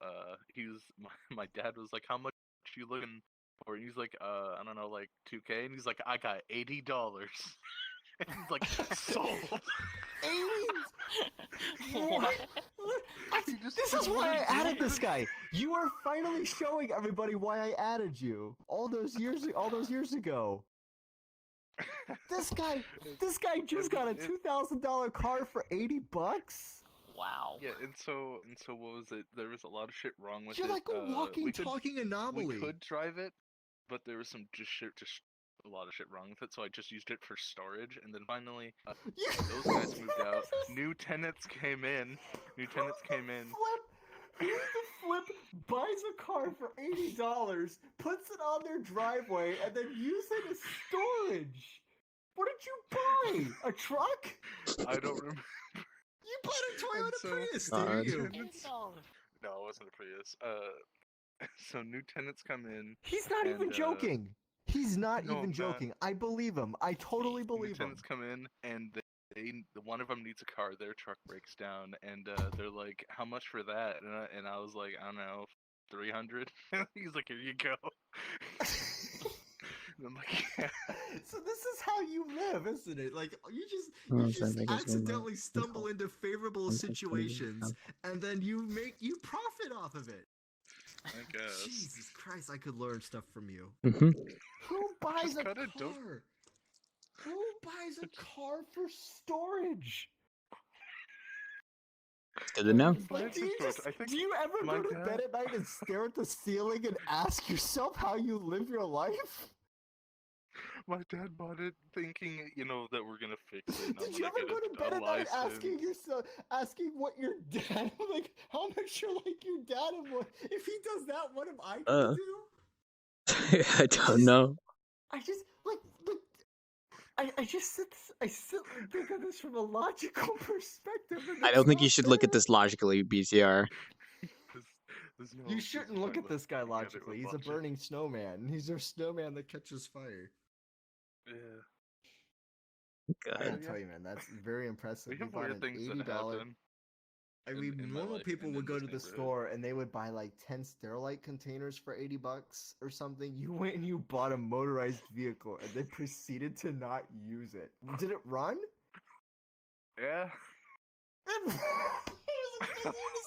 Speaker 14: my dad was like, "How much are you looking for?" And he's like, "I don't know, like $2K." And he's like, "I got $80." And he's like, "Sold."
Speaker 13: This is why I added this guy. You are finally showing everybody why I added you all those years ago. This guy just got a $2,000 car for $80.
Speaker 14: Wow. Yeah, and so what was it? There was a lot of shit wrong with it.
Speaker 13: You're like a walking, talking anomaly.
Speaker 14: We could drive it, but there was some just a lot of shit wrong with it. So I just used it for storage, and then finally, those guys moved out. New tenants came in.
Speaker 13: Flip buys a car for $80, puts it on their driveway, and then uses it as storage. What did you buy? A truck?
Speaker 14: I don't remember.
Speaker 13: You bought a Toyota Prius, didn't you?
Speaker 14: No, it wasn't a Prius. So new tenants come in.
Speaker 13: He's not even joking. He's not even joking. I believe him. I totally believe him.
Speaker 14: Tenants come in and one of them needs a car. Their truck breaks down, and they're like, "How much for that?" And I was like, "I don't know, 300." He's like, "Here you go." And I'm like, "Yeah."
Speaker 13: So this is how you live, isn't it? Like you just accidentally stumble into favorable situations, and then you profit off of it.
Speaker 14: I guess.
Speaker 13: Jesus Christ, I could learn stuff from you.
Speaker 1: Mm-hmm.
Speaker 13: Who buys a car? Who buys a car for storage?
Speaker 1: It's good to know.
Speaker 13: Like, do you ever
Speaker 14: my
Speaker 13: go to
Speaker 14: dad-
Speaker 13: bed at night and stare at the ceiling and ask yourself how you live your life?
Speaker 14: My dad bought it thinking, that we're gonna fix it. And
Speaker 13: Did
Speaker 14: I'm
Speaker 13: you
Speaker 14: gonna
Speaker 13: ever
Speaker 14: get
Speaker 13: go to bed
Speaker 14: a
Speaker 13: at night
Speaker 14: license.
Speaker 13: asking what your dad, like, how much you're like your dad, and what if he does that, what am I gonna do?
Speaker 1: I don't know.
Speaker 13: I just I sit and think of this from a logical perspective. And
Speaker 1: I
Speaker 13: it's
Speaker 1: don't think you
Speaker 13: not
Speaker 1: should look at
Speaker 13: fair.
Speaker 1: this logically, BTR.
Speaker 13: You shouldn't look at this guy logically. He's a burning snowman. He's a snowman that catches fire.
Speaker 14: Yeah.
Speaker 13: I gotta tell you, man, that's very impressive.
Speaker 14: We
Speaker 13: You
Speaker 14: have
Speaker 13: bought
Speaker 14: weird
Speaker 13: an
Speaker 14: things that
Speaker 13: $80.
Speaker 14: happen.
Speaker 13: I mean,
Speaker 14: in my
Speaker 13: normal
Speaker 14: life
Speaker 13: people
Speaker 14: and
Speaker 13: would
Speaker 14: in
Speaker 13: go
Speaker 14: this
Speaker 13: to the
Speaker 14: neighborhood.
Speaker 13: store and they would buy like 10 Sterilite containers for $80 or something. You went and you bought a motorized vehicle and then proceeded to not use it. Did it run?
Speaker 14: Yeah.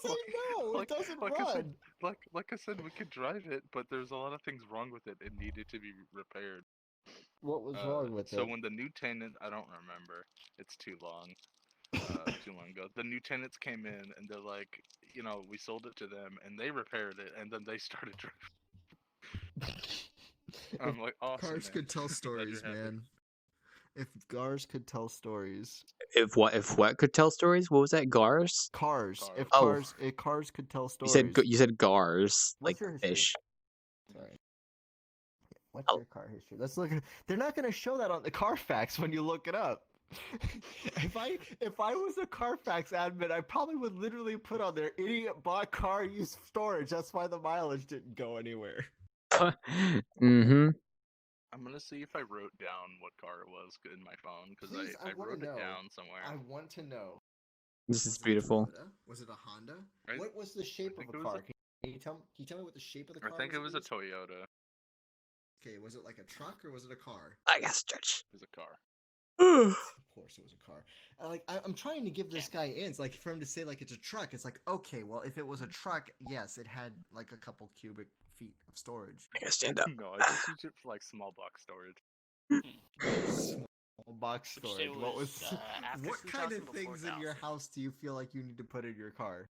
Speaker 13: No, it doesn't
Speaker 14: I
Speaker 13: run.
Speaker 14: said, like I said, we could drive it, but there's a lot of things wrong with it. It needed to be repaired.
Speaker 13: What was wrong with
Speaker 14: So
Speaker 13: it?
Speaker 14: when the new tenant, I don't remember. It's too long. Too long ago. The new tenants came in and they're like, we sold it to them and they repaired it and then they started driving. I'm like, awesome.
Speaker 13: Cars
Speaker 14: man.
Speaker 13: could tell
Speaker 14: Glad you're
Speaker 13: stories,
Speaker 14: happy.
Speaker 13: man. If cars could tell stories.
Speaker 1: If what could tell stories? What was that? Gars?
Speaker 13: Cars. If
Speaker 1: Oh.
Speaker 13: cars could tell
Speaker 1: You
Speaker 13: stories.
Speaker 1: said you said gars,
Speaker 13: What's
Speaker 1: like
Speaker 13: your history?
Speaker 1: fish.
Speaker 13: Sorry. What's your car history? Let's look at. They're not going to show that on the Carfax when you look it up. if I was a Carfax admin, I probably would literally put on there idiot bought car used storage. That's why the mileage didn't go anywhere.
Speaker 1: Mm-hmm.
Speaker 14: I'm gonna see if I wrote down what car it was in my phone because
Speaker 13: Please,
Speaker 14: I
Speaker 13: wanna
Speaker 14: wrote
Speaker 13: know.
Speaker 14: it down somewhere.
Speaker 13: I want to know.
Speaker 1: This is beautiful.
Speaker 13: Was it a Honda?
Speaker 14: I-
Speaker 13: What was the shape
Speaker 14: think
Speaker 13: of
Speaker 14: it
Speaker 13: a
Speaker 14: was
Speaker 13: car? Can you tell me what the shape of the car
Speaker 14: I think
Speaker 13: was?
Speaker 14: it was a Toyota.
Speaker 13: Okay, was it like a truck or was it a car?
Speaker 1: I got stretch.
Speaker 14: It was a car.
Speaker 13: Of course it was a car. I'm trying to give this guy ins, like for him to say like it's a truck. It's like, okay, well if it was a truck, yes, it had like a couple cubic feet of storage.
Speaker 1: I gotta stand up.
Speaker 14: No, I just used it for like small box storage.
Speaker 13: Small box
Speaker 21: Would you say
Speaker 13: storage.
Speaker 21: it
Speaker 13: What
Speaker 21: was,
Speaker 13: was?
Speaker 21: after
Speaker 13: What kind
Speaker 21: 2000
Speaker 13: of
Speaker 21: or
Speaker 13: things
Speaker 21: before
Speaker 13: in your house do you feel like you need to put in your car?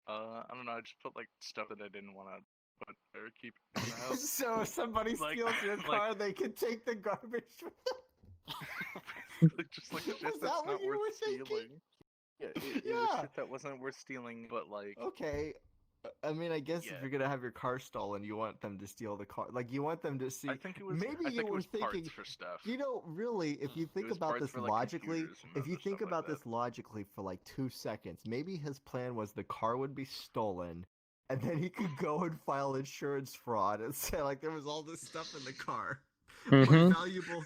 Speaker 14: I don't know. I just put like stuff that I didn't want to put or keep in the house.
Speaker 13: So if somebody
Speaker 14: Like-
Speaker 13: steals your
Speaker 14: like-
Speaker 13: car, they can take the garbage.
Speaker 14: Just like
Speaker 13: Was
Speaker 14: shit
Speaker 13: that
Speaker 14: that's
Speaker 13: what
Speaker 14: not
Speaker 13: you
Speaker 14: worth
Speaker 13: were thinking?
Speaker 14: stealing. Yeah, it was
Speaker 13: Yeah.
Speaker 14: shit that wasn't worth stealing, but like.
Speaker 13: Okay. I mean, I guess
Speaker 14: Yeah.
Speaker 13: if you're gonna have your car stolen, you want them to steal the car. Like, you want them to see.
Speaker 14: I think it was.
Speaker 13: Maybe
Speaker 14: I
Speaker 13: you
Speaker 14: think it
Speaker 13: were
Speaker 14: was
Speaker 13: thinking.
Speaker 14: parts for stuff.
Speaker 13: You know, really, if you think
Speaker 14: was
Speaker 13: about
Speaker 14: parts
Speaker 13: this
Speaker 14: for, like,
Speaker 13: logically,
Speaker 14: computers and
Speaker 13: if you
Speaker 14: other
Speaker 13: think
Speaker 14: stuff like
Speaker 13: about
Speaker 14: that.
Speaker 13: this logically for like 2 seconds, maybe his plan was the car would be stolen, and then he could go and file insurance fraud and say like there was all this stuff in the car,
Speaker 1: Mhm.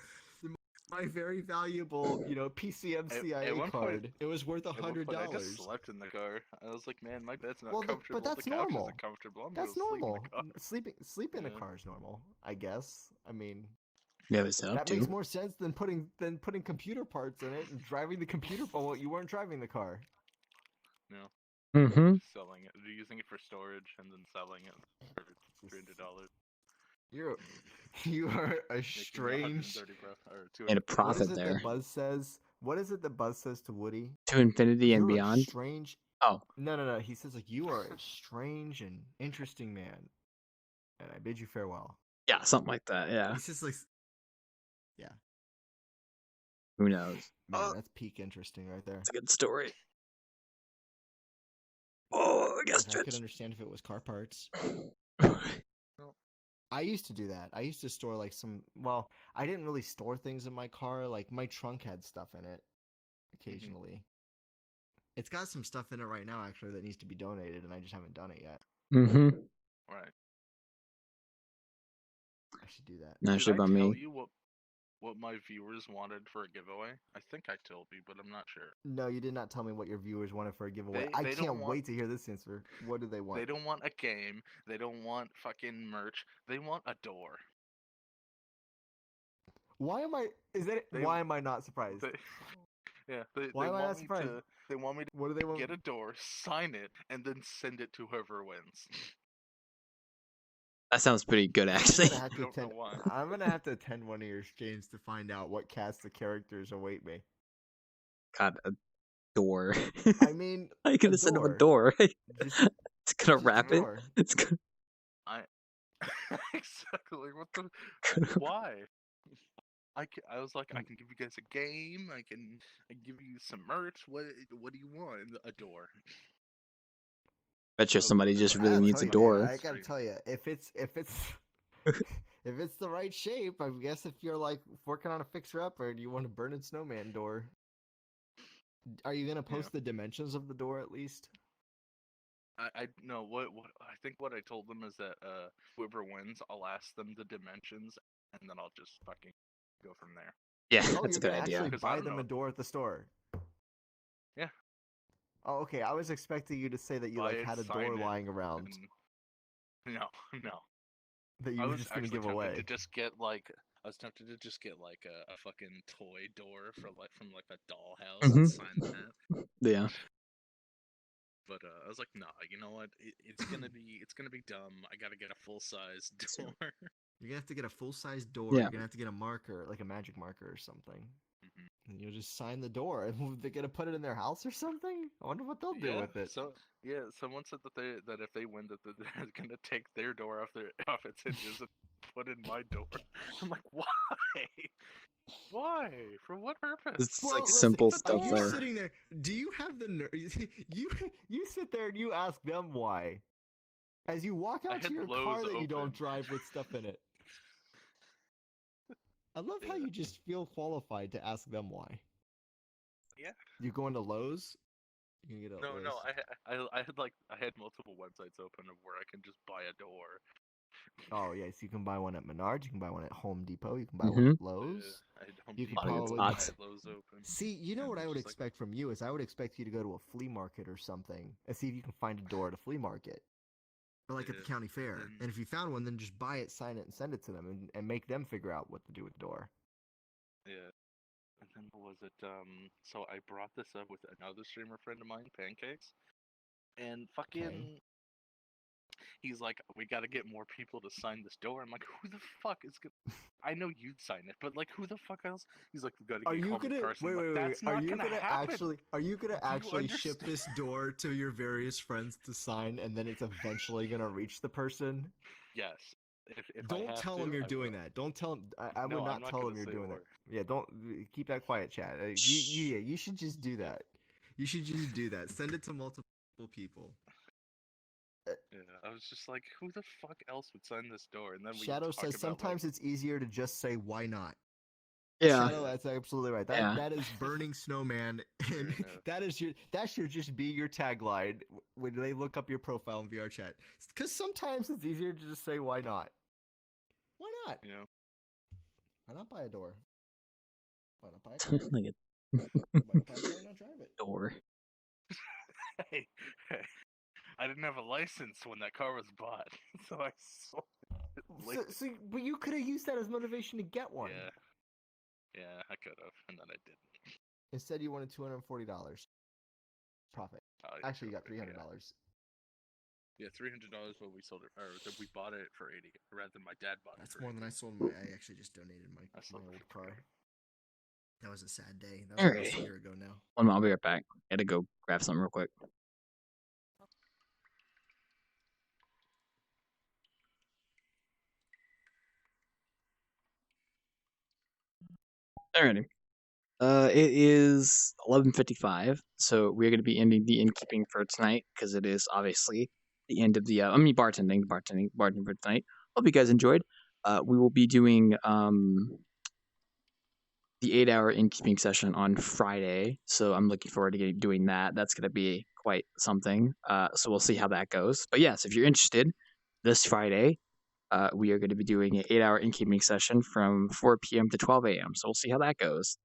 Speaker 13: my very valuable, PCMCIA
Speaker 14: at one
Speaker 13: card.
Speaker 14: point-
Speaker 13: It was worth
Speaker 14: At one point, I
Speaker 13: $100.
Speaker 14: just slept in the car. I was like, man, my bed's not
Speaker 13: Well,
Speaker 14: comfortable.
Speaker 13: but that's
Speaker 14: the couch
Speaker 13: normal.
Speaker 14: isn't comfortable. I'm
Speaker 13: That's
Speaker 14: gonna sleep in
Speaker 13: normal.
Speaker 14: the car.
Speaker 13: Sleep in a
Speaker 14: Yeah.
Speaker 13: car is normal, I guess. I mean,
Speaker 1: Yeah, it's up
Speaker 13: that
Speaker 1: to.
Speaker 13: makes more sense than putting computer parts in it and driving the computer. Well, you weren't driving the car.
Speaker 14: No.
Speaker 1: Mm-hmm.
Speaker 14: Just selling it, using it for storage, and then selling it for $300.
Speaker 13: You are a
Speaker 14: Making
Speaker 13: strange.
Speaker 14: 130, bro, or
Speaker 1: And a
Speaker 14: 200.
Speaker 1: profit
Speaker 13: What is it
Speaker 1: there.
Speaker 13: that Buzz says? What is it that Buzz says to Woody?
Speaker 1: To infinity and
Speaker 13: You're
Speaker 1: beyond.
Speaker 13: A strange.
Speaker 1: Oh.
Speaker 13: No. He says like you are a strange and interesting man, and I bid you farewell.
Speaker 1: Yeah, something like that. Yeah.
Speaker 13: He says like. Yeah.
Speaker 1: Who knows?
Speaker 13: Man, that's peak interesting right there.
Speaker 1: It's a good story. Oh, I guess
Speaker 13: Like, I could understand if it was car parts. I used to do that. I used to store like some. Well, I didn't really store things in my car. Like my trunk had stuff in it. Occasionally, it's got some stuff in it right now actually that needs to be donated, and I just haven't done it yet.
Speaker 1: Mm-hmm.
Speaker 14: Right.
Speaker 13: I should do that.
Speaker 1: Not sure
Speaker 14: Did I
Speaker 1: about
Speaker 14: tell
Speaker 1: me.
Speaker 14: you what my viewers wanted for a giveaway? I think I told you, but I'm not sure.
Speaker 13: No, you did not tell me what your viewers wanted for a giveaway.
Speaker 14: They
Speaker 13: I
Speaker 14: don't
Speaker 13: can't
Speaker 14: want-
Speaker 13: wait to hear this answer. What do they want?
Speaker 14: They don't want a game. They don't want fucking merch. They want a door.
Speaker 13: Why am I? Why am I not surprised? Why am I not surprised?
Speaker 14: They want me to
Speaker 13: What do they want?
Speaker 14: get a door, sign it, and then send it to whoever wins.
Speaker 1: That sounds pretty good, actually.
Speaker 13: I'm gonna have to attend one of your streams to find out what cast of characters await me.
Speaker 1: God, door.
Speaker 13: I mean,
Speaker 1: How you gonna send him a door? It's gonna wrap it. It's gonna.
Speaker 14: I exactly what the why? I was like, I can give you guys a game. I can give you some merch. What do you want? A door.
Speaker 1: Bet you somebody just
Speaker 13: I
Speaker 1: really
Speaker 13: gotta
Speaker 1: needs
Speaker 13: tell
Speaker 1: a
Speaker 13: you, man,
Speaker 1: door.
Speaker 13: I gotta tell you, if it's if it's the right shape, I guess if you're like working on a fixer up or do you want a burning snowman door, are you gonna post the dimensions of the door at least?
Speaker 14: I no what I think what I told them is that whoever wins, I'll ask them the dimensions and then I'll just fucking go from there.
Speaker 1: Yeah,
Speaker 13: Oh,
Speaker 1: that's
Speaker 13: you're
Speaker 1: a good
Speaker 13: gonna
Speaker 1: idea.
Speaker 13: actually buy them a door at the store.
Speaker 14: Yeah.
Speaker 13: Oh, okay. I was expecting you to say that you
Speaker 14: Buy
Speaker 13: like
Speaker 14: it,
Speaker 13: had a
Speaker 14: sign
Speaker 13: door
Speaker 14: it,
Speaker 13: lying around
Speaker 14: No.
Speaker 13: that you
Speaker 14: I
Speaker 13: were
Speaker 14: was
Speaker 13: just gonna
Speaker 14: actually
Speaker 13: give
Speaker 14: tempted
Speaker 13: away.
Speaker 14: to just get like I was tempted to just get like a fucking toy door from like a dollhouse and sign that.
Speaker 1: Yeah.
Speaker 14: But I was like, nah, you know what? It's gonna be dumb. I gotta get a full size door.
Speaker 13: You're gonna have to get a full size door.
Speaker 1: Yeah.
Speaker 13: You're gonna have to get a marker, like a magic marker or something. And you'll just sign the door. And they're gonna put it in their house or something. I wonder what they'll do with it.
Speaker 14: So someone said that if they win that they're gonna take their door off its hinges and put in my door. I'm like, why? Why? For what purpose?
Speaker 1: It's like simple stuff
Speaker 13: You're
Speaker 1: there.
Speaker 13: sitting there. Do you have the nerve? You sit there and you ask them why. As you walk
Speaker 14: I
Speaker 13: out to
Speaker 14: had
Speaker 13: your
Speaker 14: Lowe's
Speaker 13: car that you
Speaker 14: open.
Speaker 13: don't drive with stuff in it. I love how you just feel qualified to ask them why.
Speaker 14: Yeah.
Speaker 13: You go into Lowe's? You can get a Lowe's.
Speaker 14: No. I had multiple websites open of where I can just buy a door.
Speaker 13: Oh yes, you can buy one at Menards. You can buy one at Home Depot. You can buy one at Lowe's.
Speaker 14: I had Home
Speaker 13: You can
Speaker 14: Depot
Speaker 13: probably
Speaker 14: open, I had Lowe's open.
Speaker 13: See, you know what I would expect from you is I would expect you to go to a flea market or something and see if you can find a door at a flea market. Or like at the county fair. And if you found one, then just buy it, sign it, and send it to them and make them figure out what to do with the door.
Speaker 14: Yeah. And then what was it? So I brought this up with another streamer friend of mine, Pancakes. And fucking he's like, we gotta get more people to sign this door. I'm like, who the fuck is gonna I know you'd sign it, but like who the fuck else? He's like, we gotta get
Speaker 13: Are you
Speaker 14: common
Speaker 13: gonna
Speaker 14: person.
Speaker 13: wait?
Speaker 14: Like, That's
Speaker 13: Are
Speaker 14: not
Speaker 13: you
Speaker 14: gonna
Speaker 13: gonna
Speaker 14: happen.
Speaker 13: actually ship
Speaker 14: understand?
Speaker 13: this door to your various friends to sign, and then it's eventually gonna reach the person?
Speaker 14: Yes. If I
Speaker 13: Don't
Speaker 14: have
Speaker 13: tell
Speaker 14: to,
Speaker 13: them you're
Speaker 14: I
Speaker 13: doing
Speaker 14: will.
Speaker 13: that. Don't tell them. I
Speaker 14: No,
Speaker 13: would
Speaker 14: I'm
Speaker 13: not
Speaker 14: not
Speaker 13: tell
Speaker 14: gonna
Speaker 13: them you're
Speaker 14: say a
Speaker 13: doing that.
Speaker 14: word.
Speaker 13: Yeah, don't keep that quiet, chat. You should just do that. You should just do that. Send it to multiple people.
Speaker 14: Yeah, I was just like, who the fuck else would sign this door? And then we
Speaker 13: Shadow
Speaker 14: talk
Speaker 13: says
Speaker 14: about,
Speaker 13: sometimes it's easier to just say why not.
Speaker 1: Yeah.
Speaker 13: Shadow, that's absolutely right.
Speaker 1: Yeah.
Speaker 13: That is burning snowman, and that should just be your tagline when they look up your profile in VRChat. Because sometimes it's easier to just say why not. Why not?
Speaker 14: You know.
Speaker 13: Why not buy a door? Why not buy a car?
Speaker 1: Like
Speaker 13: Why not drive it?
Speaker 1: door.
Speaker 14: hey, I didn't have a license when that car was bought, so I sold it.
Speaker 13: But you could have used that as motivation to get one.
Speaker 14: Yeah, I could have, and then I didn't.
Speaker 13: Instead, you wanted $240 profit. Actually, you got $300.
Speaker 14: Yeah, $300 when we sold it, or that we bought it for 80, rather than my dad bought it.
Speaker 13: That's
Speaker 14: for
Speaker 13: more
Speaker 14: 80.
Speaker 13: than I sold my. I actually just donated my old car. That was a sad day. That was
Speaker 1: Alright.
Speaker 13: almost a year ago now.
Speaker 1: One moment, I'll be right back. I had to go grab something real quick. Alrighty. It is 11:55, so we're going to be ending the innkeeping for tonight because it is obviously the end of the bartending for tonight. Hope you guys enjoyed. We will be doing the 8-hour innkeeping session on Friday, so I'm looking forward to doing that. That's going to be quite something. So we'll see how that goes. But yes, if you're interested, this Friday, we are going to be doing an 8-hour innkeeping session from 4 p.m. to 12 a.m. So we'll see how that goes.